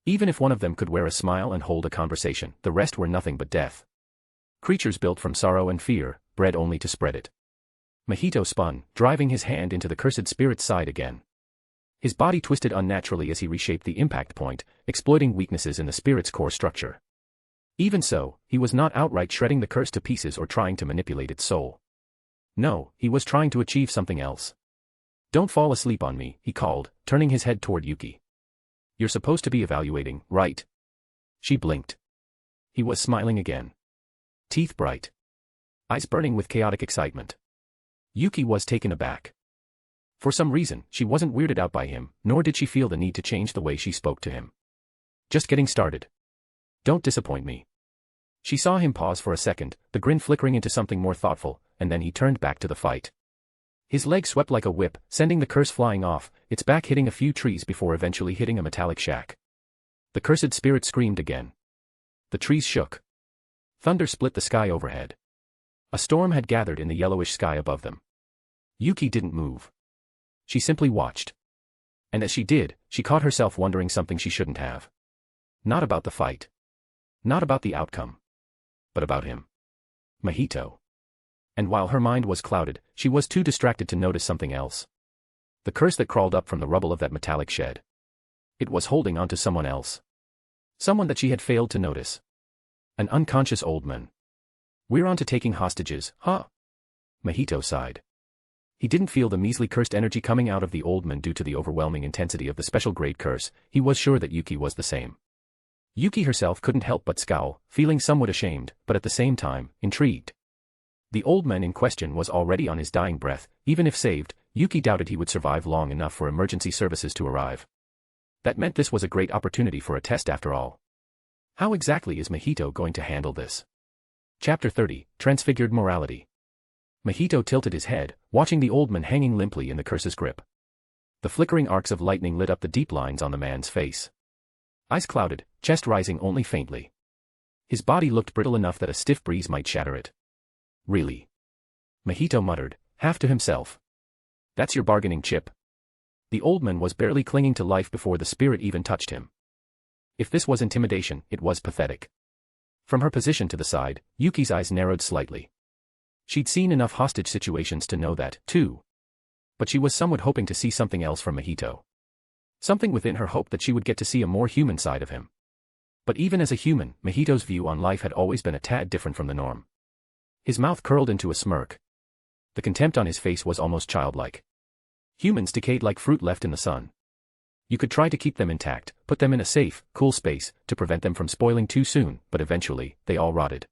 Even if one of them could wear a smile and hold a conversation, the rest were nothing but death. Creatures built from sorrow and fear, bred only to spread it. Mahito spun, driving his hand into the cursed spirit's side again. His body twisted unnaturally as he reshaped the impact point, exploiting weaknesses in the spirit's core structure. Even so, he was not outright shredding the curse to pieces or trying to manipulate its soul. No, he was trying to achieve something else. "Don't fall asleep on me," he called, turning his head toward Yuki. "You're supposed to be evaluating, right?" She blinked. He was smiling again. Teeth bright. Eyes burning with chaotic excitement. Yuki was taken aback. For some reason, she wasn't weirded out by him, nor did she feel the need to change the way she spoke to him. "Just getting started. Don't disappoint me." She saw him pause for a second, the grin flickering into something more thoughtful, and then he turned back to the fight. His leg swept like a whip, sending the curse flying off, its back hitting a few trees before eventually hitting a metallic shack. The cursed spirit screamed again. The trees shook. Thunder split the sky overhead. A storm had gathered in the yellowish sky above them. Yuki didn't move. She simply watched. And as she did, she caught herself wondering something she shouldn't have. Not about the fight. Not about the outcome. But about him. Mahito. And while her mind was clouded, she was too distracted to notice something else. The curse that crawled up from the rubble of that metallic shed. It was holding onto someone else. Someone that she had failed to notice. An unconscious old man. "We're on to taking hostages, huh?" Mahito sighed. He didn't feel the measly cursed energy coming out of the old man due to the overwhelming intensity of the special grade curse. He was sure that Yuki was the same. Yuki herself couldn't help but scowl, feeling somewhat ashamed, but at the same time, intrigued. The old man in question was already on his dying breath. Even if saved, Yuki doubted he would survive long enough for emergency services to arrive. That meant this was a great opportunity for a test after all. How exactly is Mahito going to handle this? Chapter 30, Transfigured Morality. Mahito tilted his head, watching the old man hanging limply in the curse's grip. The flickering arcs of lightning lit up the deep lines on the man's face. Eyes clouded, chest rising only faintly. His body looked brittle enough that a stiff breeze might shatter it. "Really?" Mahito muttered, half to himself. "That's your bargaining chip?" The old man was barely clinging to life before the spirit even touched him. If this was intimidation, it was pathetic. From her position to the side, Yuki's eyes narrowed slightly. She'd seen enough hostage situations to know that, too. But she was somewhat hoping to see something else from Mahito. Something within her hoped that she would get to see a more human side of him. But even as a human, Mahito's view on life had always been a tad different from the norm. His mouth curled into a smirk. The contempt on his face was almost childlike. Humans decayed like fruit left in the sun. You could try to keep them intact, put them in a safe, cool space, to prevent them from spoiling too soon, but eventually, they all rotted.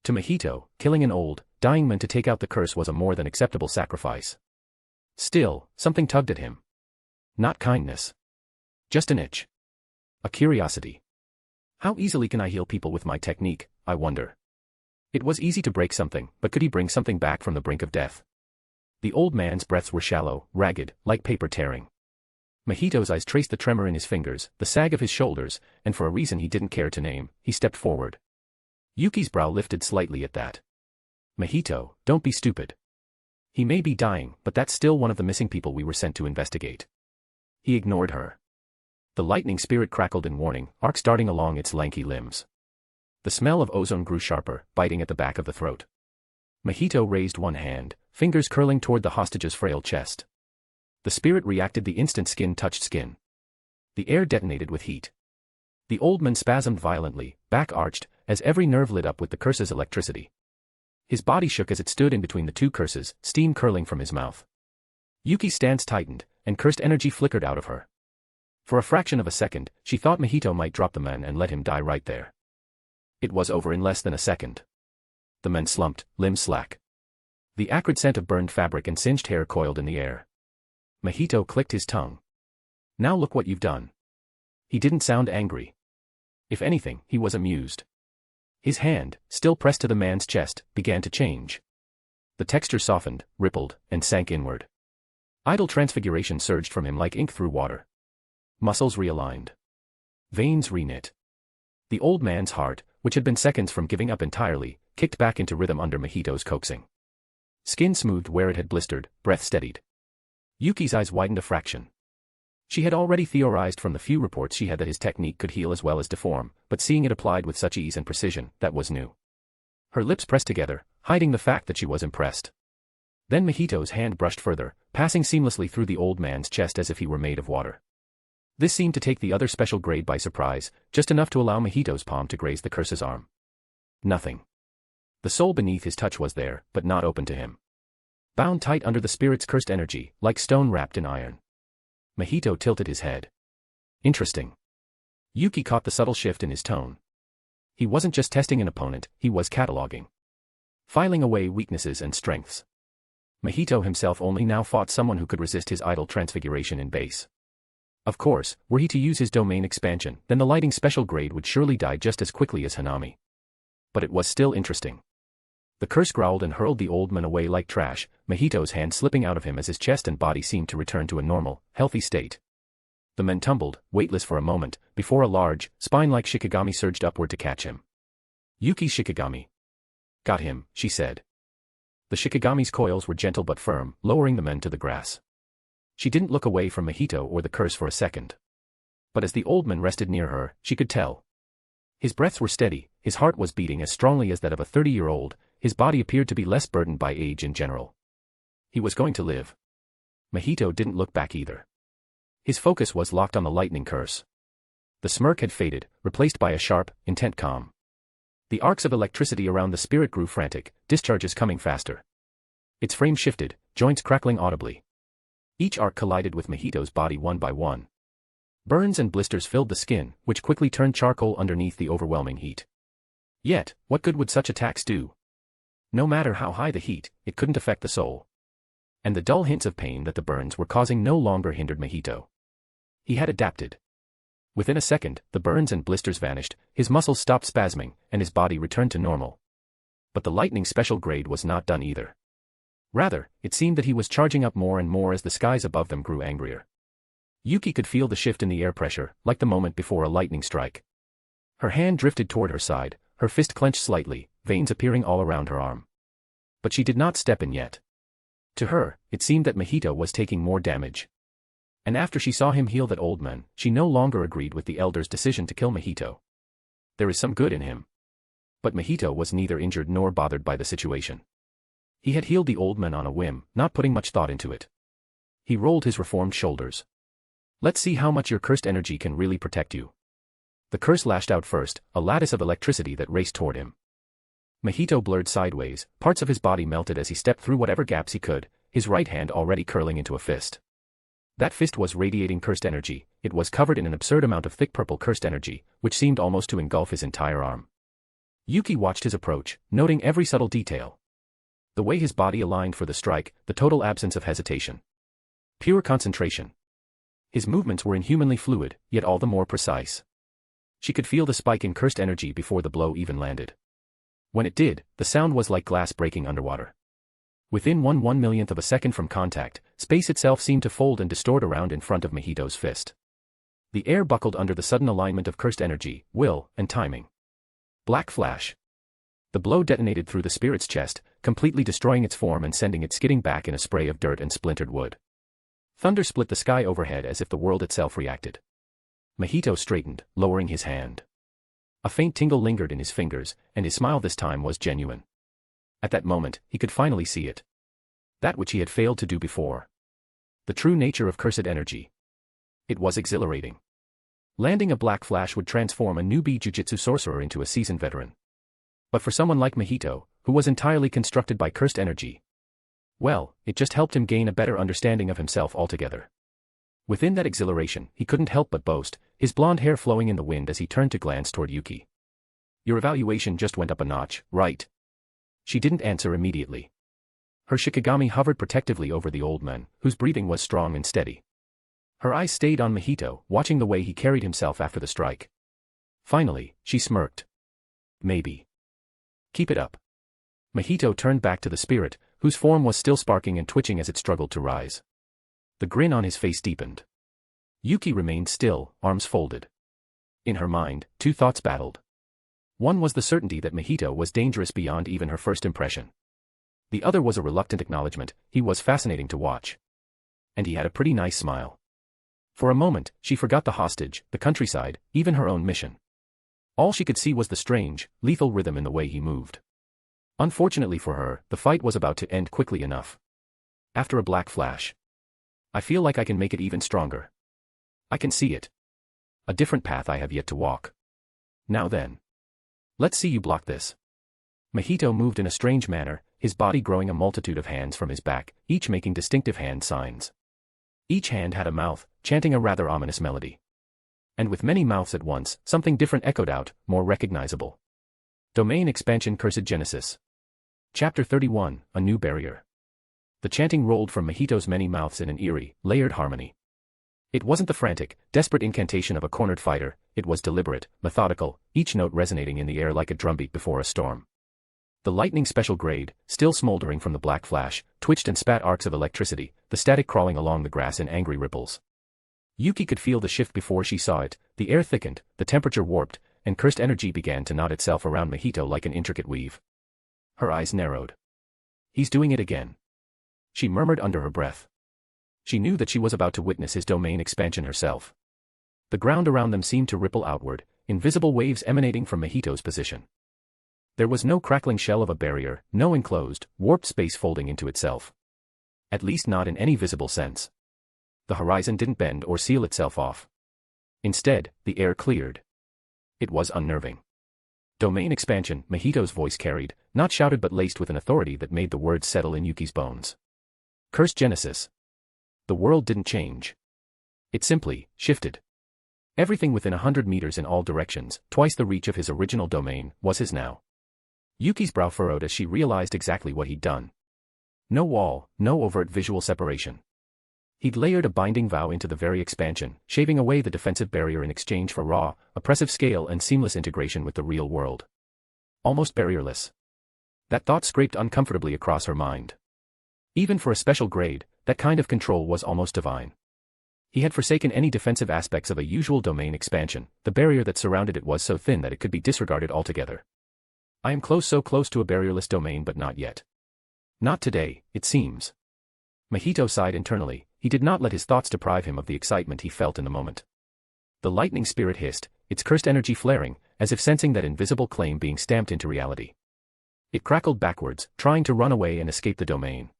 To Mahito, killing an old, dying man to take out the curse was a more than acceptable sacrifice. Still, something tugged at him. Not kindness. Just an itch. A curiosity. How easily can I heal people with my technique, I wonder? It was easy to break something, but could he bring something back from the brink of death? The old man's breaths were shallow, ragged, like paper tearing. Mahito's eyes traced the tremor in his fingers, the sag of his shoulders, and for a reason he didn't care to name, he stepped forward. Yuki's brow lifted slightly at that. "Mahito, don't be stupid. He may be dying, but that's still one of the missing people we were sent to investigate." He ignored her. The lightning spirit crackled in warning, arcs darting along its lanky limbs. The smell of ozone grew sharper, biting at the back of the throat. Mahito raised one hand, fingers curling toward the hostage's frail chest. The spirit reacted the instant skin touched skin. The air detonated with heat. The old man spasmed violently, back arched, as every nerve lit up with the curse's electricity. His body shook as it stood in between the two curses, steam curling from his mouth. Yuki's stance tightened, and cursed energy flickered out of her. For a fraction of a second, she thought Mahito might drop the man and let him die right there. It was over in less than a second. The men slumped, limbs slack. The acrid scent of burned fabric and singed hair coiled in the air. Mahito clicked his tongue. Now look what you've done. He didn't sound angry. If anything, he was amused. His hand, still pressed to the man's chest, began to change. The texture softened, rippled, and sank inward. Idle transfiguration surged from him like ink through water. Muscles realigned. Veins reknit. The old man's heart, which had been seconds from giving up entirely, kicked back into rhythm under Mahito's coaxing. Skin smoothed where it had blistered, breath steadied. Yuki's eyes widened a fraction. She had already theorized from the few reports she had that his technique could heal as well as deform, but seeing it applied with such ease and precision, that was new. Her lips pressed together, hiding the fact that she was impressed. Then Mahito's hand brushed further, passing seamlessly through the old man's chest as if he were made of water. This seemed to take the other special grade by surprise, just enough to allow Mahito's palm to graze the curse's arm. Nothing. The soul beneath his touch was there, but not open to him. Bound tight under the spirit's cursed energy, like stone wrapped in iron. Mahito tilted his head. Interesting. Yuki caught the subtle shift in his tone. He wasn't just testing an opponent, he was cataloging. Filing away weaknesses and strengths. Mahito himself only now fought someone who could resist his idle transfiguration in base. Of course, were he to use his domain expansion, then the lighting special grade would surely die just as quickly as Hanami. But it was still interesting. The curse growled and hurled the old man away like trash, Mahito's hand slipping out of him as his chest and body seemed to return to a normal, healthy state. The men tumbled, weightless for a moment, before a large, spine-like shikigami surged upward to catch him. Yuki's shikigami. Got him, she said. The shikigami's coils were gentle but firm, lowering the men to the grass. She didn't look away from Mahito or the curse for a second. But as the old man rested near her, she could tell. His breaths were steady, his heart was beating as strongly as that of a 30-year-old, his body appeared to be less burdened by age in general. He was going to live. Mahito didn't look back either. His focus was locked on the lightning curse. The smirk had faded, replaced by a sharp, intent calm. The arcs of electricity around the spirit grew frantic, discharges coming faster. Its frame shifted, joints crackling audibly. Each arc collided with Mahito's body one by one. Burns and blisters filled the skin, which quickly turned charcoal underneath the overwhelming heat. Yet, what good would such attacks do? No matter how high the heat, it couldn't affect the soul. And the dull hints of pain that the burns were causing no longer hindered Mahito. He had adapted. Within a second, the burns and blisters vanished, his muscles stopped spasming, and his body returned to normal. But the lightning special grade was not done either. Rather, it seemed that he was charging up more and more as the skies above them grew angrier. Yuki could feel the shift in the air pressure, like the moment before a lightning strike. Her hand drifted toward her side, her fist clenched slightly, veins appearing all around her arm. But she did not step in yet. To her, it seemed that Mahito was taking more damage. And after she saw him heal that old man, she no longer agreed with the elder's decision to kill Mahito. There is some good in him. But Mahito was neither injured nor bothered by the situation. He had healed the old man on a whim, not putting much thought into it. He rolled his reformed shoulders. Let's see how much your cursed energy can really protect you. The curse lashed out first, a lattice of electricity that raced toward him. Mahito blurred sideways, parts of his body melted as he stepped through whatever gaps he could, his right hand already curling into a fist. That fist was radiating cursed energy, it was covered in an absurd amount of thick purple cursed energy, which seemed almost to engulf his entire arm. Yuki watched his approach, noting every subtle detail. The way his body aligned for the strike, the total absence of hesitation. Pure concentration. His movements were inhumanly fluid, yet all the more precise. She could feel the spike in cursed energy before the blow even landed. When it did, the sound was like glass breaking underwater. Within 1/1,000,000th of a second from contact, space itself seemed to fold and distort around in front of Mahito's fist. The air buckled under the sudden alignment of cursed energy, will, and timing. Black flash. The blow detonated through the spirit's chest, completely destroying its form and sending it skidding back in a spray of dirt and splintered wood. Thunder split the sky overhead as if the world itself reacted. Mahito straightened, lowering his hand. A faint tingle lingered in his fingers, and his smile this time was genuine. At that moment, he could finally see it. That which he had failed to do before. The true nature of cursed energy. It was exhilarating. Landing a black flash would transform a newbie jujitsu sorcerer into a seasoned veteran. But for someone like Mahito, who was entirely constructed by cursed energy, well, it just helped him gain a better understanding of himself altogether. Within that exhilaration, he couldn't help but boast, his blonde hair flowing in the wind as he turned to glance toward Yuki. Your evaluation just went up a notch, right? She didn't answer immediately. Her shikigami hovered protectively over the old man, whose breathing was strong and steady. Her eyes stayed on Mahito, watching the way he carried himself after the strike. Finally, she smirked. Maybe. Keep it up. Mahito turned back to the spirit, whose form was still sparking and twitching as it struggled to rise. The grin on his face deepened. Yuki remained still, arms folded. In her mind, two thoughts battled. One was the certainty that Mahito was dangerous beyond even her first impression. The other was a reluctant acknowledgement, he was fascinating to watch. And he had a pretty nice smile. For a moment, she forgot the hostage, the countryside, even her own mission. All she could see was the strange, lethal rhythm in the way he moved. Unfortunately for her, the fight was about to end quickly enough. After a black flash. I feel like I can make it even stronger. I can see it. A different path I have yet to walk. Now then. Let's see you block this. Mahito moved in a strange manner, his body growing a multitude of hands from his back, each making distinctive hand signs. Each hand had a mouth, chanting a rather ominous melody. And with many mouths at once, something different echoed out, more recognizable. Domain Expansion Cursed Genesis. Chapter 31, A New Barrier. The chanting rolled from Mahito's many mouths in an eerie, layered harmony. It wasn't the frantic, desperate incantation of a cornered fighter, it was deliberate, methodical, each note resonating in the air like a drumbeat before a storm. The lightning special grade, still smoldering from the black flash, twitched and spat arcs of electricity, the static crawling along the grass in angry ripples. Yuki could feel the shift before she saw it, the air thickened, the temperature warped, and cursed energy began to knot itself around Mahito like an intricate weave. Her eyes narrowed. He's doing it again. She murmured under her breath. She knew that she was about to witness his domain expansion herself. The ground around them seemed to ripple outward, invisible waves emanating from Mahito's position. There was no crackling shell of a barrier, no enclosed, warped space folding into itself. At least not in any visible sense. The horizon didn't bend or seal itself off. Instead, the air cleared. It was unnerving. Domain expansion, Mahito's voice carried, not shouted but laced with an authority that made the words settle in Yuki's bones. Cursed Genesis. The world didn't change. It simply shifted. Everything within 100 meters in all directions, twice the reach of his original domain, was his now. Yuki's brow furrowed as she realized exactly what he'd done. No wall, no overt visual separation. He'd layered a binding vow into the very expansion, shaving away the defensive barrier in exchange for raw, oppressive scale and seamless integration with the real world. Almost barrierless. That thought scraped uncomfortably across her mind. Even for a special grade, that kind of control was almost divine. He had forsaken any defensive aspects of a usual domain expansion, the barrier that surrounded it was so thin that it could be disregarded altogether. I am so close to a barrierless domain but not yet. Not today, it seems. Mahito sighed internally, he did not let his thoughts deprive him of the excitement he felt in the moment. The lightning spirit hissed, its cursed energy flaring, as if sensing that invisible claim being stamped into reality. It crackled backwards, trying to run away and escape the domain.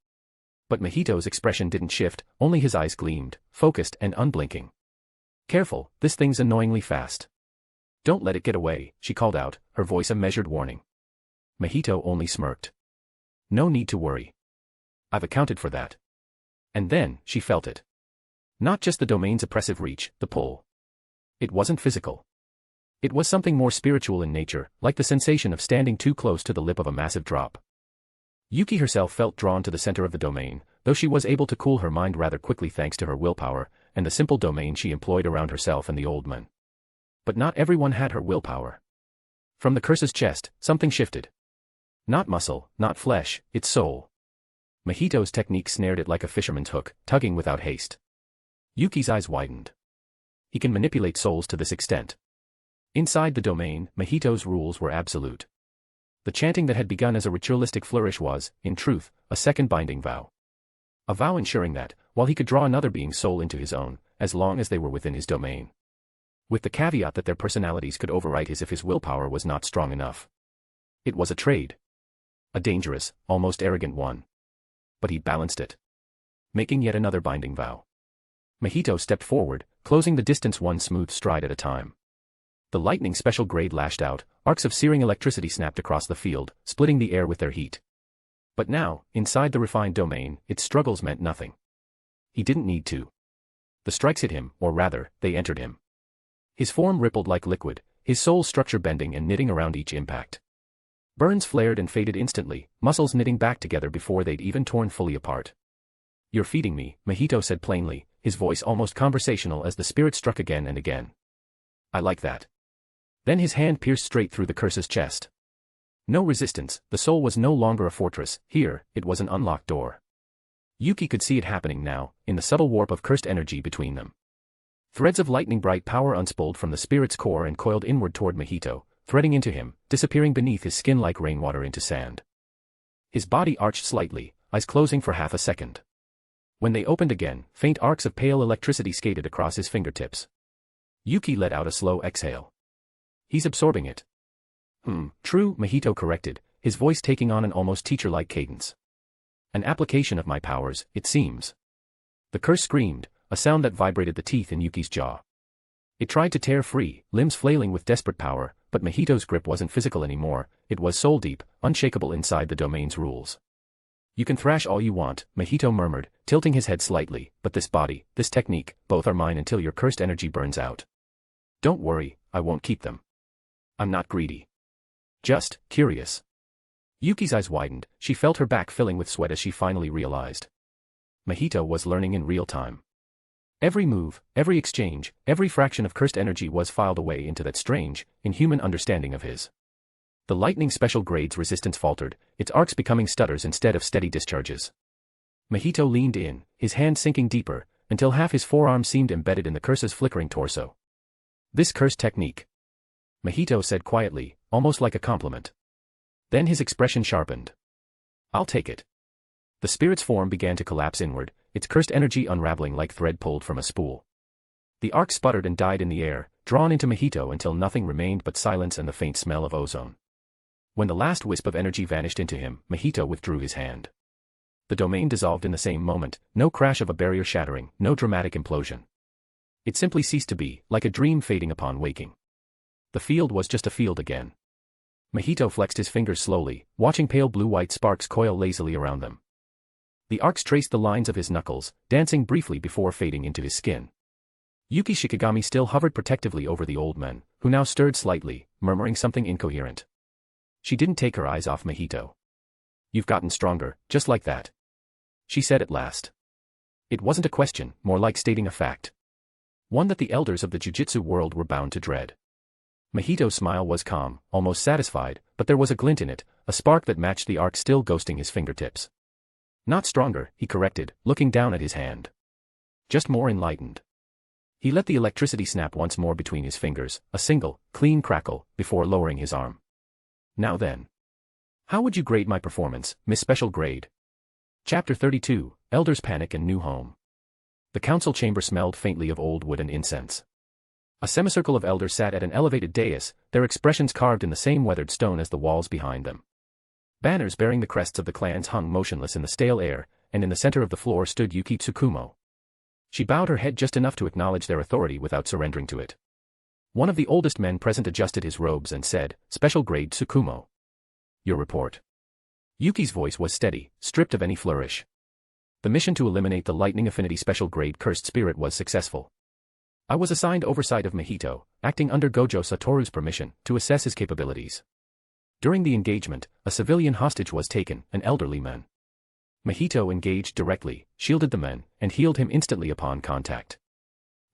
But Mahito's expression didn't shift, only his eyes gleamed, focused and unblinking. Careful, this thing's annoyingly fast. Don't let it get away, she called out, her voice a measured warning. Mahito only smirked. No need to worry. I've accounted for that. And then, she felt it. Not just the domain's oppressive reach, the pull. It wasn't physical. It was something more spiritual in nature, like the sensation of standing too close to the lip of a massive drop. Yuki herself felt drawn to the center of the domain, though she was able to cool her mind rather quickly thanks to her willpower, and the simple domain she employed around herself and the old man. But not everyone had her willpower. From the curse's chest, something shifted. Not muscle, not flesh, its soul. Mahito's technique snared it like a fisherman's hook, tugging without haste. Yuki's eyes widened. He can manipulate souls to this extent. Inside the domain, Mahito's rules were absolute. The chanting that had begun as a ritualistic flourish was, in truth, a second binding vow. A vow ensuring that, while he could draw another being's soul into his own, as long as they were within his domain. With the caveat that their personalities could override his if his willpower was not strong enough. It was a trade. A dangerous, almost arrogant one. But he balanced it. Making yet another binding vow. Mahito stepped forward, closing the distance one smooth stride at a time. The lightning special grade lashed out, arcs of searing electricity snapped across the field, splitting the air with their heat. But now, inside the refined domain, its struggles meant nothing. He didn't need to. The strikes hit him, or rather, they entered him. His form rippled like liquid, his soul structure bending and knitting around each impact. Burns flared and faded instantly, muscles knitting back together before they'd even torn fully apart. "You're feeding me," Mahito said plainly, his voice almost conversational as the spirit struck again and again. "I like that." Then his hand pierced straight through the curse's chest. No resistance, the soul was no longer a fortress, here, it was an unlocked door. Yuki could see it happening now, in the subtle warp of cursed energy between them. Threads of lightning-bright power unspooled from the spirit's core and coiled inward toward Mahito, threading into him, disappearing beneath his skin like rainwater into sand. His body arched slightly, eyes closing for half a second. When they opened again, faint arcs of pale electricity skated across his fingertips. Yuki let out a slow exhale. "He's absorbing it." True," Mahito corrected, his voice taking on an almost teacher-like cadence. "An application of my powers, it seems." The curse screamed, a sound that vibrated the teeth in Yuki's jaw. It tried to tear free, limbs flailing with desperate power, but Mahito's grip wasn't physical anymore, it was soul-deep, unshakable inside the domain's rules. "You can thrash all you want," Mahito murmured, tilting his head slightly, "but this body, this technique, both are mine until your cursed energy burns out. Don't worry, I won't keep them. I'm not greedy. Just curious." Yuki's eyes widened, she felt her back filling with sweat as she finally realized. Mahito was learning in real time. Every move, every exchange, every fraction of cursed energy was filed away into that strange, inhuman understanding of his. The lightning special grade's resistance faltered, its arcs becoming stutters instead of steady discharges. Mahito leaned in, his hand sinking deeper, until half his forearm seemed embedded in the curse's flickering torso. "This curse technique," Mahito said quietly, almost like a compliment. Then his expression sharpened. "I'll take it." The spirit's form began to collapse inward, its cursed energy unraveling like thread pulled from a spool. The arc sputtered and died in the air, drawn into Mahito until nothing remained but silence and the faint smell of ozone. When the last wisp of energy vanished into him, Mahito withdrew his hand. The domain dissolved in the same moment, no crash of a barrier shattering, no dramatic implosion. It simply ceased to be, like a dream fading upon waking. The field was just a field again. Mahito flexed his fingers slowly, watching pale blue-white sparks coil lazily around them. The arcs traced the lines of his knuckles, dancing briefly before fading into his skin. Yuki Shikigami still hovered protectively over the old man, who now stirred slightly, murmuring something incoherent. She didn't take her eyes off Mahito. "You've gotten stronger, just like that," she said at last. It wasn't a question, more like stating a fact. One that the elders of the jujitsu world were bound to dread. Mahito's smile was calm, almost satisfied, but there was a glint in it, a spark that matched the arc still ghosting his fingertips. "Not stronger," he corrected, looking down at his hand. "Just more enlightened." He let the electricity snap once more between his fingers, a single, clean crackle, before lowering his arm. "Now then. How would you grade my performance, Miss Special Grade?" Chapter 32, Elders Panic and New Home. The council chamber smelled faintly of old wood and incense. A semicircle of elders sat at an elevated dais, their expressions carved in the same weathered stone as the walls behind them. Banners bearing the crests of the clans hung motionless in the stale air, and in the center of the floor stood Yuki Tsukumo. She bowed her head just enough to acknowledge their authority without surrendering to it. One of the oldest men present adjusted his robes and said, "Special Grade Tsukumo. Your report." Yuki's voice was steady, stripped of any flourish. The mission to eliminate the Lightning Affinity Special Grade Cursed Spirit was successful. I was assigned oversight of Mahito, acting under Gojo Satoru's permission, to assess his capabilities. During the engagement, a civilian hostage was taken, an elderly man. Mahito engaged directly, shielded the man, and healed him instantly upon contact.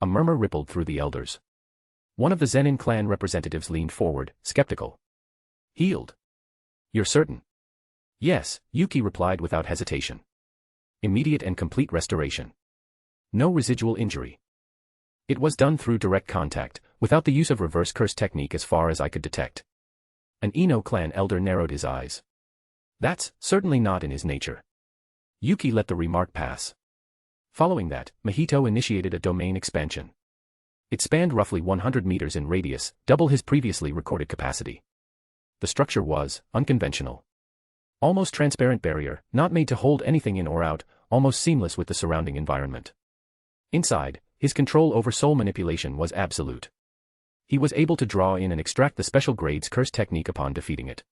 A murmur rippled through the elders. One of the Zenin clan representatives leaned forward, skeptical. "Healed? You're certain?" "Yes," Yuki replied without hesitation. "Immediate and complete restoration. No residual injury. It was done through direct contact, without the use of reverse curse technique as far as I could detect." An Ino clan elder narrowed his eyes. "That's certainly not in his nature." Yuki let the remark pass. Following that, Mahito initiated a domain expansion. It spanned roughly 100 meters in radius, double his previously recorded capacity. The structure was unconventional. Almost transparent barrier, not made to hold anything in or out, almost seamless with the surrounding environment. Inside, his control over soul manipulation was absolute. He was able to draw in and extract the special grade's curse technique upon defeating it.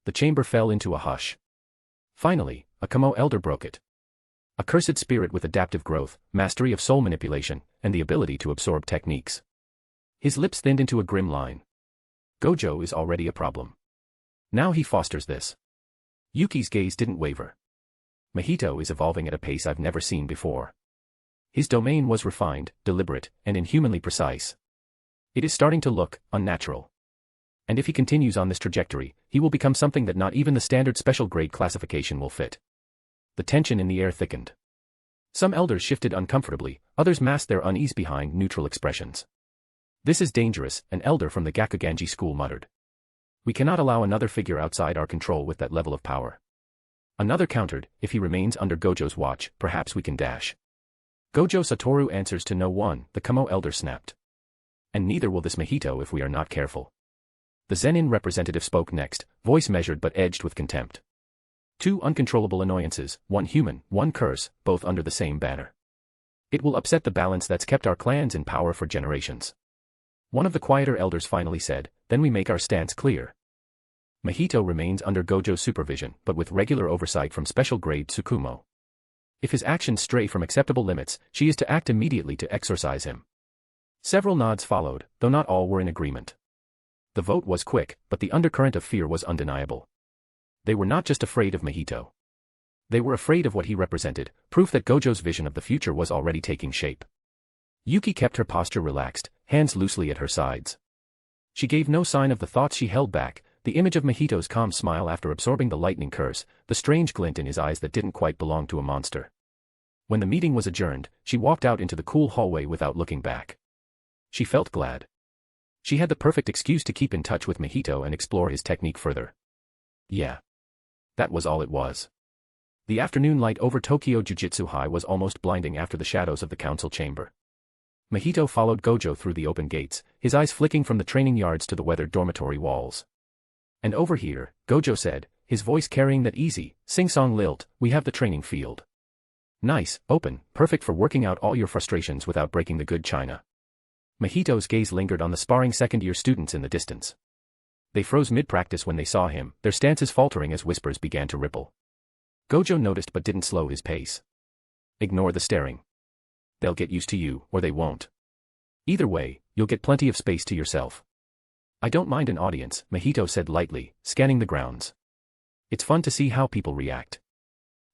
The chamber fell into a hush. Finally, a Kamo elder broke it. A cursed spirit with adaptive growth, mastery of soul manipulation, and the ability to absorb techniques. His lips thinned into a grim line. "Gojo is already a problem. Now he fosters this. Yuki's gaze didn't waver. Mahito is evolving at a pace I've never seen before. His domain was refined, deliberate, and inhumanly precise. It is starting to look unnatural. And if he continues on this trajectory, he will become something that not even the standard special grade classification will fit. The tension in the air thickened. Some elders shifted uncomfortably, others masked their unease behind neutral expressions. This is dangerous, an elder from the Gakuganji school muttered. We cannot allow another figure outside our control with that level of power. Another countered, if he remains under Gojo's watch, perhaps we can dash. Gojo Satoru answers to no one, the Kamo elder snapped. And neither will this Mahito if we are not careful. The Zenin representative spoke next, voice measured but edged with contempt. Two uncontrollable annoyances, one human, one curse, both under the same banner. It will upset the balance that's kept our clans in power for generations. One of the quieter elders finally said, then we make our stance clear. Mahito remains under Gojo's supervision but with regular oversight from special grade Tsukumo. If his actions stray from acceptable limits, she is to act immediately to exorcise him. Several nods followed, though not all were in agreement. The vote was quick, but the undercurrent of fear was undeniable. They were not just afraid of Mahito. They were afraid of what he represented, proof that Gojo's vision of the future was already taking shape. Yuki kept her posture relaxed, hands loosely at her sides. She gave no sign of the thoughts she held back, the image of Mahito's calm smile after absorbing the lightning curse, the strange glint in his eyes that didn't quite belong to a monster. When the meeting was adjourned, she walked out into the cool hallway without looking back. She felt glad. She had the perfect excuse to keep in touch with Mahito and explore his technique further. Yeah. That was all it was. The afternoon light over Tokyo Jujutsu High was almost blinding after the shadows of the council chamber. Mahito followed Gojo through the open gates, his eyes flicking from the training yards to the weathered dormitory walls. And over here, Gojo said, his voice carrying that easy, sing-song lilt, we have the training field. Nice, open, perfect for working out all your frustrations without breaking the good china. Mahito's gaze lingered on the sparring second-year students in the distance. They froze mid-practice when they saw him, their stances faltering as whispers began to ripple. Gojo noticed but didn't slow his pace. Ignore the staring. They'll get used to you, or they won't. Either way, you'll get plenty of space to yourself. I don't mind an audience, Mahito said lightly, scanning the grounds. It's fun to see how people react.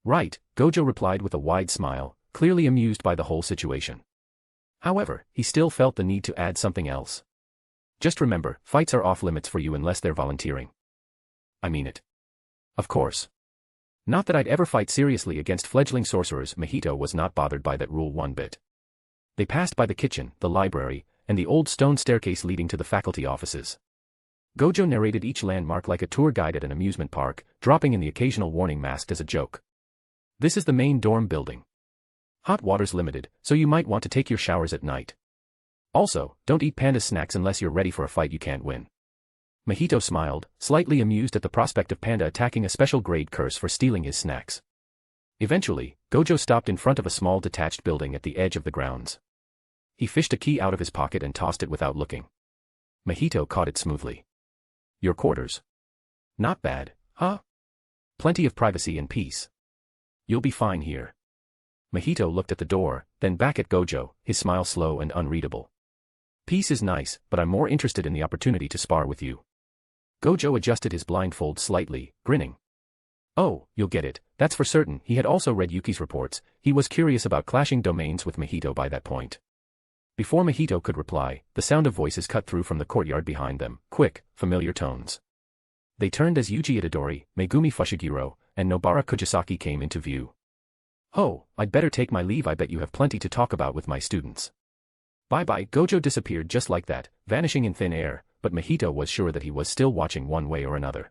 Right, Gojo replied with a wide smile, clearly amused by the whole situation. However, he still felt the need to add something else. Just remember, fights are off limits for you unless they're volunteering. I mean it. Of course. Not that I'd ever fight seriously against fledgling sorcerers. Mahito was not bothered by that rule one bit. They passed by the kitchen, the library, and the old stone staircase leading to the faculty offices. Gojo narrated each landmark like a tour guide at an amusement park, dropping in the occasional warning masked as a joke. This is the main dorm building. Hot water's limited, so you might want to take your showers at night. Also, don't eat panda snacks unless you're ready for a fight you can't win. Mahito smiled, slightly amused at the prospect of Panda attacking a special grade curse for stealing his snacks. Eventually, Gojo stopped in front of a small detached building at the edge of the grounds. He fished a key out of his pocket and tossed it without looking. Mahito caught it smoothly. Your quarters. Not bad, huh? Plenty of privacy and peace. You'll be fine here. Mahito looked at the door, then back at Gojo, his smile slow and unreadable. Peace is nice, but I'm more interested in the opportunity to spar with you. Gojo adjusted his blindfold slightly, grinning. Oh, you'll get it, that's for certain. He had also read Yuki's reports, he was curious about clashing domains with Mahito by that point. Before Mahito could reply, the sound of voices cut through from the courtyard behind them, quick, familiar tones. They turned as Yuji Itadori, Megumi Fushiguro, and Nobara Kujisaki came into view. Oh, I'd better take my leave. I bet you have plenty to talk about with my students. Bye-bye. Gojo disappeared just like that, vanishing in thin air, but Mahito was sure that he was still watching one way or another.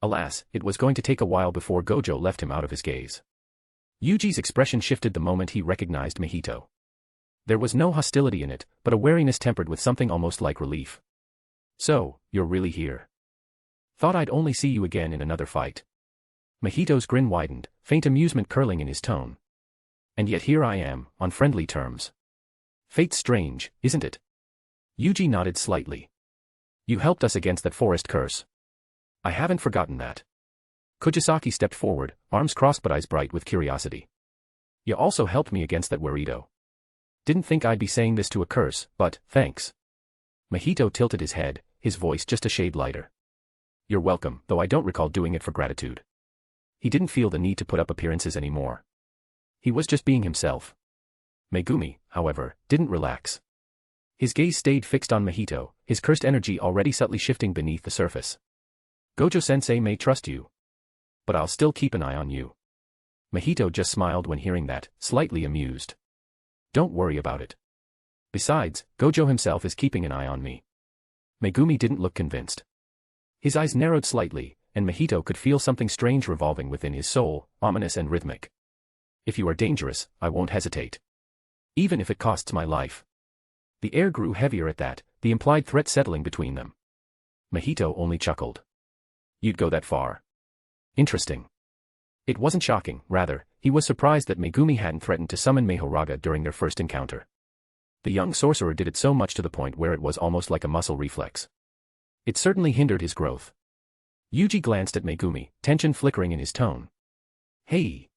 Alas, it was going to take a while before Gojo left him out of his gaze. Yuji's expression shifted the moment he recognized Mahito. There was no hostility in it, but a wariness tempered with something almost like relief. So, you're really here. Thought I'd only see you again in another fight. Mahito's grin widened, faint amusement curling in his tone. And yet here I am, on friendly terms. Fate's strange, isn't it? Yuji nodded slightly. You helped us against that forest curse. I haven't forgotten that. Kujisaki stepped forward, arms crossed but eyes bright with curiosity. You also helped me against that Werito. Didn't think I'd be saying this to a curse, but, thanks. Mahito tilted his head, his voice just a shade lighter. You're welcome, though I don't recall doing it for gratitude. He didn't feel the need to put up appearances anymore. He was just being himself. Megumi, however, didn't relax. His gaze stayed fixed on Mahito, his cursed energy already subtly shifting beneath the surface. Gojo-sensei may trust you. But I'll still keep an eye on you. Mahito just smiled when hearing that, slightly amused. Don't worry about it. Besides, Gojo himself is keeping an eye on me. Megumi didn't look convinced. His eyes narrowed slightly, and Mahito could feel something strange revolving within his soul, ominous and rhythmic. If you are dangerous, I won't hesitate. Even if it costs my life. The air grew heavier at that, the implied threat settling between them. Mahito only chuckled. You'd go that far? Interesting. It wasn't shocking, rather, he was surprised that Megumi hadn't threatened to summon Mahoraga during their first encounter. The young sorcerer did it so much to the point where it was almost like a muscle reflex. It certainly hindered his growth. Yuji glanced at Megumi, tension flickering in his tone. Hey!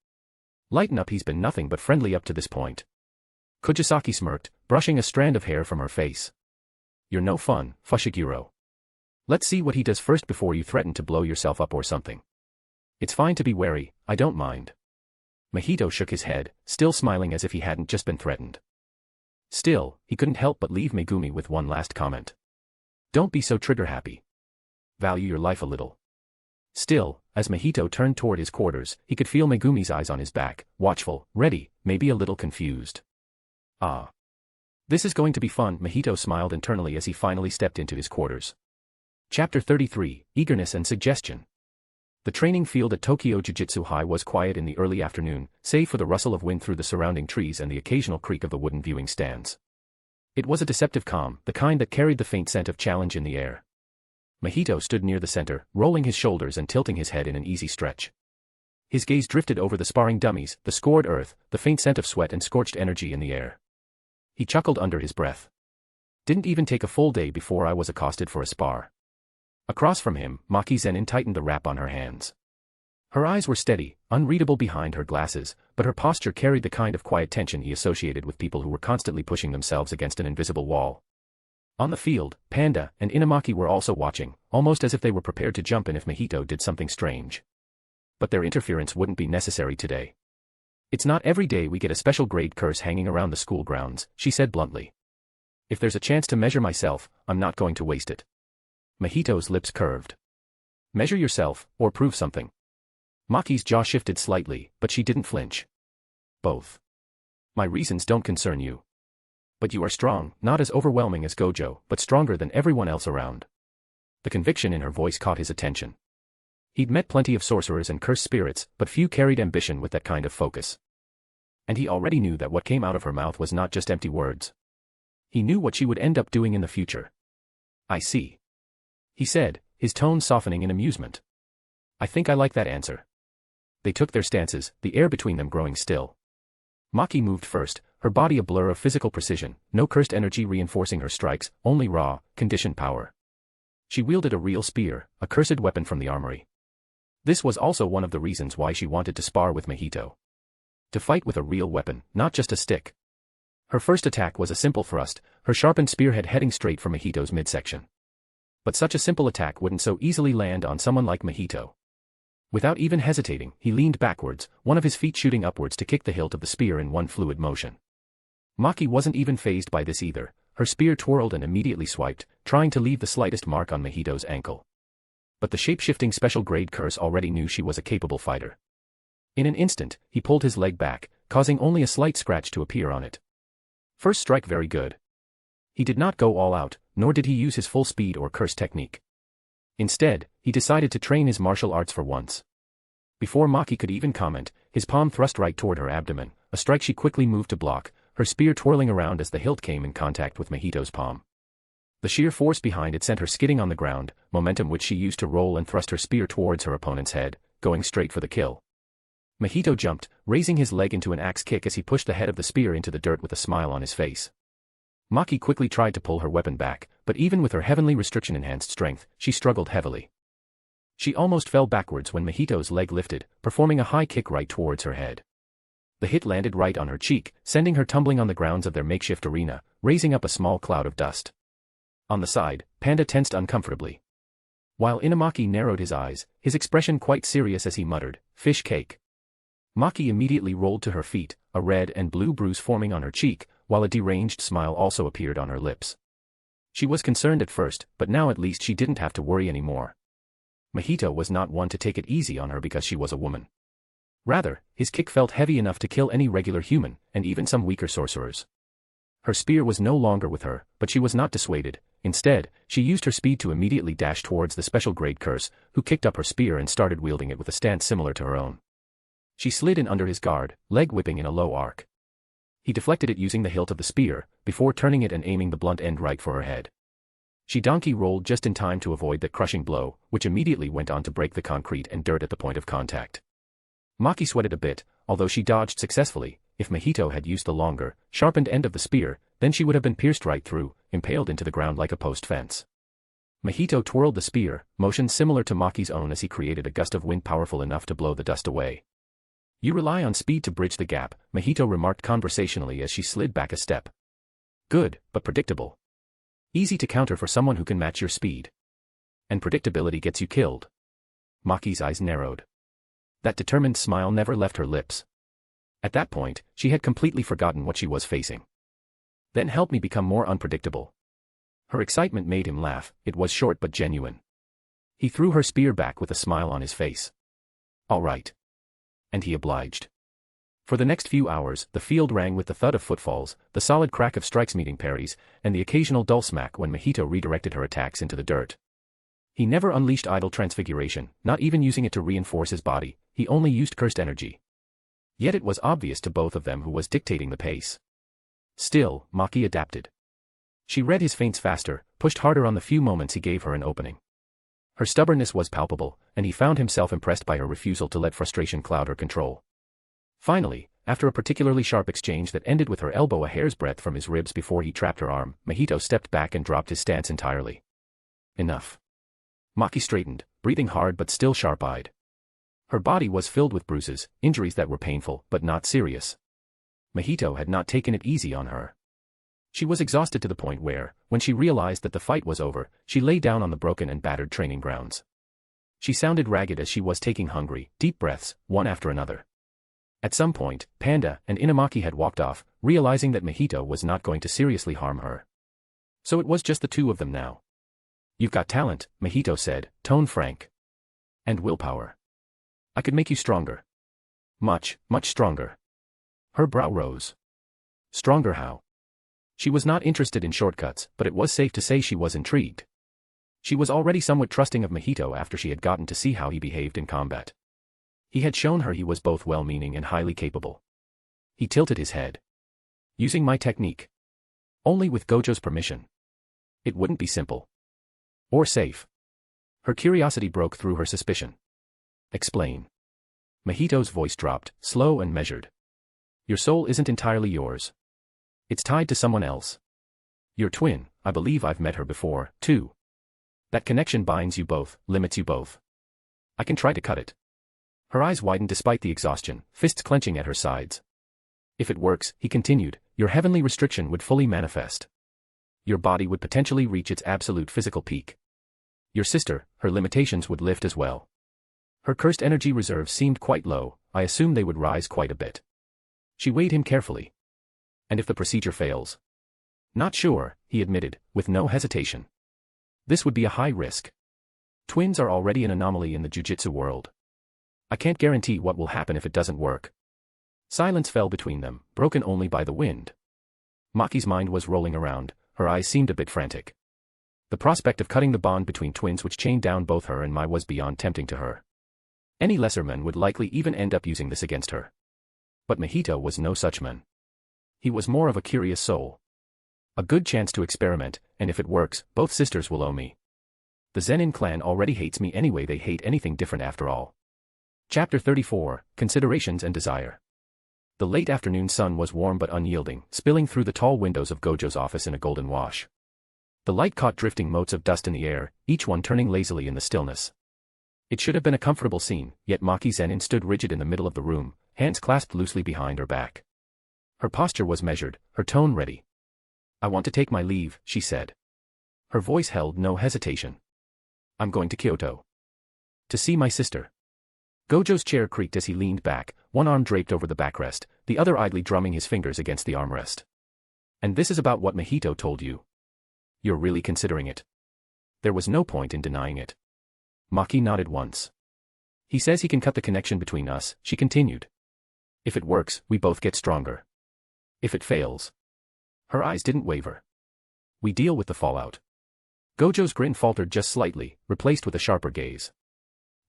Lighten up, he's been nothing but friendly up to this point. Kujisaki smirked, brushing a strand of hair from her face. You're no fun, Fushiguro. Let's see what he does first before you threaten to blow yourself up or something. It's fine to be wary, I don't mind. Mahito shook his head, still smiling as if he hadn't just been threatened. Still, he couldn't help but leave Megumi with one last comment. Don't be so trigger-happy. Value your life a little. Still, as Mahito turned toward his quarters, he could feel Megumi's eyes on his back, watchful, ready, maybe a little confused. Ah. This is going to be fun, Mahito smiled internally as he finally stepped into his quarters. Chapter 33, Eagerness and Suggestion. The training field at Tokyo Jujutsu High was quiet in the early afternoon, save for the rustle of wind through the surrounding trees and the occasional creak of the wooden viewing stands. It was a deceptive calm, the kind that carried the faint scent of challenge in the air. Mahito stood near the center, rolling his shoulders and tilting his head in an easy stretch. His gaze drifted over the sparring dummies, the scored earth, the faint scent of sweat and scorched energy in the air. He chuckled under his breath. Didn't even take a full day before I was accosted for a spar. Across from him, Maki Zenin tightened the wrap on her hands. Her eyes were steady, unreadable behind her glasses, but her posture carried the kind of quiet tension he associated with people who were constantly pushing themselves against an invisible wall. On the field, Panda and Inamaki were also watching, almost as if they were prepared to jump in if Mahito did something strange. But their interference wouldn't be necessary today. It's not every day we get a special grade curse hanging around the school grounds, she said bluntly. If there's a chance to measure myself, I'm not going to waste it. Mahito's lips curved. Measure yourself, or prove something. Maki's jaw shifted slightly, but she didn't flinch. Both. My reasons don't concern you. But you are strong, not as overwhelming as Gojo, but stronger than everyone else around. The conviction in her voice caught his attention. He'd met plenty of sorcerers and cursed spirits, but few carried ambition with that kind of focus. And he already knew that what came out of her mouth was not just empty words. He knew what she would end up doing in the future. I see. He said, his tone softening in amusement. I think I like that answer. They took their stances, the air between them growing still. Maki moved first, her body a blur of physical precision, no cursed energy reinforcing her strikes, only raw, conditioned power. She wielded a real spear, a cursed weapon from the armory. This was also one of the reasons why she wanted to spar with Mahito. To fight with a real weapon, not just a stick. Her first attack was a simple thrust, her sharpened spearhead heading straight for Mahito's midsection. But such a simple attack wouldn't so easily land on someone like Mahito. Without even hesitating, he leaned backwards, one of his feet shooting upwards to kick the hilt of the spear in one fluid motion. Maki wasn't even fazed by this either, her spear twirled and immediately swiped, trying to leave the slightest mark on Mahito's ankle. But the shape-shifting special-grade curse already knew she was a capable fighter. In an instant, he pulled his leg back, causing only a slight scratch to appear on it. First strike very good. He did not go all out, nor did he use his full speed or curse technique. Instead, he decided to train his martial arts for once. Before Maki could even comment, his palm thrust right toward her abdomen, a strike she quickly moved to block, her spear twirling around as the hilt came in contact with Mahito's palm. The sheer force behind it sent her skidding on the ground, momentum which she used to roll and thrust her spear towards her opponent's head, going straight for the kill. Mahito jumped, raising his leg into an axe kick as he pushed the head of the spear into the dirt with a smile on his face. Maki quickly tried to pull her weapon back, but even with her heavenly restriction-enhanced strength, she struggled heavily. She almost fell backwards when Mahito's leg lifted, performing a high kick right towards her head. The hit landed right on her cheek, sending her tumbling on the grounds of their makeshift arena, raising up a small cloud of dust. On the side, Panda tensed uncomfortably. While Inamaki narrowed his eyes, his expression quite serious as he muttered, "Fish cake." Maki immediately rolled to her feet, a red and blue bruise forming on her cheek, while a deranged smile also appeared on her lips. She was concerned at first, but now at least she didn't have to worry anymore. Mahito was not one to take it easy on her because she was a woman. Rather, his kick felt heavy enough to kill any regular human, and even some weaker sorcerers. Her spear was no longer with her, but she was not dissuaded. Instead, she used her speed to immediately dash towards the special grade curse, who kicked up her spear and started wielding it with a stance similar to her own. She slid in under his guard, leg whipping in a low arc. He deflected it using the hilt of the spear, before turning it and aiming the blunt end right for her head. She donkey rolled just in time to avoid that crushing blow, which immediately went on to break the concrete and dirt at the point of contact. Maki sweated a bit, although she dodged successfully. If Mahito had used the longer, sharpened end of the spear, then she would have been pierced right through, impaled into the ground like a post fence. Mahito twirled the spear, motion similar to Maki's own as he created a gust of wind powerful enough to blow the dust away. "You rely on speed to bridge the gap," Mahito remarked conversationally as she slid back a step. "Good, but predictable. Easy to counter for someone who can match your speed. And predictability gets you killed." Maki's eyes narrowed. That determined smile never left her lips. At that point, she had completely forgotten what she was facing. "Then help me become more unpredictable." Her excitement made him laugh. It was short but genuine. He threw her spear back with a smile on his face. "All right." And he obliged. For the next few hours, the field rang with the thud of footfalls, the solid crack of strikes meeting parries, and the occasional dull smack when Mahito redirected her attacks into the dirt. He never unleashed idle transfiguration, not even using it to reinforce his body. He only used cursed energy. Yet it was obvious to both of them who was dictating the pace. Still, Maki adapted. She read his feints faster, pushed harder on the few moments he gave her an opening. Her stubbornness was palpable, and he found himself impressed by her refusal to let frustration cloud her control. Finally, after a particularly sharp exchange that ended with her elbow a hair's breadth from his ribs before he trapped her arm, Mahito stepped back and dropped his stance entirely. Enough. Maki straightened, breathing hard but still sharp-eyed. Her body was filled with bruises, injuries that were painful but not serious. Mahito had not taken it easy on her. She was exhausted to the point where, when she realized that the fight was over, she lay down on the broken and battered training grounds. She sounded ragged as she was taking hungry, deep breaths, one after another. At some point, Panda and Inamaki had walked off, realizing that Mahito was not going to seriously harm her. So it was just the two of them now. "You've got talent," Mahito said, tone frank. "And willpower. I could make you stronger. Much, much stronger." Her brow rose. Stronger how? She was not interested in shortcuts, but it was safe to say she was intrigued. She was already somewhat trusting of Mahito after she had gotten to see how he behaved in combat. He had shown her he was both well-meaning and highly capable. He tilted his head. "Using my technique. Only with Gojo's permission. It wouldn't be simple. Or safe." Her curiosity broke through her suspicion. "Explain." Mahito's voice dropped, slow and measured. "Your soul isn't entirely yours. It's tied to someone else. Your twin, I believe I've met her before, too. That connection binds you both, limits you both. I can try to cut it." Her eyes widened despite the exhaustion, fists clenching at her sides. "If it works," he continued, "your heavenly restriction would fully manifest. Your body would potentially reach its absolute physical peak. Your sister, her limitations would lift as well. Her cursed energy reserves seemed quite low, I assume they would rise quite a bit." She weighed him carefully. "And if the procedure fails?" "Not sure," he admitted, with no hesitation. "This would be a high risk. Twins are already an anomaly in the jujitsu world. I can't guarantee what will happen if it doesn't work." Silence fell between them, broken only by the wind. Maki's mind was rolling around, her eyes seemed a bit frantic. The prospect of cutting the bond between twins which chained down both her and Mai was beyond tempting to her. Any lesser man would likely even end up using this against her. But Mahito was no such man. He was more of a curious soul. "A good chance to experiment, and if it works, both sisters will owe me. The Zenin clan already hates me anyway, they hate anything different after all." Chapter 34, Considerations and Desire. The late afternoon sun was warm but unyielding, spilling through the tall windows of Gojo's office in a golden wash. The light caught drifting motes of dust in the air, each one turning lazily in the stillness. It should have been a comfortable scene, yet Maki Zenin stood rigid in the middle of the room, hands clasped loosely behind her back. Her posture was measured, her tone ready. "I want to take my leave," she said. Her voice held no hesitation. I'm going to Kyoto. To see my sister. Gojo's chair creaked as he leaned back, one arm draped over the backrest, the other idly drumming his fingers against the armrest. And this is about what Mahito told you. You're really considering it. There was no point in denying it. Maki nodded once. He says he can cut the connection between us, she continued. If it works, we both get stronger. If it fails. Her eyes didn't waver. We deal with the fallout. Gojo's grin faltered just slightly, replaced with a sharper gaze.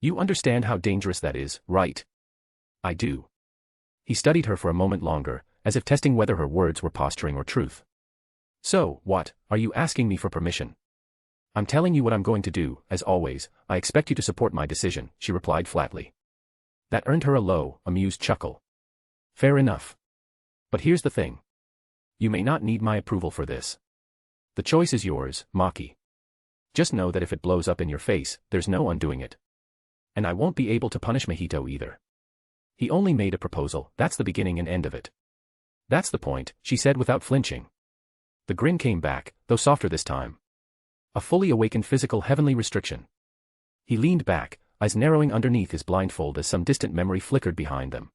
You understand how dangerous that is, right? I do. He studied her for a moment longer, as if testing whether her words were posturing or truth. So, what, are you asking me for permission? I'm telling you what I'm going to do, as always, I expect you to support my decision, she replied flatly. That earned her a low, amused chuckle. Fair enough. But here's the thing. You may not need my approval for this. The choice is yours, Maki. Just know that if it blows up in your face, there's no undoing it. And I won't be able to punish Mahito either. He only made a proposal, that's the beginning and end of it. That's the point, she said without flinching. The grin came back, though softer this time. A fully awakened physical heavenly restriction. He leaned back, eyes narrowing underneath his blindfold as some distant memory flickered behind them.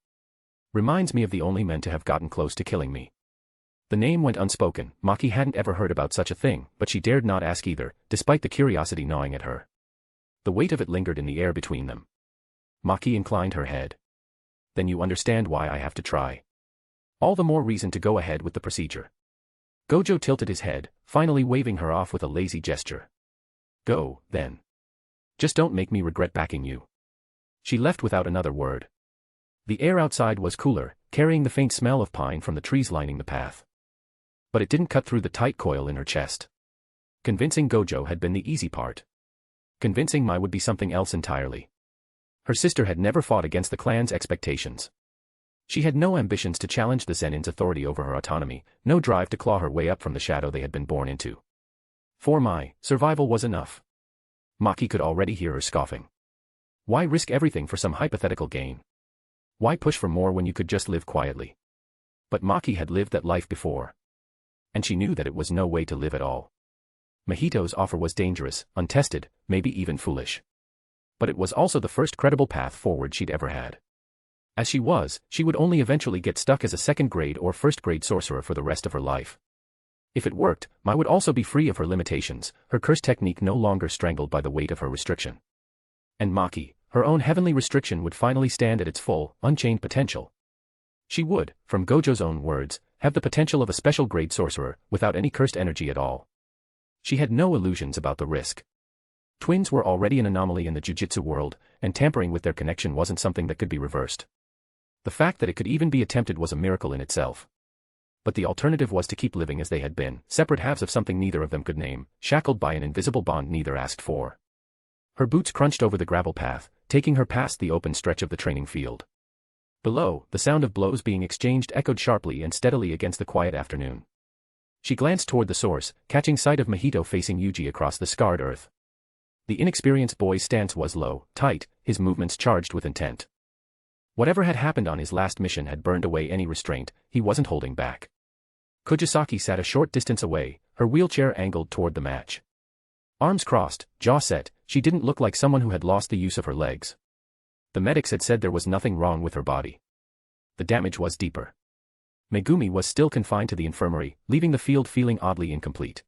Reminds me of the only men to have gotten close to killing me. The name went unspoken, Maki hadn't ever heard about such a thing, but she dared not ask either, despite the curiosity gnawing at her. The weight of it lingered in the air between them. Maki inclined her head. Then you understand why I have to try. All the more reason to go ahead with the procedure. Gojo tilted his head, finally waving her off with a lazy gesture. Go, then. Just don't make me regret backing you. She left without another word. The air outside was cooler, carrying the faint smell of pine from the trees lining the path. But it didn't cut through the tight coil in her chest. Convincing Gojo had been the easy part. Convincing Mai would be something else entirely. Her sister had never fought against the clan's expectations. She had no ambitions to challenge the Zenin's authority over her autonomy, no drive to claw her way up from the shadow they had been born into. For Mai, survival was enough. Maki could already hear her scoffing. Why risk everything for some hypothetical gain? Why push for more when you could just live quietly? But Maki had lived that life before. And she knew that it was no way to live at all. Mahito's offer was dangerous, untested, maybe even foolish. But it was also the first credible path forward she'd ever had. As she would only eventually get stuck as a second-grade or first-grade sorcerer for the rest of her life. If it worked, Mai would also be free of her limitations, her curse technique no longer strangled by the weight of her restriction. And Maki, her own heavenly restriction would finally stand at its full, unchained potential. She would, from Gojo's own words, have the potential of a special-grade sorcerer, without any cursed energy at all. She had no illusions about the risk. Twins were already an anomaly in the jujitsu world, and tampering with their connection wasn't something that could be reversed. The fact that it could even be attempted was a miracle in itself. But the alternative was to keep living as they had been, separate halves of something neither of them could name, shackled by an invisible bond neither asked for. Her boots crunched over the gravel path, taking her past the open stretch of the training field. Below, the sound of blows being exchanged echoed sharply and steadily against the quiet afternoon. She glanced toward the source, catching sight of Mahito facing Yuji across the scarred earth. The inexperienced boy's stance was low, tight, his movements charged with intent. Whatever had happened on his last mission had burned away any restraint, he wasn't holding back. Kujisaki sat a short distance away, her wheelchair angled toward the match. Arms crossed, jaw set, she didn't look like someone who had lost the use of her legs. The medics had said there was nothing wrong with her body. The damage was deeper. Megumi was still confined to the infirmary, leaving the field feeling oddly incomplete.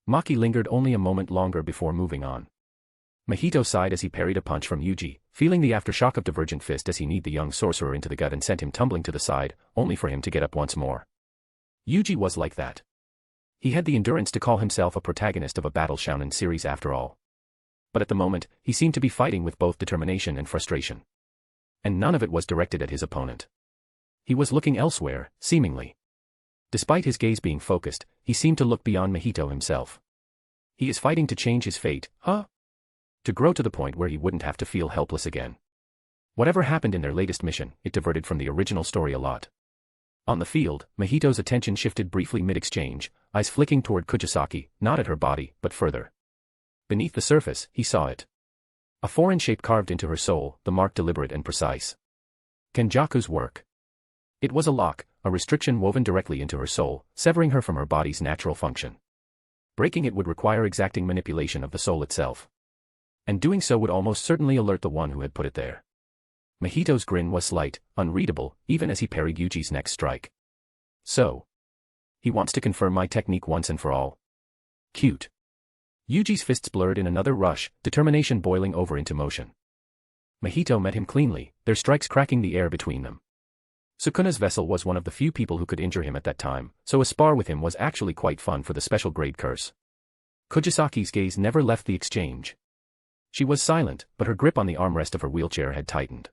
Maki lingered only a moment longer before moving on. Mahito sighed as he parried a punch from Yuji, feeling the aftershock of Divergent Fist as he kneed the young sorcerer into the gut and sent him tumbling to the side, only for him to get up once more. Yuji was like that. He had the endurance to call himself a protagonist of a Battle Shounen series after all. But at the moment, he seemed to be fighting with both determination and frustration. And none of it was directed at his opponent. He was looking elsewhere, seemingly. Despite his gaze being focused, he seemed to look beyond Mahito himself. He is fighting to change his fate, huh? To grow to the point where he wouldn't have to feel helpless again. Whatever happened in their latest mission, it diverted from the original story a lot. On the field, Mahito's attention shifted briefly mid-exchange, eyes flicking toward Kujisaki, not at her body, but further. Beneath the surface, he saw it. A foreign shape carved into her soul, the mark deliberate and precise. Kenjaku's work. It was a lock, a restriction woven directly into her soul, severing her from her body's natural function. Breaking it would require exacting manipulation of the soul itself. And doing so would almost certainly alert the one who had put it there. Mahito's grin was slight, unreadable, even as he parried Yuji's next strike. So. He wants to confirm my technique once and for all. Cute. Yuji's fists blurred in another rush, determination boiling over into motion. Mahito met him cleanly, their strikes cracking the air between them. Sukuna's vessel was one of the few people who could injure him at that time, so a spar with him was actually quite fun for the special grade curse. Kujisaki's gaze never left the exchange. She was silent, but her grip on the armrest of her wheelchair had tightened.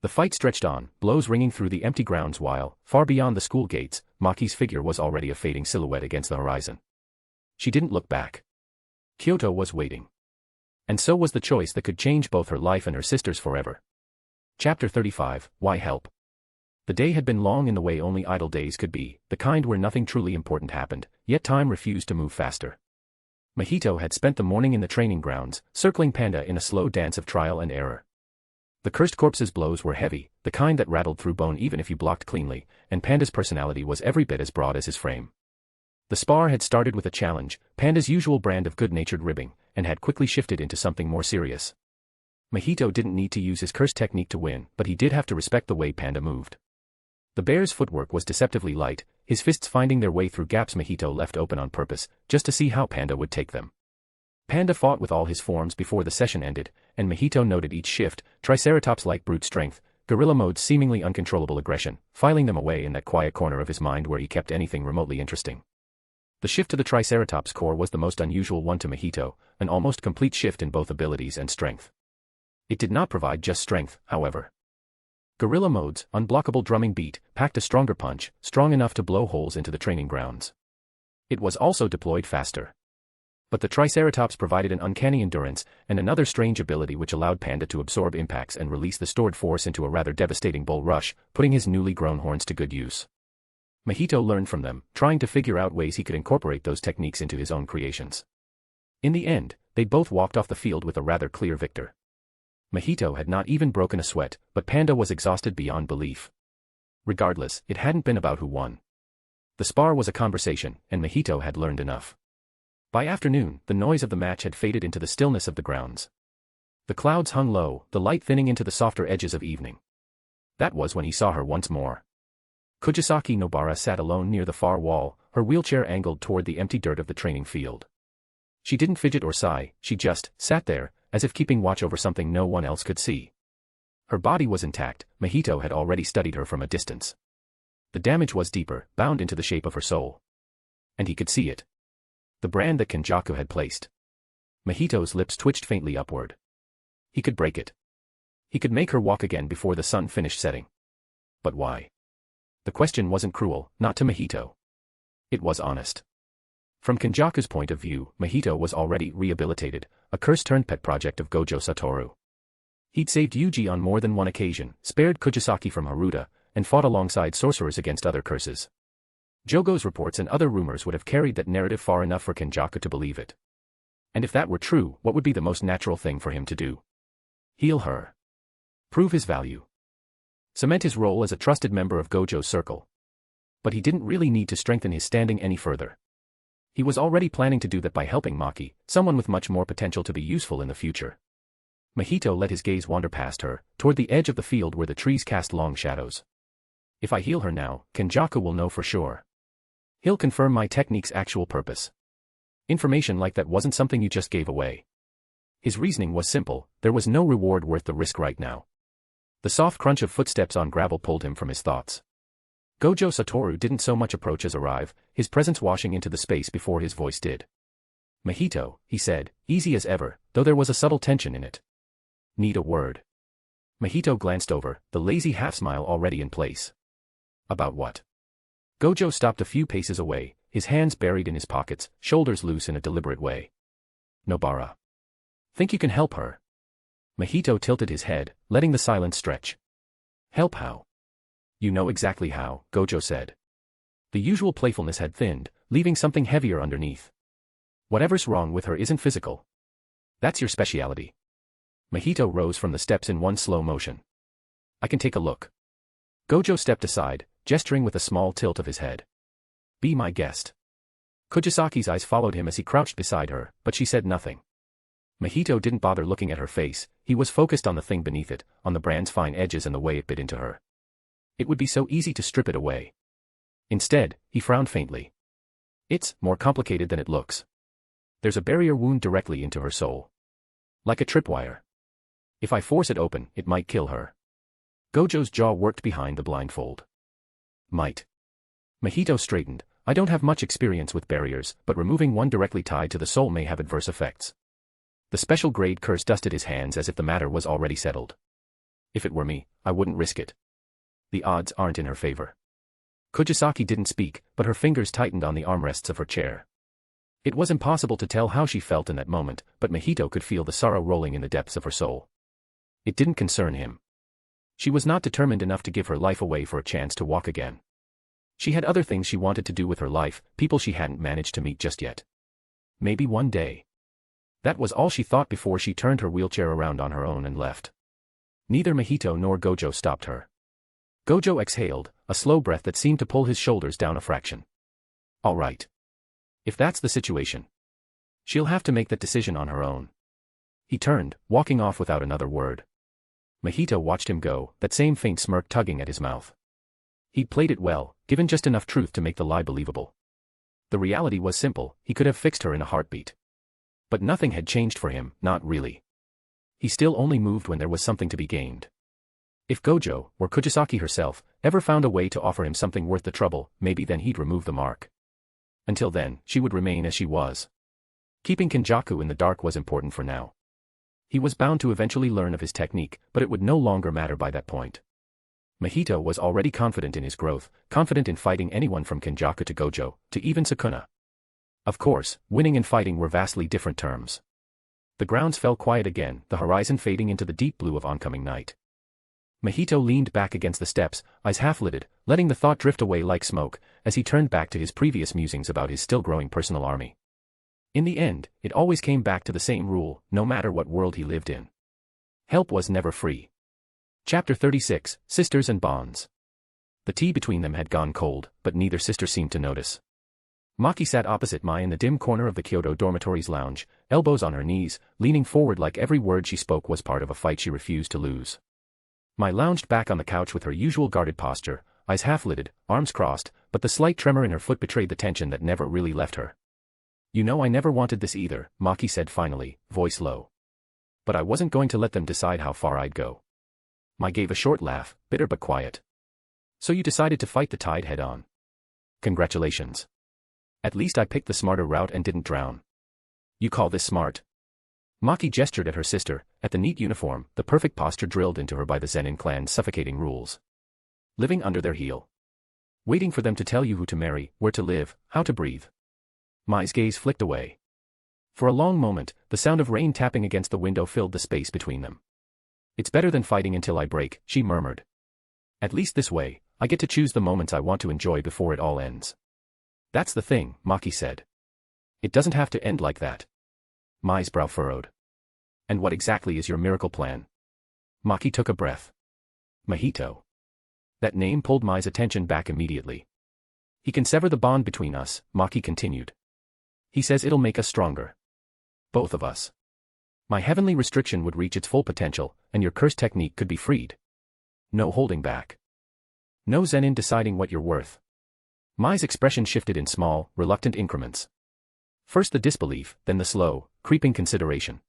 The fight stretched on, blows ringing through the empty grounds while, far beyond the school gates, Maki's figure was already a fading silhouette against the horizon. She didn't look back. Kyoto was waiting. And so was the choice that could change both her life and her sister's forever. Chapter 35, Why Help? The day had been long in the way only idle days could be, the kind where nothing truly important happened, yet time refused to move faster. Mahito had spent the morning in the training grounds, circling Panda in a slow dance of trial and error. The cursed corpse's blows were heavy, the kind that rattled through bone even if you blocked cleanly, and Panda's personality was every bit as broad as his frame. The spar had started with a challenge, Panda's usual brand of good-natured ribbing, and had quickly shifted into something more serious. Mahito didn't need to use his curse technique to win, but he did have to respect the way Panda moved. The bear's footwork was deceptively light, his fists finding their way through gaps Mahito left open on purpose, just to see how Panda would take them. Panda fought with all his forms before the session ended, and Mahito noted each shift, Triceratops-like brute strength, gorilla mode's seemingly uncontrollable aggression, filing them away in that quiet corner of his mind where he kept anything remotely interesting. The shift to the Triceratops core was the most unusual one to Mahito, an almost complete shift in both abilities and strength. It did not provide just strength, however. Gorilla mode's unblockable drumming beat packed a stronger punch, strong enough to blow holes into the training grounds. It was also deployed faster. But the Triceratops provided an uncanny endurance and another strange ability which allowed Panda to absorb impacts and release the stored force into a rather devastating bull rush, putting his newly grown horns to good use. Mahito learned from them, trying to figure out ways he could incorporate those techniques into his own creations. In the end, they both walked off the field with a rather clear victor. Mahito had not even broken a sweat, but Panda was exhausted beyond belief. Regardless, it hadn't been about who won. The spar was a conversation, and Mahito had learned enough. By afternoon, the noise of the match had faded into the stillness of the grounds. The clouds hung low, the light thinning into the softer edges of evening. That was when he saw her once more. Kujisaki Nobara sat alone near the far wall, her wheelchair angled toward the empty dirt of the training field. She didn't fidget or sigh, she just sat there, as if keeping watch over something no one else could see. Her body was intact, Mahito had already studied her from a distance. The damage was deeper, bound into the shape of her soul. And he could see it. The brand that Kenjaku had placed. Mahito's lips twitched faintly upward. He could break it. He could make her walk again before the sun finished setting. But why? The question wasn't cruel, not to Mahito. It was honest. From Kenjaku's point of view, Mahito was already rehabilitated, a curse-turned-pet project of Gojo Satoru. He'd saved Yuji on more than one occasion, spared Kujisaki from Haruta, and fought alongside sorcerers against other curses. Jogo's reports and other rumors would have carried that narrative far enough for Kenjaku to believe it. And if that were true, what would be the most natural thing for him to do? Heal her. Prove his value. Cement his role as a trusted member of Gojo's circle. But he didn't really need to strengthen his standing any further. He was already planning to do that by helping Maki, someone with much more potential to be useful in the future. Mahito let his gaze wander past her, toward the edge of the field where the trees cast long shadows. If I heal her now, Kenjaku will know for sure. He'll confirm my technique's actual purpose. Information like that wasn't something you just gave away. His reasoning was simple, there was no reward worth the risk right now. The soft crunch of footsteps on gravel pulled him from his thoughts. Gojo Satoru didn't so much approach as arrive, his presence washing into the space before his voice did. Mahito, he said, easy as ever, though there was a subtle tension in it. Need a word. Mahito glanced over, the lazy half-smile already in place. About what? Gojo stopped a few paces away, his hands buried in his pockets, shoulders loose in a deliberate way. Nobara. Think you can help her? Mahito tilted his head, letting the silence stretch. Help how? You know exactly how, Gojo said. The usual playfulness had thinned, leaving something heavier underneath. Whatever's wrong with her isn't physical. That's your specialty. Mahito rose from the steps in one slow motion. I can take a look. Gojo stepped aside, gesturing with a small tilt of his head. Be my guest. Kujisaki's eyes followed him as he crouched beside her, but she said nothing. Mahito didn't bother looking at her face, he was focused on the thing beneath it, on the brand's fine edges and the way it bit into her. It would be so easy to strip it away. Instead, he frowned faintly. It's more complicated than it looks. There's a barrier wound directly into her soul. Like a tripwire. If I force it open, it might kill her. Gojo's jaw worked behind the blindfold. Might. Mahito straightened. I don't have much experience with barriers, but removing one directly tied to the soul may have adverse effects. The special grade curse dusted his hands as if the matter was already settled. If it were me, I wouldn't risk it. The odds aren't in her favor. Kujisaki didn't speak, but her fingers tightened on the armrests of her chair. It was impossible to tell how she felt in that moment, but Mahito could feel the sorrow rolling in the depths of her soul. It didn't concern him. She was not determined enough to give her life away for a chance to walk again. She had other things she wanted to do with her life, people she hadn't managed to meet just yet. Maybe one day. That was all she thought before she turned her wheelchair around on her own and left. Neither Mahito nor Gojo stopped her. Gojo exhaled, a slow breath that seemed to pull his shoulders down a fraction. All right. If that's the situation, she'll have to make that decision on her own. He turned, walking off without another word. Mahito watched him go, that same faint smirk tugging at his mouth. He'd played it well, given just enough truth to make the lie believable. The reality was simple, he could have fixed her in a heartbeat. But nothing had changed for him, not really. He still only moved when there was something to be gained. If Gojo, or Kujisaki herself, ever found a way to offer him something worth the trouble, maybe then he'd remove the mark. Until then, she would remain as she was. Keeping Kenjaku in the dark was important for now. He was bound to eventually learn of his technique, but it would no longer matter by that point. Mahito was already confident in his growth, confident in fighting anyone from Kenjaku to Gojo, to even Sukuna. Of course, winning and fighting were vastly different terms. The grounds fell quiet again, the horizon fading into the deep blue of oncoming night. Mahito leaned back against the steps, eyes half-lidded, letting the thought drift away like smoke, as he turned back to his previous musings about his still-growing personal army. In the end, it always came back to the same rule, no matter what world he lived in. Help was never free. Chapter 36, Sisters and Bonds. The tea between them had gone cold, but neither sister seemed to notice. Maki sat opposite Mai in the dim corner of the Kyoto dormitory's lounge, elbows on her knees, leaning forward like every word she spoke was part of a fight she refused to lose. Mai lounged back on the couch with her usual guarded posture, eyes half-lidded, arms crossed, but the slight tremor in her foot betrayed the tension that never really left her. You know I never wanted this either, Maki said finally, voice low. But I wasn't going to let them decide how far I'd go. Mai gave a short laugh, bitter but quiet. So you decided to fight the tide head-on. Congratulations. At least I picked the smarter route and didn't drown. You call this smart? Maki gestured at her sister, at the neat uniform, the perfect posture drilled into her by the Zenin clan's suffocating rules. Living under their heel. Waiting for them to tell you who to marry, where to live, how to breathe. Mai's gaze flicked away. For a long moment, the sound of rain tapping against the window filled the space between them. It's better than fighting until I break, she murmured. At least this way, I get to choose the moments I want to enjoy before it all ends. That's the thing, Maki said. It doesn't have to end like that. Mai's brow furrowed. And what exactly is your miracle plan? Maki took a breath. Mahito. That name pulled Mai's attention back immediately. He can sever the bond between us, Maki continued. He says it'll make us stronger. Both of us. My heavenly restriction would reach its full potential, and your curse technique could be freed. No holding back. No Zenin deciding what you're worth. Mai's expression shifted in small, reluctant increments. First the disbelief, then the slow, creeping consideration.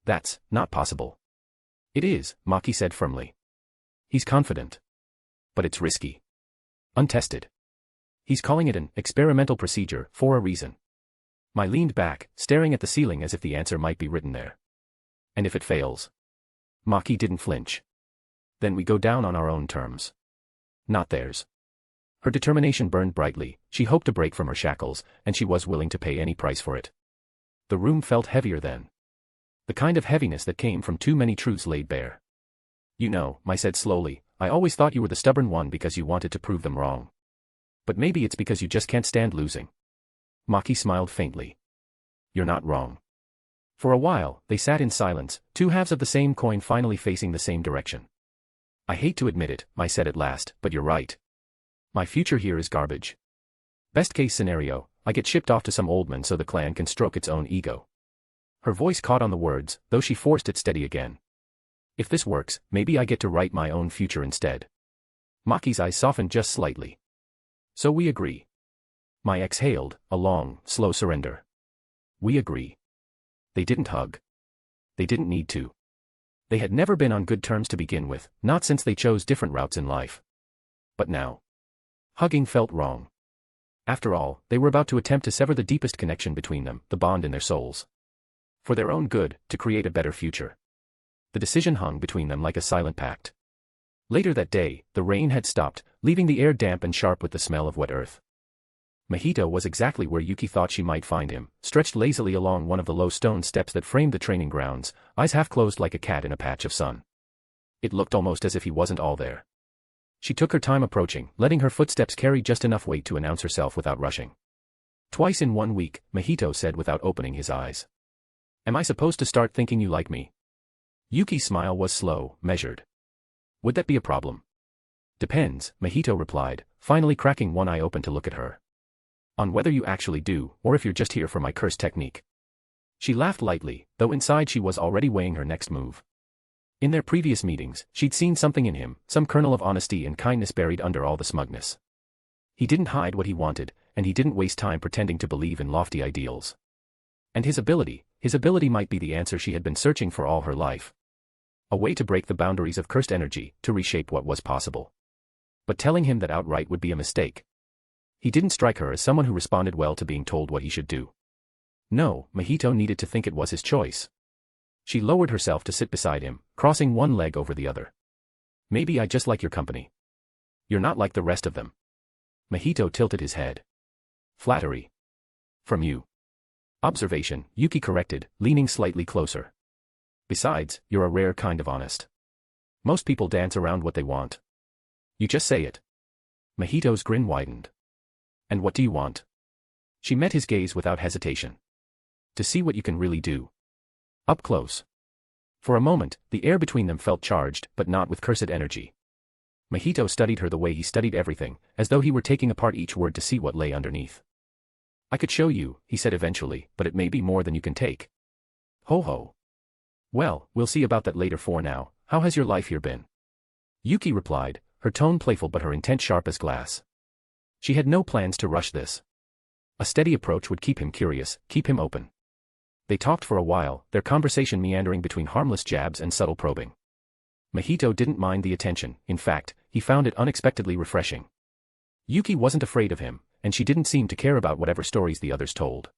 That's not possible. It is, Maki said firmly. He's confident. But it's risky. Untested. He's calling it an experimental procedure for a reason. Mai leaned back, staring at the ceiling as if the answer might be written there. And if it fails? Maki didn't flinch. Then we go down on our own terms. Not theirs. Her determination burned brightly, she hoped to break from her shackles, and she was willing to pay any price for it. The room felt heavier then. The kind of heaviness that came from too many truths laid bare. You know, Mai said slowly, I always thought you were the stubborn one because you wanted to prove them wrong. But maybe it's because you just can't stand losing. Maki smiled faintly. You're not wrong. For a while, they sat in silence, two halves of the same coin finally facing the same direction. I hate to admit it, Mai said at last, but you're right. My future here is garbage. Best case scenario, I get shipped off to some old man so the clan can stroke its own ego. Her voice caught on the words, though she forced it steady again. If this works, maybe I get to write my own future instead. Maki's eyes softened just slightly. So we agree. Mai exhaled, a long, slow surrender. We agree. They didn't hug. They didn't need to. They had never been on good terms to begin with, not since they chose different routes in life. But now. Hugging felt wrong. After all, they were about to attempt to sever the deepest connection between them, the bond in their souls. For their own good, to create a better future. The decision hung between them like a silent pact. Later that day, the rain had stopped, leaving the air damp and sharp with the smell of wet earth. Mahito was exactly where Yuki thought she might find him, stretched lazily along one of the low stone steps that framed the training grounds, eyes half closed like a cat in a patch of sun. It looked almost as if he wasn't all there. She took her time approaching, letting her footsteps carry just enough weight to announce herself without rushing. Twice in 1 week, Mahito said without opening his eyes. Am I supposed to start thinking you like me? Yuki's smile was slow, measured. Would that be a problem? Depends, Mahito replied, finally cracking one eye open to look at her. On whether you actually do, or if you're just here for my curse technique. She laughed lightly, though inside she was already weighing her next move. In their previous meetings, she'd seen something in him, some kernel of honesty and kindness buried under all the smugness. He didn't hide what he wanted, and he didn't waste time pretending to believe in lofty ideals. And his ability might be the answer she had been searching for all her life. A way to break the boundaries of cursed energy, to reshape what was possible. But telling him that outright would be a mistake. He didn't strike her as someone who responded well to being told what he should do. No, Mahito needed to think it was his choice. She lowered herself to sit beside him, crossing one leg over the other. Maybe I just like your company. You're not like the rest of them. Mahito tilted his head. Flattery. From you. Observation, Yuki corrected, leaning slightly closer. Besides, you're a rare kind of honest. Most people dance around what they want. You just say it. Mahito's grin widened. And what do you want? She met his gaze without hesitation. To see what you can really do. Up close. For a moment, the air between them felt charged, but not with cursed energy. Mahito studied her the way he studied everything, as though he were taking apart each word to see what lay underneath. I could show you, he said eventually, but it may be more than you can take. Ho ho. Well, we'll see about that later. For now, how has your life here been? Yuki replied, her tone playful but her intent sharp as glass. She had no plans to rush this. A steady approach would keep him curious, keep him open. They talked for a while, their conversation meandering between harmless jabs and subtle probing. Mahito didn't mind the attention, in fact, he found it unexpectedly refreshing. Yuki wasn't afraid of him, and she didn't seem to care about whatever stories the others told.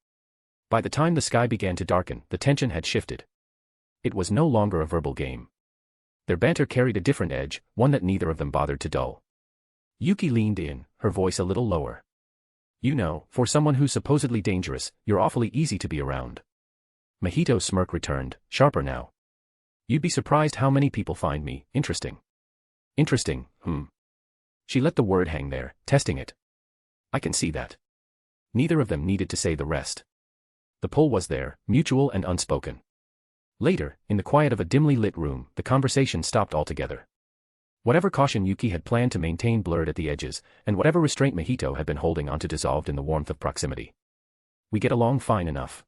By the time the sky began to darken, the tension had shifted. It was no longer a verbal game. Their banter carried a different edge, one that neither of them bothered to dull. Yuki leaned in, her voice a little lower. You know, for someone who's supposedly dangerous, you're awfully easy to be around. Mahito's smirk returned, sharper now. You'd be surprised how many people find me interesting. Interesting, She let the word hang there, testing it. I can see that. Neither of them needed to say the rest. The pull was there, mutual and unspoken. Later, in the quiet of a dimly lit room, the conversation stopped altogether. Whatever caution Yuki had planned to maintain blurred at the edges, and whatever restraint Mahito had been holding onto dissolved in the warmth of proximity. We get along fine enough.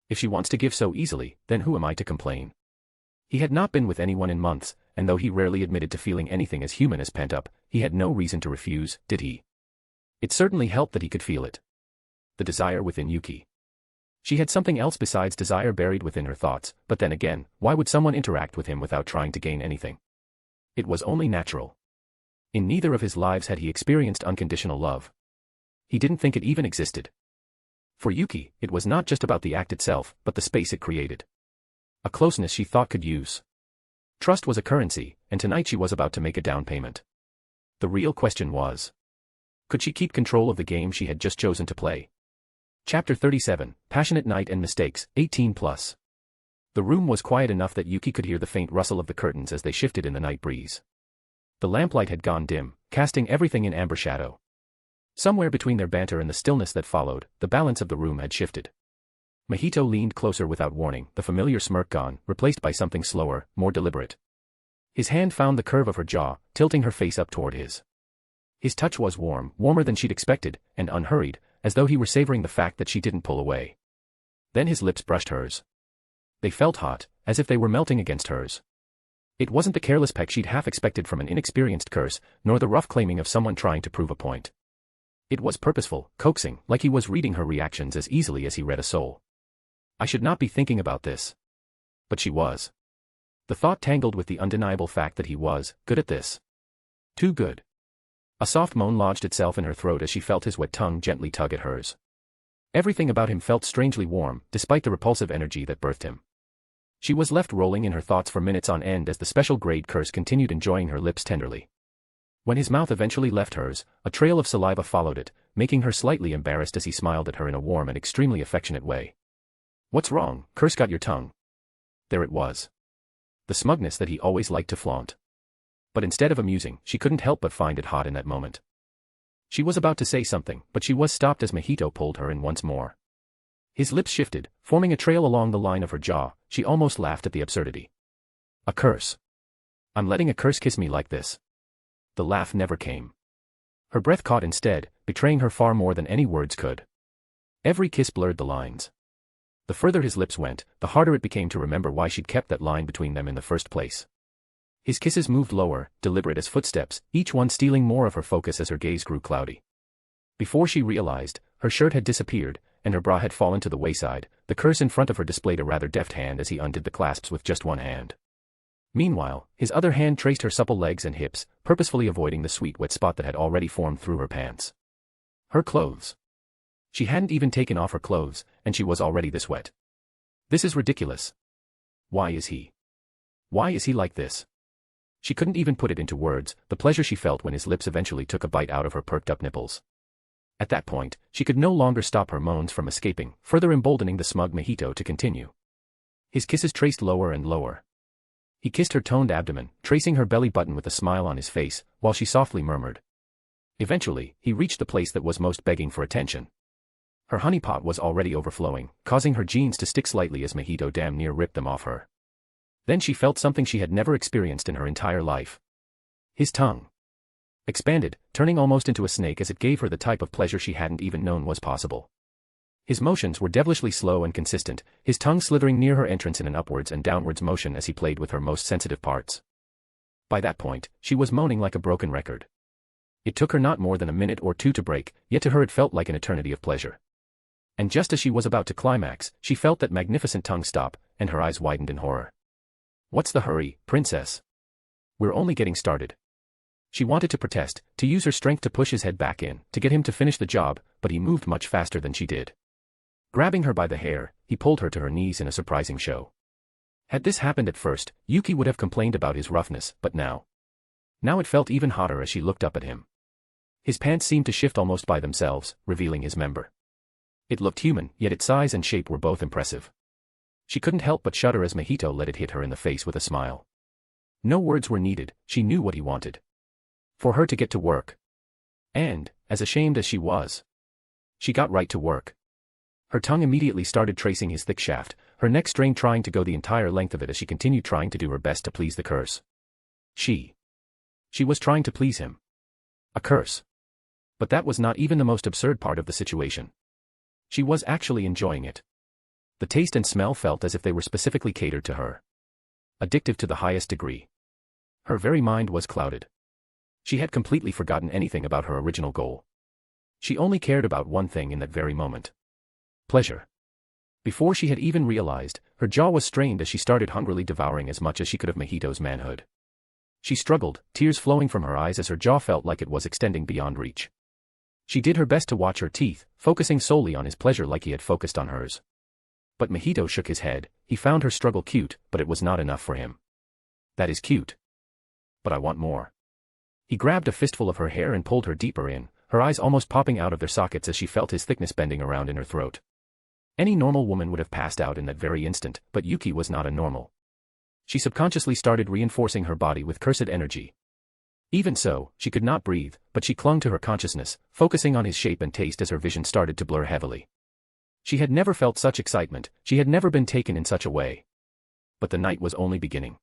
If she wants to give so easily, then who am I to complain? He had not been with anyone in months, and though he rarely admitted to feeling anything as human as pent up, he had no reason to refuse, did he? It certainly helped that he could feel it. The desire within Yuki. She had something else besides desire buried within her thoughts, but then again, why would someone interact with him without trying to gain anything? It was only natural. In neither of his lives had he experienced unconditional love. He didn't think it even existed. For Yuki, it was not just about the act itself, but the space it created. A closeness she thought could use. Trust was a currency, and tonight she was about to make a down payment. The real question was, could she keep control of the game she had just chosen to play? Chapter 37, Passionate Night and Mistakes, 18+. The room was quiet enough that Yuki could hear the faint rustle of the curtains as they shifted in the night breeze. The lamplight had gone dim, casting everything in amber shadow. Somewhere between their banter and the stillness that followed, the balance of the room had shifted. Mahito leaned closer without warning, the familiar smirk gone, replaced by something slower, more deliberate. His hand found the curve of her jaw, tilting her face up toward his. His touch was warm, warmer than she'd expected, and unhurried, as though he were savoring the fact that she didn't pull away. Then his lips brushed hers. They felt hot, as if they were melting against hers. It wasn't the careless peck she'd half expected from an inexperienced curse, nor the rough claiming of someone trying to prove a point. It was purposeful, coaxing, like he was reading her reactions as easily as he read a soul. I should not be thinking about this. But she was. The thought tangled with the undeniable fact that he was good at this. Too good. A soft moan lodged itself in her throat as she felt his wet tongue gently tug at hers. Everything about him felt strangely warm, despite the repulsive energy that birthed him. She was left rolling in her thoughts for minutes on end as the special grade curse continued enjoying her lips tenderly. When his mouth eventually left hers, a trail of saliva followed it, making her slightly embarrassed as he smiled at her in a warm and extremely affectionate way. What's wrong? Curse got your tongue. There it was. The smugness that he always liked to flaunt. But instead of amusing, she couldn't help but find it hot in that moment. She was about to say something, but she was stopped as Mahito pulled her in once more. His lips shifted, forming a trail along the line of her jaw. She almost laughed at the absurdity. A curse. I'm letting a curse kiss me like this. The laugh never came. Her breath caught instead, betraying her far more than any words could. Every kiss blurred the lines. The further his lips went, the harder it became to remember why she'd kept that line between them in the first place. His kisses moved lower, deliberate as footsteps, each one stealing more of her focus as her gaze grew cloudy. Before she realized, her shirt had disappeared, and her bra had fallen to the wayside. The curse in front of her displayed a rather deft hand as he undid the clasps with just one hand. Meanwhile, his other hand traced her supple legs and hips, purposefully avoiding the sweet wet spot that had already formed through her pants. Her clothes. She hadn't even taken off her clothes, and she was already this wet. This is ridiculous. Why is he? Why is he like this? She couldn't even put it into words, the pleasure she felt when his lips eventually took a bite out of her perked-up nipples. At that point, she could no longer stop her moans from escaping, further emboldening the smug Mahito to continue. His kisses traced lower and lower. He kissed her toned abdomen, tracing her belly button with a smile on his face, while she softly murmured. Eventually, he reached the place that was most begging for attention. Her honeypot was already overflowing, causing her jeans to stick slightly as Mahito damn near ripped them off her. Then she felt something she had never experienced in her entire life. His tongue expanded, turning almost into a snake as it gave her the type of pleasure she hadn't even known was possible. His motions were devilishly slow and consistent, his tongue slithering near her entrance in an upwards and downwards motion as he played with her most sensitive parts. By that point, she was moaning like a broken record. It took her not more than a minute or two to break, yet to her it felt like an eternity of pleasure. And just as she was about to climax, she felt that magnificent tongue stop, and her eyes widened in horror. What's the hurry, princess? We're only getting started. She wanted to protest, to use her strength to push his head back in, to get him to finish the job, but he moved much faster than she did. Grabbing her by the hair, he pulled her to her knees in a surprising show. Had this happened at first, Yuki would have complained about his roughness, but now it felt even hotter as she looked up at him. His pants seemed to shift almost by themselves, revealing his member. It looked human, yet its size and shape were both impressive. She couldn't help but shudder as Mahito let it hit her in the face with a smile. No words were needed, she knew what he wanted. For her to get to work. And, as ashamed as she was, she got right to work. Her tongue immediately started tracing his thick shaft, her neck strained trying to go the entire length of it as she continued trying to do her best to please the curse. She was trying to please him. A curse. But that was not even the most absurd part of the situation. She was actually enjoying it. The taste and smell felt as if they were specifically catered to her. Addictive to the highest degree. Her very mind was clouded. She had completely forgotten anything about her original goal. She only cared about one thing in that very moment. Pleasure. Before she had even realized, her jaw was strained as she started hungrily devouring as much as she could of Mahito's manhood. She struggled, tears flowing from her eyes as her jaw felt like it was extending beyond reach. She did her best to watch her teeth, focusing solely on his pleasure like he had focused on hers. But Mahito shook his head. He found her struggle cute, but it was not enough for him. That is cute. But I want more. He grabbed a fistful of her hair and pulled her deeper in, her eyes almost popping out of their sockets as she felt his thickness bending around in her throat. Any normal woman would have passed out in that very instant, but Yuki was not a normal. She subconsciously started reinforcing her body with cursed energy. Even so, she could not breathe, but she clung to her consciousness, focusing on his shape and taste as her vision started to blur heavily. She had never felt such excitement, she had never been taken in such a way. But the night was only beginning.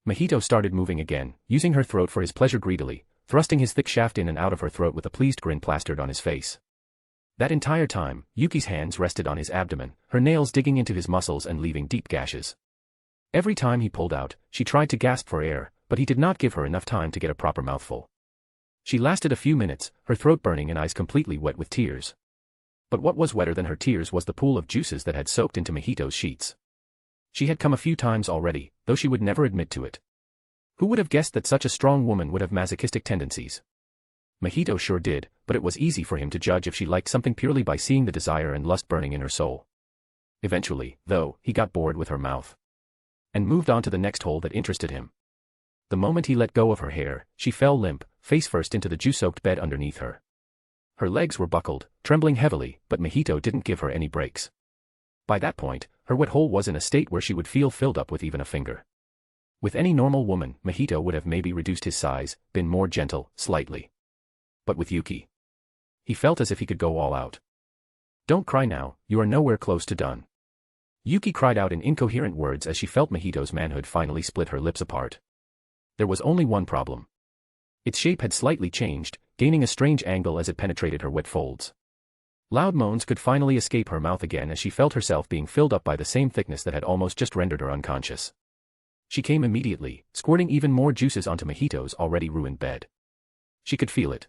Mahito started moving again, using her throat for his pleasure greedily, thrusting his thick shaft in and out of her throat with a pleased grin plastered on his face. That entire time, Yuki's hands rested on his abdomen, her nails digging into his muscles and leaving deep gashes. Every time he pulled out, she tried to gasp for air, but he did not give her enough time to get a proper mouthful. She lasted a few minutes, her throat burning and eyes completely wet with tears. But what was wetter than her tears was the pool of juices that had soaked into Mahito's sheets. She had come a few times already, though she would never admit to it. Who would have guessed that such a strong woman would have masochistic tendencies? Mahito sure did, but it was easy for him to judge if she liked something purely by seeing the desire and lust burning in her soul. Eventually, though, he got bored with her mouth and moved on to the next hole that interested him. The moment he let go of her hair, she fell limp, face first into the juice-soaked bed underneath her. Her legs were buckled, trembling heavily, but Mahito didn't give her any breaks. By that point, her wet hole was in a state where she would feel filled up with even a finger. With any normal woman, Mahito would have maybe reduced his size, been more gentle, slightly. But with Yuki, he felt as if he could go all out. "Don't cry now, you are nowhere close to done." Yuki cried out in incoherent words as she felt Mahito's manhood finally split her lips apart. There was only one problem. Its shape had slightly changed, gaining a strange angle as it penetrated her wet folds. Loud moans could finally escape her mouth again as she felt herself being filled up by the same thickness that had almost just rendered her unconscious. She came immediately, squirting even more juices onto Mahito's already ruined bed. She could feel it.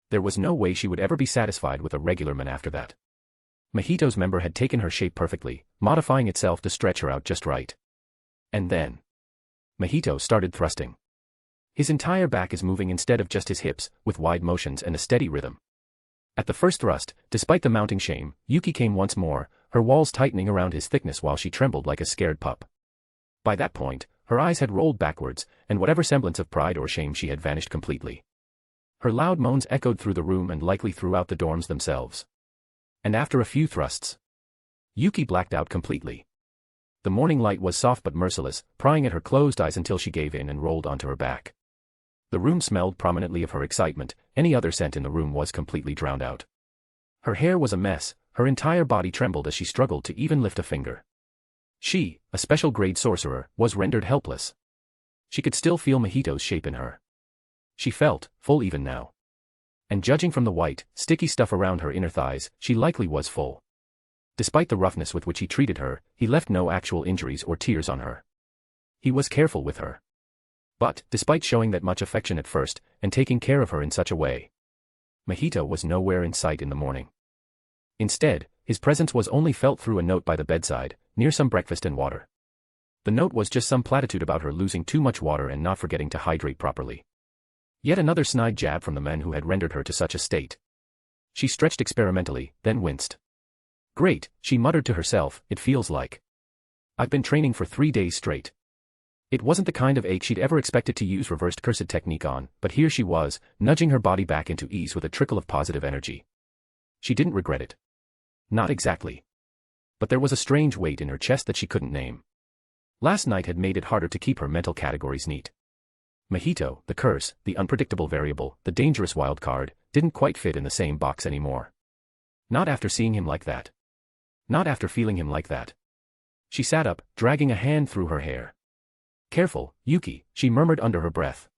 There was no way she would ever be satisfied with a regular man after that. Mahito's member had taken her shape perfectly, modifying itself to stretch her out just right. And then Mahito started thrusting. His entire back is moving instead of just his hips, with wide motions and a steady rhythm. At the first thrust, despite the mounting shame, Yuki came once more, her walls tightening around his thickness while she trembled like a scared pup. By that point, her eyes had rolled backwards, and whatever semblance of pride or shame she had vanished completely. Her loud moans echoed through the room and likely throughout the dorms themselves. And after a few thrusts, Yuki blacked out completely. The morning light was soft but merciless, prying at her closed eyes until she gave in and rolled onto her back. The room smelled prominently of her excitement, any other scent in the room was completely drowned out. Her hair was a mess, her entire body trembled as she struggled to even lift a finger. She, a special grade sorcerer, was rendered helpless. She could still feel Mahito's shape in her. She felt full even now. And judging from the white, sticky stuff around her inner thighs, she likely was full. Despite the roughness with which he treated her, he left no actual injuries or tears on her. He was careful with her. But, despite showing that much affection at first, and taking care of her in such a way, Mahito was nowhere in sight in the morning. Instead, his presence was only felt through a note by the bedside, near some breakfast and water. The note was just some platitude about her losing too much water and not forgetting to hydrate properly. Yet another snide jab from the man who had rendered her to such a state. She stretched experimentally, then winced. "Great," she muttered to herself, "it feels like I've been training for 3 days straight." It wasn't the kind of ache she'd ever expected to use reversed cursed technique on, but here she was, nudging her body back into ease with a trickle of positive energy. She didn't regret it. Not exactly. But there was a strange weight in her chest that she couldn't name. Last night had made it harder to keep her mental categories neat. Mahito, the curse, the unpredictable variable, the dangerous wild card, didn't quite fit in the same box anymore. Not after seeing him like that. Not after feeling him like that. She sat up, dragging a hand through her hair. "Careful, Yuki," she murmured under her breath.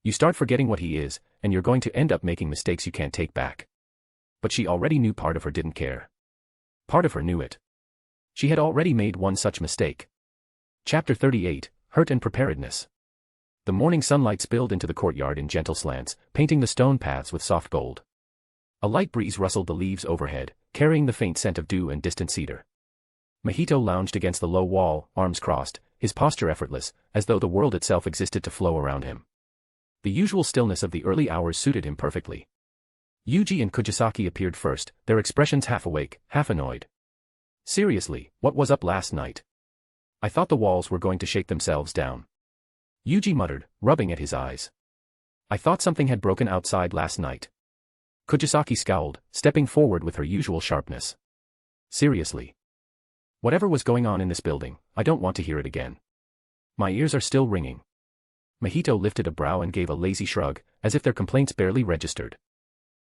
"You start forgetting what he is, and you're going to end up making mistakes you can't take back." But she already knew part of her didn't care. Part of her knew it. She had already made one such mistake. Chapter 38, Hurt and Preparedness. The morning sunlight spilled into the courtyard in gentle slants, painting the stone paths with soft gold. A light breeze rustled the leaves overhead, carrying the faint scent of dew and distant cedar. Mahito lounged against the low wall, arms crossed, his posture effortless, as though the world itself existed to flow around him. The usual stillness of the early hours suited him perfectly. Yuji and Kujisaki appeared first, their expressions half awake, half annoyed. "Seriously, what was up last night? I thought the walls were going to shake themselves down." Yuji muttered, rubbing at his eyes. "I thought something had broken outside last night." Kujisaki scowled, stepping forward with her usual sharpness. "Seriously. Whatever was going on in this building, I don't want to hear it again. My ears are still ringing." Mahito lifted a brow and gave a lazy shrug, as if their complaints barely registered.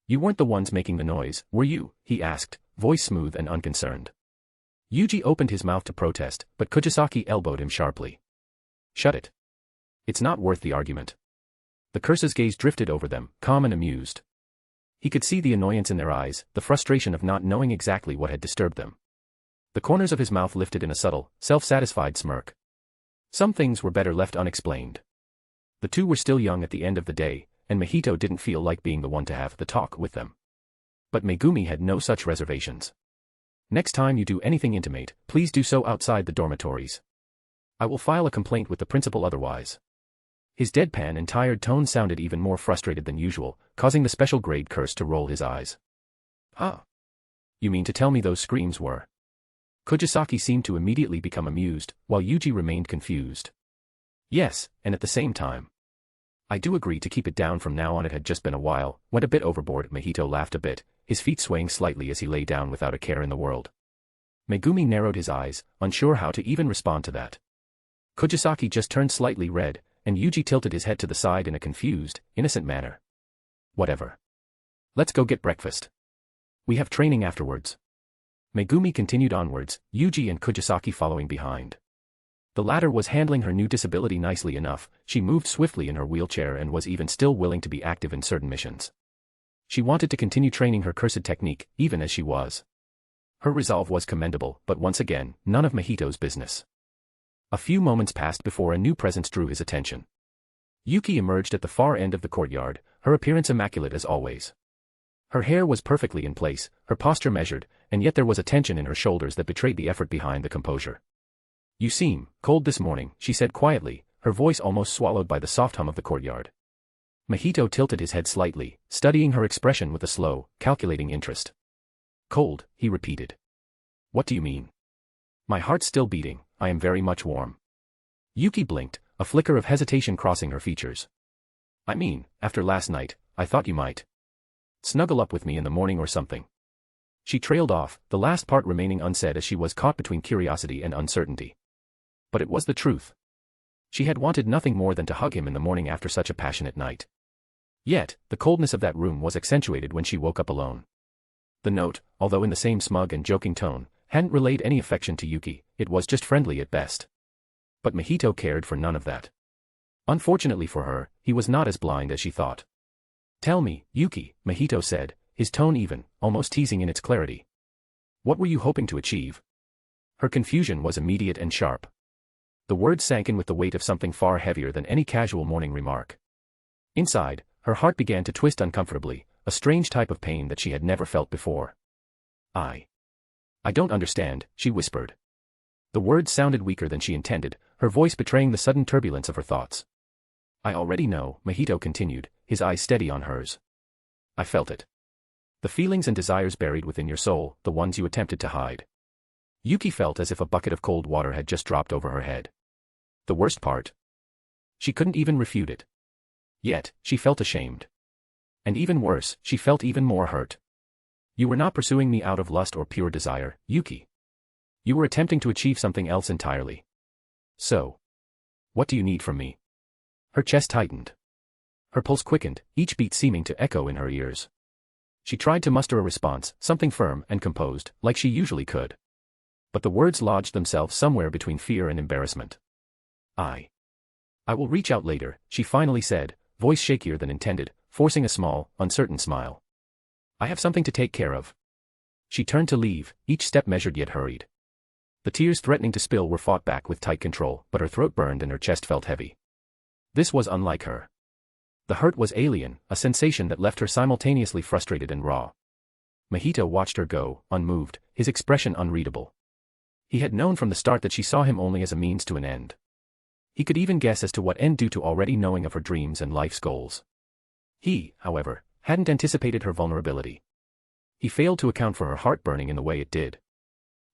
"You weren't the ones making the noise, were you?" he asked, voice smooth and unconcerned. Yuji opened his mouth to protest, but Kujisaki elbowed him sharply. "Shut it. It's not worth the argument." The curse's gaze drifted over them, calm and amused. He could see the annoyance in their eyes, the frustration of not knowing exactly what had disturbed them. The corners of his mouth lifted in a subtle, self-satisfied smirk. Some things were better left unexplained. The two were still young at the end of the day, and Mahito didn't feel like being the one to have the talk with them. But Megumi had no such reservations. Next time you do anything intimate, please do so outside the dormitories. I will file a complaint with the principal otherwise. His deadpan and tired tone sounded even more frustrated than usual, causing the special grade curse to roll his eyes. Ah. You mean to tell me those screams were? Kojisaki seemed to immediately become amused, while Yuji remained confused. Yes, and at the same time. I do agree to keep it down from now on. It had just been a while, went a bit overboard. Mahito laughed a bit, his feet swaying slightly as he lay down without a care in the world. Megumi narrowed his eyes, unsure how to even respond to that. Kojisaki just turned slightly red, and Yuji tilted his head to the side in a confused, innocent manner. Whatever. Let's go get breakfast. We have training afterwards. Megumi continued onwards, Yuji and Kojisaki following behind. The latter was handling her new disability nicely enough, she moved swiftly in her wheelchair and was even still willing to be active in certain missions. She wanted to continue training her cursed technique, even as she was. Her resolve was commendable, but once again, none of Mahito's business. A few moments passed before a new presence drew his attention. Yuki emerged at the far end of the courtyard, her appearance immaculate as always. Her hair was perfectly in place, her posture measured, and yet there was a tension in her shoulders that betrayed the effort behind the composure. You seem cold this morning, she said quietly, her voice almost swallowed by the soft hum of the courtyard. Mahito tilted his head slightly, studying her expression with a slow, calculating interest. Cold, he repeated. What do you mean? My heart's still beating, I am very much warm. Yuki blinked, a flicker of hesitation crossing her features. I mean, after last night, I thought you might snuggle up with me in the morning or something. She trailed off, the last part remaining unsaid as she was caught between curiosity and uncertainty. But it was the truth. She had wanted nothing more than to hug him in the morning after such a passionate night. Yet, the coldness of that room was accentuated when she woke up alone. The note, although in the same smug and joking tone, hadn't relayed any affection to Yuki, it was just friendly at best. But Mahito cared for none of that. Unfortunately for her, he was not as blind as she thought. Tell me, Yuki, Mahito said, his tone even, almost teasing in its clarity. What were you hoping to achieve? Her confusion was immediate and sharp. The words sank in with the weight of something far heavier than any casual morning remark. Inside, her heart began to twist uncomfortably, a strange type of pain that she had never felt before. I don't understand, she whispered. The words sounded weaker than she intended, her voice betraying the sudden turbulence of her thoughts. I already know, Mahito continued, his eyes steady on hers. I felt it. The feelings and desires buried within your soul, the ones you attempted to hide. Yuki felt as if a bucket of cold water had just dropped over her head. The worst part? She couldn't even refute it. Yet, she felt ashamed. And even worse, she felt even more hurt. You were not pursuing me out of lust or pure desire, Yuki. You were attempting to achieve something else entirely. So, what do you need from me? Her chest tightened. Her pulse quickened, each beat seeming to echo in her ears. She tried to muster a response, something firm and composed, like she usually could. But the words lodged themselves somewhere between fear and embarrassment. I will reach out later, she finally said, voice shakier than intended, forcing a small, uncertain smile. I have something to take care of. She turned to leave, each step measured yet hurried. The tears threatening to spill were fought back with tight control, but her throat burned and her chest felt heavy. This was unlike her. The hurt was alien, a sensation that left her simultaneously frustrated and raw. Mahito watched her go, unmoved, his expression unreadable. He had known from the start that she saw him only as a means to an end. He could even guess as to what end due to already knowing of her dreams and life's goals. He, however, hadn't anticipated her vulnerability. He failed to account for her heart burning in the way it did.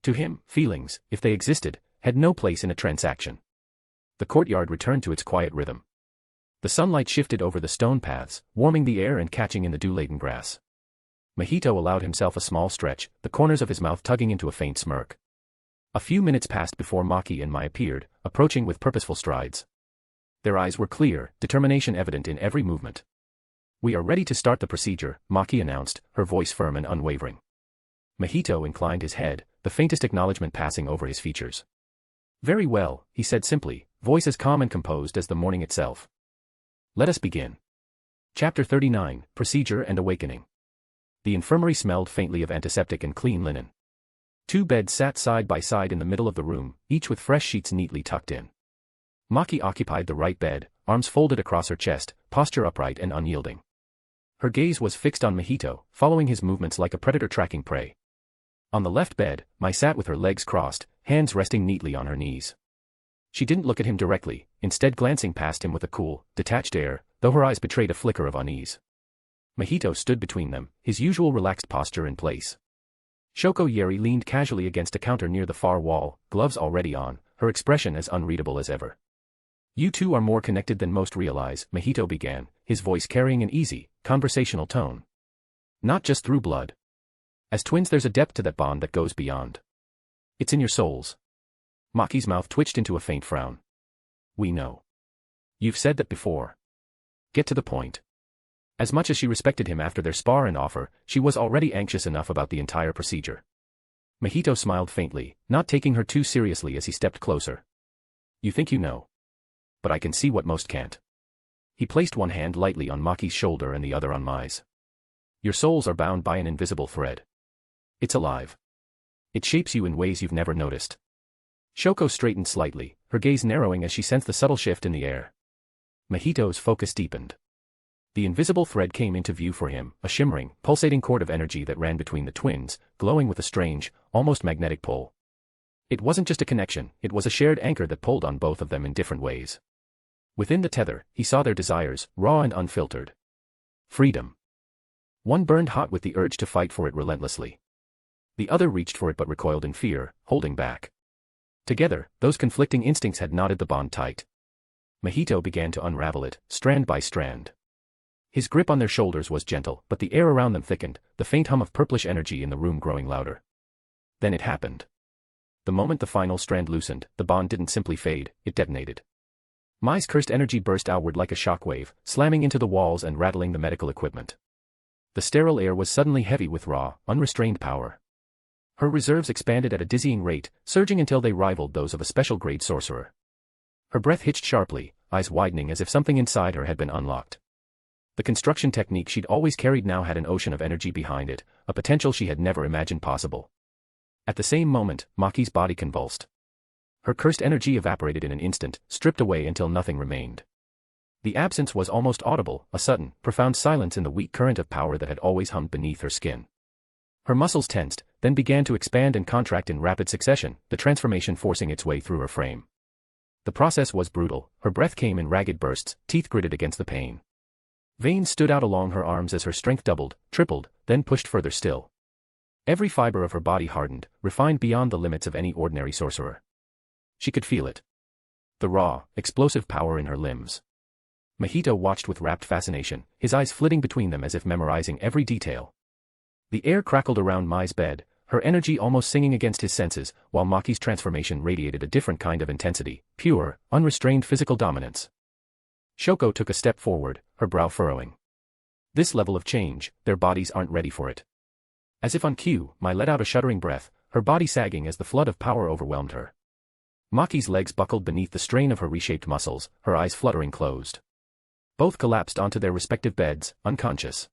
To him, feelings, if they existed, had no place in a transaction. The courtyard returned to its quiet rhythm. The sunlight shifted over the stone paths, warming the air and catching in the dew-laden grass. Mahito allowed himself a small stretch, the corners of his mouth tugging into a faint smirk. A few minutes passed before Maki and Mai appeared, approaching with purposeful strides. Their eyes were clear, determination evident in every movement. We are ready to start the procedure, Maki announced, her voice firm and unwavering. Mahito inclined his head, the faintest acknowledgement passing over his features. Very well, he said simply, voice as calm and composed as the morning itself. Let us begin. Chapter 39, Procedure and Awakening. The infirmary smelled faintly of antiseptic and clean linen. 2 beds sat side by side in the middle of the room, each with fresh sheets neatly tucked in. Maki occupied the right bed, arms folded across her chest, posture upright and unyielding. Her gaze was fixed on Mahito, following his movements like a predator tracking prey. On the left bed, Mai sat with her legs crossed, hands resting neatly on her knees. She didn't look at him directly, instead glancing past him with a cool, detached air, though her eyes betrayed a flicker of unease. Mahito stood between them, his usual relaxed posture in place. Shoko Yeri leaned casually against a counter near the far wall, gloves already on, her expression as unreadable as ever. "You two are more connected than most realize," Mahito began, his voice carrying an easy, conversational tone. "Not just through blood. As twins there's a depth to that bond that goes beyond. It's in your souls." Maki's mouth twitched into a faint frown. "We know. You've said that before. Get to the point." As much as she respected him after their spar and offer, she was already anxious enough about the entire procedure. Mahito smiled faintly, not taking her too seriously as he stepped closer. "You think you know. But I can see what most can't." He placed one hand lightly on Maki's shoulder and the other on Mai's. "Your souls are bound by an invisible thread. It's alive. It shapes you in ways you've never noticed." Shoko straightened slightly, her gaze narrowing as she sensed the subtle shift in the air. Mahito's focus deepened. The invisible thread came into view for him, a shimmering, pulsating cord of energy that ran between the twins, glowing with a strange, almost magnetic pull. It wasn't just a connection, it was a shared anchor that pulled on both of them in different ways. Within the tether, he saw their desires, raw and unfiltered. Freedom. One burned hot with the urge to fight for it relentlessly. The other reached for it but recoiled in fear, holding back. Together, those conflicting instincts had knotted the bond tight. Mahito began to unravel it, strand by strand. His grip on their shoulders was gentle, but the air around them thickened, the faint hum of purplish energy in the room growing louder. Then it happened. The moment the final strand loosened, the bond didn't simply fade, it detonated. Mai's cursed energy burst outward like a shockwave, slamming into the walls and rattling the medical equipment. The sterile air was suddenly heavy with raw, unrestrained power. Her reserves expanded at a dizzying rate, surging until they rivaled those of a special-grade sorcerer. Her breath hitched sharply, eyes widening as if something inside her had been unlocked. The construction technique she'd always carried now had an ocean of energy behind it, a potential she had never imagined possible. At the same moment, Maki's body convulsed. Her cursed energy evaporated in an instant, stripped away until nothing remained. The absence was almost audible, a sudden, profound silence in the weak current of power that had always hummed beneath her skin. Her muscles tensed, then began to expand and contract in rapid succession, the transformation forcing its way through her frame. The process was brutal, her breath came in ragged bursts, teeth gritted against the pain. Veins stood out along her arms as her strength doubled, tripled, then pushed further still. Every fiber of her body hardened, refined beyond the limits of any ordinary sorcerer. She could feel it. The raw, explosive power in her limbs. Mahito watched with rapt fascination, his eyes flitting between them as if memorizing every detail. The air crackled around Mai's bed, her energy almost singing against his senses, while Maki's transformation radiated a different kind of intensity, pure, unrestrained physical dominance. Shoko took a step forward, her brow furrowing. This level of change, their bodies aren't ready for it. As if on cue, Mai let out a shuddering breath, her body sagging as the flood of power overwhelmed her. Maki's legs buckled beneath the strain of her reshaped muscles, her eyes fluttering closed. Both collapsed onto their respective beds, unconscious.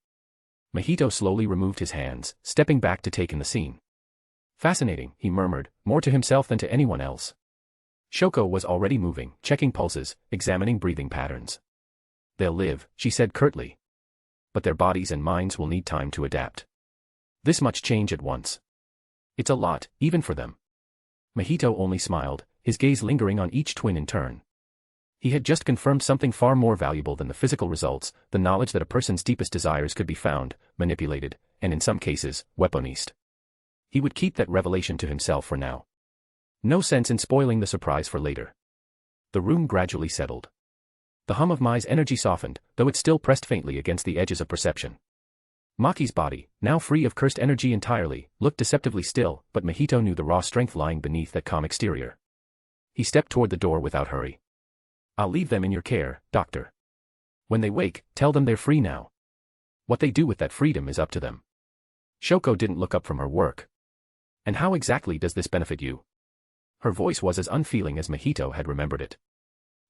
Mahito slowly removed his hands, stepping back to take in the scene. "Fascinating," he murmured, more to himself than to anyone else. Shoko was already moving, checking pulses, examining breathing patterns. "They'll live," she said curtly. "But their bodies and minds will need time to adapt. This much change at once. It's a lot, even for them." Mahito only smiled, his gaze lingering on each twin in turn. He had just confirmed something far more valuable than the physical results, the knowledge that a person's deepest desires could be found, manipulated, and in some cases, weaponized. He would keep that revelation to himself for now. No sense in spoiling the surprise for later. The room gradually settled. The hum of Mai's energy softened, though it still pressed faintly against the edges of perception. Maki's body, now free of cursed energy entirely, looked deceptively still, but Mahito knew the raw strength lying beneath that calm exterior. He stepped toward the door without hurry. "I'll leave them in your care, Doctor. When they wake, tell them they're free now. What they do with that freedom is up to them." Shoko didn't look up from her work. "And how exactly does this benefit you?" Her voice was as unfeeling as Mahito had remembered it.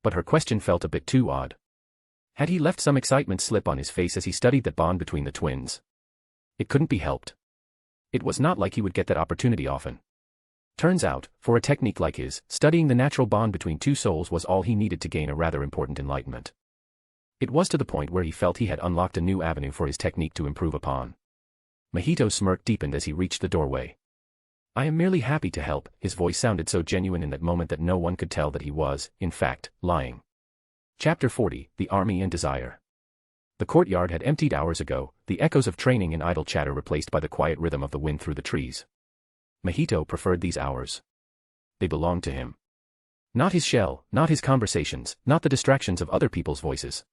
But her question felt a bit too odd. Had he left some excitement slip on his face as he studied that bond between the twins? It couldn't be helped. It was not like he would get that opportunity often. Turns out, for a technique like his, studying the natural bond between two souls was all he needed to gain a rather important enlightenment. It was to the point where he felt he had unlocked a new avenue for his technique to improve upon. Mahito's smirk deepened as he reached the doorway. I am merely happy to help. His voice sounded so genuine in that moment that no one could tell that he was, in fact, lying. Chapter 40, The Army and Desire. The courtyard had emptied hours ago, the echoes of training and idle chatter replaced by the quiet rhythm of the wind through the trees. Mahito preferred these hours. They belonged to him. Not his shell, not his conversations, not the distractions of other people's voices.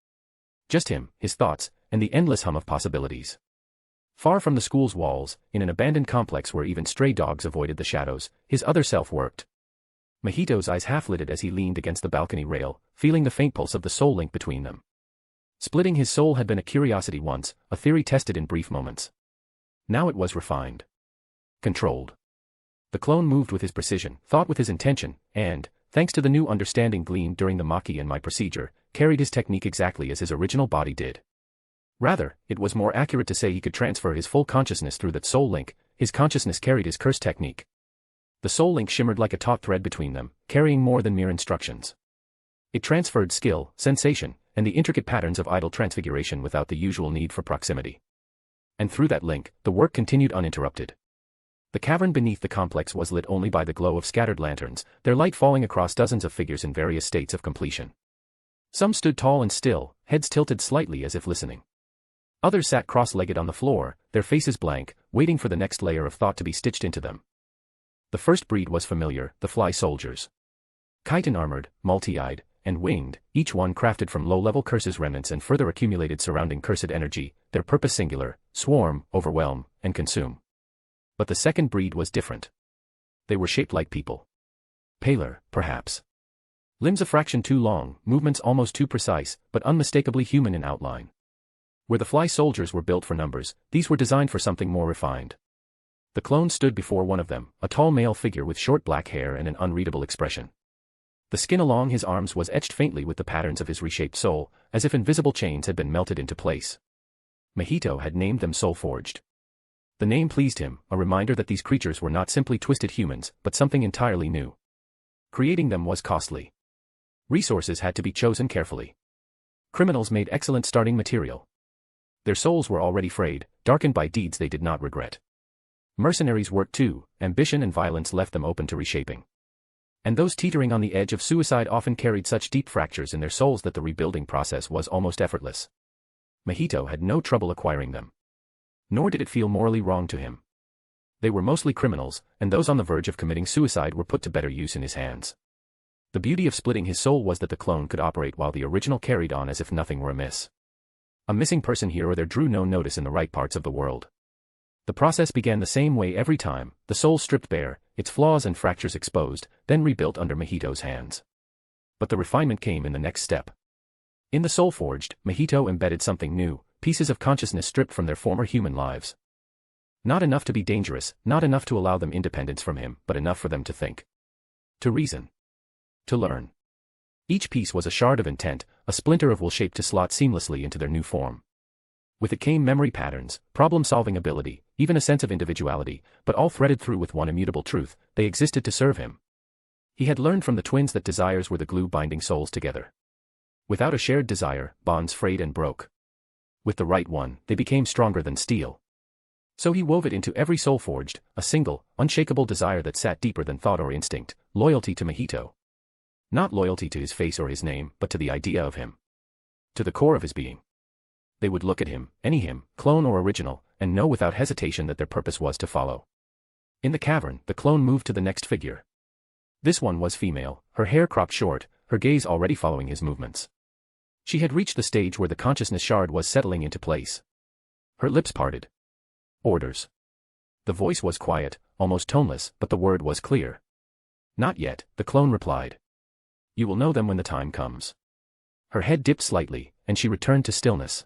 Just him, his thoughts, and the endless hum of possibilities. Far from the school's walls, in an abandoned complex where even stray dogs avoided the shadows, his other self worked. Mahito's eyes half-lidded as he leaned against the balcony rail, feeling the faint pulse of the soul link between them. Splitting his soul had been a curiosity once, a theory tested in brief moments. Now it was refined. Controlled. The clone moved with his precision, thought with his intention, and, thanks to the new understanding gleaned during the Maki and my procedure, carried his technique exactly as his original body did. Rather, it was more accurate to say he could transfer his full consciousness through that soul link. His consciousness carried his curse technique. The soul link shimmered like a taut thread between them, carrying more than mere instructions. It transferred skill, sensation, and the intricate patterns of idle transfiguration without the usual need for proximity. And through that link, the work continued uninterrupted. The cavern beneath the complex was lit only by the glow of scattered lanterns, their light falling across dozens of figures in various states of completion. Some stood tall and still, heads tilted slightly as if listening. Others sat cross-legged on the floor, their faces blank, waiting for the next layer of thought to be stitched into them. The first breed was familiar, the fly soldiers. Chitin-armored, multi-eyed, and winged, each one crafted from low-level curses remnants and further accumulated surrounding cursed energy, their purpose singular: swarm, overwhelm, and consume. But the second breed was different. They were shaped like people. Paler, perhaps. Limbs a fraction too long, movements almost too precise, but unmistakably human in outline. Where the fly soldiers were built for numbers, these were designed for something more refined. The clone stood before one of them, a tall male figure with short black hair and an unreadable expression. The skin along his arms was etched faintly with the patterns of his reshaped soul, as if invisible chains had been melted into place. Mahito had named them soul-forged. The name pleased him, a reminder that these creatures were not simply twisted humans, but something entirely new. Creating them was costly. Resources had to be chosen carefully. Criminals made excellent starting material. Their souls were already frayed, darkened by deeds they did not regret. Mercenaries worked too, ambition and violence left them open to reshaping. And those teetering on the edge of suicide often carried such deep fractures in their souls that the rebuilding process was almost effortless. Mahito had no trouble acquiring them. Nor did it feel morally wrong to him. They were mostly criminals, and those on the verge of committing suicide were put to better use in his hands. The beauty of splitting his soul was that the clone could operate while the original carried on as if nothing were amiss. A missing person here or there drew no notice in the right parts of the world. The process began the same way every time, the soul stripped bare, its flaws and fractures exposed, then rebuilt under Mahito's hands. But the refinement came in the next step. In the soul forged, Mahito embedded something new, pieces of consciousness stripped from their former human lives. Not enough to be dangerous, not enough to allow them independence from him, but enough for them to think. To reason. To learn. Each piece was a shard of intent, a splinter of will shaped to slot seamlessly into their new form. With it came memory patterns, problem-solving ability, even a sense of individuality, but all threaded through with one immutable truth: they existed to serve him. He had learned from the twins that desires were the glue binding souls together. Without a shared desire, bonds frayed and broke. With the right one, they became stronger than steel. So he wove it into every soul forged, a single, unshakable desire that sat deeper than thought or instinct: loyalty to Mahito. Not loyalty to his face or his name, but to the idea of him. To the core of his being. They would look at him, any him, clone or original, and know without hesitation that their purpose was to follow. In the cavern, the clone moved to the next figure. This one was female, her hair cropped short, her gaze already following his movements. She had reached the stage where the consciousness shard was settling into place. Her lips parted. Orders. The voice was quiet, almost toneless, but the word was clear. Not yet, the clone replied. You will know them when the time comes. Her head dipped slightly, and she returned to stillness.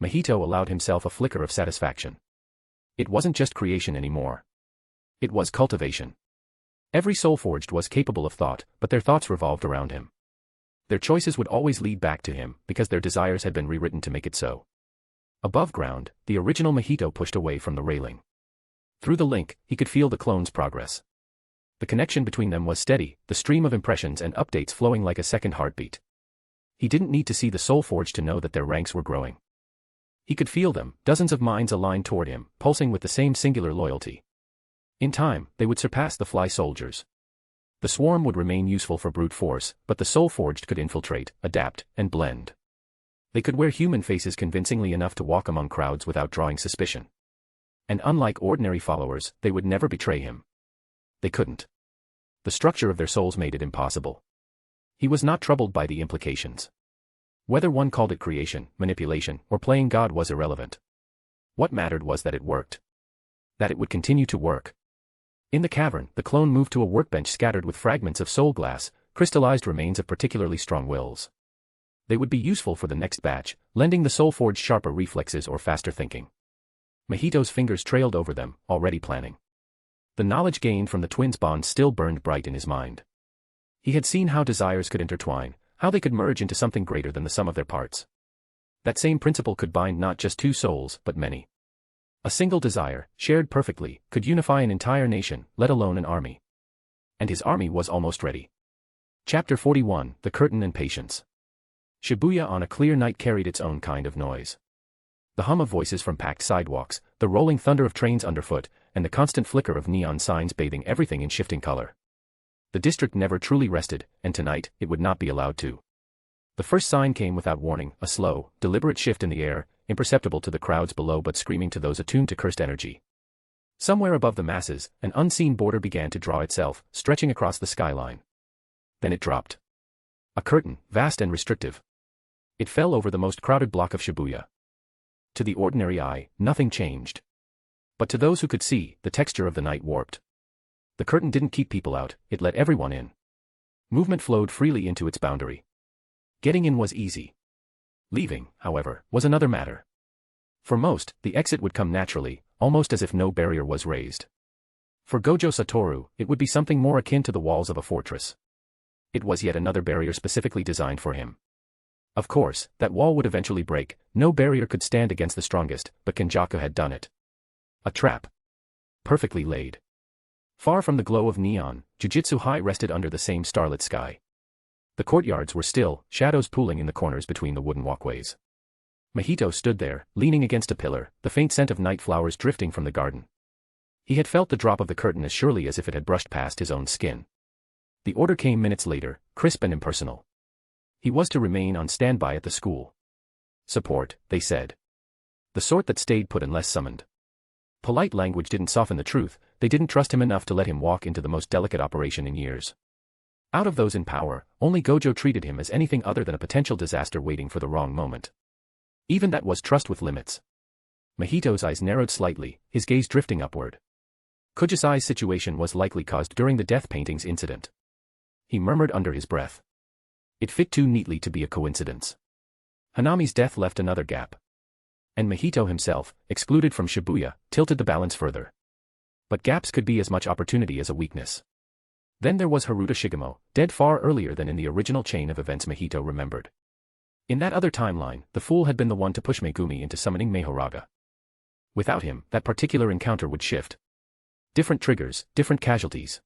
Mahito allowed himself a flicker of satisfaction. It wasn't just creation anymore. It was cultivation. Every soul forged was capable of thought, but their thoughts revolved around him. Their choices would always lead back to him, because their desires had been rewritten to make it so. Above ground, the original Mahito pushed away from the railing. Through the link, he could feel the clones' progress. The connection between them was steady, the stream of impressions and updates flowing like a second heartbeat. He didn't need to see the Soul Forge to know that their ranks were growing. He could feel them, dozens of minds aligned toward him, pulsing with the same singular loyalty. In time, they would surpass the Fly Soldiers. The swarm would remain useful for brute force, but the Soul Forged could infiltrate, adapt, and blend. They could wear human faces convincingly enough to walk among crowds without drawing suspicion. And unlike ordinary followers, they would never betray him. They couldn't. The structure of their souls made it impossible. He was not troubled by the implications. Whether one called it creation, manipulation, or playing God was irrelevant. What mattered was that it worked. That it would continue to work. In the cavern, the clone moved to a workbench scattered with fragments of soul glass, crystallized remains of particularly strong wills. They would be useful for the next batch, lending the Soul Forge sharper reflexes or faster thinking. Mahito's fingers trailed over them, already planning. The knowledge gained from the twins' bond still burned bright in his mind. He had seen how desires could intertwine, how they could merge into something greater than the sum of their parts. That same principle could bind not just two souls, but many. A single desire, shared perfectly, could unify an entire nation, let alone an army. And his army was almost ready. Chapter 41, The Curtain and Patience. Shibuya on a clear night carried its own kind of noise. The hum of voices from packed sidewalks, the rolling thunder of trains underfoot, and the constant flicker of neon signs bathing everything in shifting color. The district never truly rested, and tonight, it would not be allowed to. The first sign came without warning, a slow, deliberate shift in the air, imperceptible to the crowds below but screaming to those attuned to cursed energy. Somewhere above the masses, an unseen border began to draw itself, stretching across the skyline. Then it dropped. A curtain, vast and restrictive. It fell over the most crowded block of Shibuya. To the ordinary eye, nothing changed. But to those who could see, the texture of the night warped. The curtain didn't keep people out, it let everyone in. Movement flowed freely into its boundary. Getting in was easy. Leaving, however, was another matter. For most, the exit would come naturally, almost as if no barrier was raised. For Gojo Satoru, it would be something more akin to the walls of a fortress. It was yet another barrier specifically designed for him. Of course, that wall would eventually break, no barrier could stand against the strongest, but Kenjaku had done it. A trap. Perfectly laid. Far from the glow of neon, Jujutsu High rested under the same starlit sky. The courtyards were still, shadows pooling in the corners between the wooden walkways. Mahito stood there, leaning against a pillar, the faint scent of night flowers drifting from the garden. He had felt the drop of the curtain as surely as if it had brushed past his own skin. The order came minutes later, crisp and impersonal. He was to remain on standby at the school. Support, they said. The sort that stayed put unless summoned. Polite language didn't soften the truth, they didn't trust him enough to let him walk into the most delicate operation in years. Out of those in power, only Gojo treated him as anything other than a potential disaster waiting for the wrong moment. Even that was trust with limits. Mahito's eyes narrowed slightly, his gaze drifting upward. Kujisai's situation was likely caused during the death paintings incident. He murmured under his breath. It fit too neatly to be a coincidence. Hanami's death left another gap. And Mahito himself, excluded from Shibuya, tilted the balance further. But gaps could be as much opportunity as a weakness. Then there was Haruta Shigemo, dead far earlier than in the original chain of events Mahito remembered. In that other timeline, the fool had been the one to push Megumi into summoning Mahoraga. Without him, that particular encounter would shift. Different triggers, different casualties.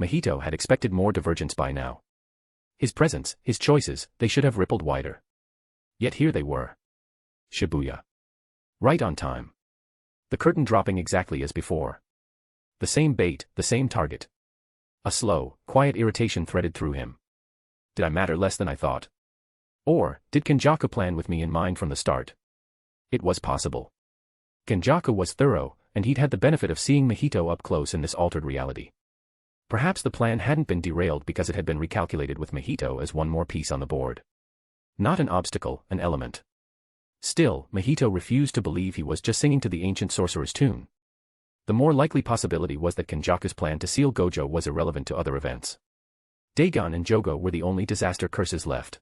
Mahito had expected more divergence by now. His presence, his choices, they should have rippled wider. Yet here they were. Shibuya. Right on time. The curtain dropping exactly as before. The same bait, the same target. A slow, quiet irritation threaded through him. Did I matter less than I thought? Or, did Kenjaku plan with me in mind from the start? It was possible. Kenjaku was thorough, and he'd had the benefit of seeing Mahito up close in this altered reality. Perhaps the plan hadn't been derailed because it had been recalculated with Mahito as one more piece on the board. Not an obstacle, an element. Still, Mahito refused to believe he was just singing to the ancient sorcerer's tune. The more likely possibility was that Kenjaku's plan to seal Gojo was irrelevant to other events. Dagon and Jogo were the only disaster curses left.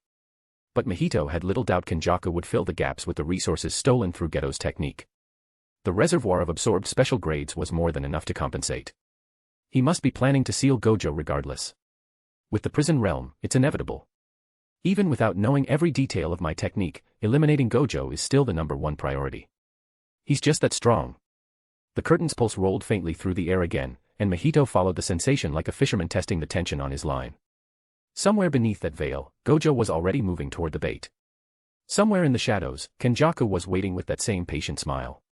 But Mahito had little doubt Kenjaku would fill the gaps with the resources stolen through Geto's technique. The reservoir of absorbed special grades was more than enough to compensate. He must be planning to seal Gojo regardless. With the prison realm, it's inevitable. Even without knowing every detail of my technique, eliminating Gojo is still the #1 priority. He's just that strong. The curtain's pulse rolled faintly through the air again, and Mahito followed the sensation like a fisherman testing the tension on his line. Somewhere beneath that veil, Gojo was already moving toward the bait. Somewhere in the shadows, Kenjaku was waiting with that same patient smile.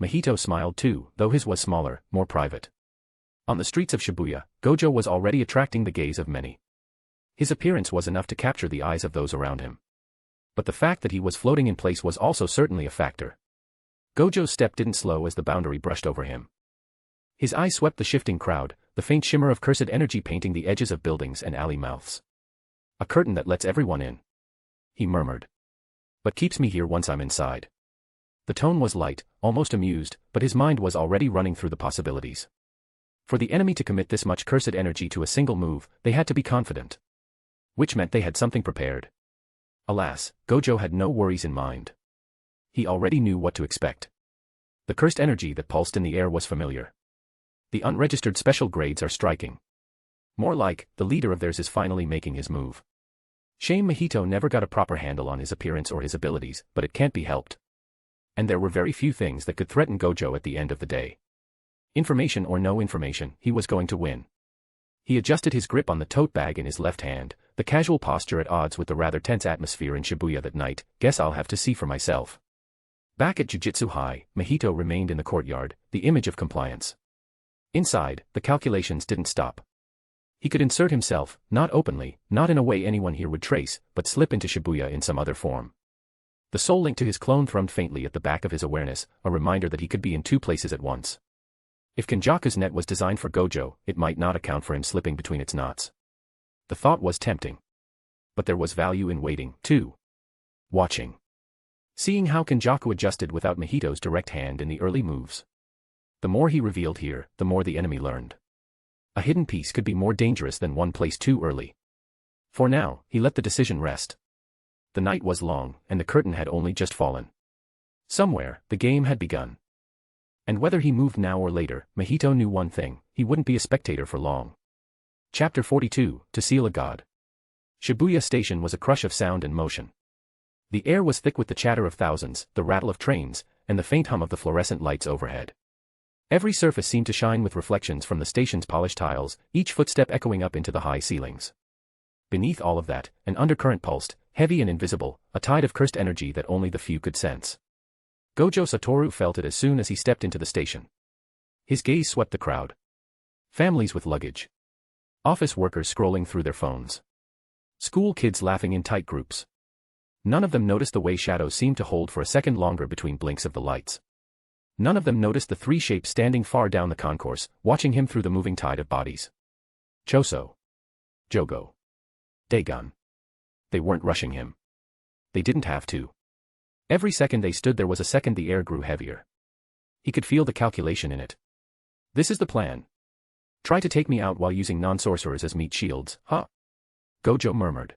Mahito smiled too, though his was smaller, more private. On the streets of Shibuya, Gojo was already attracting the gaze of many. His appearance was enough to capture the eyes of those around him. But the fact that he was floating in place was also certainly a factor. Gojo's step didn't slow as the boundary brushed over him. His eye swept the shifting crowd, the faint shimmer of cursed energy painting the edges of buildings and alley mouths. A curtain that lets everyone in, he murmured. But keeps me here once I'm inside. The tone was light, almost amused, but his mind was already running through the possibilities. For the enemy to commit this much cursed energy to a single move, they had to be confident. Which meant they had something prepared. Alas, Gojo had no worries in mind. He already knew what to expect. The cursed energy that pulsed in the air was familiar. The unregistered special grades are striking. More like, the leader of theirs is finally making his move. Shame Mahito never got a proper handle on his appearance or his abilities, but it can't be helped. And there were very few things that could threaten Gojo at the end of the day. Information or no information, he was going to win. He adjusted his grip on the tote bag in his left hand, the casual posture at odds with the rather tense atmosphere in Shibuya that night. Guess I'll have to see for myself. Back at Jujutsu High, Mahito remained in the courtyard, the image of compliance. Inside, the calculations didn't stop. He could insert himself, not openly, not in a way anyone here would trace, but slip into Shibuya in some other form. The soul link to his clone thrummed faintly at the back of his awareness, a reminder that he could be in two places at once. If Kenjaku's net was designed for Gojo, it might not account for him slipping between its knots. The thought was tempting. But there was value in waiting, too. Watching. Seeing how Kenjaku adjusted without Mahito's direct hand in the early moves. The more he revealed here, the more the enemy learned. A hidden piece could be more dangerous than one placed too early. For now, he let the decision rest. The night was long, and the curtain had only just fallen. Somewhere, the game had begun. And whether he moved now or later, Mahito knew one thing: he wouldn't be a spectator for long. Chapter 42, To Seal a God. Shibuya Station was a crush of sound and motion. The air was thick with the chatter of thousands, the rattle of trains, and the faint hum of the fluorescent lights overhead. Every surface seemed to shine with reflections from the station's polished tiles, each footstep echoing up into the high ceilings. Beneath all of that, an undercurrent pulsed, heavy and invisible, a tide of cursed energy that only the few could sense. Gojo Satoru felt it as soon as he stepped into the station. His gaze swept the crowd. Families with luggage. Office workers scrolling through their phones. School kids laughing in tight groups. None of them noticed the way shadows seemed to hold for a second longer between blinks of the lights. None of them noticed the three shapes standing far down the concourse, watching him through the moving tide of bodies. Choso. Jogo. Dagon. They weren't rushing him. They didn't have to. Every second they stood there was a second the air grew heavier. He could feel the calculation in it. This is the plan. Try to take me out while using non-sorcerers as meat shields, huh? Gojo murmured.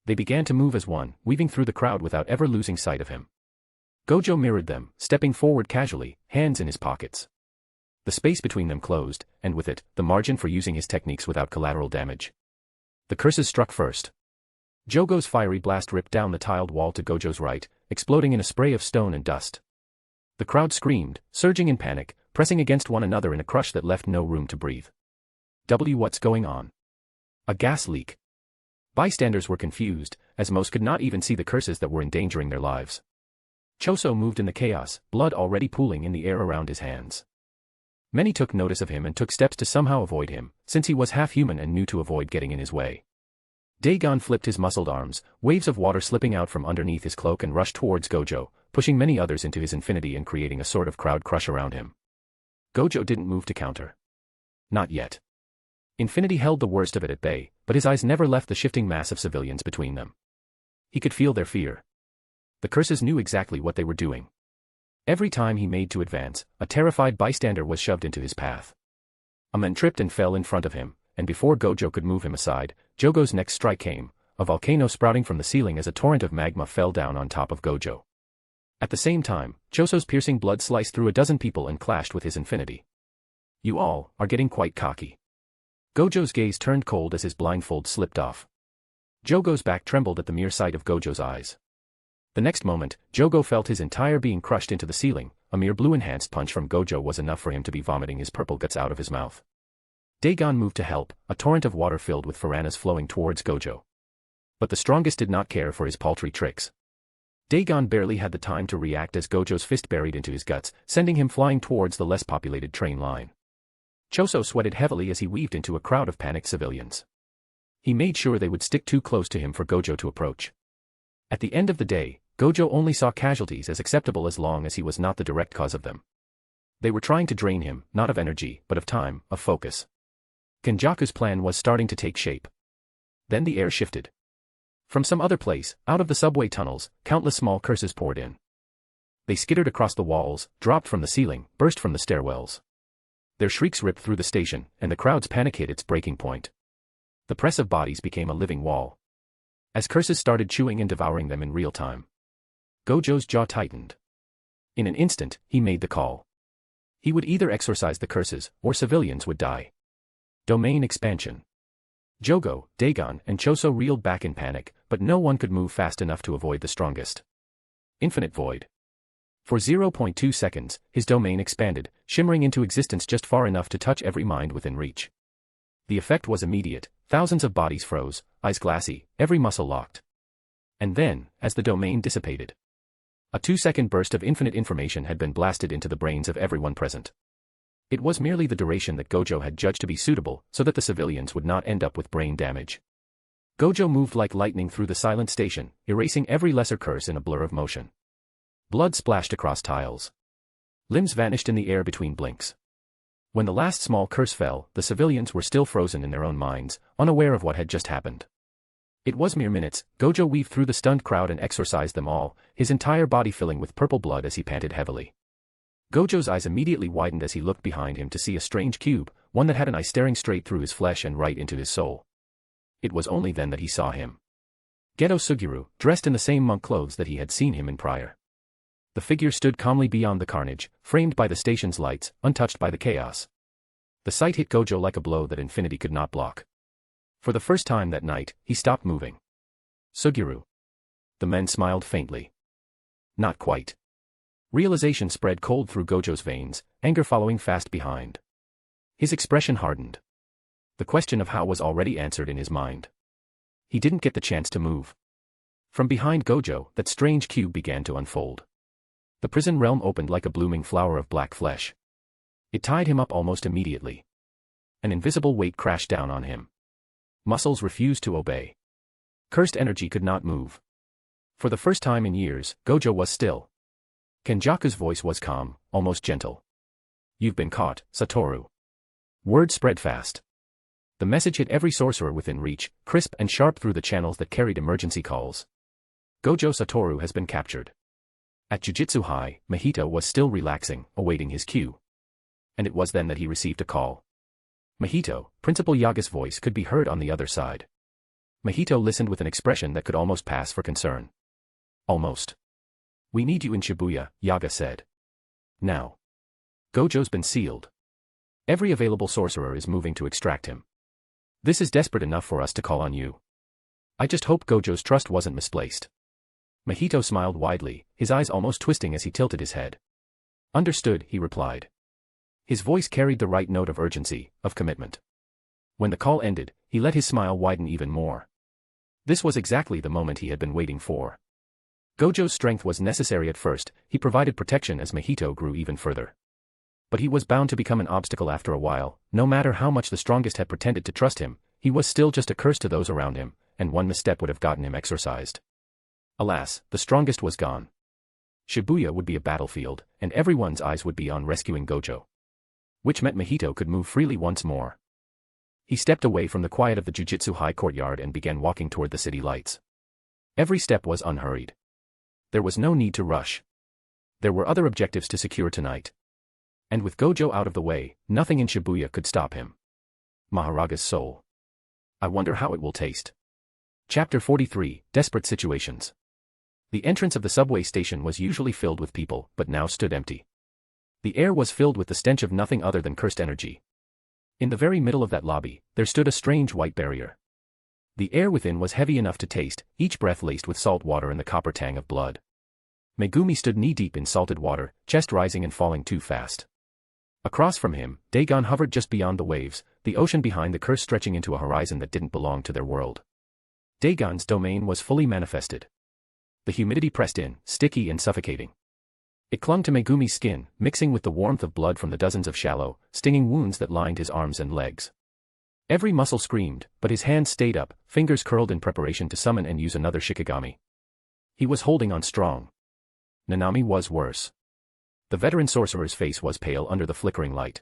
They began to move as one, weaving through the crowd without ever losing sight of him. Gojo mirrored them, stepping forward casually, hands in his pockets. The space between them closed, and with it, the margin for using his techniques without collateral damage. The curses struck first. Jogo's fiery blast ripped down the tiled wall to Gojo's right, exploding in a spray of stone and dust. The crowd screamed, surging in panic, pressing against one another in a crush that left no room to breathe. What's going on? A gas leak. Bystanders were confused, as most could not even see the curses that were endangering their lives. Choso moved in the chaos, blood already pooling in the air around his hands. Many took notice of him and took steps to somehow avoid him, since he was half-human and knew to avoid getting in his way. Dagon flipped his muscled arms, waves of water slipping out from underneath his cloak and rushed towards Gojo, pushing many others into his infinity and creating a sort of crowd crush around him. Gojo didn't move to counter. Not yet. Infinity held the worst of it at bay, but his eyes never left the shifting mass of civilians between them. He could feel their fear. The curses knew exactly what they were doing. Every time he made to advance, a terrified bystander was shoved into his path. A man tripped and fell in front of him, and before Gojo could move him aside, Jogo's next strike came, a volcano sprouting from the ceiling as a torrent of magma fell down on top of Gojo. At the same time, Choso's piercing blood sliced through a dozen people and clashed with his infinity. You all are getting quite cocky. Gojo's gaze turned cold as his blindfold slipped off. Jogo's back trembled at the mere sight of Gojo's eyes. The next moment, Jogo felt his entire being crushed into the ceiling. A mere blue-enhanced punch from Gojo was enough for him to be vomiting his purple guts out of his mouth. Dagon moved to help, a torrent of water filled with piranhas flowing towards Gojo. But the strongest did not care for his paltry tricks. Dagon barely had the time to react as Gojo's fist buried into his guts, sending him flying towards the less populated train line. Choso sweated heavily as he weaved into a crowd of panicked civilians. He made sure they would stick too close to him for Gojo to approach. At the end of the day, Gojo only saw casualties as acceptable as long as he was not the direct cause of them. They were trying to drain him, not of energy, but of time, of focus. Kenjaku's plan was starting to take shape. Then the air shifted. From some other place, out of the subway tunnels, countless small curses poured in. They skittered across the walls, dropped from the ceiling, burst from the stairwells. Their shrieks ripped through the station, and the crowd's panic hit its breaking point. The press of bodies became a living wall. As curses started chewing and devouring them in real time. Gojo's jaw tightened. In an instant, he made the call. He would either exorcise the curses, or civilians would die. Domain expansion. Jogo, Dagon, and Choso reeled back in panic, but no one could move fast enough to avoid the strongest. Infinite void. For 0.2 seconds, his domain expanded, shimmering into existence just far enough to touch every mind within reach. The effect was immediate. Thousands of bodies froze, eyes glassy, every muscle locked. And then, as the domain dissipated, a 2-second burst of infinite information had been blasted into the brains of everyone present. It was merely the duration that Gojo had judged to be suitable, so that the civilians would not end up with brain damage. Gojo moved like lightning through the silent station, erasing every lesser curse in a blur of motion. Blood splashed across tiles. Limbs vanished in the air between blinks. When the last small curse fell, the civilians were still frozen in their own minds, unaware of what had just happened. It was mere minutes. Gojo weaved through the stunned crowd and exorcised them all, his entire body filling with purple blood as he panted heavily. Gojo's eyes immediately widened as he looked behind him to see a strange cube, one that had an eye staring straight through his flesh and right into his soul. It was only then that he saw him. Geto Suguru, dressed in the same monk clothes that he had seen him in prior. The figure stood calmly beyond the carnage, framed by the station's lights, untouched by the chaos. The sight hit Gojo like a blow that infinity could not block. For the first time that night, he stopped moving. Suguru. The men smiled faintly. Not quite. Realization spread cold through Gojo's veins, anger following fast behind. His expression hardened. The question of how was already answered in his mind. He didn't get the chance to move. From behind Gojo, that strange cube began to unfold. The prison realm opened like a blooming flower of black flesh. It tied him up almost immediately. An invisible weight crashed down on him. Muscles refused to obey. Cursed energy could not move. For the first time in years, Gojo was still. Kenjaku's voice was calm, almost gentle. You've been caught, Satoru. Word spread fast. The message hit every sorcerer within reach, crisp and sharp through the channels that carried emergency calls. Gojo Satoru has been captured. At Jujutsu High, Mahito was still relaxing, awaiting his cue. And it was then that he received a call. Mahito, Principal Yaga's voice could be heard on the other side. Mahito listened with an expression that could almost pass for concern. Almost. We need you in Shibuya, Yaga said. Now. Gojo's been sealed. Every available sorcerer is moving to extract him. This is desperate enough for us to call on you. I just hope Gojo's trust wasn't misplaced. Mahito smiled widely, his eyes almost twisting as he tilted his head. Understood, he replied. His voice carried the right note of urgency, of commitment. When the call ended, he let his smile widen even more. This was exactly the moment he had been waiting for. Gojo's strength was necessary at first, he provided protection as Mahito grew even further. But he was bound to become an obstacle after a while. No matter how much the strongest had pretended to trust him, he was still just a curse to those around him, and one misstep would have gotten him exorcised. Alas, the strongest was gone. Shibuya would be a battlefield, and everyone's eyes would be on rescuing Gojo. Which meant Mahito could move freely once more. He stepped away from the quiet of the Jujutsu High courtyard and began walking toward the city lights. Every step was unhurried. There was no need to rush. There were other objectives to secure tonight. And with Gojo out of the way, nothing in Shibuya could stop him. Maharaga's soul. I wonder how it will taste. Chapter 43, Desperate Situations. The entrance of the subway station was usually filled with people, but now stood empty. The air was filled with the stench of nothing other than cursed energy. In the very middle of that lobby, there stood a strange white barrier. The air within was heavy enough to taste, each breath laced with salt water and the copper tang of blood. Megumi stood knee-deep in salted water, chest rising and falling too fast. Across from him, Dagon hovered just beyond the waves, the ocean behind the curse stretching into a horizon that didn't belong to their world. Dagon's domain was fully manifested. The humidity pressed in, sticky and suffocating. It clung to Megumi's skin, mixing with the warmth of blood from the dozens of shallow, stinging wounds that lined his arms and legs. Every muscle screamed, but his hands stayed up, fingers curled in preparation to summon and use another Shikigami. He was holding on strong. Nanami was worse. The veteran sorcerer's face was pale under the flickering light.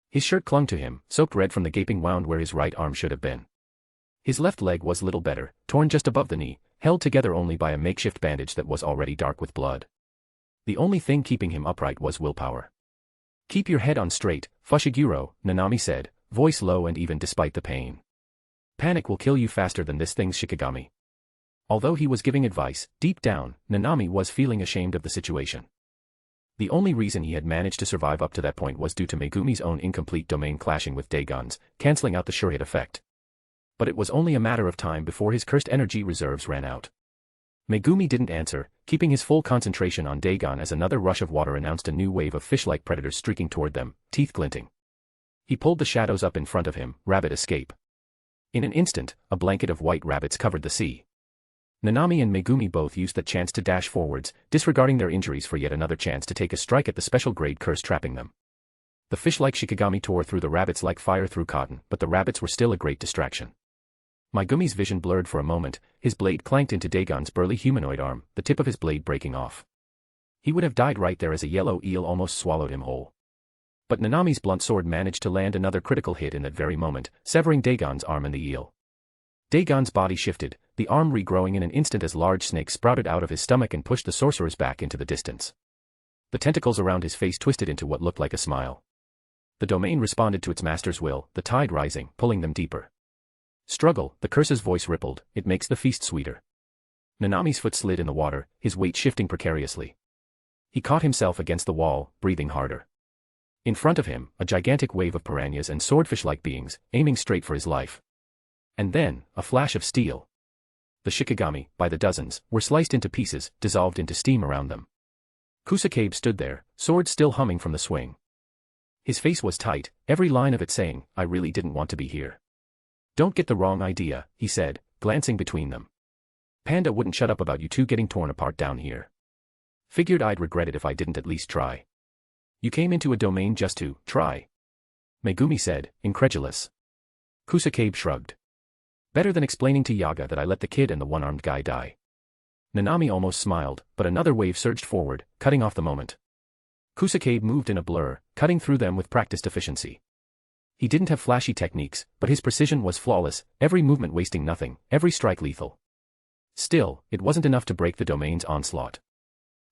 His shirt clung to him, soaked red from the gaping wound where his right arm should have been. His left leg was little better, torn just above the knee, held together only by a makeshift bandage that was already dark with blood. The only thing keeping him upright was willpower. "Keep your head on straight, Fushiguro," Nanami said, voice low and even despite the pain. "Panic will kill you faster than this thing's Shikigami." Although he was giving advice, deep down, Nanami was feeling ashamed of the situation. The only reason he had managed to survive up to that point was due to Megumi's own incomplete domain clashing with Dagon's, cancelling out the sure-hit effect. But it was only a matter of time before his cursed energy reserves ran out. Megumi didn't answer, keeping his full concentration on Dagon as another rush of water announced a new wave of fish-like predators streaking toward them, teeth glinting. He pulled the shadows up in front of him, rabbit escape. In an instant, a blanket of white rabbits covered the sea. Nanami and Megumi both used that chance to dash forwards, disregarding their injuries for yet another chance to take a strike at the special-grade curse trapping them. The fish-like Shikigami tore through the rabbits like fire through cotton, but the rabbits were still a great distraction. Megumi's vision blurred for a moment, his blade clanked into Dagon's burly humanoid arm, the tip of his blade breaking off. He would have died right there as a yellow eel almost swallowed him whole. But Nanami's blunt sword managed to land another critical hit in that very moment, severing Dagon's arm and the eel. Dagon's body shifted, the arm regrowing in an instant as large snakes sprouted out of his stomach and pushed the sorcerers back into the distance. The tentacles around his face twisted into what looked like a smile. The domain responded to its master's will, the tide rising, pulling them deeper. "Struggle," the curse's voice rippled, "it makes the feast sweeter." Nanami's foot slid in the water, his weight shifting precariously. He caught himself against the wall, breathing harder. In front of him, a gigantic wave of piranhas and swordfish-like beings, aiming straight for his life. And then, a flash of steel. The Shikigami, by the dozens, were sliced into pieces, dissolved into steam around them. Kusakabe stood there, sword still humming from the swing. His face was tight, every line of it saying, "I really didn't want to be here." "Don't get the wrong idea," he said, glancing between them. "Panda wouldn't shut up about you two getting torn apart down here. Figured I'd regret it if I didn't at least try." "You came into a domain just to try?" Megumi said, incredulous. Kusakabe shrugged. "Better than explaining to Yaga that I let the kid and the one-armed guy die." Nanami almost smiled, but another wave surged forward, cutting off the moment. Kusakabe moved in a blur, cutting through them with practiced efficiency. He didn't have flashy techniques, but his precision was flawless, every movement wasting nothing, every strike lethal. Still, it wasn't enough to break the domain's onslaught.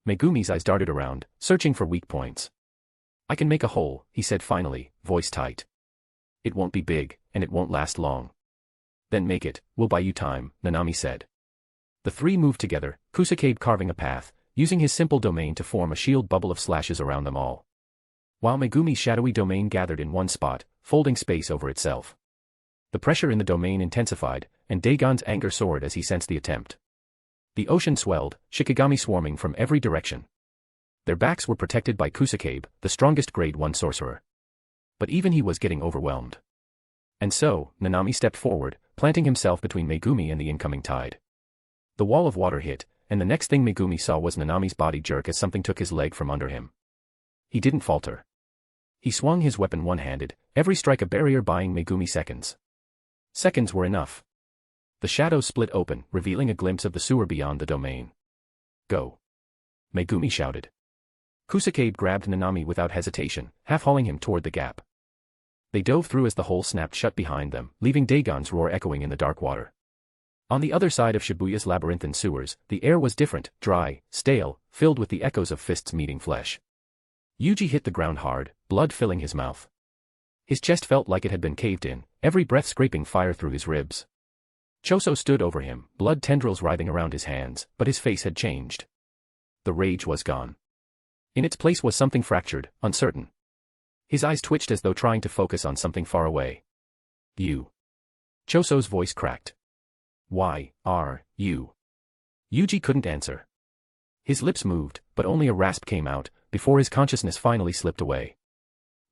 Megumi's eyes darted around, searching for weak points. "I can make a hole," he said finally, voice tight. "It won't be big, and it won't last long." "Then make it, we'll buy you time," Nanami said. The three moved together, Kusakabe carving a path, using his simple domain to form a shield bubble of slashes around them all. While Megumi's shadowy domain gathered in one spot, folding space over itself. The pressure in the domain intensified, and Dagon's anger soared as he sensed the attempt. The ocean swelled, Shikigami swarming from every direction. Their backs were protected by Kusakabe, the strongest grade 1 sorcerer. But even he was getting overwhelmed. And so, Nanami stepped forward, planting himself between Megumi and the incoming tide. The wall of water hit, and the next thing Megumi saw was Nanami's body jerk as something took his leg from under him. He didn't falter. He swung his weapon one-handed, every strike a barrier buying Megumi seconds. Seconds were enough. The shadows split open, revealing a glimpse of the sewer beyond the domain. "Go!" Megumi shouted. Kusakabe grabbed Nanami without hesitation, half-hauling him toward the gap. They dove through as the hole snapped shut behind them, leaving Dagon's roar echoing in the dark water. On the other side of Shibuya's labyrinthine sewers, the air was different, dry, stale, filled with the echoes of fists meeting flesh. Yuji hit the ground hard, blood filling his mouth. His chest felt like it had been caved in, every breath scraping fire through his ribs. Choso stood over him, blood tendrils writhing around his hands, but his face had changed. The rage was gone. In its place was something fractured, uncertain. His eyes twitched as though trying to focus on something far away. "You." Choso's voice cracked. Why are you? Yuji couldn't answer. His lips moved, but only a rasp came out, before his consciousness finally slipped away.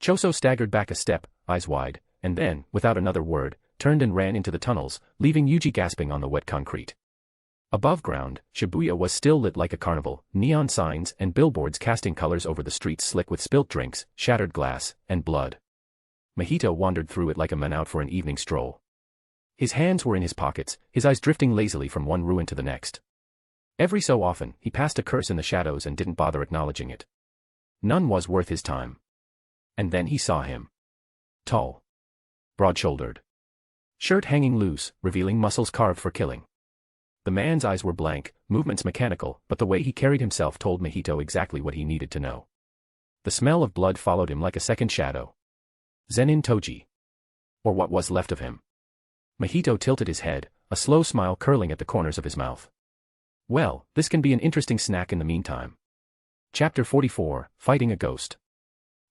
Choso staggered back a step, eyes wide, and then, without another word, turned and ran into the tunnels, leaving Yuji gasping on the wet concrete. Above ground, Shibuya was still lit like a carnival, neon signs and billboards casting colors over the streets slick with spilt drinks, shattered glass, and blood. Mahito wandered through it like a man out for an evening stroll. His hands were in his pockets, his eyes drifting lazily from one ruin to the next. Every so often, he passed a curse in the shadows and didn't bother acknowledging it. None was worth his time. And then he saw him. Tall. Broad-shouldered. Shirt hanging loose, revealing muscles carved for killing. The man's eyes were blank, movements mechanical, but the way he carried himself told Mahito exactly what he needed to know. The smell of blood followed him like a second shadow. Zenin Toji. Or what was left of him. Mahito tilted his head, a slow smile curling at the corners of his mouth. Well, this can be an interesting snack in the meantime. Chapter 44, Fighting a Ghost.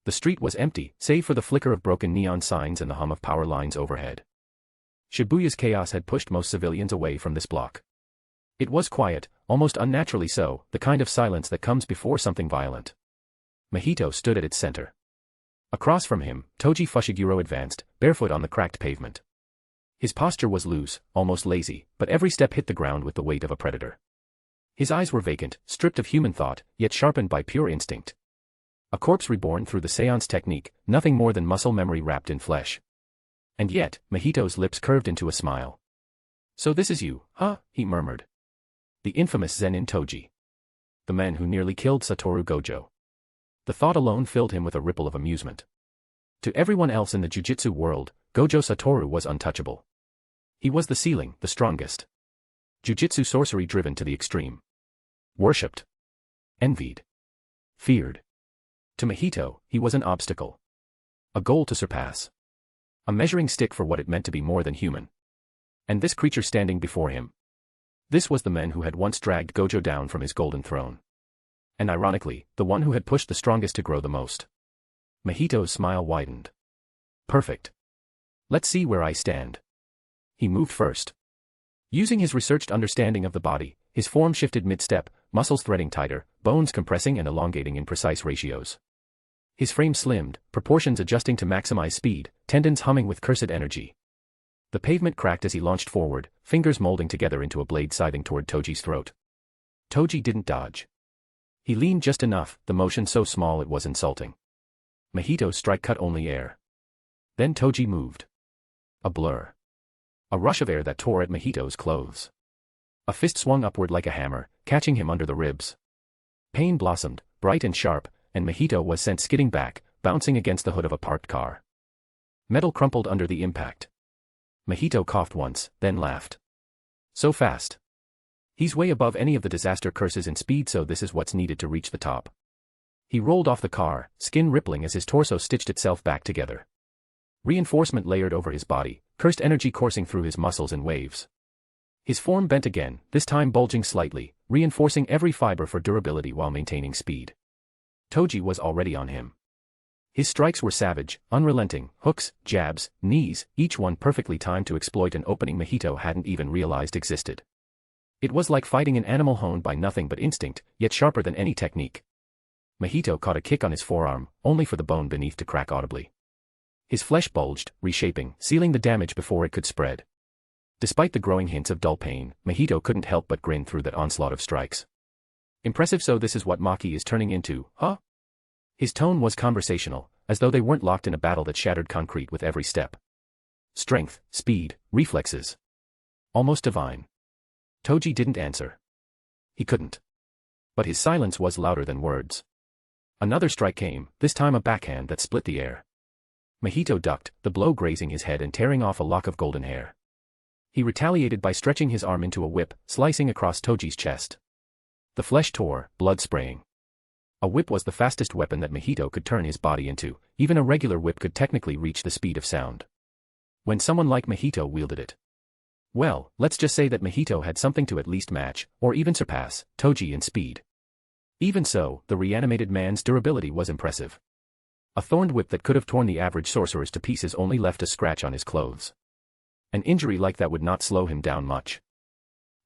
The street was empty, save for the flicker of broken neon signs and the hum of power lines overhead. Shibuya's chaos had pushed most civilians away from this block. It was quiet, almost unnaturally so, the kind of silence that comes before something violent. Mahito stood at its center. Across from him, Toji Fushiguro advanced, barefoot on the cracked pavement. His posture was loose, almost lazy, but every step hit the ground with the weight of a predator. His eyes were vacant, stripped of human thought, yet sharpened by pure instinct. A corpse reborn through the seance technique, nothing more than muscle memory wrapped in flesh. And yet, Mahito's lips curved into a smile. So this is you, huh? He murmured. The infamous Zenin Toji. The man who nearly killed Satoru Gojo. The thought alone filled him with a ripple of amusement. To everyone else in the jujitsu world, Gojo Satoru was untouchable. He was the ceiling, the strongest. Jujitsu sorcery driven to the extreme. Worshipped. Envied. Feared. To Mahito, he was an obstacle. A goal to surpass. A measuring stick for what it meant to be more than human. And this creature standing before him. This was the man who had once dragged Gojo down from his golden throne. And ironically, the one who had pushed the strongest to grow the most. Mahito's smile widened. Perfect. Let's see where I stand. He moved first. Using his researched understanding of the body, his form shifted mid-step, muscles threading tighter, bones compressing and elongating in precise ratios. His frame slimmed, proportions adjusting to maximize speed, tendons humming with cursed energy. The pavement cracked as he launched forward, fingers molding together into a blade scything toward Toji's throat. Toji didn't dodge. He leaned just enough, the motion so small it was insulting. Mahito's strike cut only air. Then Toji moved. A blur. A rush of air that tore at Mahito's clothes. A fist swung upward like a hammer, catching him under the ribs. Pain blossomed, bright and sharp, and Mahito was sent skidding back, bouncing against the hood of a parked car. Metal crumpled under the impact. Mahito coughed once, then laughed. So fast. He's way above any of the disaster curses in speed, so this is what's needed to reach the top. He rolled off the car, skin rippling as his torso stitched itself back together. Reinforcement layered over his body, cursed energy coursing through his muscles in waves. His form bent again, this time bulging slightly, reinforcing every fiber for durability while maintaining speed. Toji was already on him. His strikes were savage, unrelenting, hooks, jabs, knees, each one perfectly timed to exploit an opening Mahito hadn't even realized existed. It was like fighting an animal honed by nothing but instinct, yet sharper than any technique. Mahito caught a kick on his forearm, only for the bone beneath to crack audibly. His flesh bulged, reshaping, sealing the damage before it could spread. Despite the growing hints of dull pain, Mahito couldn't help but grin through that onslaught of strikes. Impressive, so this is what Maki is turning into, huh? His tone was conversational, as though they weren't locked in a battle that shattered concrete with every step. Strength, speed, reflexes. Almost divine. Toji didn't answer. He couldn't. But his silence was louder than words. Another strike came, this time a backhand that split the air. Mahito ducked, the blow grazing his head and tearing off a lock of golden hair. He retaliated by stretching his arm into a whip, slicing across Toji's chest. The flesh tore, blood spraying. A whip was the fastest weapon that Mahito could turn his body into, even a regular whip could technically reach the speed of sound. When someone like Mahito wielded it. Well, let's just say that Mahito had something to at least match, or even surpass, Toji in speed. Even so, the reanimated man's durability was impressive. A thorned whip that could have torn the average sorcerers to pieces only left a scratch on his clothes. An injury like that would not slow him down much.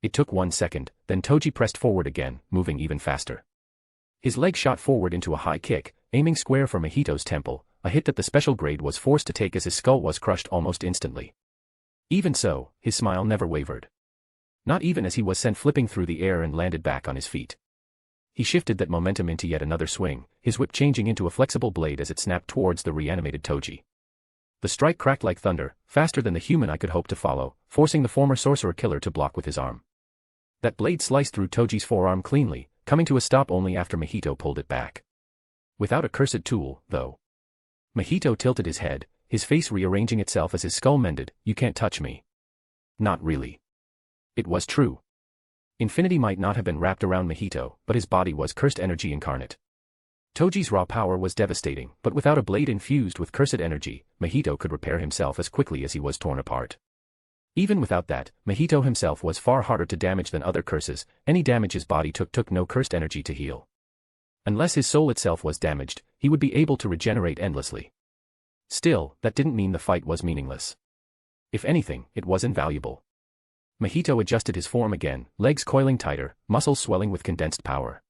It took 1 second, then Toji pressed forward again, moving even faster. His leg shot forward into a high kick, aiming square for Mahito's temple, a hit that the special grade was forced to take as his skull was crushed almost instantly. Even so, his smile never wavered. Not even as he was sent flipping through the air and landed back on his feet. He shifted that momentum into yet another swing, his whip changing into a flexible blade as it snapped towards the reanimated Toji. The strike cracked like thunder, faster than the human I could hope to follow, forcing the former sorcerer killer to block with his arm. That blade sliced through Toji's forearm cleanly, coming to a stop only after Mahito pulled it back. Without a cursed tool, though. Mahito tilted his head, his face rearranging itself as his skull mended. "You can't touch me." Not really. It was true. Infinity might not have been wrapped around Mahito, but his body was cursed energy incarnate. Toji's raw power was devastating, but without a blade infused with cursed energy, Mahito could repair himself as quickly as he was torn apart. Even without that, Mahito himself was far harder to damage than other curses. Any damage his body took no cursed energy to heal. Unless his soul itself was damaged, he would be able to regenerate endlessly. Still, that didn't mean the fight was meaningless. If anything, it was invaluable. Mahito adjusted his form again, legs coiling tighter, muscles swelling with condensed power.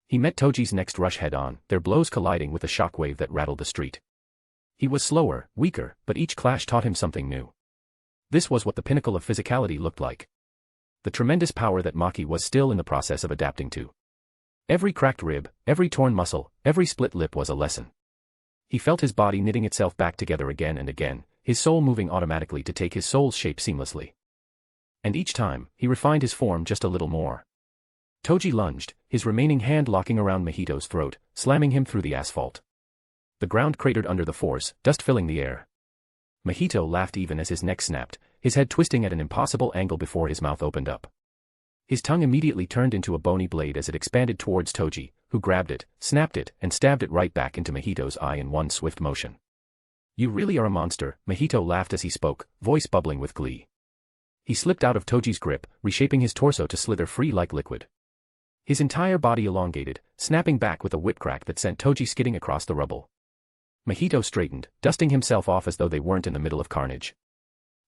He met Toji's next rush head-on, their blows colliding with a shockwave that rattled the street. He was slower, weaker, but each clash taught him something new. This was what the pinnacle of physicality looked like. The tremendous power that Maki was still in the process of adapting to. Every cracked rib, every torn muscle, every split lip was a lesson. He felt his body knitting itself back together again and again, his soul moving automatically to take his soul's shape seamlessly. And each time, he refined his form just a little more. Toji lunged, his remaining hand locking around Mahito's throat, slamming him through the asphalt. The ground cratered under the force, dust filling the air. Mahito laughed even as his neck snapped, his head twisting at an impossible angle before his mouth opened up. His tongue immediately turned into a bony blade as it expanded towards Toji, who grabbed it, snapped it, and stabbed it right back into Mahito's eye in one swift motion. "You really are a monster," Mahito laughed as he spoke, voice bubbling with glee. He slipped out of Toji's grip, reshaping his torso to slither free like liquid. His entire body elongated, snapping back with a whip crack that sent Toji skidding across the rubble. Mahito straightened, dusting himself off as though they weren't in the middle of carnage.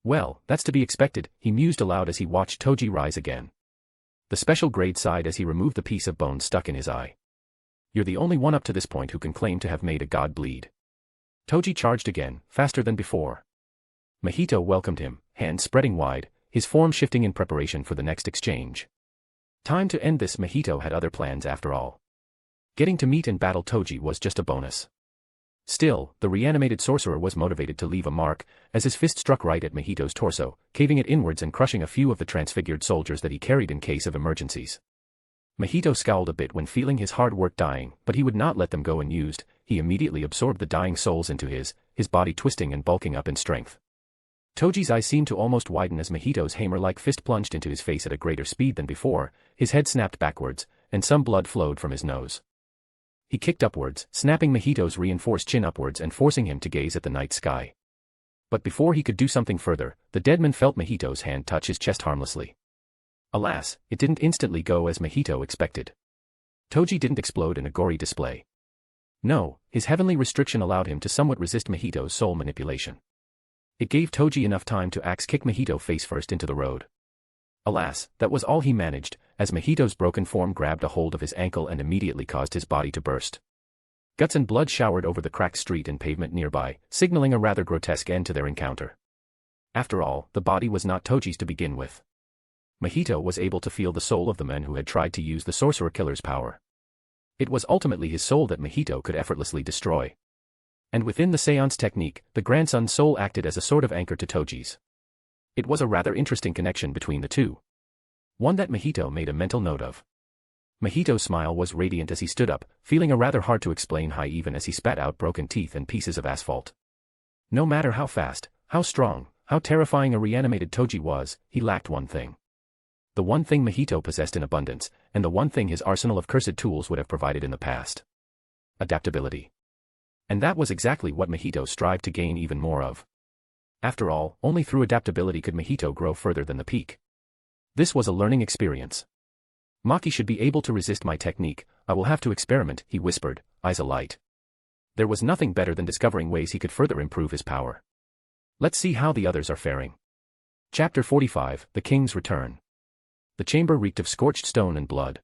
"Well, that's to be expected," he mused aloud as he watched Toji rise again. The special grade sighed as he removed the piece of bone stuck in his eye. "You're the only one up to this point who can claim to have made a god bleed." Toji charged again, faster than before. Mahito welcomed him, hands spreading wide, his form shifting in preparation for the next exchange. Time to end this. Mahito had other plans after all. Getting to meet and battle Toji was just a bonus. Still, the reanimated sorcerer was motivated to leave a mark, as his fist struck right at Mahito's torso, caving it inwards and crushing a few of the transfigured soldiers that he carried in case of emergencies. Mahito scowled a bit when feeling his hard work dying, but he would not let them go unused. He immediately absorbed the dying souls into his body twisting and bulking up in strength. Toji's eyes seemed to almost widen as Mahito's hammer-like fist plunged into his face at a greater speed than before, his head snapped backwards, and some blood flowed from his nose. He kicked upwards, snapping Mahito's reinforced chin upwards and forcing him to gaze at the night sky. But before he could do something further, the deadman felt Mahito's hand touch his chest harmlessly. Alas, it didn't instantly go as Mahito expected. Toji didn't explode in a gory display. No, his heavenly restriction allowed him to somewhat resist Mahito's soul manipulation. It gave Toji enough time to axe kick Mahito face first into the road. Alas, that was all he managed, as Mahito's broken form grabbed a hold of his ankle and immediately caused his body to burst. Guts and blood showered over the cracked street and pavement nearby, signaling a rather grotesque end to their encounter. After all, the body was not Toji's to begin with. Mahito was able to feel the soul of the men who had tried to use the sorcerer killer's power. It was ultimately his soul that Mahito could effortlessly destroy. And within the seance technique, the grandson's soul acted as a sort of anchor to Toji's. It was a rather interesting connection between the two. One that Mahito made a mental note of. Mahito's smile was radiant as he stood up, feeling a rather hard to explain high even as he spat out broken teeth and pieces of asphalt. No matter how fast, how strong, how terrifying a reanimated Toji was, he lacked one thing. The one thing Mahito possessed in abundance, and the one thing his arsenal of cursed tools would have provided in the past. Adaptability. And that was exactly what Mahito strived to gain even more of. After all, only through adaptability could Mahito grow further than the peak. This was a learning experience. Maki should be able to resist my technique. I will have to experiment, he whispered, eyes alight. There was nothing better than discovering ways he could further improve his power. Let's see how the others are faring. Chapter 45, The King's Return. The chamber reeked of scorched stone and blood.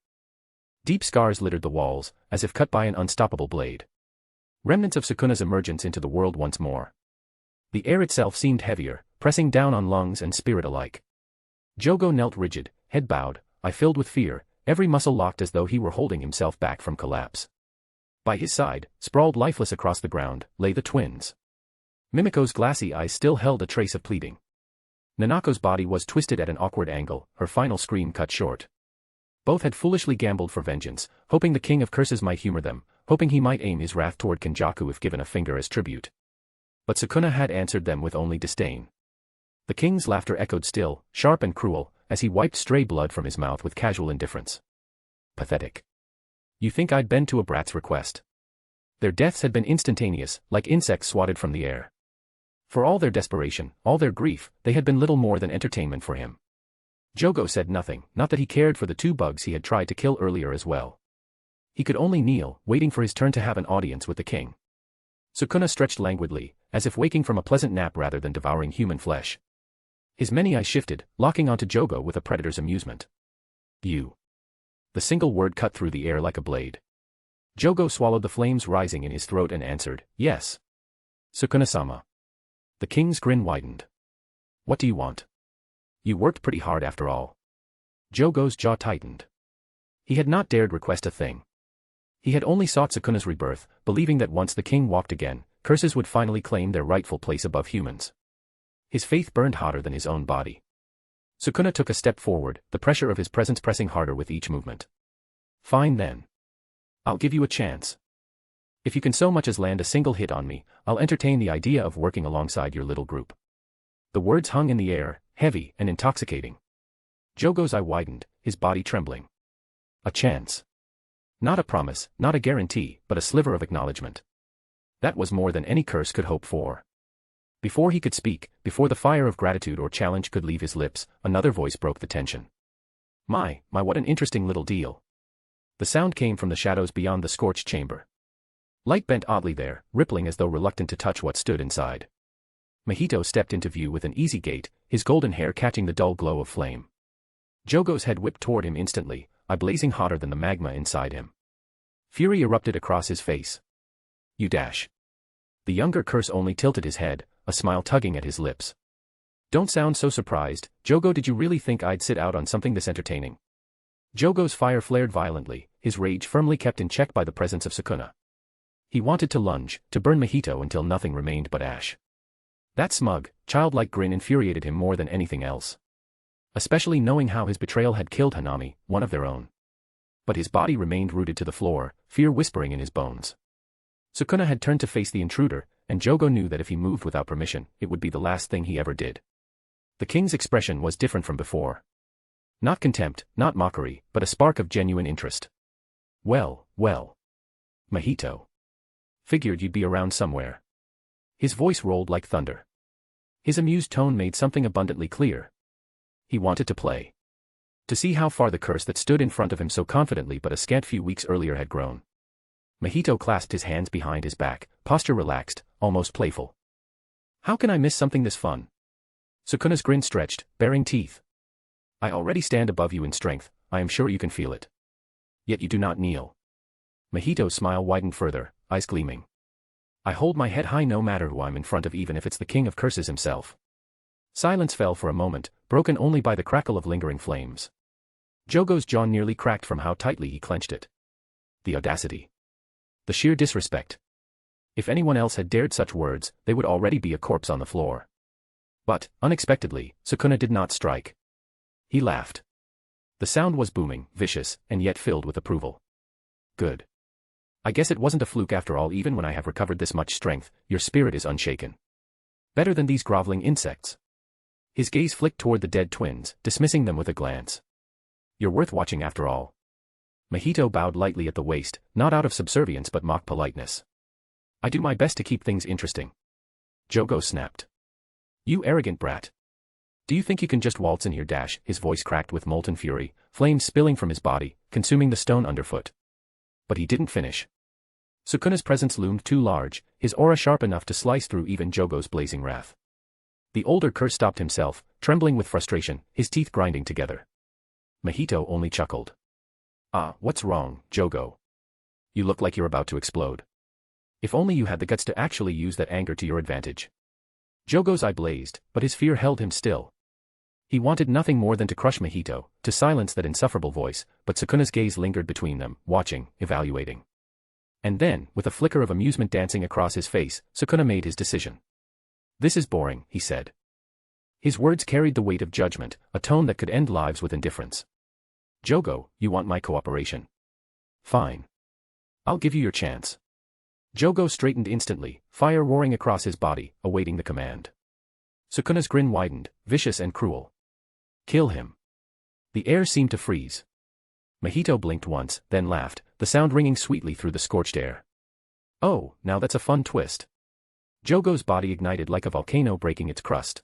Deep scars littered the walls, as if cut by an unstoppable blade. Remnants of Sukuna's emergence into the world once more. The air itself seemed heavier, pressing down on lungs and spirit alike. Jogo knelt rigid, head bowed, eye filled with fear, every muscle locked as though he were holding himself back from collapse. By his side, sprawled lifeless across the ground, lay the twins. Mimiko's glassy eyes still held a trace of pleading. Nanako's body was twisted at an awkward angle, her final scream cut short. Both had foolishly gambled for vengeance, hoping the king of curses might humor them, hoping he might aim his wrath toward Kenjaku if given a finger as tribute. But Sukuna had answered them with only disdain. The king's laughter echoed still, sharp and cruel, as he wiped stray blood from his mouth with casual indifference. Pathetic. You think I'd bend to a brat's request? Their deaths had been instantaneous, like insects swatted from the air. For all their desperation, all their grief, they had been little more than entertainment for him. Jogo said nothing, not that he cared for the 2 bugs he had tried to kill earlier as well. He could only kneel, waiting for his turn to have an audience with the king. Sukuna stretched languidly, as if waking from a pleasant nap rather than devouring human flesh. His many eyes shifted, locking onto Jogo with a predator's amusement. You. The single word cut through the air like a blade. Jogo swallowed the flames rising in his throat and answered, yes. Sukuna-sama. The king's grin widened. What do you want? You worked pretty hard after all. Jogo's jaw tightened. He had not dared request a thing. He had only sought Sukuna's rebirth, believing that once the king walked again, curses would finally claim their rightful place above humans. His faith burned hotter than his own body. Sukuna took a step forward, the pressure of his presence pressing harder with each movement. Fine then. I'll give you a chance. If you can so much as land a single hit on me, I'll entertain the idea of working alongside your little group. The words hung in the air, heavy and intoxicating. Jogo's eye widened, his body trembling. A chance. Not a promise, not a guarantee, but a sliver of acknowledgement. That was more than any curse could hope for. Before he could speak, before the fire of gratitude or challenge could leave his lips, another voice broke the tension. My, what an interesting little deal. The sound came from the shadows beyond the scorched chamber. Light bent oddly there, rippling as though reluctant to touch what stood inside. Mahito stepped into view with an easy gait, his golden hair catching the dull glow of flame. Jogo's head whipped toward him instantly, eye blazing hotter than the magma inside him. Fury erupted across his face. You dash. The younger curse only tilted his head, a smile tugging at his lips. Don't sound so surprised, Jogo. Did you really think I'd sit out on something this entertaining? Jogo's fire flared violently, his rage firmly kept in check by the presence of Sukuna. He wanted to lunge, to burn Mahito until nothing remained but ash. That smug, childlike grin infuriated him more than anything else. Especially knowing how his betrayal had killed Hanami, one of their own. But his body remained rooted to the floor, fear whispering in his bones. Sukuna had turned to face the intruder, and Jogo knew that if he moved without permission, it would be the last thing he ever did. The king's expression was different from before. Not contempt, not mockery, but a spark of genuine interest. Well. Mahito. Figured you'd be around somewhere. His voice rolled like thunder. His amused tone made something abundantly clear. He wanted to play. To see how far the curse that stood in front of him so confidently but a scant few weeks earlier had grown. Mahito clasped his hands behind his back, posture relaxed, almost playful. How can I miss something this fun? Sukuna's grin stretched, baring teeth. I already stand above you in strength, I am sure you can feel it. Yet you do not kneel. Mahito's smile widened further, eyes gleaming. I hold my head high no matter who I'm in front of, even if it's the king of curses himself. Silence fell for a moment, broken only by the crackle of lingering flames. Jogo's jaw nearly cracked from how tightly he clenched it. The audacity. The sheer disrespect. If anyone else had dared such words, they would already be a corpse on the floor. But, unexpectedly, Sukuna did not strike. He laughed. The sound was booming, vicious, and yet filled with approval. Good. I guess it wasn't a fluke after all. Even when I have recovered this much strength, your spirit is unshaken. Better than these groveling insects. His gaze flicked toward the dead twins, dismissing them with a glance. You're worth watching after all. Mahito bowed lightly at the waist, not out of subservience but mock politeness. I do my best to keep things interesting. Jogo snapped. You arrogant brat. Do you think you can just waltz in here? His voice cracked with molten fury, flames spilling from his body, consuming the stone underfoot. But he didn't finish. Sukuna's presence loomed too large, his aura sharp enough to slice through even Jogo's blazing wrath. The older curse stopped himself, trembling with frustration, his teeth grinding together. Mahito only chuckled. Ah, what's wrong, Jogo? You look like you're about to explode. If only you had the guts to actually use that anger to your advantage. Jogo's eye blazed, but his fear held him still. He wanted nothing more than to crush Mahito, to silence that insufferable voice, but Sukuna's gaze lingered between them, watching, evaluating. And then, with a flicker of amusement dancing across his face, Sukuna made his decision. This is boring, he said. His words carried the weight of judgment, a tone that could end lives with indifference. Jogo, you want my cooperation? Fine. I'll give you your chance. Jogo straightened instantly, fire roaring across his body, awaiting the command. Sukuna's grin widened, vicious and cruel. Kill him. The air seemed to freeze. Mahito blinked once, then laughed, the sound ringing sweetly through the scorched air. Oh, now that's a fun twist. Jogo's body ignited like a volcano breaking its crust.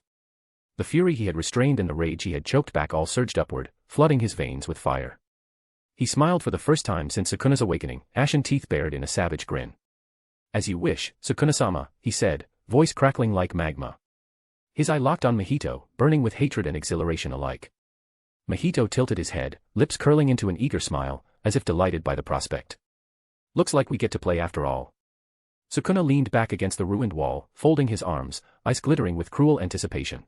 The fury he had restrained and the rage he had choked back all surged upward, flooding his veins with fire. He smiled for the first time since Sukuna's awakening, ashen teeth bared in a savage grin. As you wish, Sukuna-sama, he said, voice crackling like magma. His eye locked on Mahito, burning with hatred and exhilaration alike. Mahito tilted his head, lips curling into an eager smile, as if delighted by the prospect. Looks like we get to play after all. Sukuna leaned back against the ruined wall, folding his arms, eyes glittering with cruel anticipation.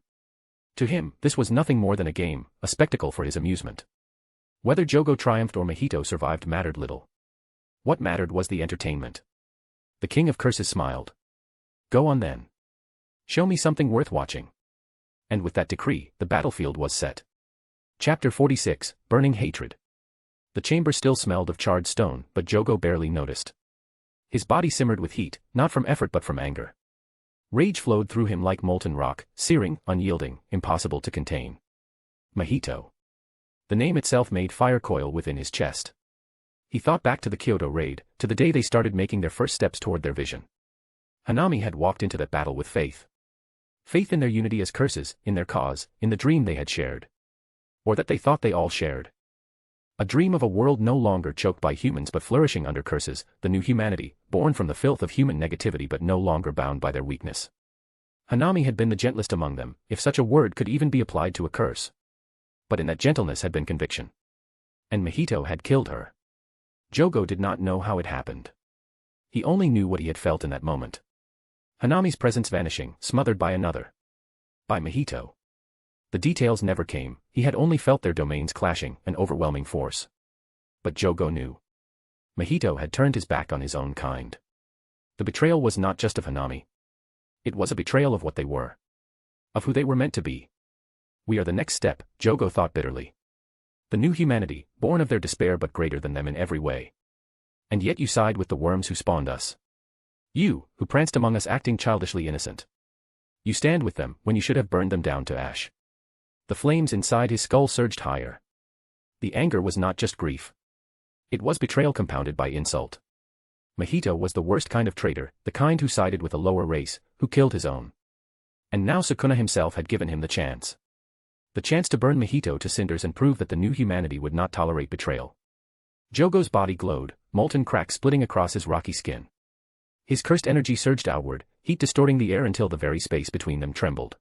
To him, this was nothing more than a game, a spectacle for his amusement. Whether Jogo triumphed or Mahito survived mattered little. What mattered was the entertainment. The King of Curses smiled. Go on then. Show me something worth watching. And with that decree, the battlefield was set. Chapter 46, Burning Hatred. The chamber still smelled of charred stone, but Jogo barely noticed. His body simmered with heat, not from effort but from anger. Rage flowed through him like molten rock, searing, unyielding, impossible to contain. Mahito. The name itself made fire coil within his chest. He thought back to the Kyoto raid, to the day they started making their first steps toward their vision. Hanami had walked into that battle with faith. Faith in their unity as curses, in their cause, in the dream they had shared. Or that they thought they all shared. A dream of a world no longer choked by humans but flourishing under curses, the new humanity, born from the filth of human negativity but no longer bound by their weakness. Hanami had been the gentlest among them, if such a word could even be applied to a curse. But in that gentleness had been conviction. And Mahito had killed her. Jogo did not know how it happened. He only knew what he had felt in that moment. Hanami's presence vanishing, smothered by another. By Mahito. The details never came, he had only felt their domains clashing, an overwhelming force. But Jogo knew. Mahito had turned his back on his own kind. The betrayal was not just of Hanami. It was a betrayal of what they were. Of who they were meant to be. We are the next step, Jogo thought bitterly. The new humanity, born of their despair but greater than them in every way. And yet you side with the worms who spawned us. You, who pranced among us acting childishly innocent. You stand with them, when you should have burned them down to ash. The flames inside his skull surged higher. The anger was not just grief. It was betrayal compounded by insult. Mahito was the worst kind of traitor, the kind who sided with a lower race, who killed his own. And now Sukuna himself had given him the chance. The chance to burn Mahito to cinders and prove that the new humanity would not tolerate betrayal. Jogo's body glowed, molten cracks splitting across his rocky skin. His cursed energy surged outward, heat distorting the air until the very space between them trembled.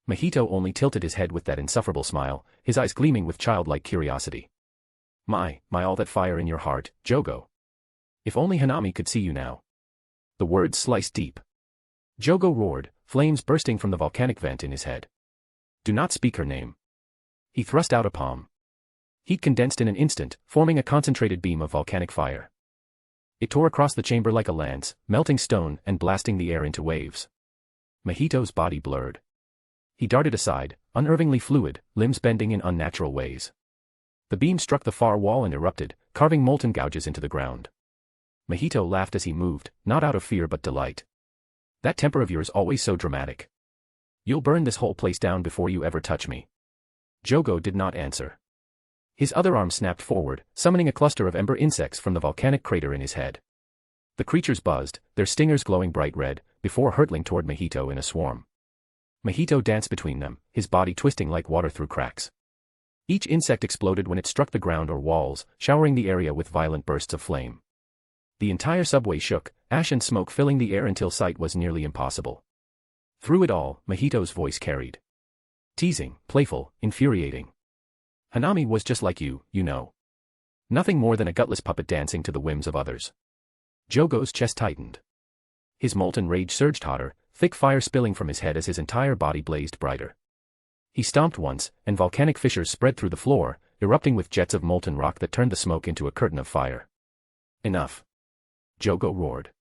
Mahito only tilted his head with that insufferable smile, his eyes gleaming with childlike curiosity. My all that fire in your heart, Jogo. If only Hanami could see you now. The words sliced deep. Jogo roared, flames bursting from the volcanic vent in his head. Do not speak her name. He thrust out a palm. Heat condensed in an instant, forming a concentrated beam of volcanic fire. It tore across the chamber like a lance, melting stone and blasting the air into waves. Mahito's body blurred. He darted aside, unnervingly fluid, limbs bending in unnatural ways. The beam struck the far wall and erupted, carving molten gouges into the ground. Mahito laughed as he moved, not out of fear but delight. That temper of yours always so dramatic. You'll burn this whole place down before you ever touch me. Jogo did not answer. His other arm snapped forward, summoning a cluster of ember insects from the volcanic crater in his head. The creatures buzzed, their stingers glowing bright red, before hurtling toward Mahito in a swarm. Mahito danced between them, his body twisting like water through cracks. Each insect exploded when it struck the ground or walls, showering the area with violent bursts of flame. The entire subway shook, ash and smoke filling the air until sight was nearly impossible. Through it all, Mahito's voice carried. Teasing, playful, infuriating. Hanami was just like you know. Nothing more than a gutless puppet dancing to the whims of others. Jogo's chest tightened. His molten rage surged hotter, thick fire spilling from his head as his entire body blazed brighter. He stomped once, and volcanic fissures spread through the floor, erupting with jets of molten rock that turned the smoke into a curtain of fire. Enough! Jogo roared.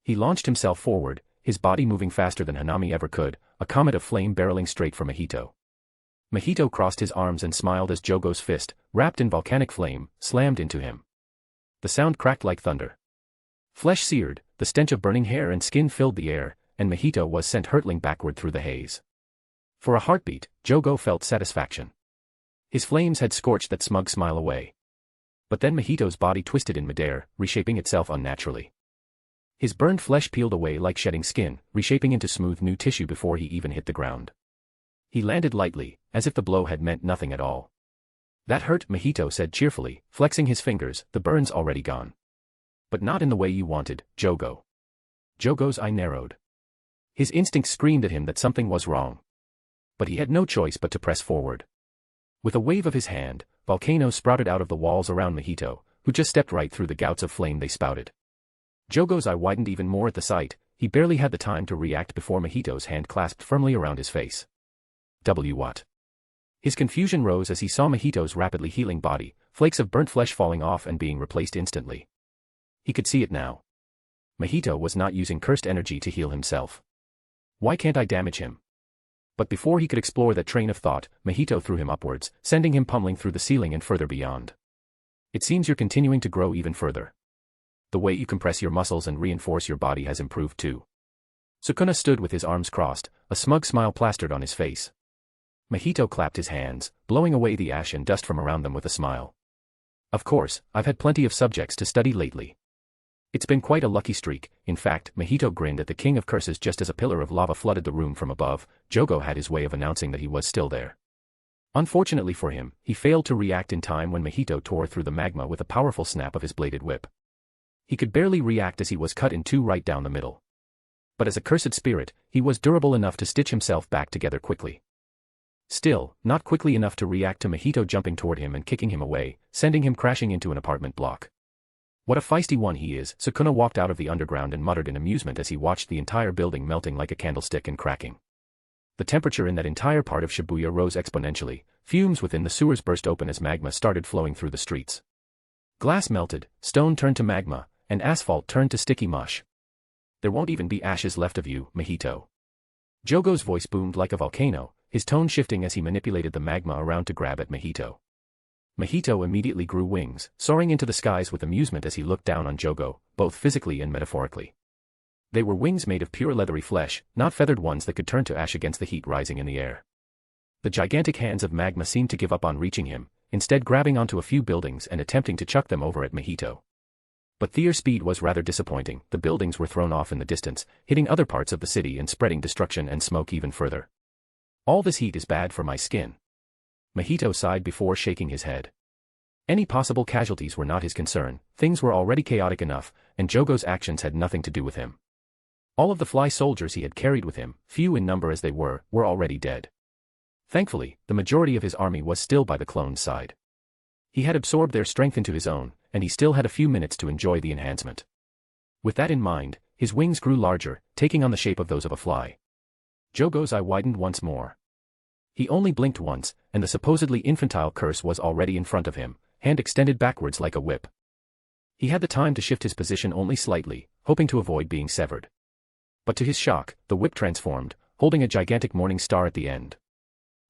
He launched himself forward, his body moving faster than Hanami ever could, a comet of flame barreling straight for Mahito. Mahito crossed his arms and smiled as Jogo's fist, wrapped in volcanic flame, slammed into him. The sound cracked like thunder. Flesh seared, the stench of burning hair and skin filled the air, and Mahito was sent hurtling backward through the haze. For a heartbeat, Jogo felt satisfaction. His flames had scorched that smug smile away. But then Mahito's body twisted in midair, reshaping itself unnaturally. His burned flesh peeled away like shedding skin, reshaping into smooth new tissue before he even hit the ground. He landed lightly, as if the blow had meant nothing at all. That hurt, Mahito said cheerfully, flexing his fingers, the burn's already gone. But not in the way you wanted, Jogo. Jogo's eye narrowed. His instincts screamed at him that something was wrong. But he had no choice but to press forward. With a wave of his hand, volcanoes sprouted out of the walls around Mahito, who just stepped right through the gouts of flame they spouted. Jogo's eye widened even more at the sight, he barely had the time to react before Mahito's hand clasped firmly around his face. What? His confusion rose as he saw Mahito's rapidly healing body, flakes of burnt flesh falling off and being replaced instantly. He could see it now. Mahito was not using cursed energy to heal himself. Why can't I damage him? But before he could explore that train of thought, Mahito threw him upwards, sending him pummeling through the ceiling and further beyond. It seems you're continuing to grow even further. The way you compress your muscles and reinforce your body has improved too. Sukuna stood with his arms crossed, a smug smile plastered on his face. Mahito clapped his hands, blowing away the ash and dust from around them with a smile. Of course, I've had plenty of subjects to study lately. It's been quite a lucky streak. In fact, Mahito grinned at the king of curses just as a pillar of lava flooded the room from above. Jogo had his way of announcing that he was still there. Unfortunately for him, he failed to react in time when Mahito tore through the magma with a powerful snap of his bladed whip. He could barely react as he was cut in two right down the middle. But as a cursed spirit, he was durable enough to stitch himself back together quickly. Still, not quickly enough to react to Mahito jumping toward him and kicking him away, sending him crashing into an apartment block. What a feisty one he is, Sukuna walked out of the underground and muttered in amusement as he watched the entire building melting like a candlestick and cracking. The temperature in that entire part of Shibuya rose exponentially, fumes within the sewers burst open as magma started flowing through the streets. Glass melted, stone turned to magma, and asphalt turned to sticky mush. There won't even be ashes left of you, Mahito. Jogo's voice boomed like a volcano, his tone shifting as he manipulated the magma around to grab at Mahito. Mahito immediately grew wings, soaring into the skies with amusement as he looked down on Jogo, both physically and metaphorically. They were wings made of pure leathery flesh, not feathered ones that could turn to ash against the heat rising in the air. The gigantic hands of magma seemed to give up on reaching him, instead grabbing onto a few buildings and attempting to chuck them over at Mahito. But their speed was rather disappointing. The buildings were thrown off in the distance, hitting other parts of the city and spreading destruction and smoke even further. All this heat is bad for my skin. Mahito sighed before shaking his head. Any possible casualties were not his concern, things were already chaotic enough, and Jogo's actions had nothing to do with him. All of the fly soldiers he had carried with him, few in number as they were already dead. Thankfully, the majority of his army was still by the clone's side. He had absorbed their strength into his own, and he still had a few minutes to enjoy the enhancement. With that in mind, his wings grew larger, taking on the shape of those of a fly. Jogo's eye widened once more. He only blinked once, and the supposedly infantile curse was already in front of him, hand extended backwards like a whip. He had the time to shift his position only slightly, hoping to avoid being severed. But to his shock, the whip transformed, holding a gigantic morning star at the end.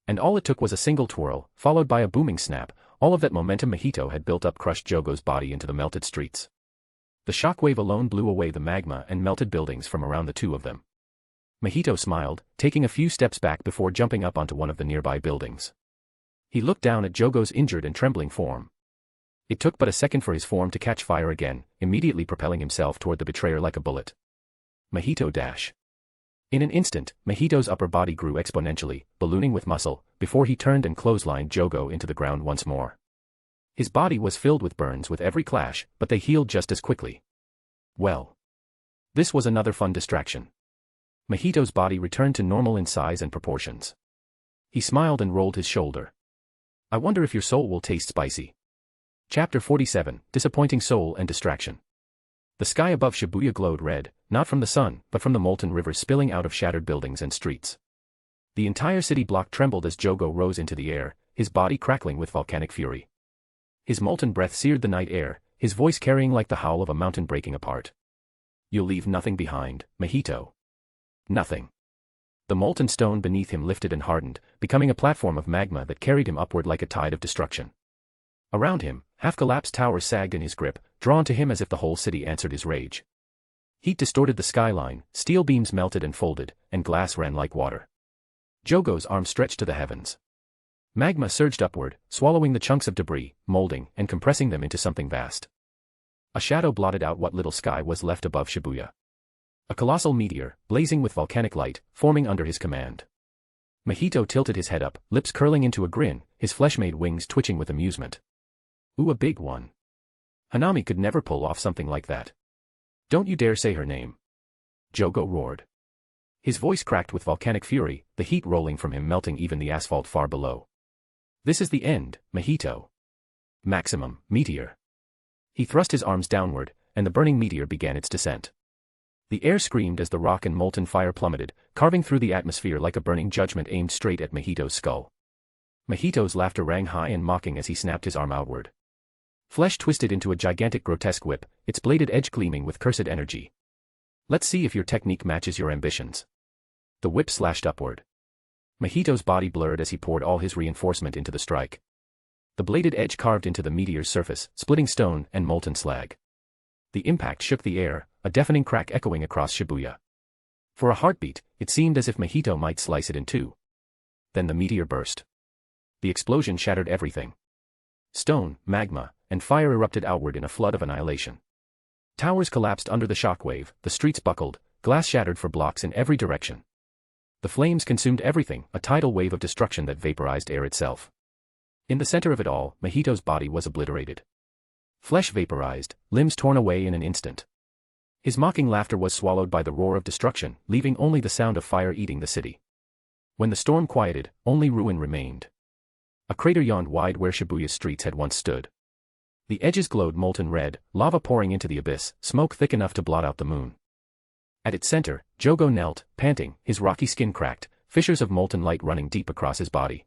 And all it took was a single twirl, followed by a booming snap. All of that momentum Mahito had built up crushed Jogo's body into the melted streets. The shockwave alone blew away the magma and melted buildings from around the two of them. Mahito smiled, taking a few steps back before jumping up onto one of the nearby buildings. He looked down at Jogo's injured and trembling form. It took but a second for his form to catch fire again, immediately propelling himself toward the betrayer like a bullet. Mahito dash. In an instant, Mahito's upper body grew exponentially, ballooning with muscle, before he turned and clotheslined Jogo into the ground once more. His body was filled with burns with every clash, but they healed just as quickly. Well. This was another fun distraction. Mahito's body returned to normal in size and proportions. He smiled and rolled his shoulder. I wonder if your soul will taste spicy. Chapter 47, Disappointing Soul and Distraction. The sky above Shibuya glowed red, not from the sun, but from the molten rivers spilling out of shattered buildings and streets. The entire city block trembled as Jogo rose into the air, his body crackling with volcanic fury. His molten breath seared the night air, his voice carrying like the howl of a mountain breaking apart. You'll leave nothing behind, Mahito. Nothing. The molten stone beneath him lifted and hardened, becoming a platform of magma that carried him upward like a tide of destruction. Around him, half-collapsed towers sagged in his grip, drawn to him as if the whole city answered his rage. Heat distorted the skyline, steel beams melted and folded, and glass ran like water. Jogo's arm stretched to the heavens. Magma surged upward, swallowing the chunks of debris, molding, and compressing them into something vast. A shadow blotted out what little sky was left above Shibuya. A colossal meteor, blazing with volcanic light, forming under his command. Mahito tilted his head up, lips curling into a grin, his flesh-made wings twitching with amusement. Ooh, a big one. Hanami could never pull off something like that. Don't you dare say her name. Jogo roared. His voice cracked with volcanic fury, the heat rolling from him melting even the asphalt far below. This is the end, Mahito. Maximum, meteor. He thrust his arms downward, and the burning meteor began its descent. The air screamed as the rock and molten fire plummeted, carving through the atmosphere like a burning judgment aimed straight at Mahito's skull. Mahito's laughter rang high and mocking as he snapped his arm outward. Flesh twisted into a gigantic grotesque whip, its bladed edge gleaming with cursed energy. Let's see if your technique matches your ambitions. The whip slashed upward. Mahito's body blurred as he poured all his reinforcement into the strike. The bladed edge carved into the meteor's surface, splitting stone and molten slag. The impact shook the air, a deafening crack echoing across Shibuya. For a heartbeat, it seemed as if Mahito might slice it in two. Then the meteor burst. The explosion shattered everything. Stone, magma, and fire erupted outward in a flood of annihilation. Towers collapsed under the shockwave, the streets buckled, glass shattered for blocks in every direction. The flames consumed everything, a tidal wave of destruction that vaporized air itself. In the center of it all, Mahito's body was obliterated. Flesh vaporized, limbs torn away in an instant. His mocking laughter was swallowed by the roar of destruction, leaving only the sound of fire eating the city. When the storm quieted, only ruin remained. A crater yawned wide where Shibuya's streets had once stood. The edges glowed molten red, lava pouring into the abyss, smoke thick enough to blot out the moon. At its center, Jogo knelt, panting, his rocky skin cracked, fissures of molten light running deep across his body.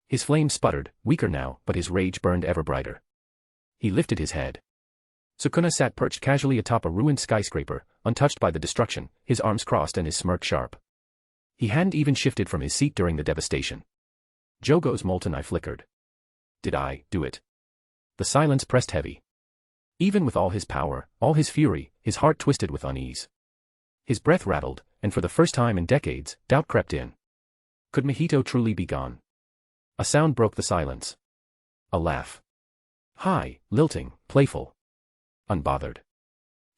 His flames sputtered, weaker now, but his rage burned ever brighter. He lifted his head. Sukuna sat perched casually atop a ruined skyscraper, untouched by the destruction, his arms crossed and his smirk sharp. He hadn't even shifted from his seat during the devastation. Jogo's molten eye flickered. Did I do it? The silence pressed heavy. Even with all his power, all his fury, his heart twisted with unease. His breath rattled, and for the first time in decades, doubt crept in. Could Mahito truly be gone? A sound broke the silence. A laugh. High, lilting, playful. Unbothered.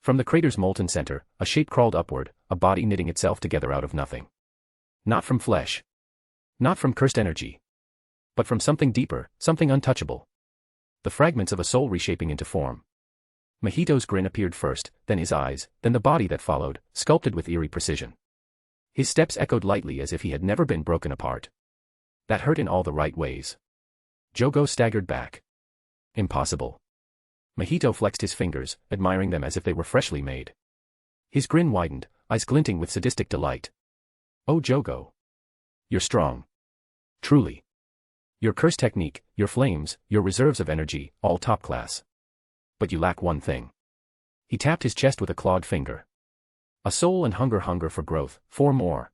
From the crater's molten center, a shape crawled upward, a body knitting itself together out of nothing. Not from flesh. Not from cursed energy. But from something deeper, something untouchable. The fragments of a soul reshaping into form. Mahito's grin appeared first, then his eyes, then the body that followed, sculpted with eerie precision. His steps echoed lightly as if he had never been broken apart. That hurt in all the right ways. Jogo staggered back. Impossible. Mahito flexed his fingers, admiring them as if they were freshly made. His grin widened, eyes glinting with sadistic delight. Oh Jogo. You're strong. Truly. Your curse technique, your flames, your reserves of energy, all top class. But you lack one thing. He tapped his chest with a clawed finger. A soul and hunger for growth, for more.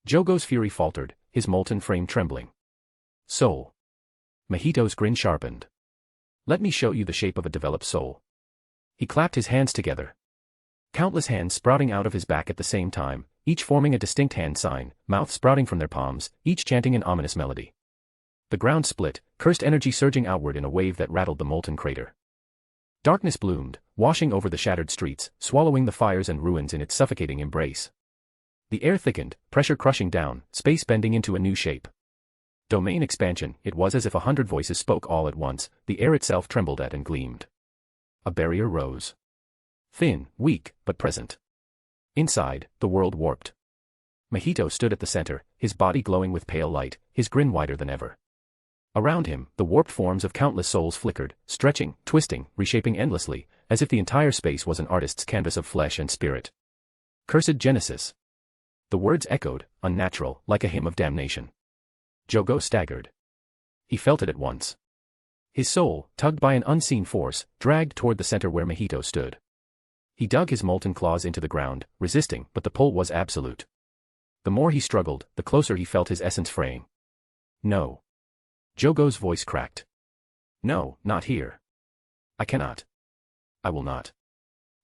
Jogo's fury faltered, his molten frame trembling. Soul. Mahito's grin sharpened. Let me show you the shape of a developed soul. He clapped his hands together. Countless hands sprouting out of his back at the same time, each forming a distinct hand sign, mouth sprouting from their palms, each chanting an ominous melody. The ground split, cursed energy surging outward in a wave that rattled the molten crater. Darkness bloomed, washing over the shattered streets, swallowing the fires and ruins in its suffocating embrace. The air thickened, pressure crushing down, space bending into a new shape. Domain expansion, it was as if 100 voices spoke all at once, the air itself trembled at and gleamed. A barrier rose. Thin, weak, but present. Inside, the world warped. Mahito stood at the center, his body glowing with pale light, his grin wider than ever. Around him, the warped forms of countless souls flickered, stretching, twisting, reshaping endlessly, as if the entire space was an artist's canvas of flesh and spirit. Cursed Genesis. The words echoed, unnatural, like a hymn of damnation. Jogo staggered. He felt it at once. His soul, tugged by an unseen force, dragged toward the center where Mahito stood. He dug his molten claws into the ground, resisting, but the pull was absolute. The more he struggled, the closer he felt his essence fraying. No. Jogo's voice cracked. No, not here. I cannot. I will not.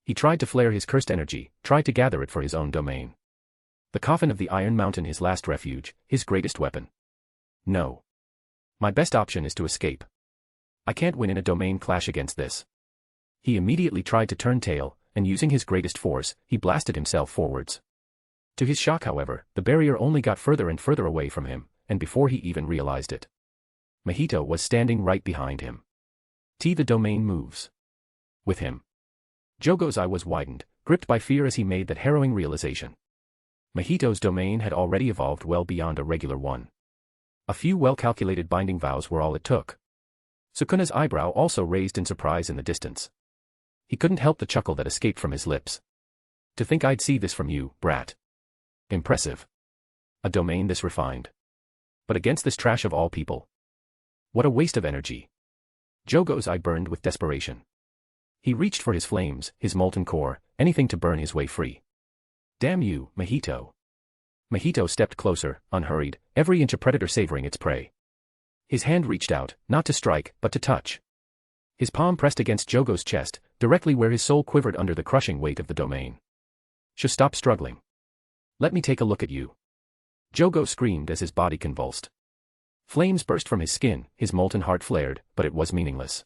He tried to flare his cursed energy, tried to gather it for his own domain. The coffin of the Iron Mountain, his last refuge, his greatest weapon. No. My best option is to escape. I can't win in a domain clash against this. He immediately tried to turn tail, and using his greatest force, he blasted himself forwards. To his shock, however, the barrier only got further and further away from him, and before he even realized it, Mahito was standing right behind him. The domain moves. With him. Jogo's eye was widened, gripped by fear as he made that harrowing realization. Mahito's domain had already evolved well beyond a regular one. A few well-calculated binding vows were all it took. Sukuna's eyebrow also raised in surprise in the distance. He couldn't help the chuckle that escaped from his lips. To think I'd see this from you, brat. Impressive. A domain this refined. But against this trash of all people. What a waste of energy. Jogo's eye burned with desperation. He reached for his flames, his molten core, anything to burn his way free. Damn you, Mahito. Mahito stepped closer, unhurried, every inch a predator savoring its prey. His hand reached out, not to strike, but to touch. His palm pressed against Jogo's chest, directly where his soul quivered under the crushing weight of the domain. Stop struggling. Let me take a look at you. Jogo screamed as his body convulsed. Flames burst from his skin, his molten heart flared, but it was meaningless.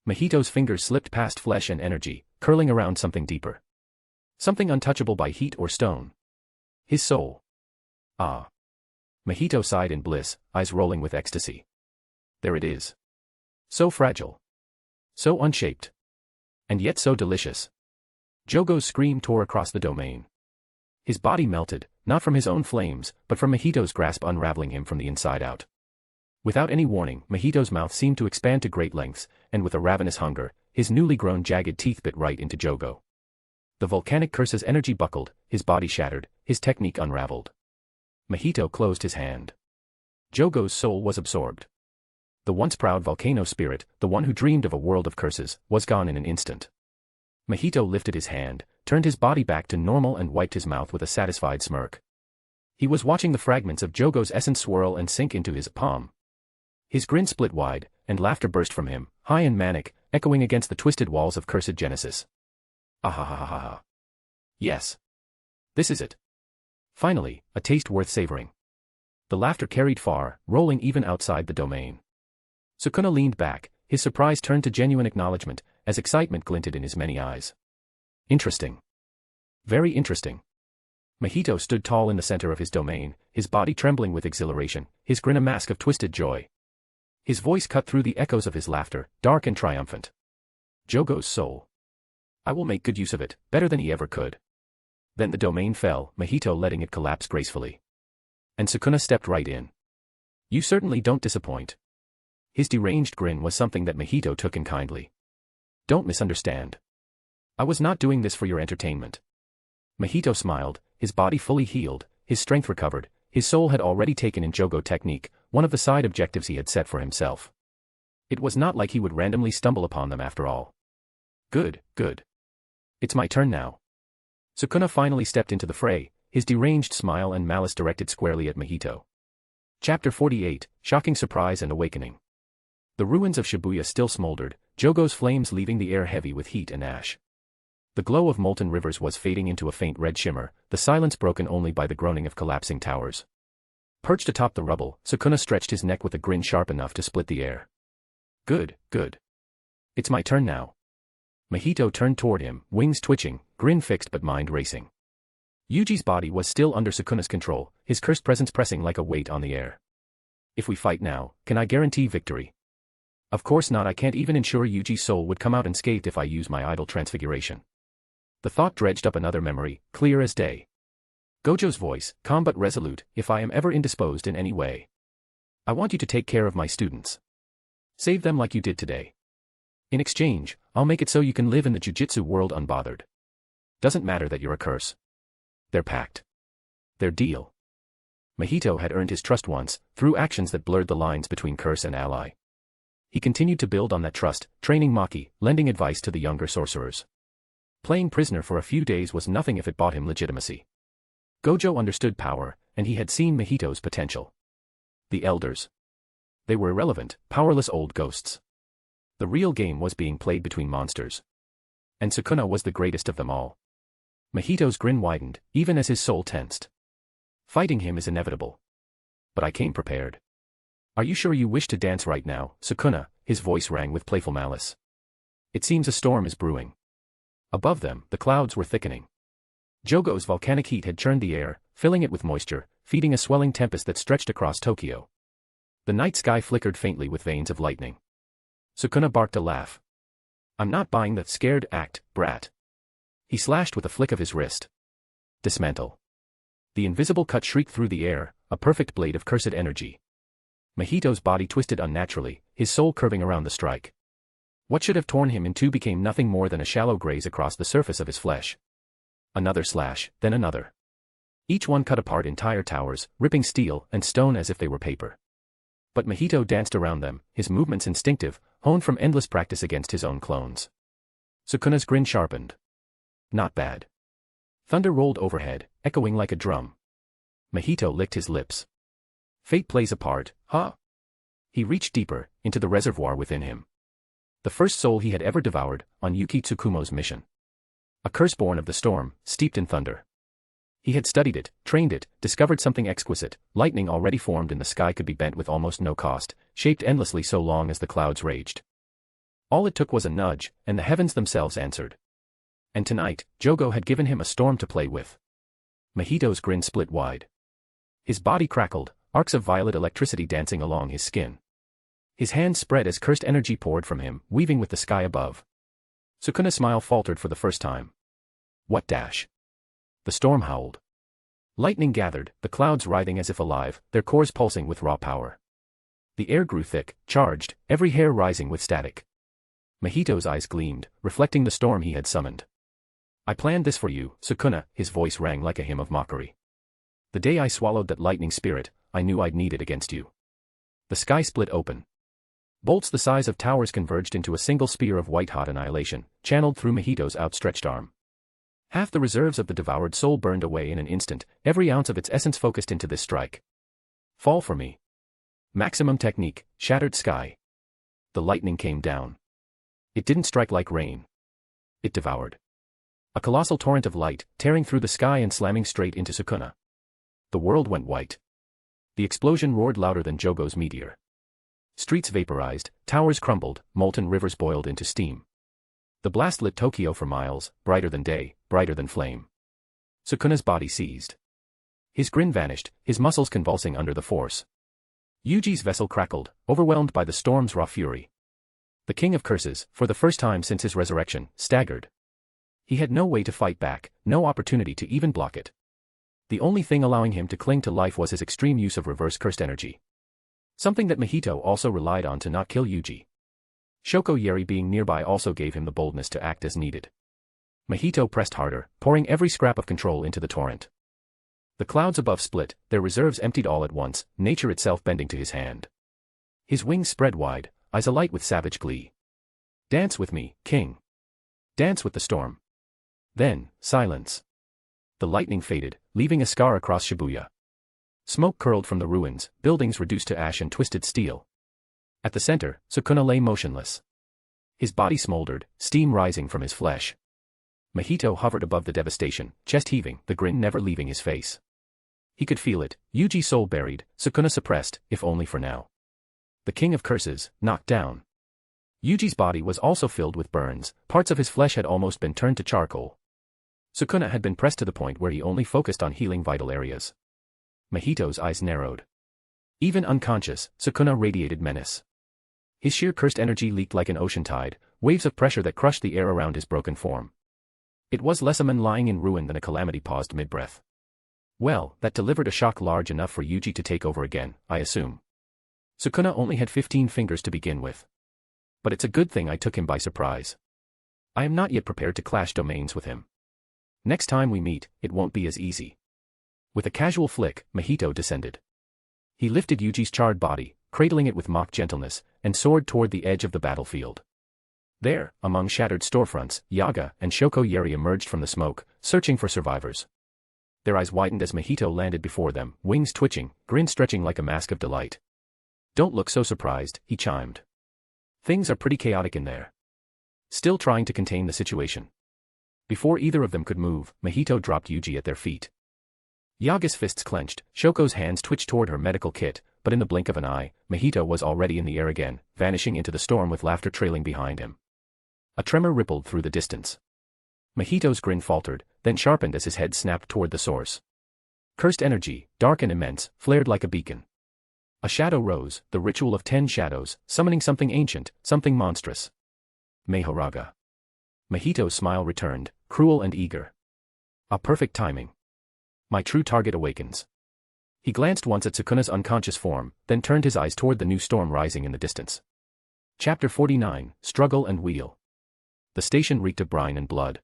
Mahito's fingers slipped past flesh and energy, curling around something deeper. Something untouchable by heat or stone. His soul. Ah. Mahito sighed in bliss, eyes rolling with ecstasy. There it is. So fragile. So unshaped. And yet so delicious. Jogo's scream tore across the domain. His body melted, not from his own flames, but from Mahito's grasp unraveling him from the inside out. Without any warning, Mahito's mouth seemed to expand to great lengths, and with a ravenous hunger, his newly grown jagged teeth bit right into Jogo. The volcanic curse's energy buckled, his body shattered, his technique unraveled. Mahito closed his hand. Jogo's soul was absorbed. The once proud volcano spirit, the one who dreamed of a world of curses, was gone in an instant. Mahito lifted his hand, turned his body back to normal and wiped his mouth with a satisfied smirk. He was watching the fragments of Jogo's essence swirl and sink into his palm. His grin split wide, and laughter burst from him, high and manic, echoing against the twisted walls of cursed Genesis. Ahahaha. Yes. This is it. Finally, a taste worth savoring. The laughter carried far, rolling even outside the domain. Sukuna leaned back, his surprise turned to genuine acknowledgement, as excitement glinted in his many eyes. Interesting. Very interesting. Mahito stood tall in the center of his domain, his body trembling with exhilaration, his grin a mask of twisted joy. His voice cut through the echoes of his laughter, dark and triumphant. Jogo's soul. I will make good use of it, better than he ever could. Then the domain fell, Mahito letting it collapse gracefully. And Sukuna stepped right in. You certainly don't disappoint. His deranged grin was something that Mahito took in kindly. Don't misunderstand. I was not doing this for your entertainment. Mahito smiled, his body fully healed, his strength recovered, his soul had already taken in Jogo technique, one of the side objectives he had set for himself. It was not like he would randomly stumble upon them after all. Good, good. It's my turn now. Sukuna finally stepped into the fray, his deranged smile and malice directed squarely at Mahito. Chapter 48, Shocking Surprise and Awakening. The ruins of Shibuya still smoldered, Jogo's flames leaving the air heavy with heat and ash. The glow of molten rivers was fading into a faint red shimmer, the silence broken only by the groaning of collapsing towers. Perched atop the rubble, Sukuna stretched his neck with a grin sharp enough to split the air. Good, good. It's my turn now. Mahito turned toward him, wings twitching, grin fixed but mind racing. Yuji's body was still under Sukuna's control, his cursed presence pressing like a weight on the air. If we fight now, can I guarantee victory? Of course not. I can't even ensure Yuji's soul would come out unscathed if I use my idol transfiguration. The thought dredged up another memory, clear as day. Gojo's voice, calm but resolute, if I am ever indisposed in any way. I want you to take care of my students. Save them like you did today. In exchange, I'll make it so you can live in the jujitsu world unbothered. Doesn't matter that you're a curse. Their pact. Their deal. Mahito had earned his trust once, through actions that blurred the lines between curse and ally. He continued to build on that trust, training Maki, lending advice to the younger sorcerers. Playing prisoner for a few days was nothing if it bought him legitimacy. Gojo understood power, and he had seen Mahito's potential. The elders. They were irrelevant, powerless old ghosts. The real game was being played between monsters. And Sukuna was the greatest of them all. Mahito's grin widened, even as his soul tensed. Fighting him is inevitable. But I came prepared. Are you sure you wish to dance right now, Sukuna? His voice rang with playful malice. It seems a storm is brewing. Above them, the clouds were thickening. Jogo's volcanic heat had churned the air, filling it with moisture, feeding a swelling tempest that stretched across Tokyo. The night sky flickered faintly with veins of lightning. Sukuna barked a laugh. I'm not buying the scared act, brat. He slashed with a flick of his wrist. Dismantle. The invisible cut shrieked through the air, a perfect blade of cursed energy. Mahito's body twisted unnaturally, his soul curving around the strike. What should have torn him in two became nothing more than a shallow graze across the surface of his flesh. Another slash, then another. Each one cut apart entire towers, ripping steel and stone as if they were paper. But Mahito danced around them, his movements instinctive, honed from endless practice against his own clones. Sukuna's grin sharpened. Not bad. Thunder rolled overhead, echoing like a drum. Mahito licked his lips. Fate plays a part, huh? He reached deeper, into the reservoir within him. The first soul he had ever devoured, on Yuki Tsukumo's mission. A curse born of the storm, steeped in thunder. He had studied it, trained it, discovered something exquisite. Lightning already formed in the sky could be bent with almost no cost, shaped endlessly so long as the clouds raged. All it took was a nudge, and the heavens themselves answered. And tonight, Jogo had given him a storm to play with. Mahito's grin split wide. His body crackled, arcs of violet electricity dancing along his skin. His hands spread as cursed energy poured from him, weaving with the sky above. Sukuna's smile faltered for the first time. What dash? The storm howled. Lightning gathered, the clouds writhing as if alive, their cores pulsing with raw power. The air grew thick, charged, every hair rising with static. Mahito's eyes gleamed, reflecting the storm he had summoned. I planned this for you, Sukuna, his voice rang like a hymn of mockery. The day I swallowed that lightning spirit, I knew I'd need it against you. The sky split open. Bolts the size of towers converged into a single spear of white-hot annihilation, channeled through Mahito's outstretched arm. Half the reserves of the devoured soul burned away in an instant, every ounce of its essence focused into this strike. Fall for me. Maximum technique, shattered sky. The lightning came down. It didn't strike like rain. It devoured. A colossal torrent of light, tearing through the sky and slamming straight into Sukuna. The world went white. The explosion roared louder than Jogo's meteor. Streets vaporized, towers crumbled, molten rivers boiled into steam. The blast lit Tokyo for miles, brighter than day, brighter than flame. Sukuna's body seized. His grin vanished, his muscles convulsing under the force. Yuji's vessel crackled, overwhelmed by the storm's raw fury. The king of curses, for the first time since his resurrection, staggered. He had no way to fight back, no opportunity to even block it. The only thing allowing him to cling to life was his extreme use of reverse cursed energy. Something that Mahito also relied on to not kill Yuji. Shoko Yeri being nearby also gave him the boldness to act as needed. Mahito pressed harder, pouring every scrap of control into the torrent. The clouds above split, their reserves emptied all at once, nature itself bending to his hand. His wings spread wide, eyes alight with savage glee. Dance with me, king. Dance with the storm. Then, silence. The lightning faded, leaving a scar across Shibuya. Smoke curled from the ruins, buildings reduced to ash and twisted steel. At the center, Sukuna lay motionless. His body smoldered, steam rising from his flesh. Mahito hovered above the devastation, chest heaving, the grin never leaving his face. He could feel it, Yuji's soul buried, Sukuna suppressed, if only for now. The king of curses, knocked down. Yuji's body was also filled with burns, parts of his flesh had almost been turned to charcoal. Sukuna had been pressed to the point where he only focused on healing vital areas. Mahito's eyes narrowed. Even unconscious, Sukuna radiated menace. His sheer cursed energy leaked like an ocean tide, waves of pressure that crushed the air around his broken form. It was less a man lying in ruin than a calamity paused mid-breath. Well, that delivered a shock large enough for Yuji to take over again, I assume. Sukuna only had 15 fingers to begin with. But it's a good thing I took him by surprise. I am not yet prepared to clash domains with him. Next time we meet, it won't be as easy. With a casual flick, Mahito descended. He lifted Yuji's charred body, cradling it with mock gentleness, and soared toward the edge of the battlefield. There, among shattered storefronts, Yaga and Shoko Yeri emerged from the smoke, searching for survivors. Their eyes widened as Mahito landed before them, wings twitching, grin stretching like a mask of delight. "Don't look so surprised," he chimed. "Things are pretty chaotic in there." Still trying to contain the situation. Before either of them could move, Mahito dropped Yuji at their feet. Yaga's fists clenched, Shoko's hands twitched toward her medical kit, but in the blink of an eye, Mahito was already in the air again, vanishing into the storm with laughter trailing behind him. A tremor rippled through the distance. Mahito's grin faltered, then sharpened as his head snapped toward the source. Cursed energy, dark and immense, flared like a beacon. A shadow rose, the ritual of 10 shadows, summoning something ancient, something monstrous. Mahoraga. Mahito's smile returned, cruel and eager. A perfect timing. My true target awakens. He glanced once at Sukuna's unconscious form, then turned his eyes toward the new storm rising in the distance. Chapter 49, Struggle and Wheel. The station reeked of brine and blood.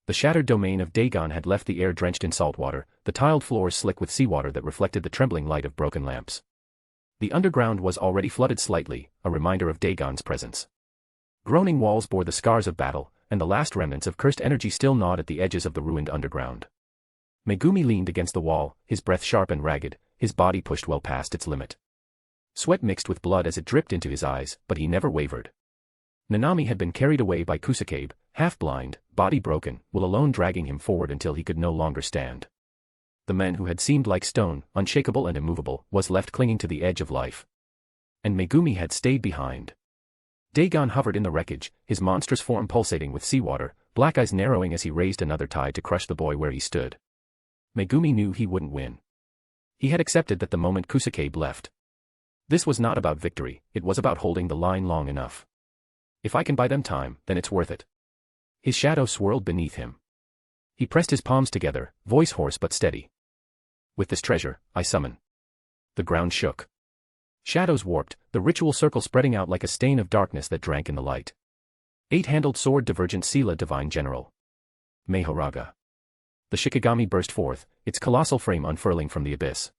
The shattered domain of Dagon had left the air drenched in salt water, the tiled floors slick with seawater that reflected the trembling light of broken lamps. The underground was already flooded slightly, a reminder of Dagon's presence. Groaning walls bore the scars of battle, and the last remnants of cursed energy still gnawed at the edges of the ruined underground. Megumi leaned against the wall, his breath sharp and ragged, his body pushed well past its limit. Sweat mixed with blood as it dripped into his eyes, but he never wavered. Nanami had been carried away by Kusakabe, half-blind, body broken, will alone dragging him forward until he could no longer stand. The man who had seemed like stone, unshakable and immovable, was left clinging to the edge of life. And Megumi had stayed behind. Dagon hovered in the wreckage, his monstrous form pulsating with seawater, black eyes narrowing as he raised another tide to crush the boy where he stood. Megumi knew he wouldn't win. He had accepted that the moment Kusakabe left. This was not about victory, it was about holding the line long enough. If I can buy them time, then it's worth it. His shadow swirled beneath him. He pressed his palms together, voice hoarse but steady. With this treasure, I summon. The ground shook. Shadows warped, the ritual circle spreading out like a stain of darkness that drank in the light. 8-handled sword divergent Sela Divine General. Mahoraga. The Shikigami burst forth, its colossal frame unfurling from the abyss.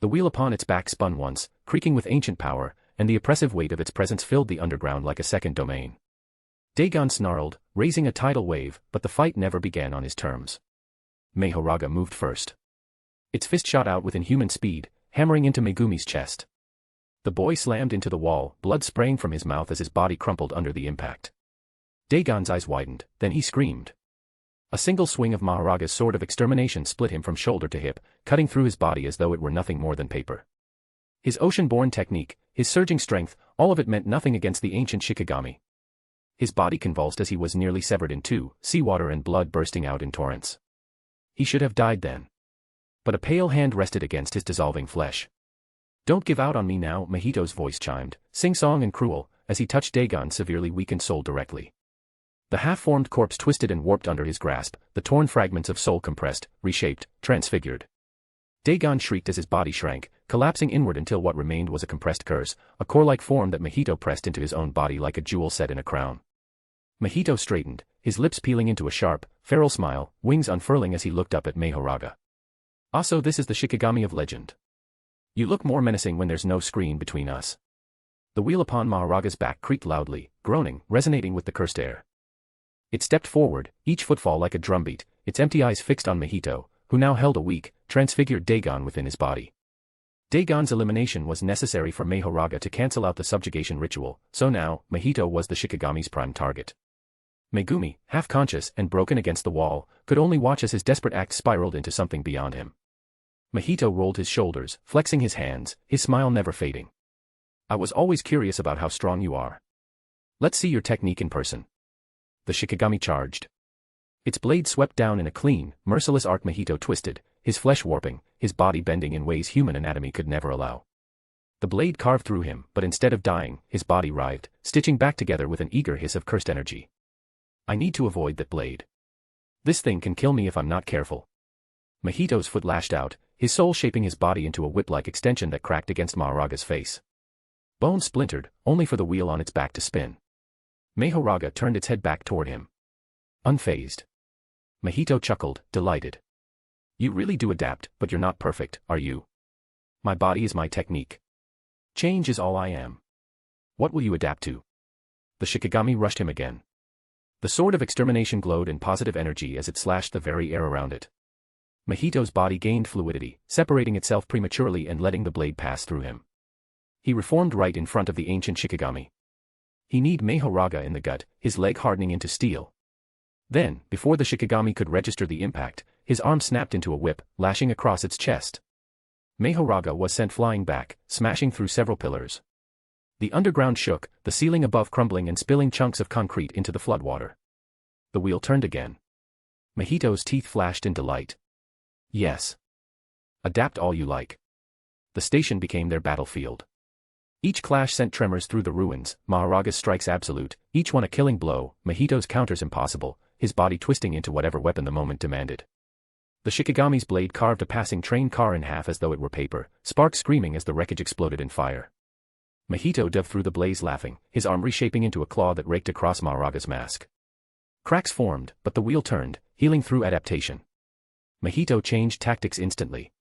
The wheel upon its back spun once, creaking with ancient power, and the oppressive weight of its presence filled the underground like a second domain. Dagon snarled, raising a tidal wave, but the fight never began on his terms. Mahoraga moved first. Its fist shot out with inhuman speed, hammering into Megumi's chest. The boy slammed into the wall, blood spraying from his mouth as his body crumpled under the impact. Dagon's eyes widened, then he screamed. A single swing of Mahoraga's sword of extermination split him from shoulder to hip, cutting through his body as though it were nothing more than paper. His ocean-born technique, his surging strength, all of it meant nothing against the ancient Shikigami. His body convulsed as he was nearly severed in two, seawater and blood bursting out in torrents. He should have died then. But a pale hand rested against his dissolving flesh. "Don't give out on me now," Mahito's voice chimed, sing-song and cruel, as he touched Dagon's severely weakened soul directly. The half-formed corpse twisted and warped under his grasp, the torn fragments of soul compressed, reshaped, transfigured. Dagon shrieked as his body shrank, collapsing inward until what remained was a compressed curse, a core-like form that Mahito pressed into his own body like a jewel set in a crown. Mahito straightened, his lips peeling into a sharp, feral smile, wings unfurling as he looked up at Mahoraga. "Also, this is the Shikigami of legend. You look more menacing when there's no screen between us." The wheel upon Mahoraga's back creaked loudly, groaning, resonating with the cursed air. It stepped forward, each footfall like a drumbeat, its empty eyes fixed on Mahito, who now held a weak, transfigured Dagon within his body. Dagon's elimination was necessary for Mahoraga to cancel out the subjugation ritual, so now, Mahito was the Shikigami's prime target. Megumi, half-conscious and broken against the wall, could only watch as his desperate act spiraled into something beyond him. Mahito rolled his shoulders, flexing his hands, his smile never fading. "I was always curious about how strong you are. Let's see your technique in person." The Shikigami charged. Its blade swept down in a clean, merciless arc. Mahito twisted, his flesh warping, his body bending in ways human anatomy could never allow. The blade carved through him, but instead of dying, his body writhed, stitching back together with an eager hiss of cursed energy. "I need to avoid that blade. This thing can kill me if I'm not careful." Mahito's foot lashed out, his soul shaping his body into a whip-like extension that cracked against Mahoraga's face. Bone splintered, only for the wheel on its back to spin. Mahoraga turned its head back toward him. Unfazed. Mahito chuckled, delighted. You really do adapt, but you're not perfect, are you? My body is my technique. Change is all I am. What will you adapt to? The Shikigami rushed him again. The sword of extermination glowed in positive energy as it slashed the very air around it. Mahito's body gained fluidity, separating itself prematurely and letting the blade pass through him. He reformed right in front of the ancient Shikigami. He kneed Mahoraga in the gut, his leg hardening into steel. Then, before the Shikigami could register the impact, his arm snapped into a whip, lashing across its chest. Mahoraga was sent flying back, smashing through several pillars. The underground shook, the ceiling above crumbling and spilling chunks of concrete into the floodwater. The wheel turned again. Mahito's teeth flashed in delight. Yes. Adapt all you like. The station became their battlefield. Each clash sent tremors through the ruins, Mahoraga's strikes absolute, each one a killing blow, Mahito's counters impossible, his body twisting into whatever weapon the moment demanded. The Shikigami's blade carved a passing train car in half as though it were paper, sparks screaming as the wreckage exploded in fire. Mahito dove through the blaze laughing, his arm reshaping into a claw that raked across Mahoraga's mask. Cracks formed, but the wheel turned, healing through adaptation. Mahito changed tactics instantly.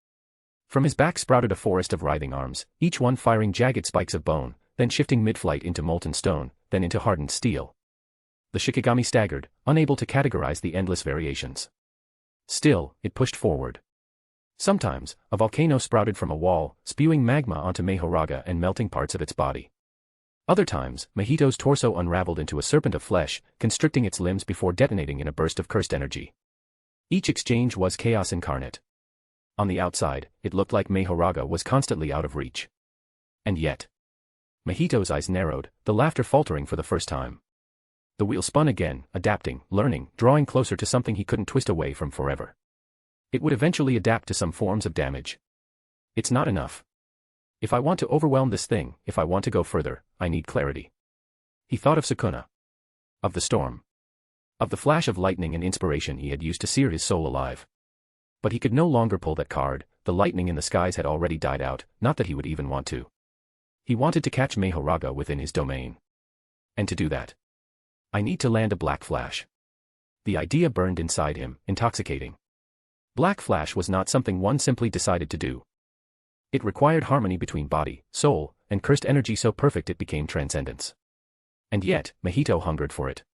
From his back sprouted a forest of writhing arms, each one firing jagged spikes of bone, then shifting mid-flight into molten stone, then into hardened steel. The Shikigami staggered, unable to categorize the endless variations. Still, it pushed forward. Sometimes, a volcano sprouted from a wall, spewing magma onto Mahoraga and melting parts of its body. Other times, Mahito's torso unraveled into a serpent of flesh, constricting its limbs before detonating in a burst of cursed energy. Each exchange was chaos incarnate. On the outside, it looked like Mahoraga was constantly out of reach. And yet. Mahito's eyes narrowed, the laughter faltering for the first time. The wheel spun again, adapting, learning, drawing closer to something he couldn't twist away from forever. It would eventually adapt to some forms of damage. It's not enough. If I want to overwhelm this thing, if I want to go further, I need clarity. He thought of Sukuna. Of the storm. Of the flash of lightning and inspiration he had used to sear his soul alive. But he could no longer pull that card, the lightning in the skies had already died out, not that he would even want to. He wanted to catch Mahoraga within his domain. And to do that, I need to land a black flash. The idea burned inside him, intoxicating. Black flash was not something one simply decided to do. It required harmony between body, soul, and cursed energy so perfect it became transcendence. And yet, Mahito hungered for it.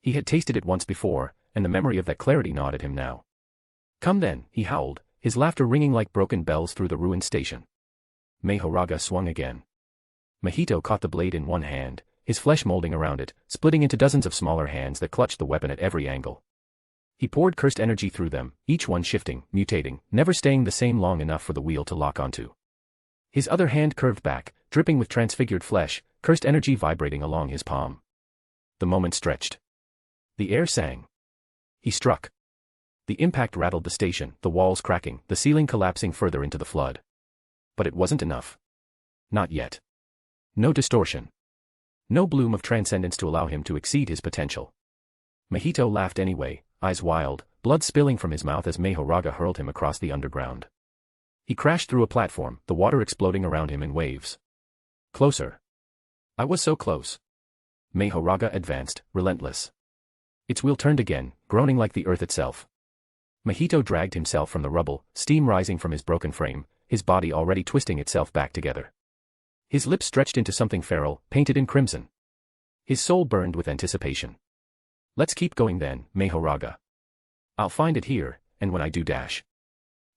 He had tasted it once before, and the memory of that clarity gnawed at him now. Come then, he howled, his laughter ringing like broken bells through the ruined station. Mahoraga swung again. Mahito caught the blade in one hand, his flesh molding around it, splitting into dozens of smaller hands that clutched the weapon at every angle. He poured cursed energy through them, each one shifting, mutating, never staying the same long enough for the wheel to lock onto. His other hand curved back, dripping with transfigured flesh, cursed energy vibrating along his palm. The moment stretched. The air sang. He struck. The impact rattled the station, the walls cracking, the ceiling collapsing further into the flood. But it wasn't enough. Not yet. No distortion. No bloom of transcendence to allow him to exceed his potential. Mahito laughed anyway, eyes wild, blood spilling from his mouth as Mahoraga hurled him across the underground. He crashed through a platform, the water exploding around him in waves. Closer. I was so close. Mahoraga advanced, relentless. Its wheel turned again, groaning like the earth itself. Mahito dragged himself from the rubble, steam rising from his broken frame, his body already twisting itself back together. His lips stretched into something feral, painted in crimson. His soul burned with anticipation. Let's keep going then, Mahoraga. I'll find it here, and when I do dash.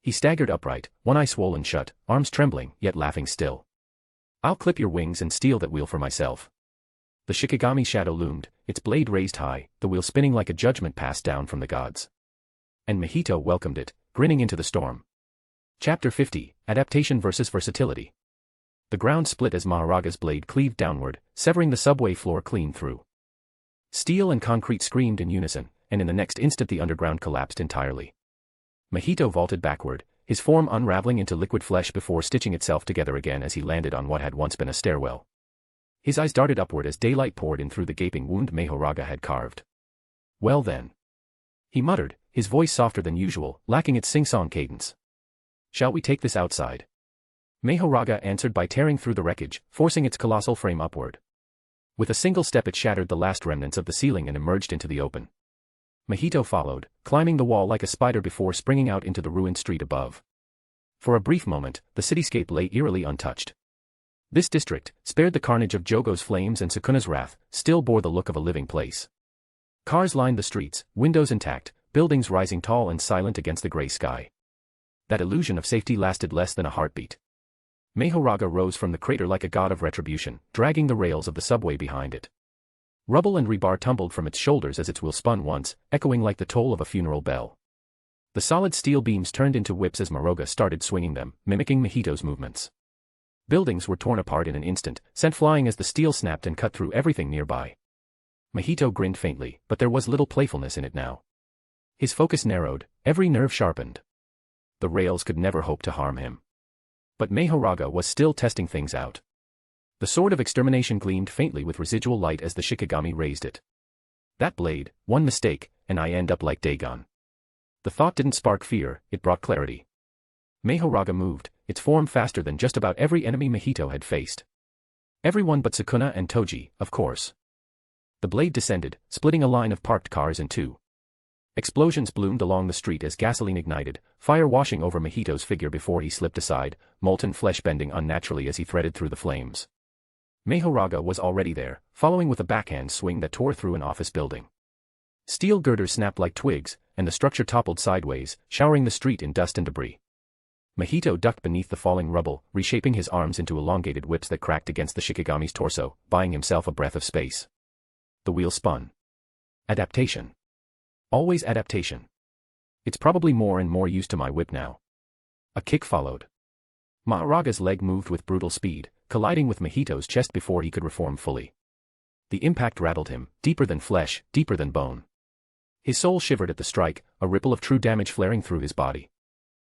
He staggered upright, one eye swollen shut, arms trembling, yet laughing still. I'll clip your wings and steal that wheel for myself. The Shikigami shadow loomed, its blade raised high, the wheel spinning like a judgment passed down from the gods. And Mahito welcomed it, grinning into the storm. Chapter 50, Adaptation versus Versatility. The ground split as Mahoraga's blade cleaved downward, severing the subway floor clean through. Steel and concrete screamed in unison, and in the next instant the underground collapsed entirely. Mahito vaulted backward, his form unraveling into liquid flesh before stitching itself together again as he landed on what had once been a stairwell. His eyes darted upward as daylight poured in through the gaping wound Mahoraga had carved. Well then. He muttered, his voice softer than usual, lacking its sing-song cadence. Shall we take this outside? Mahoraga answered by tearing through the wreckage, forcing its colossal frame upward. With a single step it shattered the last remnants of the ceiling and emerged into the open. Mahito followed, climbing the wall like a spider before springing out into the ruined street above. For a brief moment, the cityscape lay eerily untouched. This district, spared the carnage of Jogo's flames and Sukuna's wrath, still bore the look of a living place. Cars lined the streets, windows intact, buildings rising tall and silent against the gray sky. That illusion of safety lasted less than a heartbeat. Mahoraga rose from the crater like a god of retribution, dragging the rails of the subway behind it. Rubble and rebar tumbled from its shoulders as its wheel spun once, echoing like the toll of a funeral bell. The solid steel beams turned into whips as Mahoraga started swinging them, mimicking Mahito's movements. Buildings were torn apart in an instant, sent flying as the steel snapped and cut through everything nearby. Mahito grinned faintly, but there was little playfulness in it now. His focus narrowed, every nerve sharpened. The rails could never hope to harm him. But Mahoraga was still testing things out. The sword of extermination gleamed faintly with residual light as the Shikigami raised it. That blade, one mistake, and I end up like Dagon. The thought didn't spark fear, it brought clarity. Mahoraga moved, its form faster than just about every enemy Mahito had faced. Everyone but Sukuna and Toji, of course. The blade descended, splitting a line of parked cars in two. Explosions bloomed along the street as gasoline ignited, fire washing over Mahito's figure before he slipped aside, molten flesh bending unnaturally as he threaded through the flames. Mahoraga was already there, following with a backhand swing that tore through an office building. Steel girders snapped like twigs, and the structure toppled sideways, showering the street in dust and debris. Mahito ducked beneath the falling rubble, reshaping his arms into elongated whips that cracked against the Shikigami's torso, buying himself a breath of space. The wheel spun. Adaptation. Always adaptation. It's probably more and more used to my whip now. A kick followed. Mahoraga's leg moved with brutal speed, colliding with Mahito's chest before he could reform fully. The impact rattled him, deeper than flesh, deeper than bone. His soul shivered at the strike, a ripple of true damage flaring through his body.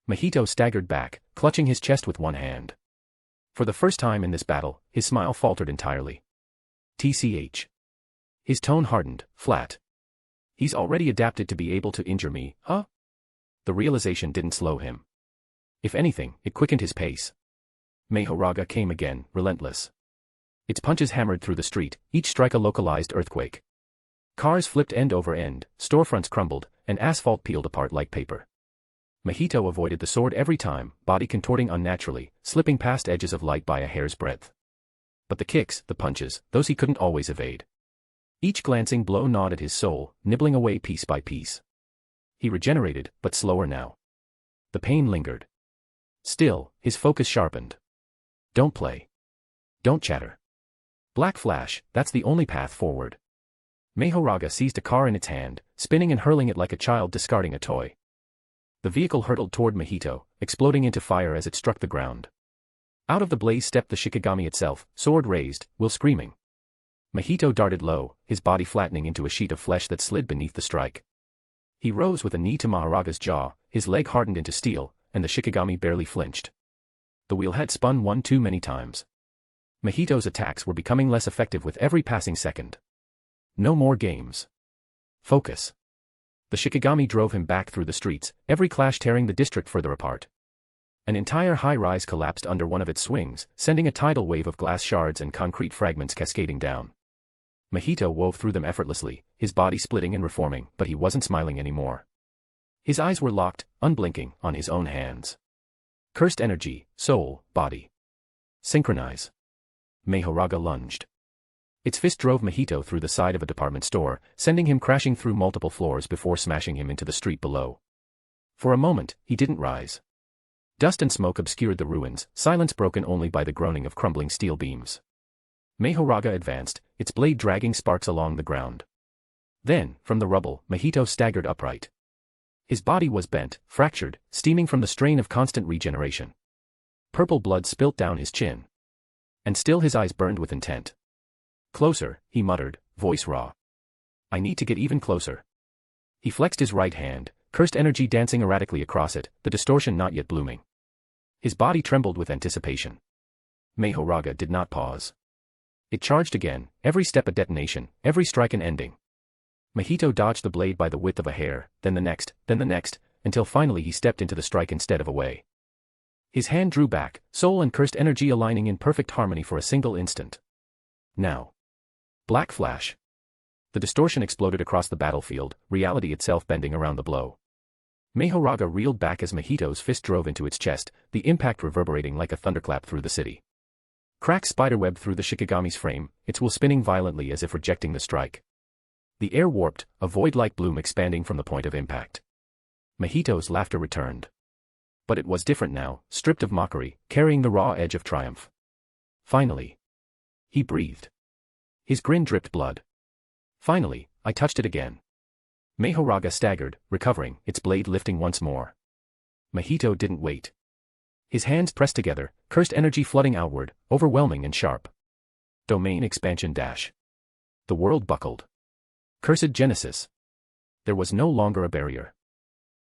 Mahito staggered back, clutching his chest with one hand. For the first time in this battle, his smile faltered entirely. TCH. His tone hardened, flat. He's already adapted to be able to injure me, huh? The realization didn't slow him. If anything, it quickened his pace. Mahoraga came again, relentless. Its punches hammered through the street, each strike a localized earthquake. Cars flipped end over end, storefronts crumbled, and asphalt peeled apart like paper. Mahito avoided the sword every time, body contorting unnaturally, slipping past edges of light by a hair's breadth. But the kicks, the punches, those he couldn't always evade. Each glancing blow gnawed at his soul, nibbling away piece by piece. He regenerated, but slower now. The pain lingered. Still, his focus sharpened. Don't play. Don't chatter. Black flash, that's the only path forward. Mahoraga seized a car in its hand, spinning and hurling it like a child discarding a toy. The vehicle hurtled toward Mahito, exploding into fire as it struck the ground. Out of the blaze stepped the Shikigami itself, sword raised, will screaming. Mahito darted low, his body flattening into a sheet of flesh that slid beneath the strike. He rose with a knee to Mahoraga's jaw, his leg hardened into steel, and the Shikigami barely flinched. The wheel had spun one too many times. Mahito's attacks were becoming less effective with every passing second. No more games. Focus. The Shikigami drove him back through the streets, every clash tearing the district further apart. An entire high-rise collapsed under one of its swings, sending a tidal wave of glass shards and concrete fragments cascading down. Mahito wove through them effortlessly, his body splitting and reforming, but he wasn't smiling anymore. His eyes were locked, unblinking, on his own hands. Cursed energy, soul, body. Synchronize. Mahoraga lunged. Its fist drove Mahito through the side of a department store, sending him crashing through multiple floors before smashing him into the street below. For a moment, he didn't rise. Dust and smoke obscured the ruins, silence broken only by the groaning of crumbling steel beams. Mahoraga advanced, its blade dragging sparks along the ground. Then, from the rubble, Mahito staggered upright. His body was bent, fractured, steaming from the strain of constant regeneration. Purple blood spilt down his chin. And still his eyes burned with intent. Closer, he muttered, voice raw. I need to get even closer. He flexed his right hand, cursed energy dancing erratically across it, the distortion not yet blooming. His body trembled with anticipation. Mahoraga did not pause. It charged again, every step a detonation, every strike an ending. Mahito dodged the blade by the width of a hair, then the next, until finally he stepped into the strike instead of away. His hand drew back, soul and cursed energy aligning in perfect harmony for a single instant. Now. Black flash. The distortion exploded across the battlefield, reality itself bending around the blow. Mahoraga reeled back as Mahito's fist drove into its chest, the impact reverberating like a thunderclap through the city. Crack spiderweb through the Shikigami's frame, its will spinning violently as if rejecting the strike. The air warped, a void-like bloom expanding from the point of impact. Mahito's laughter returned. But it was different now, stripped of mockery, carrying the raw edge of triumph. Finally. He breathed. His grin dripped blood. Finally, I touched it again. Mahoraga staggered, recovering, its blade lifting once more. Mahito didn't wait. His hands pressed together, cursed energy flooding outward, overwhelming and sharp. Domain expansion dash. The world buckled. Cursed Genesis. There was no longer a barrier.